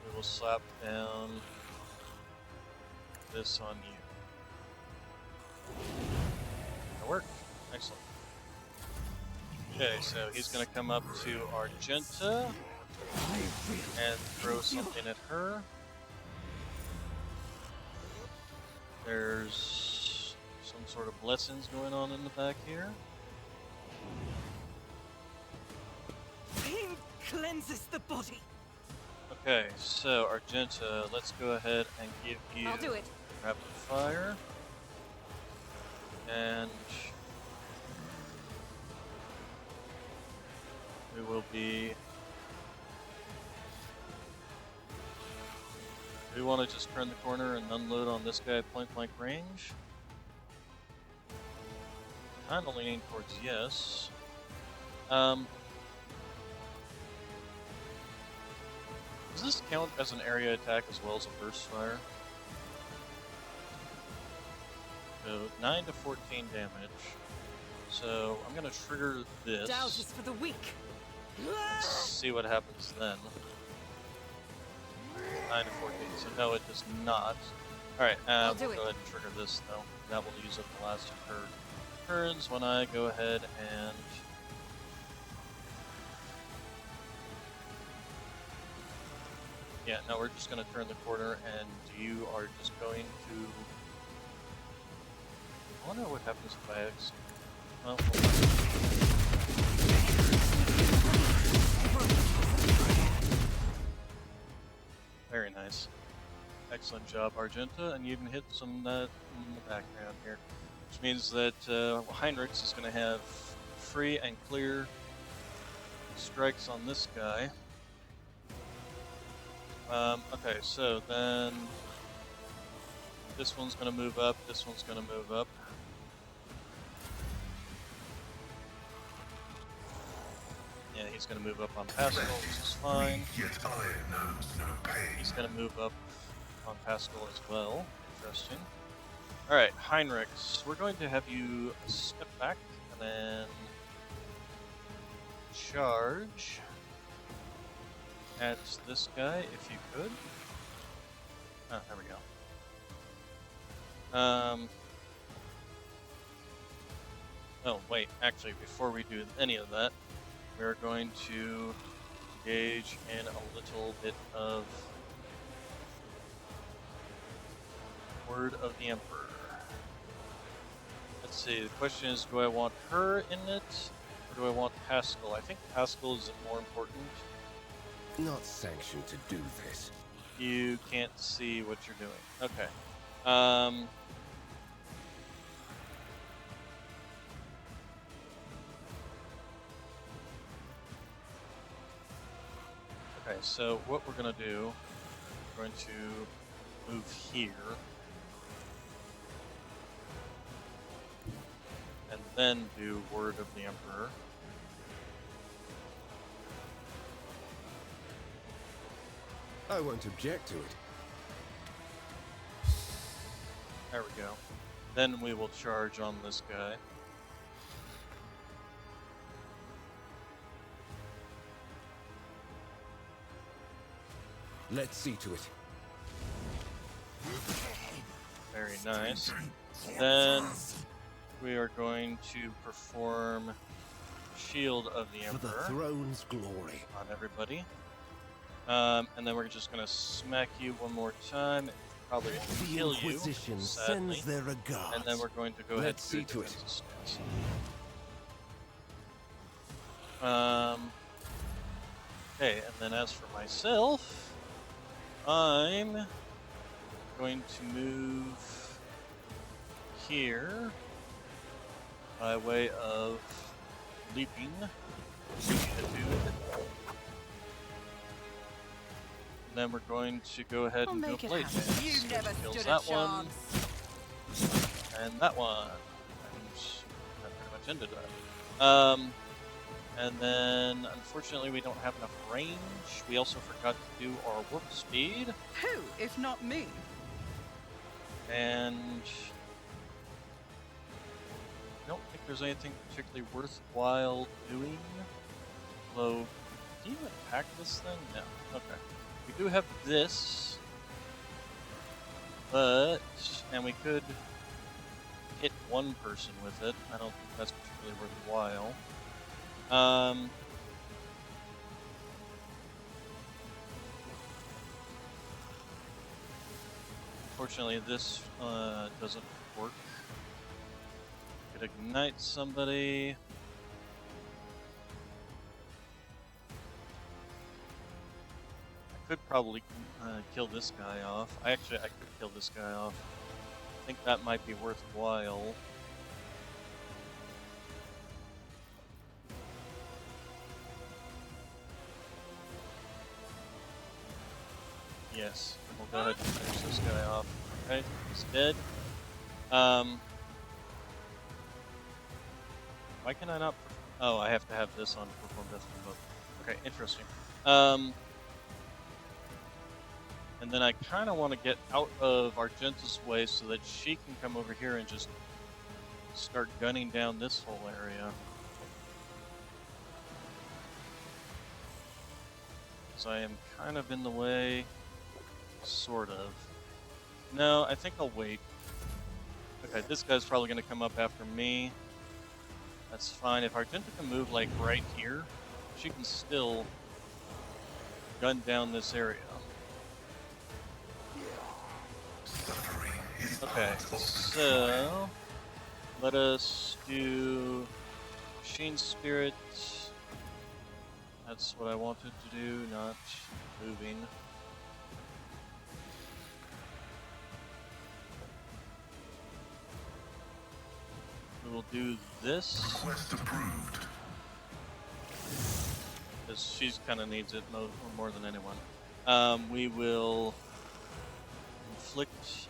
Speaker 1: we will slap down this on you. That worked. Excellent. Okay, so he's gonna come up to Argenta and throw something at her. There's some sort of blessings going on in the back here.
Speaker 6: Pain cleanses the body.
Speaker 1: Okay, so Argenta, let's go ahead and give you
Speaker 6: I'll do it.
Speaker 1: rapid fire. And we will be... Do we want to just turn the corner and unload on this guy at point blank range? Kind of leaning towards yes. Does this count as an area attack as well as a burst fire? So 9 to 14 damage. So I'm gonna trigger this.
Speaker 6: Doubt is for the weak.
Speaker 1: Let's see what happens then. 9 to 14. So no, it does not. Alright,
Speaker 6: I'll
Speaker 1: we'll
Speaker 6: do
Speaker 1: go
Speaker 6: it.
Speaker 1: ahead and trigger this though. That will use up the last of her turns when I go ahead and yeah, no, we're just going to turn the corner, and you are just going to... I wonder what happens if I X. Well, very nice. Excellent job, Argenta, and you even hit some in the background here. Which means that Heinrichs is going to have free and clear strikes on this guy. Okay, so then this one's going to move up, this one's going to move up. Yeah, he's going to move up on Pascal, which is fine.
Speaker 2: Yet iron knows no pain.
Speaker 1: He's going to move up on Pascal as well. Interesting. Alright, Heinrichs, we're going to have you step back and then charge at this guy, if you could. Oh, there we go. Oh, wait, actually, before we do any of that, we're going to engage in a little bit of Word of the Emperor. Let's see, the question is, do I want her in it, or do I want Pascal? I think Pascal is more important.
Speaker 5: Not sanctioned to do this.
Speaker 1: You can't see what you're doing. Okay. Okay, so what we're going to do, we're going to move here. And then do Word of the Emperor.
Speaker 5: I won't object to it.
Speaker 1: There we go. Then we will charge on this guy.
Speaker 5: Let's see to it.
Speaker 1: Very nice. Then we are going to perform Shield of the
Speaker 5: For the
Speaker 1: Emperor
Speaker 5: throne's glory.
Speaker 1: on everybody. And then we're just going to smack you one more time. Probably
Speaker 5: The
Speaker 1: kill you,
Speaker 5: Inquisition
Speaker 1: sadly.
Speaker 5: sends their regards.
Speaker 1: And then we're going to go ahead
Speaker 5: Let's see
Speaker 1: and do
Speaker 5: to it.
Speaker 1: defensive stance. Okay, and then as for myself, I'm going to move here by way of leaping. then we're going to go ahead
Speaker 4: I'll
Speaker 1: and do a
Speaker 4: make it
Speaker 1: blade
Speaker 4: happen.
Speaker 1: dance.
Speaker 4: You never
Speaker 1: Kills
Speaker 4: stood a
Speaker 1: that one,
Speaker 4: chance.
Speaker 1: and that one. And that pretty much ended that. And then, unfortunately, we don't have enough range. We also forgot to do our warp speed.
Speaker 4: Who, if not me?
Speaker 1: And I don't think there's anything particularly worthwhile doing. Although, do you attack this thing? No. Okay. We do have this. But, and we could hit one person with it. I don't think that's particularly worthwhile. Unfortunately, this doesn't work. Could ignite somebody. I could probably kill this guy off. I could kill this guy off. I think that might be worthwhile. Yes, and we'll go ahead and finish this guy off. Okay, he's dead. Why can I not? Oh, I have to have this on to perform death from both. Okay, interesting. And then I kind of want to get out of Argenta's way so that she can come over here and just start gunning down this whole area. So I am kind of in the way. Sort of. No, I think I'll wait. Okay, this guy's probably going to come up after me. That's fine. If Argenta can move, like, right here, she can still gun down this area. Okay, so let us do Machine Spirit. That's what I wanted to do, not moving. We will do this.
Speaker 2: Request approved.
Speaker 1: Because she kind of needs it more than anyone. We will inflict.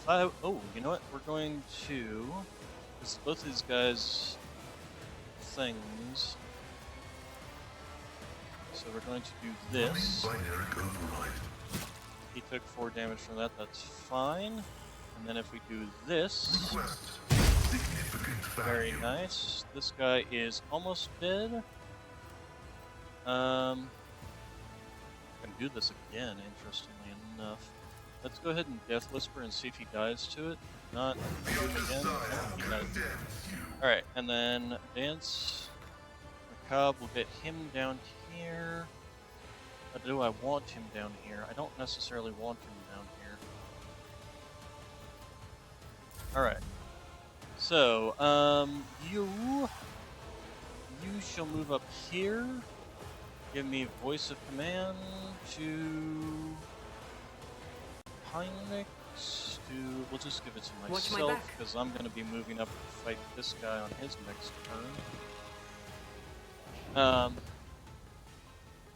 Speaker 1: Oh, you know what? We're going to. Because both of these guys. Things. So we're going to do this. He took 4 damage from that. That's fine. And then if we do this. Very nice. This guy is almost dead. I can do this again, interestingly enough. Let's go ahead and Death Whisper and see if he dies to it. If not, again. He died. Alright, and then Dance. Macabre will get him down here. But do I want him down here? I don't necessarily want him down here. Alright. So, you shall move up here. Give me voice of command to Heinrichs. We'll just give it to
Speaker 3: Watch my
Speaker 1: myself
Speaker 3: back.
Speaker 1: because I'm going to be moving up to fight this guy on his next turn.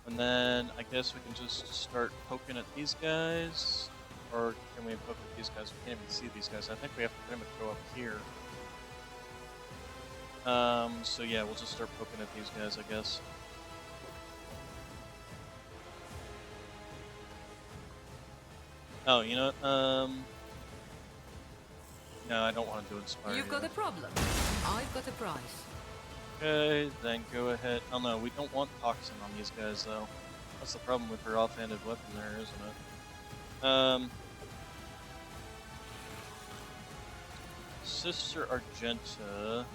Speaker 1: And then I guess we can just start poking at these guys. Or can we poke at these guys? We can't even see these guys. I think we have to pretty much go up here. So yeah, we'll just start poking at these guys, I guess. Oh, you know what? No, I don't want to do Inspire.
Speaker 3: You've got a problem. I've got a prize.
Speaker 1: Okay, then go ahead. Oh no, we don't want Toxin on these guys, though. That's the problem with her offhanded weapon there, isn't it? Sister Argenta.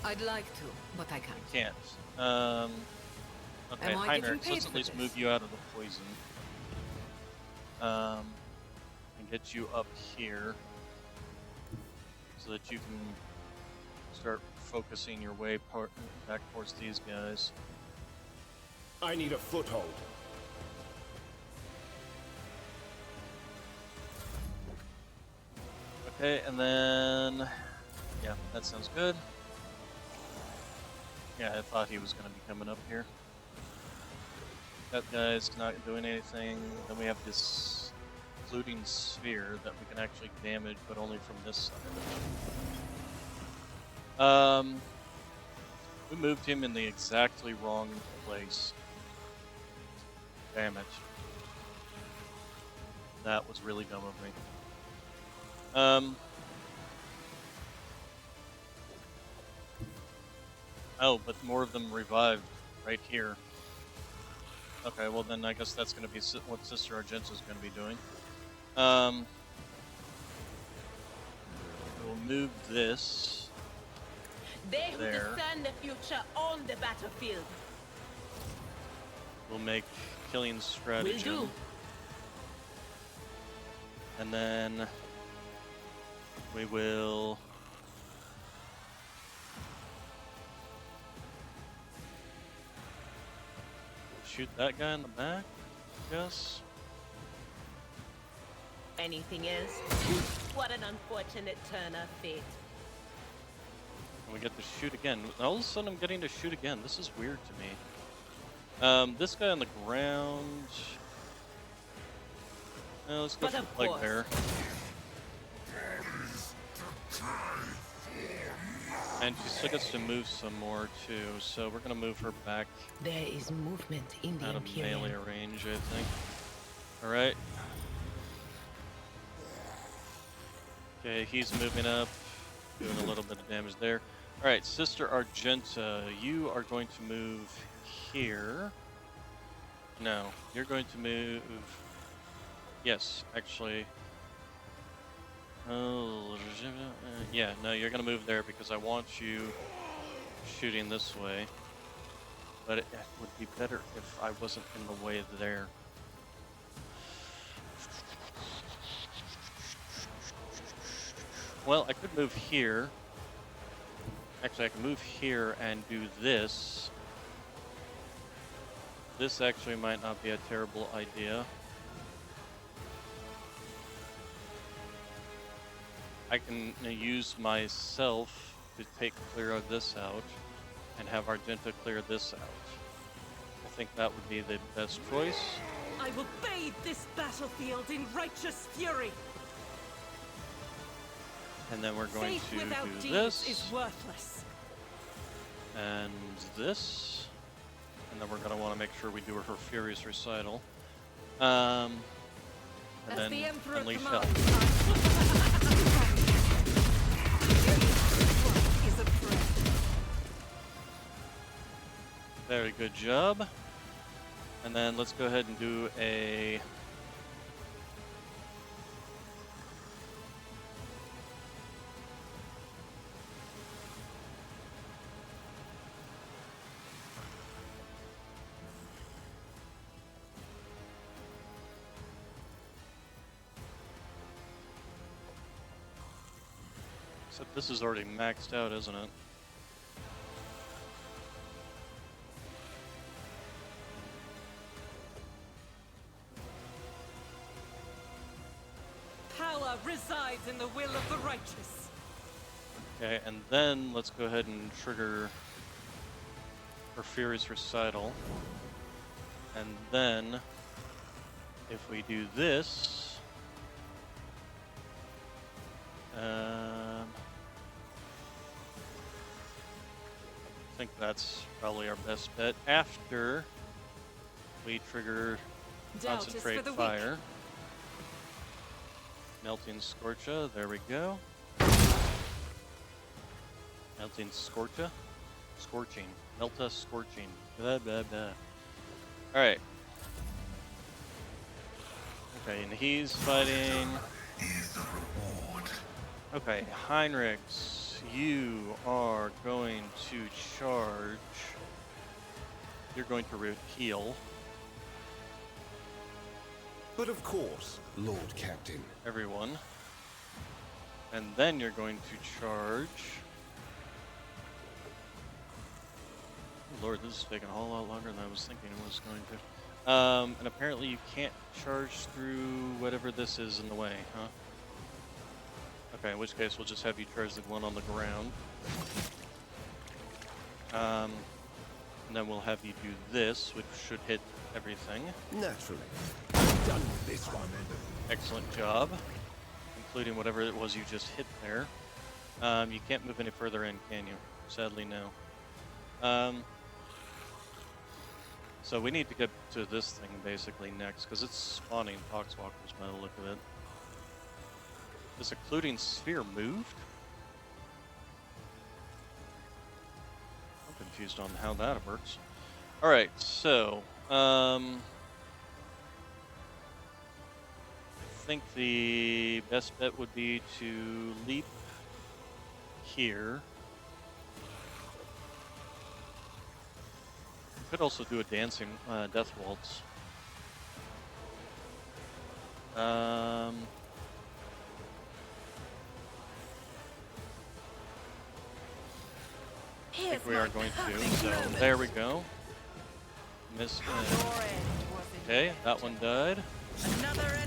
Speaker 3: I'd like to, but I can't.
Speaker 1: Can't. Okay,
Speaker 3: Am I getting
Speaker 1: Heinrich,
Speaker 3: paid
Speaker 1: let's at
Speaker 3: for
Speaker 1: least
Speaker 3: this?
Speaker 1: move you out of the poison. And get you up here. So that you can start focusing your way back towards these guys.
Speaker 9: I need a foothold.
Speaker 1: Okay, and then... Yeah, that sounds good. Yeah, I thought he was going to be coming up here. That guy's not doing anything. Then we have this floating sphere that we can actually damage, but only from this side. We moved him in the exactly wrong place. Damn it. That was really dumb of me. Oh, but more of them revived right here. Okay, well then I guess that's going to be what Sister Argenta's going to be doing. We'll move this
Speaker 8: They who
Speaker 1: there.
Speaker 8: discern the future on the battlefield.
Speaker 1: We'll make killing stratagem.
Speaker 8: Will do.
Speaker 1: And then we will shoot that guy in the back, I guess.
Speaker 8: Anything else? What an unfortunate turn of fate.
Speaker 1: And we get to shoot again. All of a sudden I'm getting to shoot again. This is weird to me. This guy on the ground. Let's go for the plague bear. And she still gets to move some more too, so we're gonna move her back
Speaker 8: There is movement in the
Speaker 1: out of
Speaker 8: Imperium.
Speaker 1: melee range, I think. Alright. Okay, he's moving up, doing a little bit of damage there. Alright, Sister Argenta, you are going to move here. No, you're going to move... Yes, actually... Oh, yeah, no, you're going to move there because I want you shooting this way. But it would be better if I wasn't in the way there. Well, I could move here. Actually, I can move here and do this. This actually might not be a terrible idea. I can use myself to take clear of this out and have Argenta clear this out. I think that would be the best choice.
Speaker 6: I will bathe this battlefield in righteous fury.
Speaker 1: And then we're going
Speaker 6: Faith
Speaker 1: to
Speaker 6: without
Speaker 1: do
Speaker 6: deeds
Speaker 1: this
Speaker 6: is worthless.
Speaker 1: and this. And then we're going to want to make sure we do her Furious Recital. And
Speaker 6: As
Speaker 1: then
Speaker 6: the Emperor
Speaker 1: unleash hell.
Speaker 6: commands, is a prayer.
Speaker 1: Very good job. And then let's go ahead and do a... Except this is already maxed out, isn't it?
Speaker 6: Power resides in the will of the righteous.
Speaker 1: Okay, and then let's go ahead and trigger her Furious Recital. And then, if we do this, I think that's probably our best bet after we trigger
Speaker 6: Doubt is
Speaker 1: Concentrate
Speaker 6: for the weak.
Speaker 1: Fire. Melting Scorcha, there we go. Melting Scorcha? Scorching. Melta Scorching. Blah, blah, blah. Alright. Okay, and he's fighting...
Speaker 2: Is the reward.
Speaker 1: Okay, Heinrichs, you are going to charge. You're going to heal
Speaker 5: But of course, Lord Captain.
Speaker 1: everyone. And then you're going to charge. Lord, this is taking a whole lot longer than I was thinking it was going to. And apparently you can't charge through whatever this is in the way, huh? Okay, in which case we'll just have you charge the one on the ground. And then we'll have you do this, which should hit everything.
Speaker 5: Naturally.
Speaker 9: Done with this one.
Speaker 1: Excellent job. Including whatever it was you just hit there. You can't move any further in, can you? Sadly, no. So we need to get to this thing basically next, because it's spawning Poxwalkers by the look of it. This occluding sphere moved? I'm confused on how that works. Alright, so, I think the best bet would be to leap here. Could also do a dancing death waltz. I think we are going to. So there we go. Missed. Okay, that one died.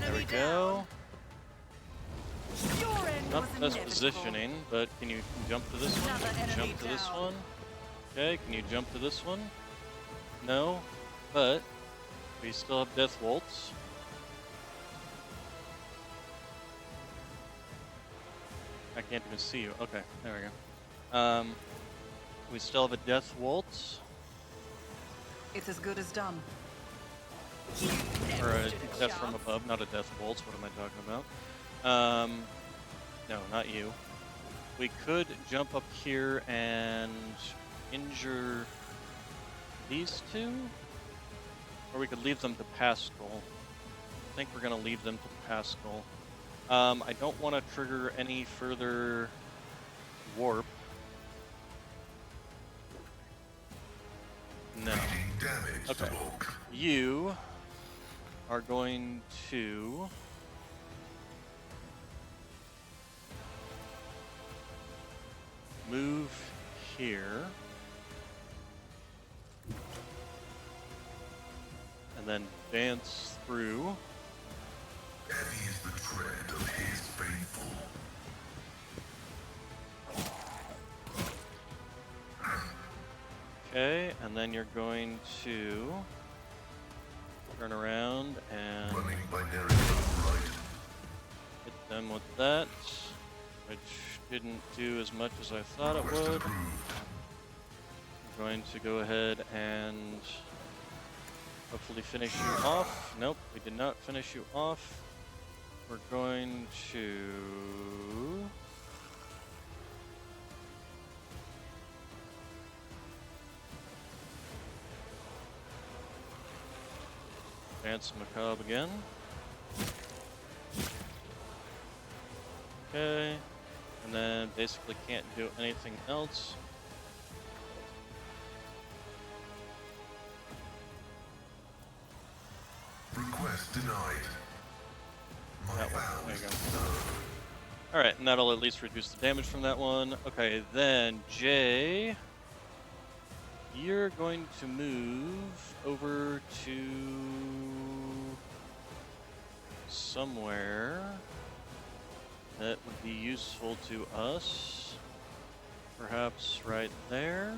Speaker 1: There we go. Not the best positioning, but can you jump to this one? Can you jump to this one? Okay, can you jump to this one? No, but we still have death waltz. I can't even see you. Okay, there we go. We still have a death waltz.
Speaker 4: It's as good as done.
Speaker 1: Or a death from above, not a death waltz. What am I talking about? No, not you. We could jump up here and injure these two, or we could leave them to Pascal. I think we're gonna leave them to Pascal. I don't want to trigger any further warp. No. Okay. You are going to move here. And then dance through.
Speaker 2: Heavy is the tread of his faithful.
Speaker 1: Okay, and then you're going to turn around and
Speaker 2: Running binary right.
Speaker 1: hit them with that, which didn't do as much as I thought it
Speaker 2: Request
Speaker 1: would.
Speaker 2: approved.
Speaker 1: I'm going to go ahead and hopefully finish you off. Nope, we did not finish you off. We're going to advance Macabre again. Okay, and then basically can't do anything else.
Speaker 2: Request denied. My
Speaker 1: That one,
Speaker 2: vow
Speaker 1: there
Speaker 2: is
Speaker 1: you
Speaker 2: to
Speaker 1: go.
Speaker 2: serve.
Speaker 1: Alright, and that'll at least reduce the damage from that one. Okay, then Jay, you're going to move over to somewhere that would be useful to us. Perhaps right there.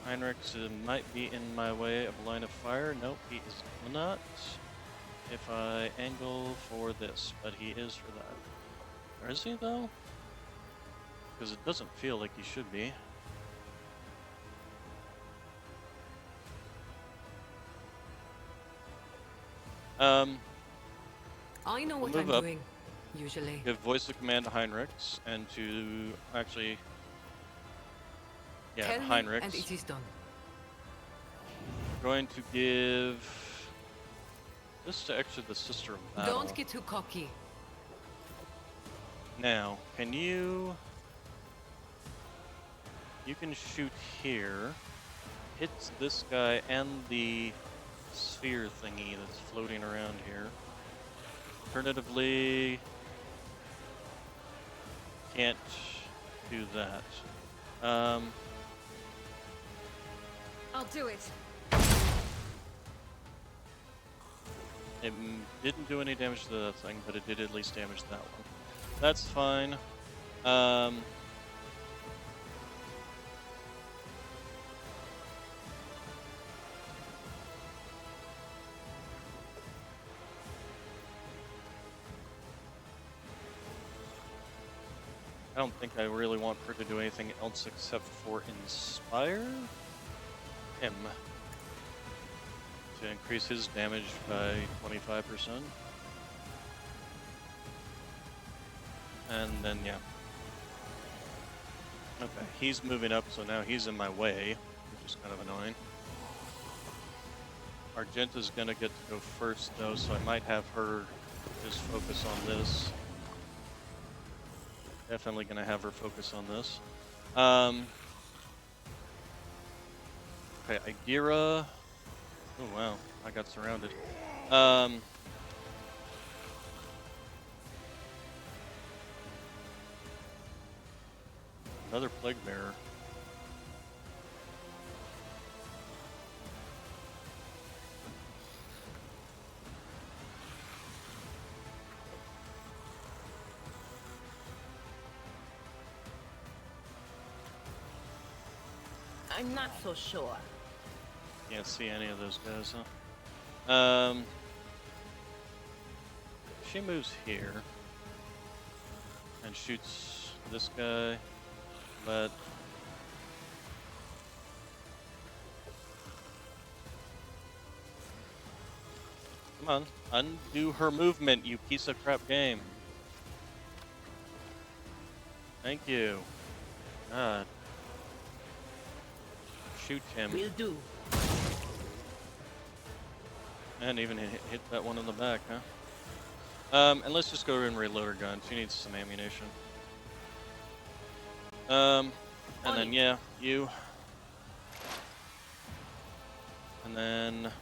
Speaker 1: Heinrichs might be in my way of line of fire. Nope, he is not. If I angle for this, but he is for that. Or is he though? Because it doesn't feel like he should be.
Speaker 3: I know what
Speaker 1: Move
Speaker 3: I'm
Speaker 1: up.
Speaker 3: doing, usually.
Speaker 1: Give voice of command to Heinrichs and to actually, yeah,
Speaker 3: Tell me,
Speaker 1: Heinrichs.
Speaker 3: and it is done.
Speaker 1: Going to give this to actually the Sister of Battle.
Speaker 3: Don't get too cocky.
Speaker 1: Now, can you can shoot here, hits this guy and the sphere thingy that's floating around here. Alternatively, can't do that.
Speaker 6: I'll do it.
Speaker 1: It didn't do any damage to that thing, but it did at least damage that one. That's fine. I don't think I really want her to do anything else except for inspire him to increase his damage by 25%. And then, yeah. Okay, he's moving up, so now he's in my way, which is kind of annoying. Argenta's gonna get to go first, though, so I might have her just focus on this. Definitely gonna have her focus on this. Okay, Idira. Oh wow, I got surrounded. Another plague bearer.
Speaker 8: I'm not so sure.
Speaker 1: Can't see any of those guys, huh? She moves here and shoots this guy, but come on, undo her movement, you piece of crap game. Thank you. God. Shoot him.
Speaker 8: Will do.
Speaker 1: And even hit that one in the back, huh? And let's just go and reload her gun. She needs some ammunition. And then, yeah, you. And then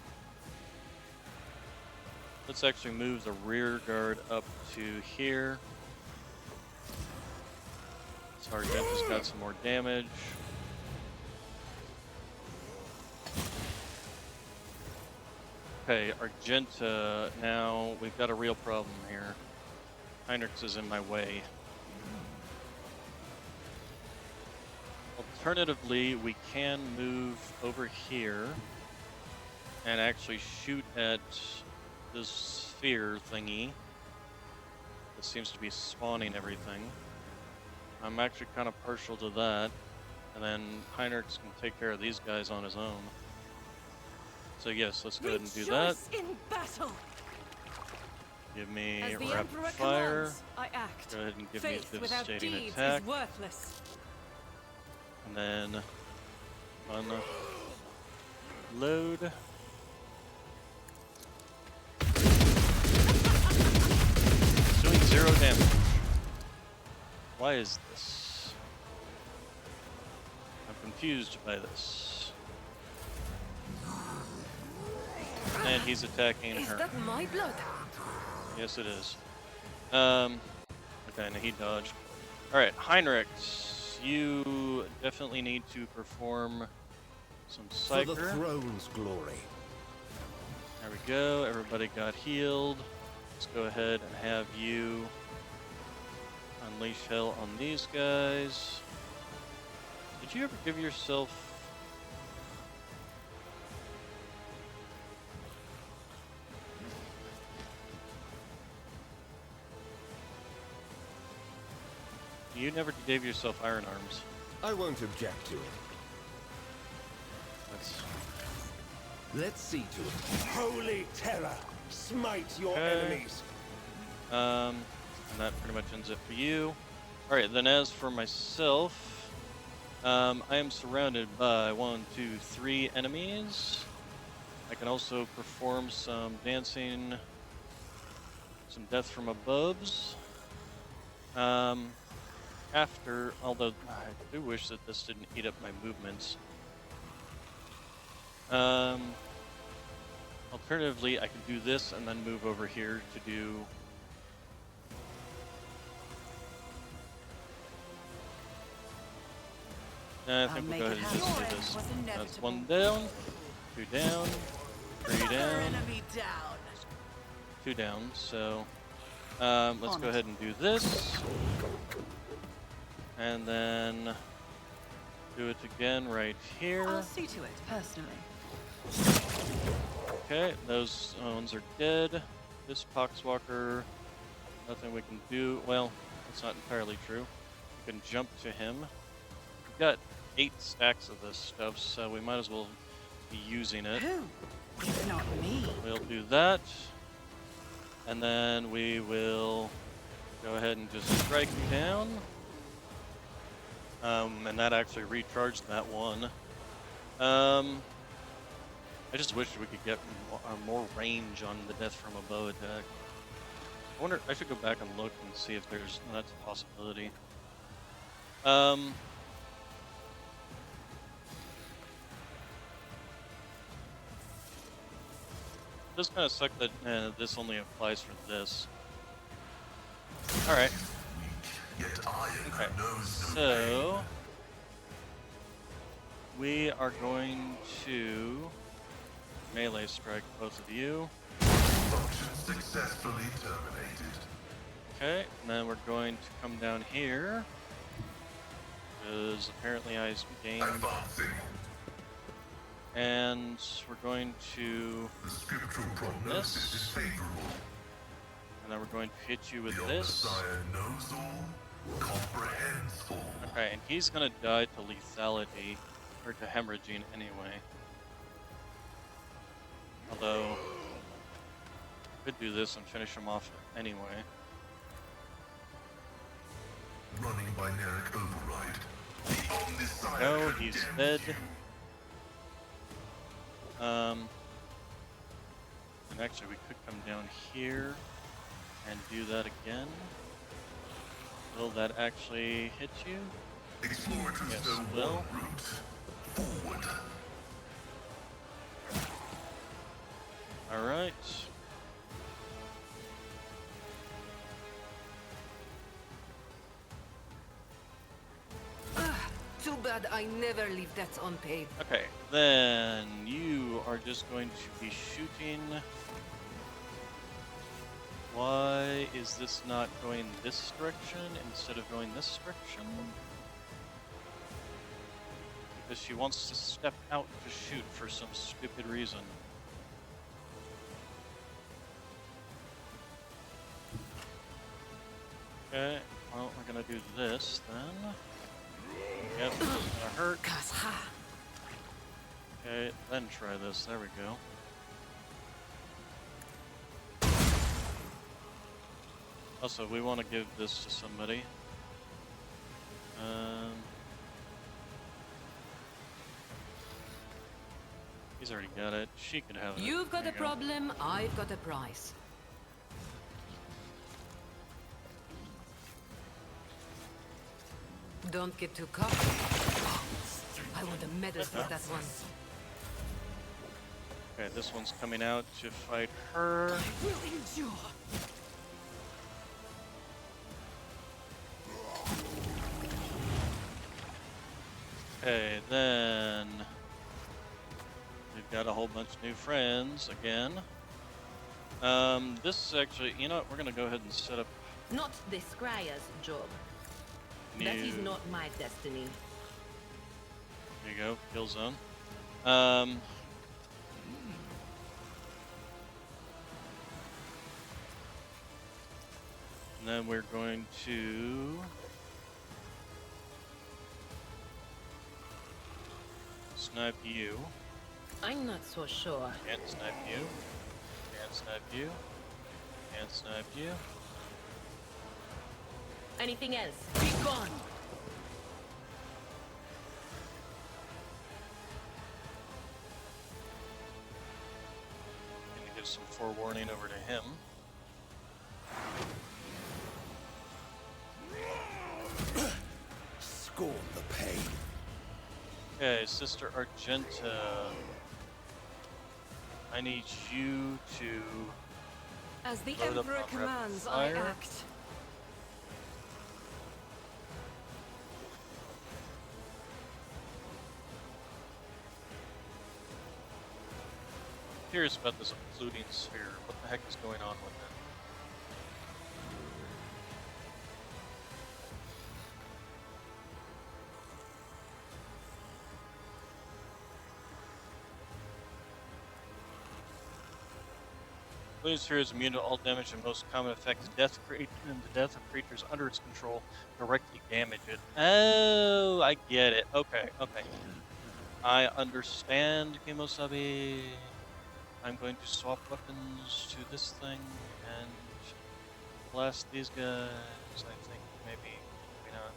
Speaker 1: let's actually move the rear guard up to here. So Argenta's got some more damage. Okay, Argenta, now we've got a real problem here. Heinrichs is in my way. Alternatively, we can move over here and actually shoot at this sphere thingy that seems to be spawning everything. I'm actually kind of partial to that. And then Heinrichs can take care of these guys on his own. So yes, let's go ahead and do that.
Speaker 6: In battle.
Speaker 1: Give me
Speaker 6: As the
Speaker 1: rapid
Speaker 6: Emperor
Speaker 1: fire.
Speaker 6: commands, I act.
Speaker 1: Go ahead and give
Speaker 6: Faith
Speaker 1: me
Speaker 6: without
Speaker 1: devastating
Speaker 6: deeds
Speaker 1: attack.
Speaker 6: is worthless.
Speaker 1: And then unload. Doing 0 damage. Why is this? I'm confused by this. And he's attacking her.
Speaker 3: Is that my blood?
Speaker 1: Yes, it is. Okay, now he dodged. Alright, Heinrich, you definitely need to perform some
Speaker 5: For the
Speaker 1: Psyker.
Speaker 5: throne's glory.
Speaker 1: There we go, everybody got healed. Let's go ahead and have you unleash hell on these guys. Did you ever give yourself... You never gave yourself iron arms.
Speaker 5: I won't object to it.
Speaker 1: That's...
Speaker 5: Let's see to it.
Speaker 9: Holy terror! Smite your
Speaker 1: Okay.
Speaker 9: enemies!
Speaker 1: And that pretty much ends it for you. Alright, then as for myself, I am surrounded by 1, 2, 3 enemies. I can also perform some dancing, some death from aboves. Although I do wish that this didn't eat up my movements. Alternatively, I could do this and then move over here to do... I think we'll go ahead and just do this. That's 1 down, 2 down, 3 down, 2 down. So let's go ahead and do this. And then do it again right here.
Speaker 4: I'll see to it, personally.
Speaker 1: Okay, those ones are dead. This Poxwalker, nothing we can do. Well, that's not entirely true. can jump to him. We've got 8 stacks of this stuff, so we might as well be using it.
Speaker 7: Who? It's not me.
Speaker 1: We'll do that. And then we will go ahead and just strike him down. And that actually recharged that one. I just wish we could get more range on the death from a bow attack. I wonder, I should go back and look and see if that's a possibility. It does kind of suck that this only applies for this. Alright. Okay, so we are going to melee strike both of you.
Speaker 2: Function successfully terminated.
Speaker 1: Okay, and then we're going to come down here, because apparently I gained,
Speaker 2: Advancing.
Speaker 1: and we're going to
Speaker 2: The scriptural prognosis is favorable.
Speaker 1: and then we're going to hit you with
Speaker 2: The
Speaker 1: this.
Speaker 2: Messiah knows all, comprehends all.
Speaker 1: Okay, and he's gonna die to lethality, or to hemorrhaging anyway. Although, could do this and finish him off anyway.
Speaker 2: Running binaric override. The Messiah
Speaker 1: No, he's dead.
Speaker 2: condemns you.
Speaker 1: And actually we could come down here and do that again. Will that actually hit you?
Speaker 2: Explore to
Speaker 1: Yes,
Speaker 2: know
Speaker 1: will.
Speaker 2: one route. Forward.
Speaker 1: Alright.
Speaker 3: Too bad I never leave that unpaid.
Speaker 1: Okay, then you are just going to be shooting. Why is this not going this direction instead of going this direction? Because she wants to step out to shoot for some stupid reason. Okay, well, we're gonna do this then. Yep, it's gonna hurt. Okay, then try this. There we go. Also, we want to give this to somebody. He's already got it. She could have it.
Speaker 3: You've got
Speaker 1: There
Speaker 3: a
Speaker 1: you go.
Speaker 3: problem, I've got a prize. Don't get too cocky. I want a medal for that one.
Speaker 1: Okay, this one's coming out to fight her.
Speaker 3: Will endure.
Speaker 1: Okay, then we've got a whole bunch of new friends again. This is actually, you know what? We're gonna go ahead and set up
Speaker 8: Not the Scryer's job.
Speaker 1: new.
Speaker 8: That is not my destiny.
Speaker 1: There you go, kill zone. And then we're going to snipe you.
Speaker 8: I'm not so sure.
Speaker 1: Can't snipe you. Can't snipe you. Can't snipe you.
Speaker 8: Anything else?
Speaker 3: Be gone.
Speaker 1: Gonna give some forewarning over to him.
Speaker 9: Scorn the pain.
Speaker 1: Okay, Sister Argenta. I need you to
Speaker 6: As the
Speaker 1: Load up
Speaker 6: Emperor
Speaker 1: on rapid
Speaker 6: commands, I
Speaker 1: fire.
Speaker 6: act.
Speaker 1: curious about this occluding sphere. What the heck is going on with it? Balloon Sphere is immune to all damage and most common effects. And the death of creatures under its control directly damage it. Oh, I get it. Okay, okay. I understand, Kimosabi. I'm going to swap weapons to this thing and blast these guys. I think maybe not.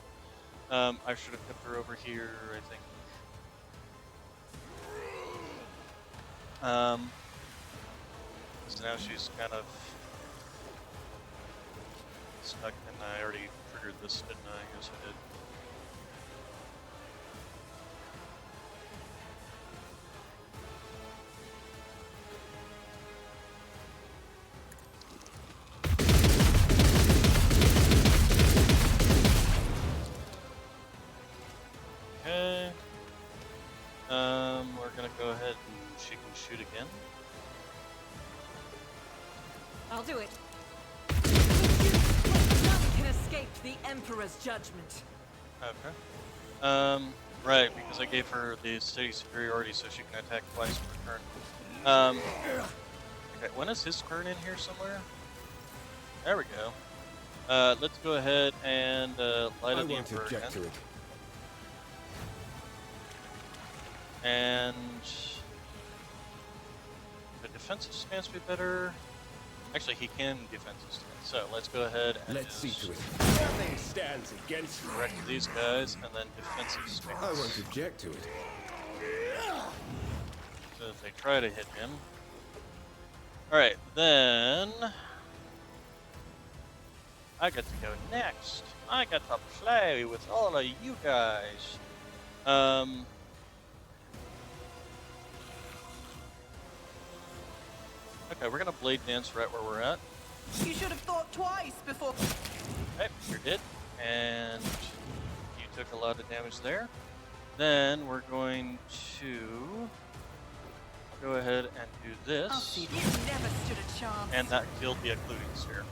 Speaker 1: I should have kept her over here. I think. So now she's kind of stuck, and I already triggered this, didn't I? Yes, I did. Okay. We're gonna go ahead and she can shoot again.
Speaker 6: I'll do it. None can escape the Emperor's judgment.
Speaker 1: Okay. Right, because I gave her the steady superiority so she can attack twice per turn. Okay, when is his turn in here somewhere? There we go. Let's go ahead and light
Speaker 9: I
Speaker 1: up the
Speaker 9: won't
Speaker 1: Emperor
Speaker 9: object
Speaker 1: again.
Speaker 9: to it.
Speaker 1: And the defensive stance be better. Actually, he can defensive stance. So let's go ahead and
Speaker 9: Let's see
Speaker 1: just
Speaker 9: to it. Nothing stands against me.
Speaker 1: wreck these guys, and then defensive stance.
Speaker 9: I won't object to it.
Speaker 1: So if they try to hit him. Alright, then I get to go next. I get to play with all of you guys. Okay, we're gonna blade dance right where we're at.
Speaker 7: You should have thought twice before.
Speaker 1: Okay, you did. And you took a lot of damage there. Then we're going to go ahead and do this.
Speaker 7: I'll see. You never stood a chance.
Speaker 1: And that killed the occluding sphere.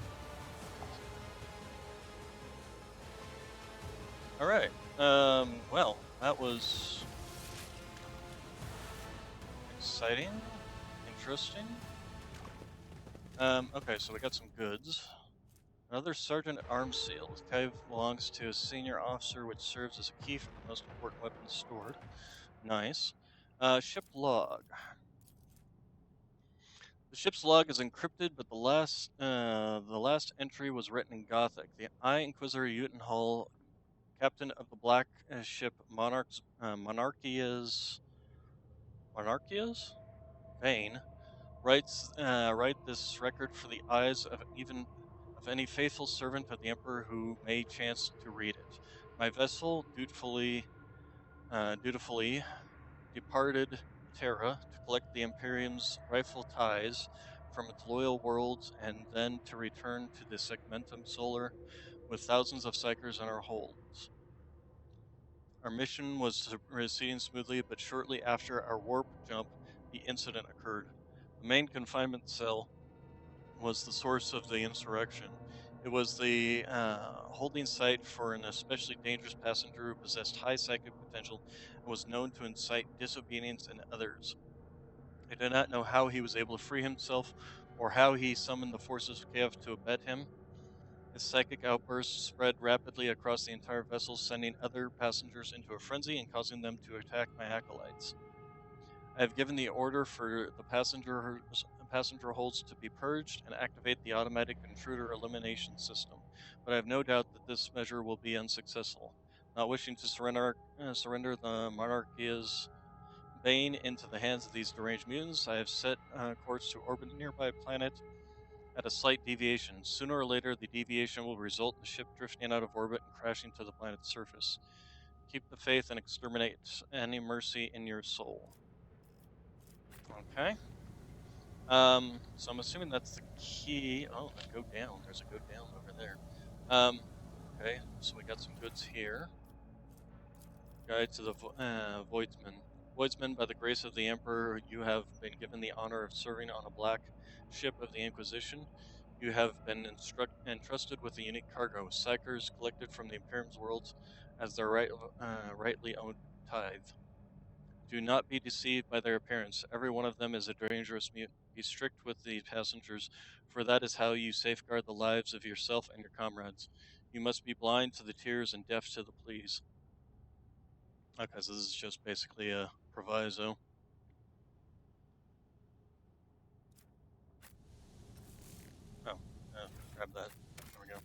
Speaker 1: Alright. Well, that was exciting, interesting. Okay, so we got some goods. Another Sergeant Arms Seal. This key belongs to a senior officer, which serves as a key for the most important weapons stored. Nice. Ship log. The ship's log is encrypted, but the last entry was written in Gothic. The Eye Inquisitor Utenhall, captain of the black ship Monarchia's Bane, write this record for the eyes of any faithful servant of the Emperor who may chance to read it. My vessel dutifully departed Terra to collect the Imperium's rightful ties from its loyal worlds, and then to return to the Segmentum Solar with thousands of psychers in our holds. Our mission was proceeding smoothly, but shortly after our warp jump, the incident occurred. The main confinement cell was the source of the insurrection. It was the holding site for an especially dangerous passenger who possessed high psychic potential and was known to incite disobedience in others. I do not know how he was able to free himself or how he summoned the forces of chaos to abet him. His psychic outbursts spread rapidly across the entire vessel, sending other passengers into a frenzy and causing them to attack my acolytes. I have given the order for the passenger holds to be purged and activate the automatic intruder elimination system, but I have no doubt that this measure will be unsuccessful. Not wishing to surrender the Monarchia's Bane into the hands of these deranged mutants, I have set course to orbit a nearby planet at a slight deviation. Sooner or later, the deviation will result in the ship drifting out of orbit and crashing to the planet's surface. Keep the faith and exterminate any mercy in your soul. Okay. So I'm assuming that's the key. Oh, a go down. There's a go down over there. Okay, so we got some goods here. Guide to the Voidsman. Voidsman, by the grace of the Emperor, you have been given the honor of serving on a black ship of the Inquisition. You have been entrusted with a unique cargo, psychers collected from the Imperium's worlds as their rightly owned tithe. Do not be deceived by their appearance. Every one of them is a dangerous mutant. Be strict with the passengers, for that is how you safeguard the lives of yourself and your comrades. You must be blind to the tears and deaf to the pleas. Okay, so this is just basically a proviso. Oh, grab that. There we go.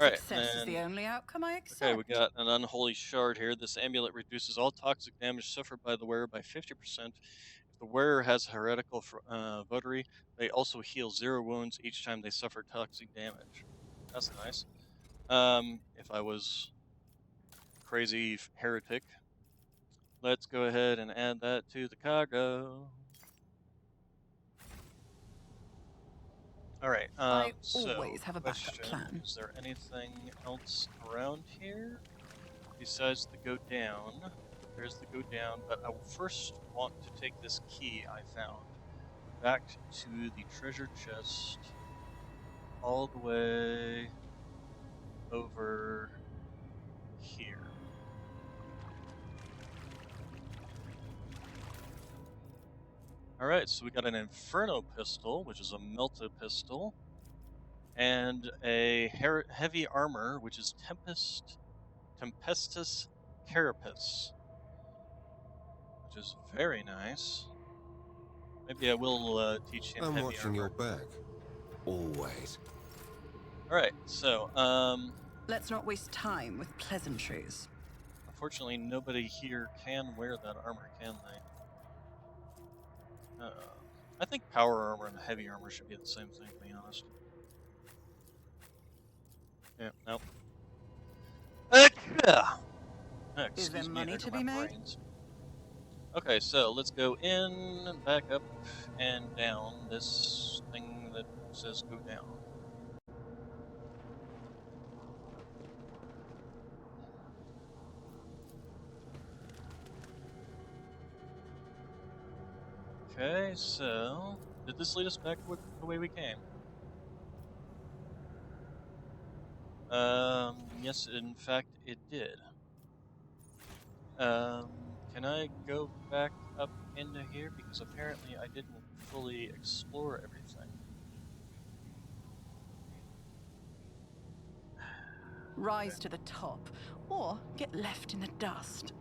Speaker 1: Alright,
Speaker 4: Success is
Speaker 1: and
Speaker 4: the only outcome I
Speaker 1: okay, we
Speaker 4: accept.
Speaker 1: got an unholy shard here. This amulet reduces all toxic damage suffered by the wearer by 50%. If the wearer has heretical votary, they also heal 0 wounds each time they suffer toxic damage. That's nice. If I was crazy heretic, let's go ahead and add that to the cargo. Alright,
Speaker 4: I
Speaker 1: so,
Speaker 4: always have a backup
Speaker 1: question,
Speaker 4: plan.
Speaker 1: is there anything else around here besides the go down? There's the go down, but I will first want to take this key I found back to the treasure chest all the way over here. Alright, so we got an Inferno pistol, which is a Melta pistol, and a heavy armor, which is Tempestus Carapace, which is very nice. Maybe I will teach him
Speaker 10: I'm
Speaker 1: heavy
Speaker 10: watching
Speaker 1: armor.
Speaker 10: your back. Always.
Speaker 1: Alright, so,
Speaker 4: Let's not waste time with pleasantries.
Speaker 1: unfortunately nobody here can wear that armor, can they? I think power armor and heavy armor should be the same thing, to be honest. Yeah, nope.
Speaker 4: Is there
Speaker 1: Excuse me,
Speaker 4: money
Speaker 1: there
Speaker 4: to
Speaker 1: go
Speaker 4: be
Speaker 1: my
Speaker 4: made?
Speaker 1: brains. Okay, so let's go in, back up, and down this thing that says go down. Okay, so did this lead us back the way we came? Yes, in fact, it did. Can I go back up into here? Because apparently I didn't fully explore everything.
Speaker 4: Rise to the top, or get left in the dust.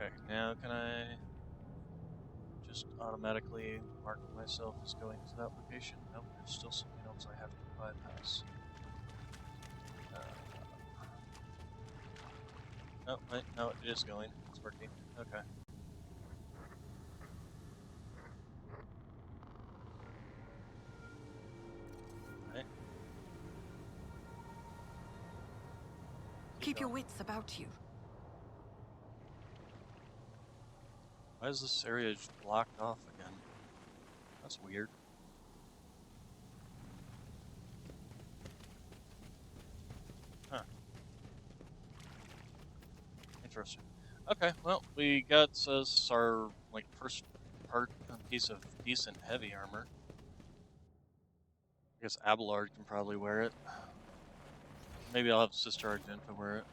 Speaker 1: Okay, now can I just automatically mark myself as going to that location? Nope, there's still something else I have to bypass. No, wait, no, it is going. It's working. Okay. Right.
Speaker 4: Keep your
Speaker 1: going.
Speaker 4: wits about you.
Speaker 1: Why is this area just blocked off again? That's weird. Huh. Interesting. Okay, well, we got us our first piece of decent heavy armor. I guess Abelard can probably wear it. Maybe I'll have Sister Argenta wear it.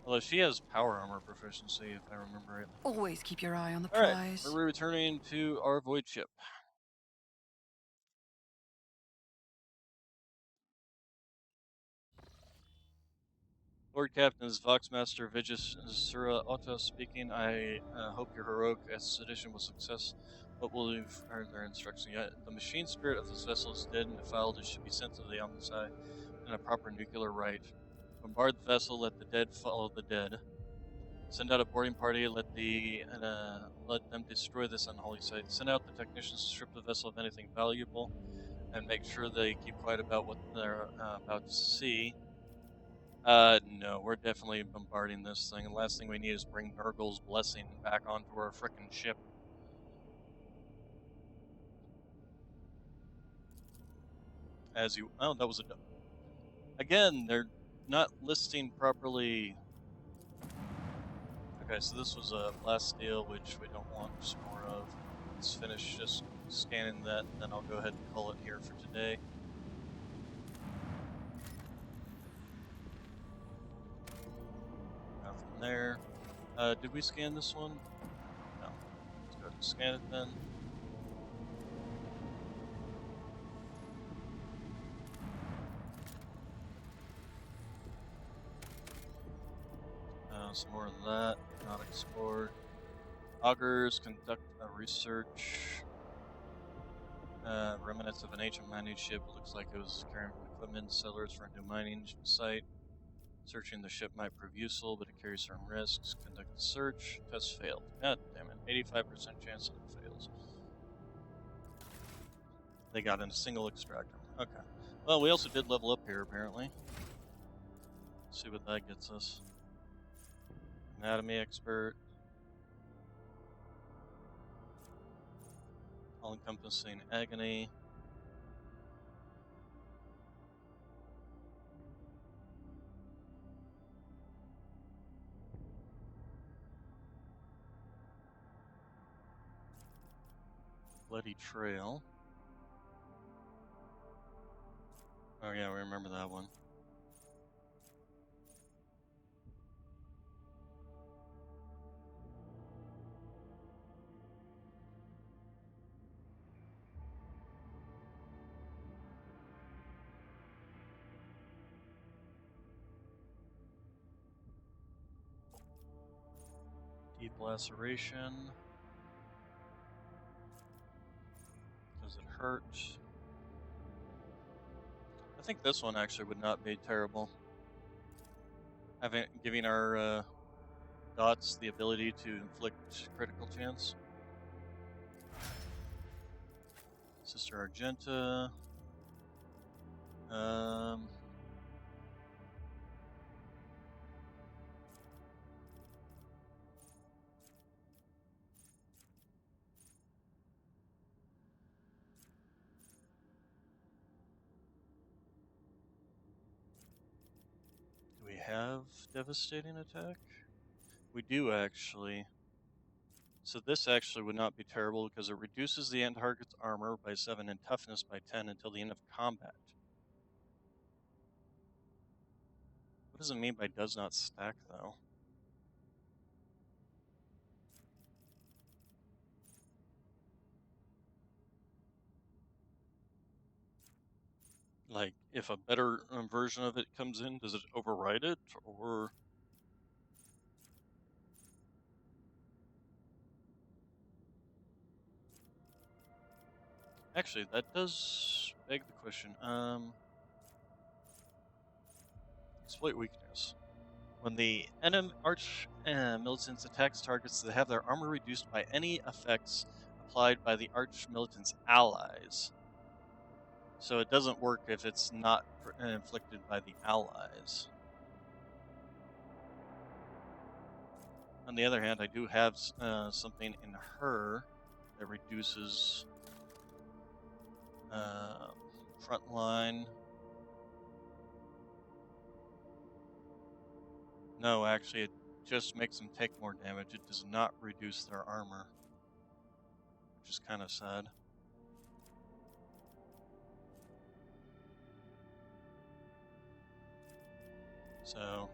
Speaker 1: Although she has power armor proficiency, if I remember right.
Speaker 4: Always keep your eye on the
Speaker 1: Alright,
Speaker 4: prize.
Speaker 1: we're returning to our void ship. Lord Captain, this is Voxmaster Vigis Sura Otto speaking. I hope your heroic expedition was a success. What will you heard their instruction yet? The machine spirit of this vessel is dead and defiled. It should be sent to the Omnisci in a proper nuclear rite. Bombard the vessel, let the dead follow the dead. Send out a boarding party, let them destroy this unholy site. Send out the technicians to strip the vessel of anything valuable, and make sure they keep quiet about what they're about to see. No, we're definitely bombarding this thing. The last thing we need is bring Nurgles' blessing back onto our frickin' ship. Oh, that was again, they're not listing properly. Okay, so this was a last deal, which we don't want more of. Let's finish just scanning that, and then I'll go ahead and call it here for today. Did we scan this one? No. Let's go ahead and scan it then. Some more of that, not explored. Augurs conduct a research. Remnants of an ancient mining ship. Looks like it was carrying equipment. Sellers for a new mining site. Searching the ship might prove useful, but it carries certain risks. Conduct a search. Test failed. God damn it. 85% chance that it fails. They got in a single extractor. Okay. Well, we also did level up here, apparently. Let's see what that gets us. Anatomy expert. All-encompassing agony. Bloody trail. Oh yeah, we remember that one. Deep laceration. Does it hurt? I think this one actually would not be terrible. Giving our dots the ability to inflict critical chance. Sister Argenta. Do we have devastating attack? We do actually. So this actually would not be terrible because it reduces the end target's armor by 7 and toughness by 10 until the end of combat. What does it mean by does not stack, though? Like, if a better version of it comes in, does it override it, or... Actually, that does beg the question. Exploit weakness. When the arch militants attacks targets that have their armor reduced by any effects applied by the arch militant's allies. So it doesn't work if it's not inflicted by the allies. On the other hand, I do have something in her that reduces front line. No, actually, it just makes them take more damage. It does not reduce their armor, which is kind of sad. So,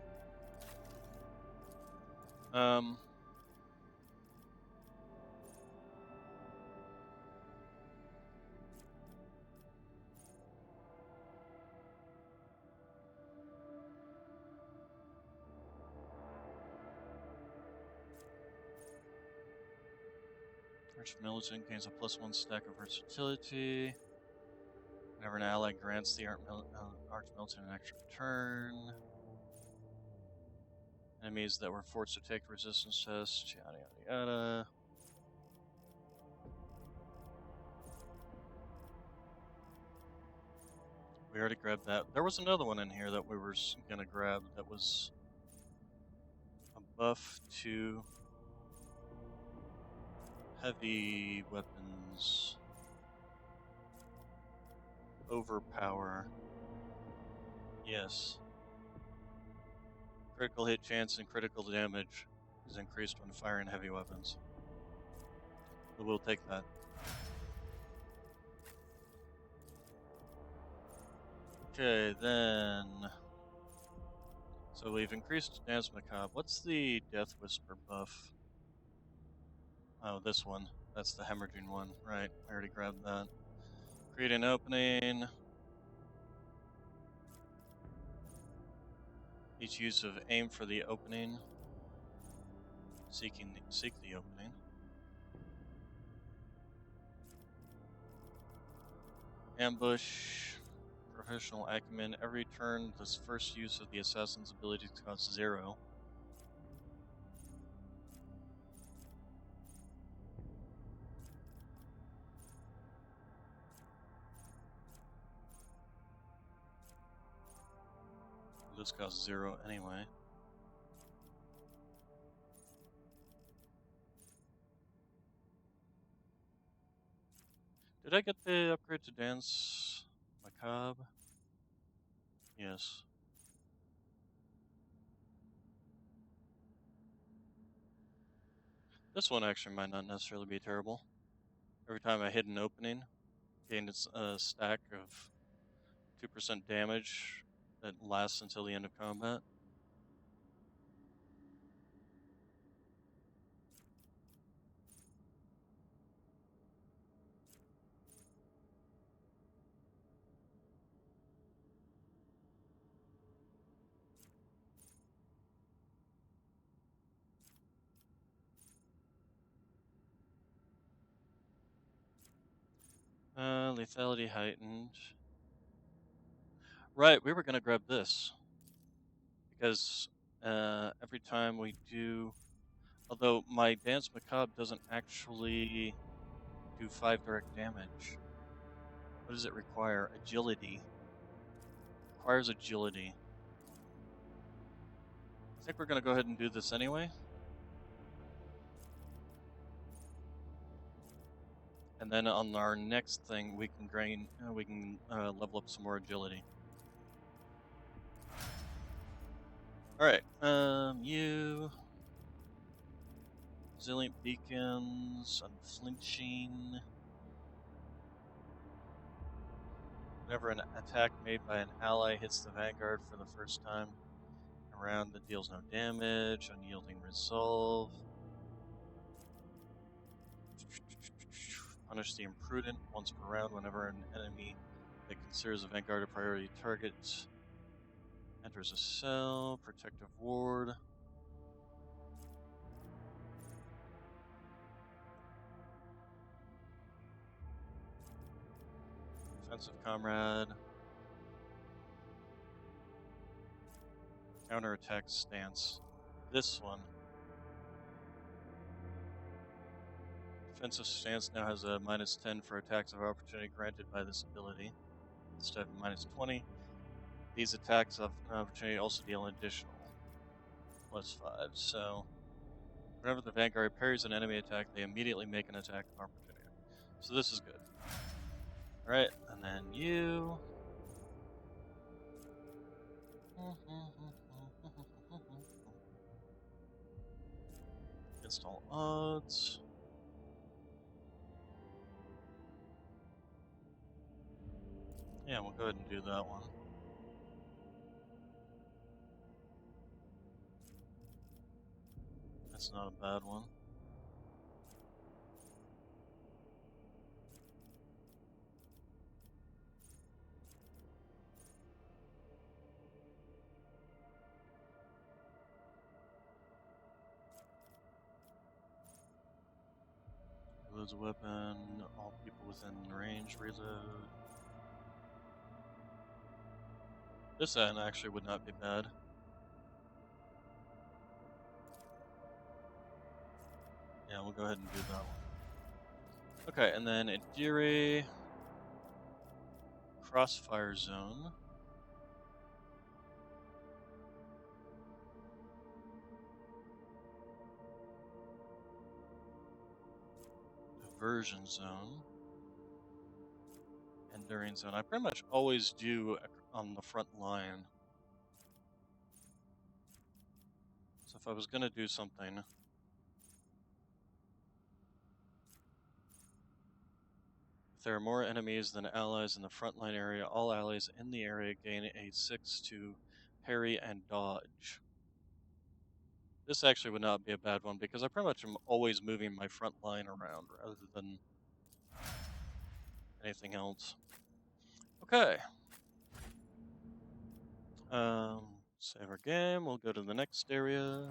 Speaker 1: Arch Militant gains a +1 stack of versatility. Whenever an ally grants the Arch Militant an extra turn. Enemies that were forced to take resistance tests, yada yada yada. We already grabbed that. There was another one in here that we were gonna grab that was a buff to heavy weapons. Overpower. Yes. Critical hit chance and critical damage is increased when firing heavy weapons. But we'll take that. Okay, then So we've increased Dance Macabre. What's the Death Whisper buff? Oh, this one. That's the hemorrhaging one. Right, I already grabbed that. Create an opening. Each use of aim for the opening. Seek the opening. Ambush. Professional acumen. Every turn, this first use of the assassin's ability costs 0. This costs 0 anyway. Did I get the upgrade to Dance Macabre? Yes. This one actually might not necessarily be terrible. Every time I hit an opening, gain a stack of 2% damage that lasts until the end of combat. Lethality heightened. Right, we were gonna grab this because every time we do, although my Dance Macabre doesn't actually do 5 direct damage. What does it require? Agility. Requires agility. I think we're gonna go ahead and do this anyway. And then on our next thing, we can level up some more agility. All right, you resilient beacons, unflinching. Whenever an attack made by an ally hits the vanguard for the first time around, that deals no damage. Unyielding resolve. Punish the imprudent once per round whenever an enemy that considers a vanguard a priority target enters a cell. Protective ward. Defensive comrade. Counterattack stance. This one. Defensive stance now has a -10 for attacks of opportunity granted by this ability, instead of -20. These attacks of opportunity also deal an additional +5. So, whenever the Vanguard parries an enemy attack, they immediately make an attack of opportunity. So this is good. Alright, and then you. Install odds. Yeah, we'll go ahead and do that one. That's not a bad one. Reloads a weapon, all people within range reload. This end actually would not be bad. Yeah, we'll go ahead and do that one. Okay, and then Idiri, Crossfire Zone. Diversion Zone. Enduring Zone. I pretty much always do on the front line. So if I was going to do something, if there are more enemies than allies in the frontline area, all allies in the area gain a 6 to parry, and dodge. This actually would not be a bad one because I pretty much am always moving my front line around rather than anything else. Okay. Save our game. We'll go to the next area.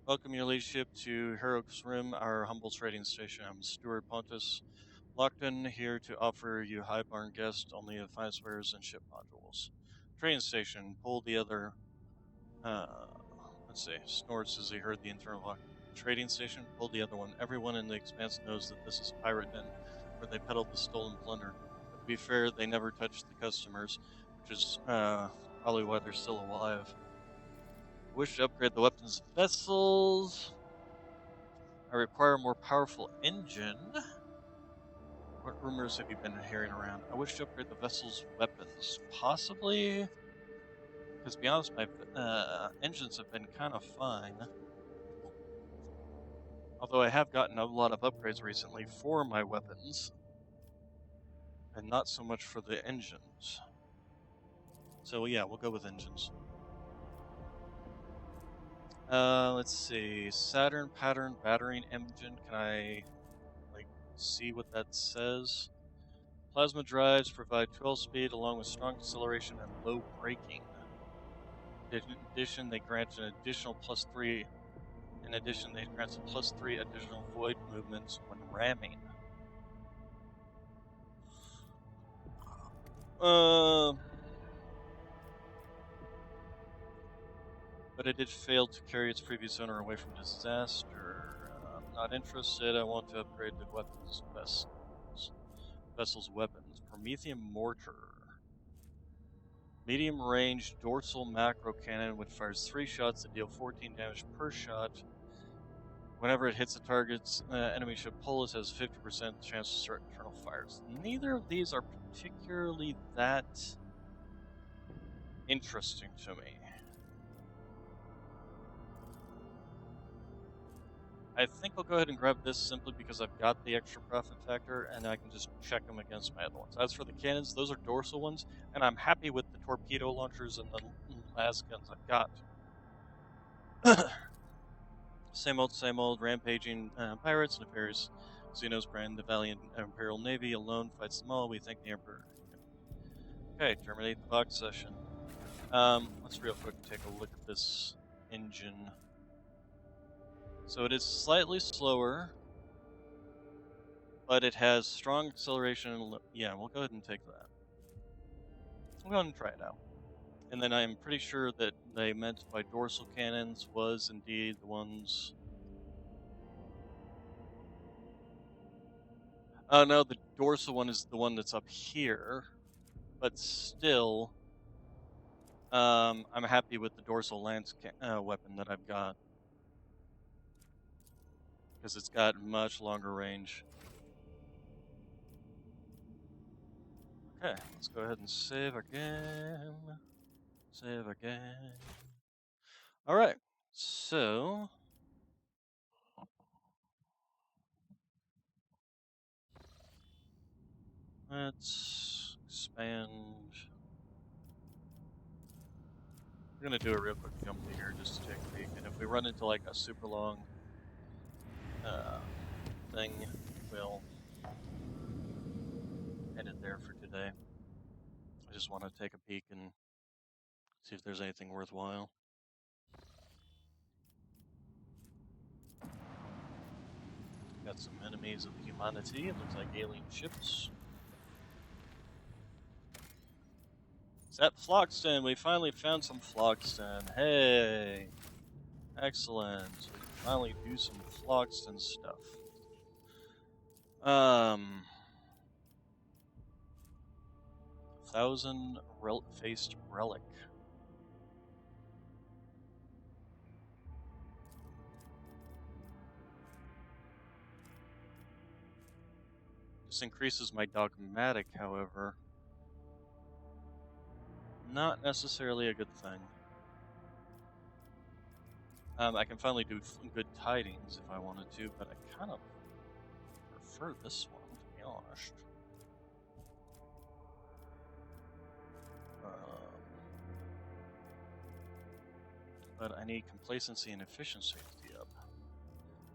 Speaker 1: Welcome your leadership to Heroic's Rim, our humble trading station. I'm Stuart Pontus, locked in here to offer you high barn guests only the finest wares and ship modules. Trading station, pull the other. Let's see. Snorts as he heard the internal lock. Trading station, pull the other one. Everyone in the expanse knows that this is a pirate den where they peddle the stolen plunder. But to be fair, they never touch the customers, which is probably why they're still alive. I wish to upgrade the weapons vessels. I require a more powerful engine. What rumors have you been hearing around? I wish to upgrade the vessel's weapons. Possibly? Because to be honest, my engines have been kind of fine. Although I have gotten a lot of upgrades recently for my weapons. And not so much for the engines. So yeah, we'll go with engines. Let's see. Saturn pattern battering engine. Can I see what that says? Plasma drives provide 12 speed along with strong acceleration and low braking. In addition, they grant an additional +3. In addition, they grant a +3 additional void movements when ramming. But it did fail to carry its previous owner away from disaster. I'm not interested. I want to upgrade the weapons vessel's weapons. Promethean mortar. Medium range dorsal macro cannon which fires 3 shots that deal 14 damage per shot. Whenever it hits a target's enemy ship, Polis has 50% chance to start internal fires. Neither of these are particularly that interesting to me. I think I'll go ahead and grab this simply because I've got the extra profit factor and I can just check them against my other ones. As for the cannons, those are dorsal ones, and I'm happy with the torpedo launchers and the las guns I've got. Same old, rampaging pirates and affairs. Xenos brand, the valiant Imperial Navy alone fights them all. We thank the Emperor. Okay, terminate the box session. Let's real quick take a look at this engine. So it is slightly slower, but it has strong acceleration. Yeah, we'll go ahead and take that. We'll go ahead and try it out. And then I'm pretty sure that they meant by dorsal cannons was indeed the ones... Oh no, the dorsal one is the one that's up here, but still, I'm happy with the dorsal lance weapon that I've got. Because it's got much longer range. Okay, let's go ahead and save our game. Save our game. Alright, so... let's expand... we're gonna do a real quick jump here just to take a peek, and if we run into like a super long thing, we'll end it there for today. I just want to take a peek and see if there's anything worthwhile. Got some enemies of humanity. It looks like alien ships. Is that Phlogiston? We finally found some Phlogiston. Hey! Excellent. So we can finally do some Phlogiston stuff. Thousand-faced relic. This increases my dogmatic, however. Not necessarily a good thing. I can finally do good tidings if I wanted to, but I kind of prefer this one, to be honest. but I need complacency and efficiency to be up.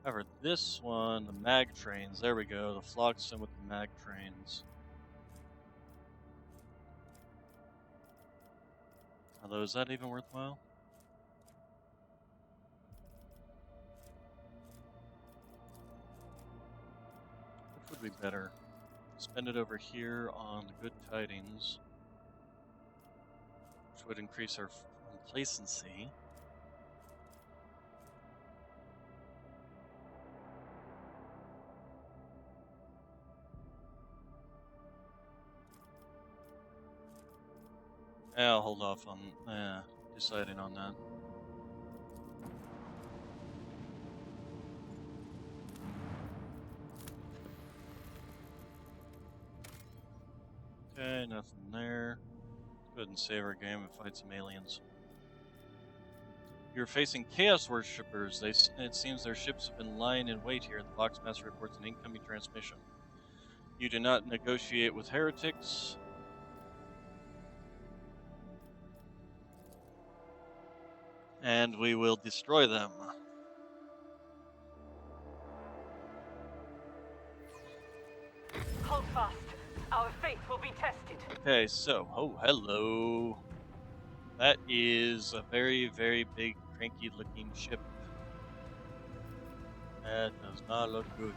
Speaker 1: However, this one, the mag trains, there we go, the Floxen with the mag trains. Although, is that even worthwhile? Which would be better? Spend it over here on the Good Tidings, which would increase our complacency. I'll hold off on deciding on that. Okay, nothing there. Go ahead and save our game and fight some aliens. You're facing Chaos Worshippers. It seems their ships have been lying in wait here. The Voxmaster reports an incoming transmission. You do not negotiate with heretics. And we will destroy them.
Speaker 6: Hold fast. Our faith will be tested.
Speaker 1: Okay, so, oh, hello. That is a very, very big, cranky-looking ship. That does not look good.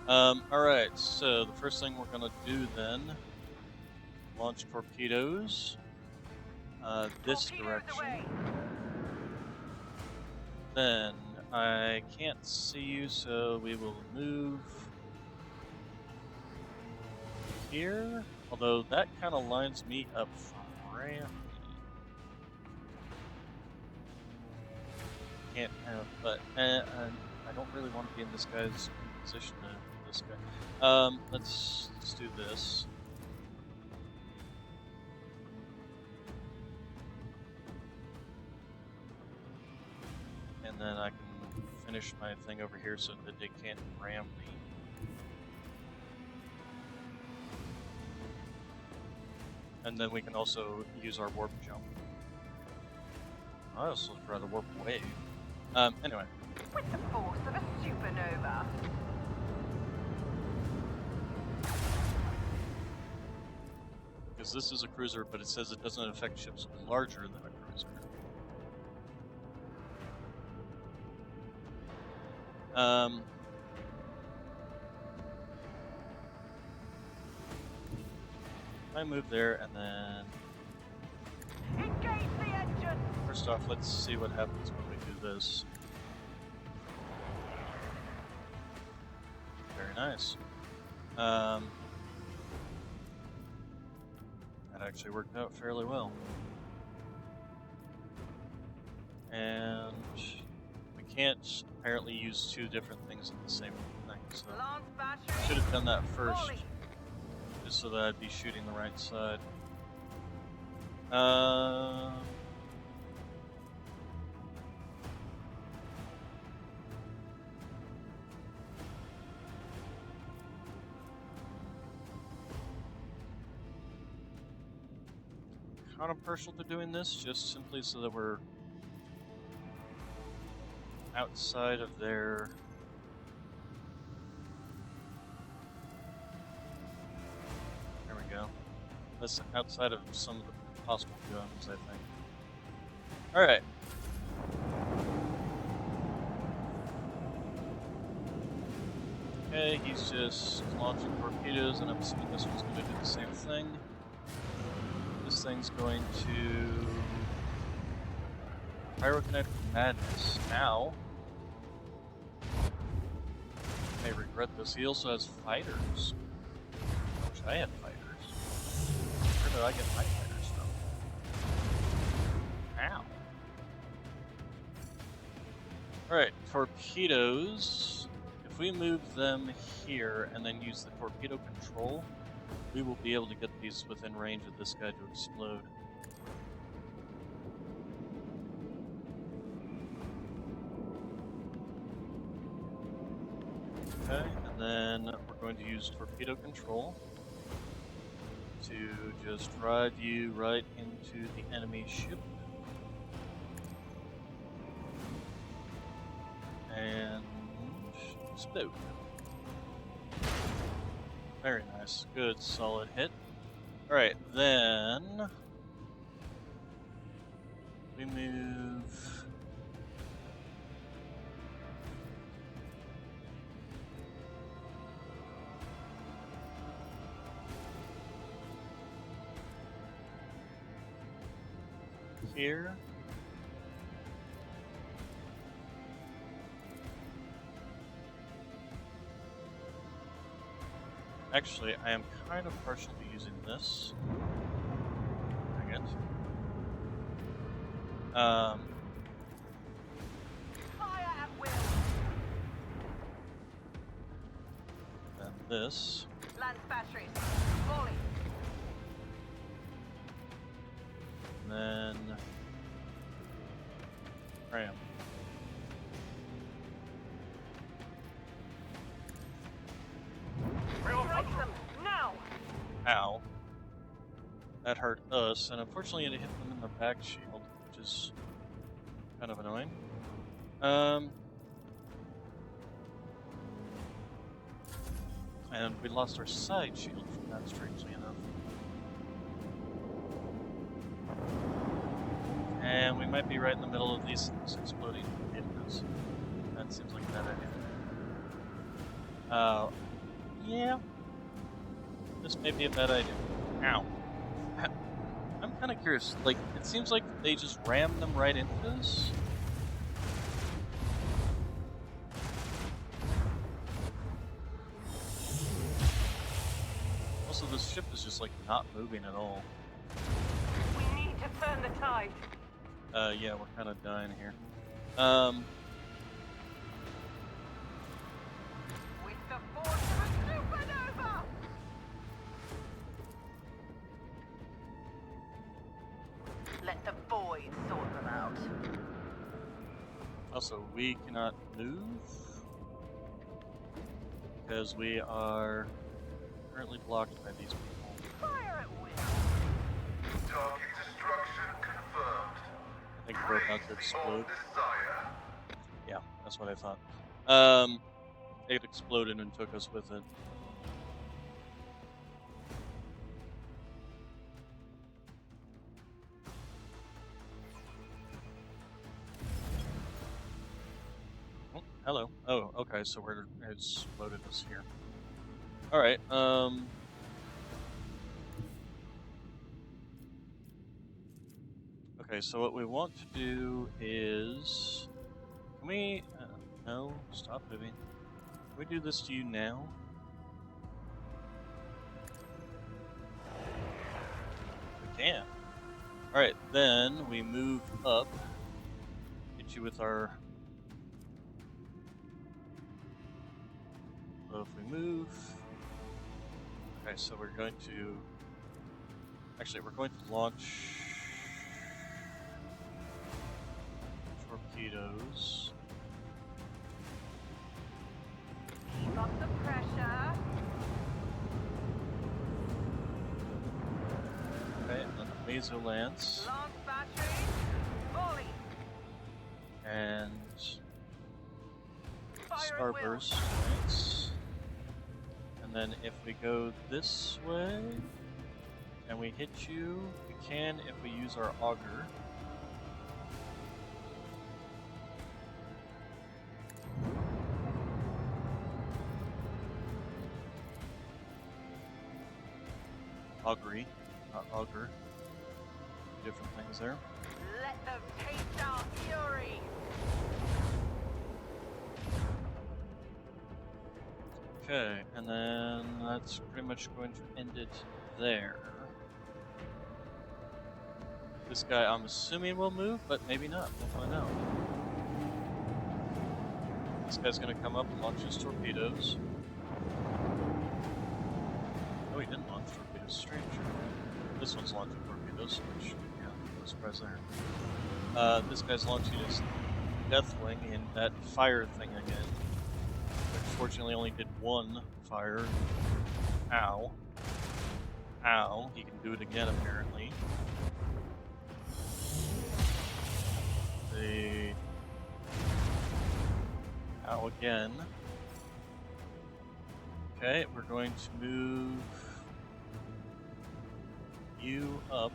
Speaker 1: Alright, so the first thing we're gonna do then, launch torpedoes, this direction. Then, I can't see you, so we will move here, although that kind of lines me up for Randy. Can't have, but I don't really want to be in this guy's position to this guy. Let's do this. And then I can finish my thing over here so that they can't ram me. And then we can also use our warp jump. I also would rather warp away. Anyway.
Speaker 7: With the force of a supernova.
Speaker 1: Because this is a cruiser, but it says it doesn't affect ships larger than a cruiser. I move there, and then
Speaker 7: Engage the engine.
Speaker 1: first off, let's see what happens when we do this. Very nice. That actually worked out fairly well. And we can't apparently use two different things in the same thing, so
Speaker 7: Launch battery.
Speaker 1: should have done that first,
Speaker 7: Rolling.
Speaker 1: just so that I'd be shooting the right side. Kind of partial to doing this, just simply so that we're outside of their there we go. That's outside of some of the possible guns, I think. Alright. Okay, he's just launching torpedoes, and I'm assuming this one's going to do the same thing. This thing's going to pyrokinetic madness. Now, I regret this. He also has fighters. I wish I had fighters. Where did I get my fighters from? Ow. Alright, torpedoes. If we move them here and then use the torpedo control, we will be able to get these within range of this guy to explode. Okay, and then we're going to use torpedo control to just drive you right into the enemy ship. And explode. Very nice. Good, solid hit. Alright, then we move here. Actually, I am kind of partial to using this. Dang it.
Speaker 7: Fire at will.
Speaker 1: And this.
Speaker 7: Lance batteries. Volley.
Speaker 1: And then ram.
Speaker 7: Strike them now.
Speaker 1: Ow. That hurt us, and unfortunately it hit them in the back shield, which is kind of annoying. And we lost our side shield from that, strangely enough. And we might be right in the middle of these things exploding. It is. That seems like a bad idea. Yeah. This may be a bad idea. Ow. I'm kind of curious. Like, it seems like they just rammed them right into this. Also, this ship is just, like, not moving at all.
Speaker 7: We need to turn the tide.
Speaker 1: Yeah, we're kind of dying here.
Speaker 7: With the force of a supernova. Let the void sort them out.
Speaker 1: Also, we cannot move because we are currently blocked by these people.
Speaker 7: Fire at will.
Speaker 2: Target destruction confirmed.
Speaker 1: I think we're about to explode.
Speaker 2: Desire.
Speaker 1: Yeah, that's what I thought. It exploded and took us with it. Oh, hello. Oh, okay, so it exploded us here. Alright, okay, so what we want to do is... Can we... no, stop moving. Can we do this to you now? We can. Alright, then we move up. Hit you with our... So if we move... Okay, so we're going to... Actually, we're going to launch... torpedoes.
Speaker 7: Keep up the pressure.
Speaker 1: Okay, and then the laser lance.
Speaker 7: Lance batteries. Volley.
Speaker 1: And...
Speaker 7: Fire at will.
Speaker 1: Starburst. Right. And then if we go this way, and we hit you, we can if we use our auger. Augury, not auger. Different things there.
Speaker 7: Let them taste our fury.
Speaker 1: Okay, and then that's pretty much going to end it there. This guy, I'm assuming, will move, but maybe not. We'll find out. This guy's going to come up and launch his torpedoes. Oh, he didn't launch torpedoes. Strange. This one's launching torpedoes, which, yeah, no surprise there. This guy's launching his Deathwing in that fire thing again. Which fortunately only did one fire. Ow. Ow. He can do it again, apparently. Ow again. Okay, we're going to move you up.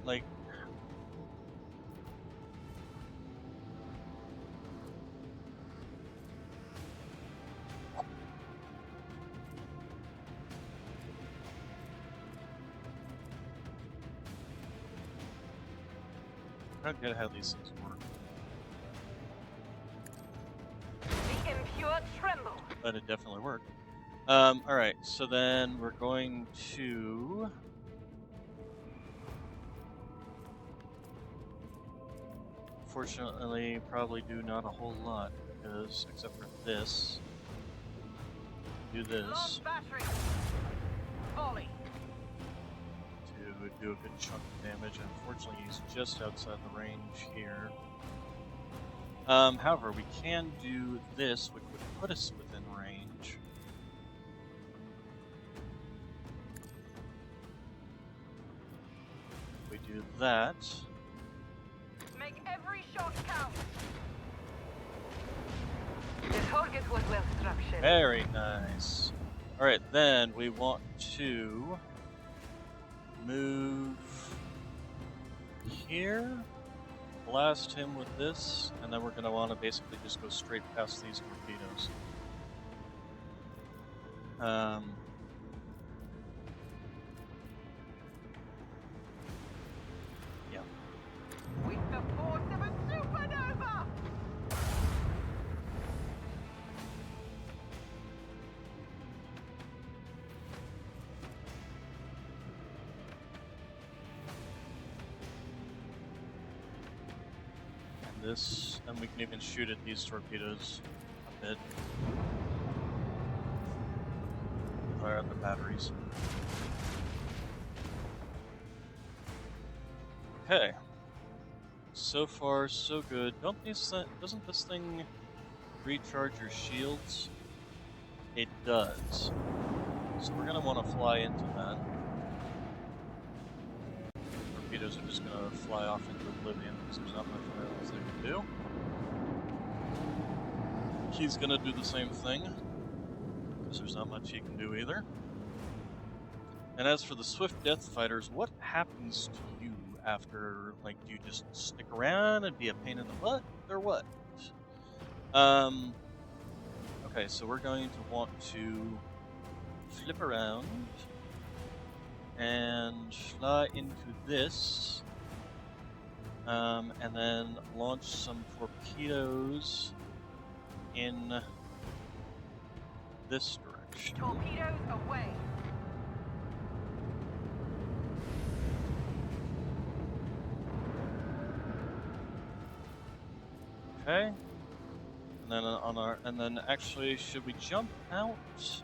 Speaker 1: Like, I don't get how these things work.
Speaker 6: The impure tremble.
Speaker 1: But it definitely worked. Alright, so then we're going to... Fortunately, probably do not a whole lot, because, except for this, do this
Speaker 6: Lost battery. Volley.
Speaker 1: to do a good chunk of damage. Unfortunately, he's just outside the range here. However, we can do this, which would put us within range. We do that.
Speaker 6: Make every shot count. The target was well structured.
Speaker 1: Very nice. Alright, then we want to move here, blast him with this, and then we're going to want to basically just go straight past these torpedoes. Yeah.
Speaker 6: With the force of a supernova!
Speaker 1: And this, and we can even shoot at these torpedoes a bit. Fire at the batteries. Okay. So far, so good. Doesn't this thing recharge your shields? It does. So we're gonna want to fly into that. Torpedoes are just gonna fly off into oblivion because there's not much else they can do. He's gonna do the same thing because there's not much he can do either. And as for the Swift Death Fighters, what happens to you after, like, do you just stick around and be a pain in the butt, or what? Okay, so we're going to want to flip around and fly into this, and then launch some torpedoes in this direction.
Speaker 6: Torpedoes away.
Speaker 1: Okay. And then and then actually, should we jump out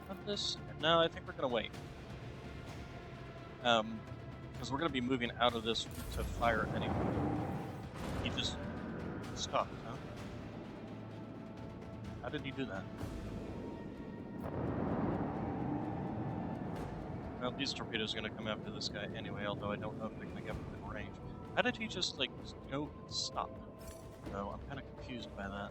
Speaker 1: of this? No, I think we're gonna wait. Because we're gonna be moving out of this to fire anyway. He just stopped, huh? How did he do that? Well, these torpedoes are gonna come after this guy anyway, although I don't know if they're gonna get within range. How did he just, like, go and stop? So I'm kind of confused by that.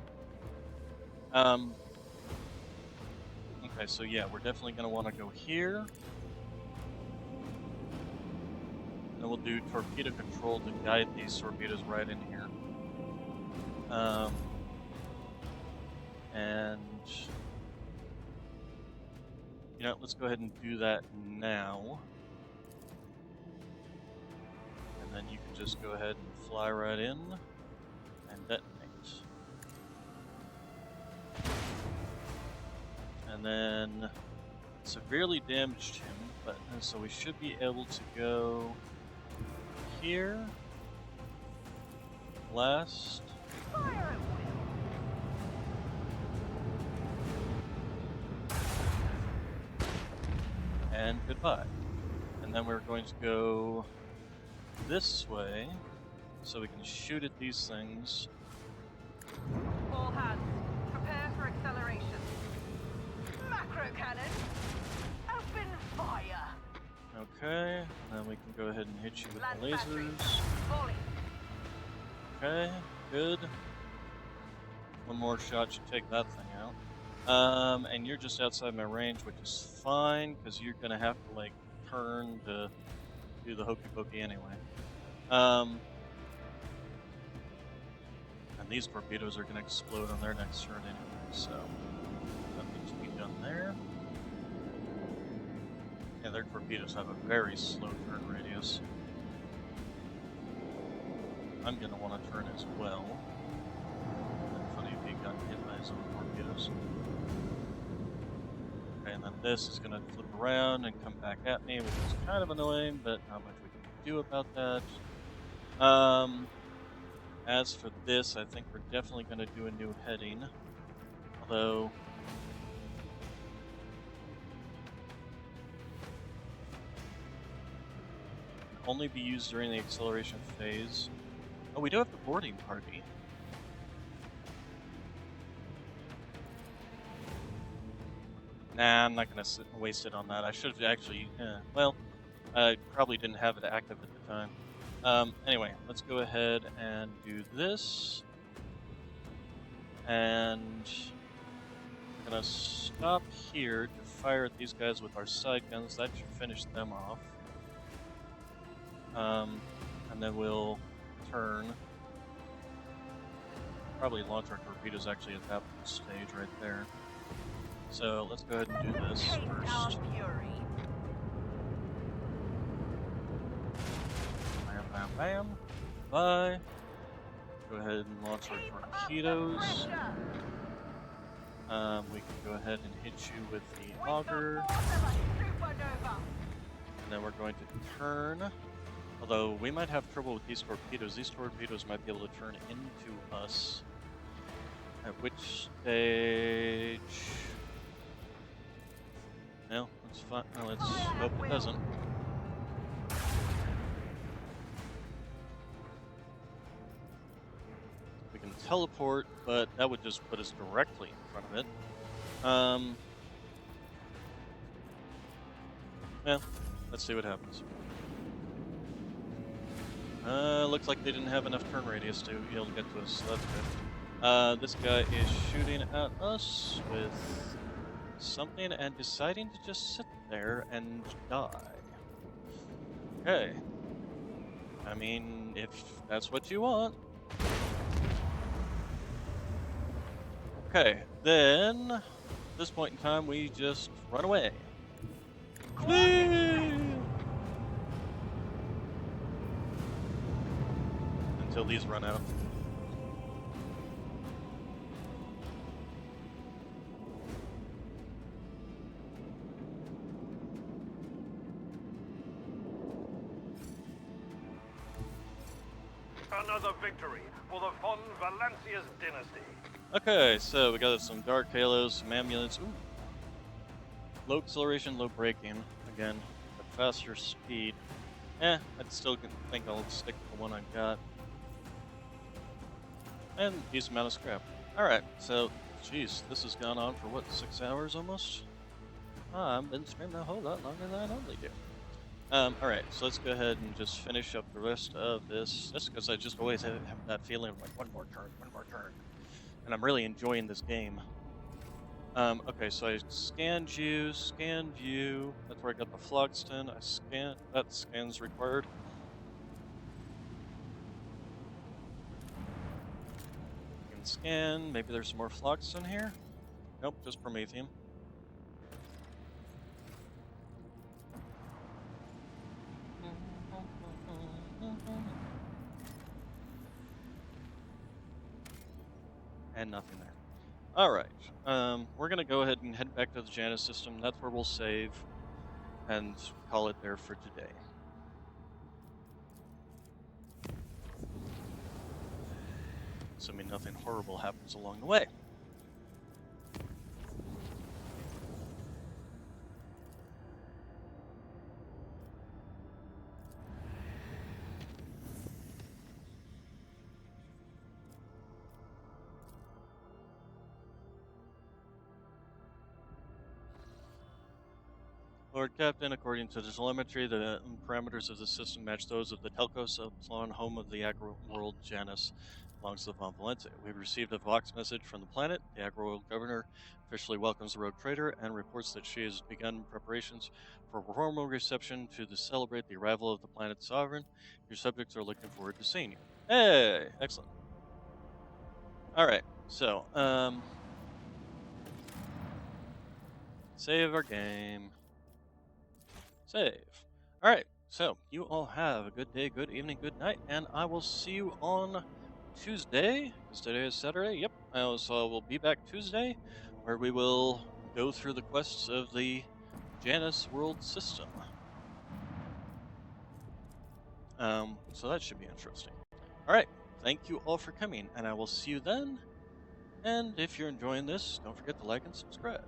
Speaker 1: Okay, so yeah, we're definitely going to want to go here. And we'll do torpedo control to guide these torpedoes right in here. And, you know, let's go ahead and do that now. And then you can just go ahead and fly right in and detonate. And then severely damaged him, but so we should be able to go here, blast,
Speaker 6: Fire at will.
Speaker 1: and goodbye. And then we're going to go this way, so we can shoot at these things.
Speaker 6: All hands, prepare for acceleration. Macro cannon, open
Speaker 7: Fire.
Speaker 1: Okay, and then we can go ahead and hit you with
Speaker 7: Land
Speaker 1: the
Speaker 7: battery.
Speaker 1: lasers.
Speaker 7: Volley.
Speaker 1: Okay, good. One more shot should take that thing out. And you're just outside my range, which is fine, because you're gonna have to, like, turn to do the hokey pokey anyway. And these torpedoes are gonna explode on their next turn anyway, so that needs to be done there. Yeah, their torpedoes have a very slow turn radius. I'm gonna want to turn as well. Funny if he got hit by his own torpedoes. Okay, and then this is gonna flip around and come back at me, which is kind of annoying, but not much we can do about that. As for this, I think we're definitely gonna do a new heading. Although only be used during the acceleration phase. Oh, we do have the boarding party. Nah, I'm not gonna sit and waste it on that. I should have actually, well, I probably didn't have it active at the time. Anyway, let's go ahead and do this. And we're gonna stop here to fire at these guys with our side guns. That should finish them off. And then we'll turn. Probably launch our torpedoes actually at that stage right there. So let's go ahead and do this
Speaker 7: Take our
Speaker 1: first.
Speaker 7: fury.
Speaker 1: Bam, bam, bam. Bye. Go ahead and launch our
Speaker 7: Keep up the
Speaker 1: torpedoes.
Speaker 7: pressure.
Speaker 1: We can go ahead and hit you with the
Speaker 7: With
Speaker 1: auger.
Speaker 7: the force of a supernova.
Speaker 1: And then we're going to turn. Although we might have trouble with these torpedoes. These torpedoes might be able to turn into us. At which stage... No, it's fine. Well, let's hope it doesn't. We can teleport, but that would just put us directly in front of it. Yeah, let's see what happens. Looks like they didn't have enough turn radius to be able to get to us, so that's good. This guy is shooting at us with something and deciding to just sit there and die. Okay. I mean, if that's what you want. Okay, then, at this point in time, we just run away. Flee! Until these run out.
Speaker 11: Another victory for the von Valancius dynasty.
Speaker 1: Okay, so we got some Dark Halos, some amulets. Ooh. Low acceleration, low braking. Again, but faster speed. I'd still think I'll stick to the one I got. And decent amount of scrap. Alright, so, geez, this has gone on for what, 6 hours almost? I've been streaming a whole lot longer than I normally do. Alright, so let's go ahead and just finish up the rest of this, just because I just always have that feeling of like, one more turn. And I'm really enjoying this game. Okay, so I scanned you, that's where I got the Phlogiston, that scan's required. You can scan, maybe there's some more Phlogiston here? Nope, just Promethium. And nothing there. Alright, we're gonna go ahead and head back to the Janus system. That's where we'll save and call it there for today. Assuming nothing horrible happens along the way. Lord Captain, according to the telemetry, the parameters of the system match those of the Telcos Upsilon, home of the agro-world Janus, belongs to the Von Valente. We've received a Vox message from the planet. The agro-world governor officially welcomes the rogue trader and reports that she has begun preparations for a formal reception to celebrate the arrival of the planet's sovereign. Your subjects are looking forward to seeing you. Hey, excellent. All right, so save our game. Save. All right, so you all have a good day, good evening, good night, and I will see you on Tuesday, because today is Saturday. Yep, so we'll be back Tuesday, where we will go through the quests of the Janus world system. So that should be interesting. All right, thank you all for coming, and I will see you then. And if you're enjoying this, don't forget to like and subscribe.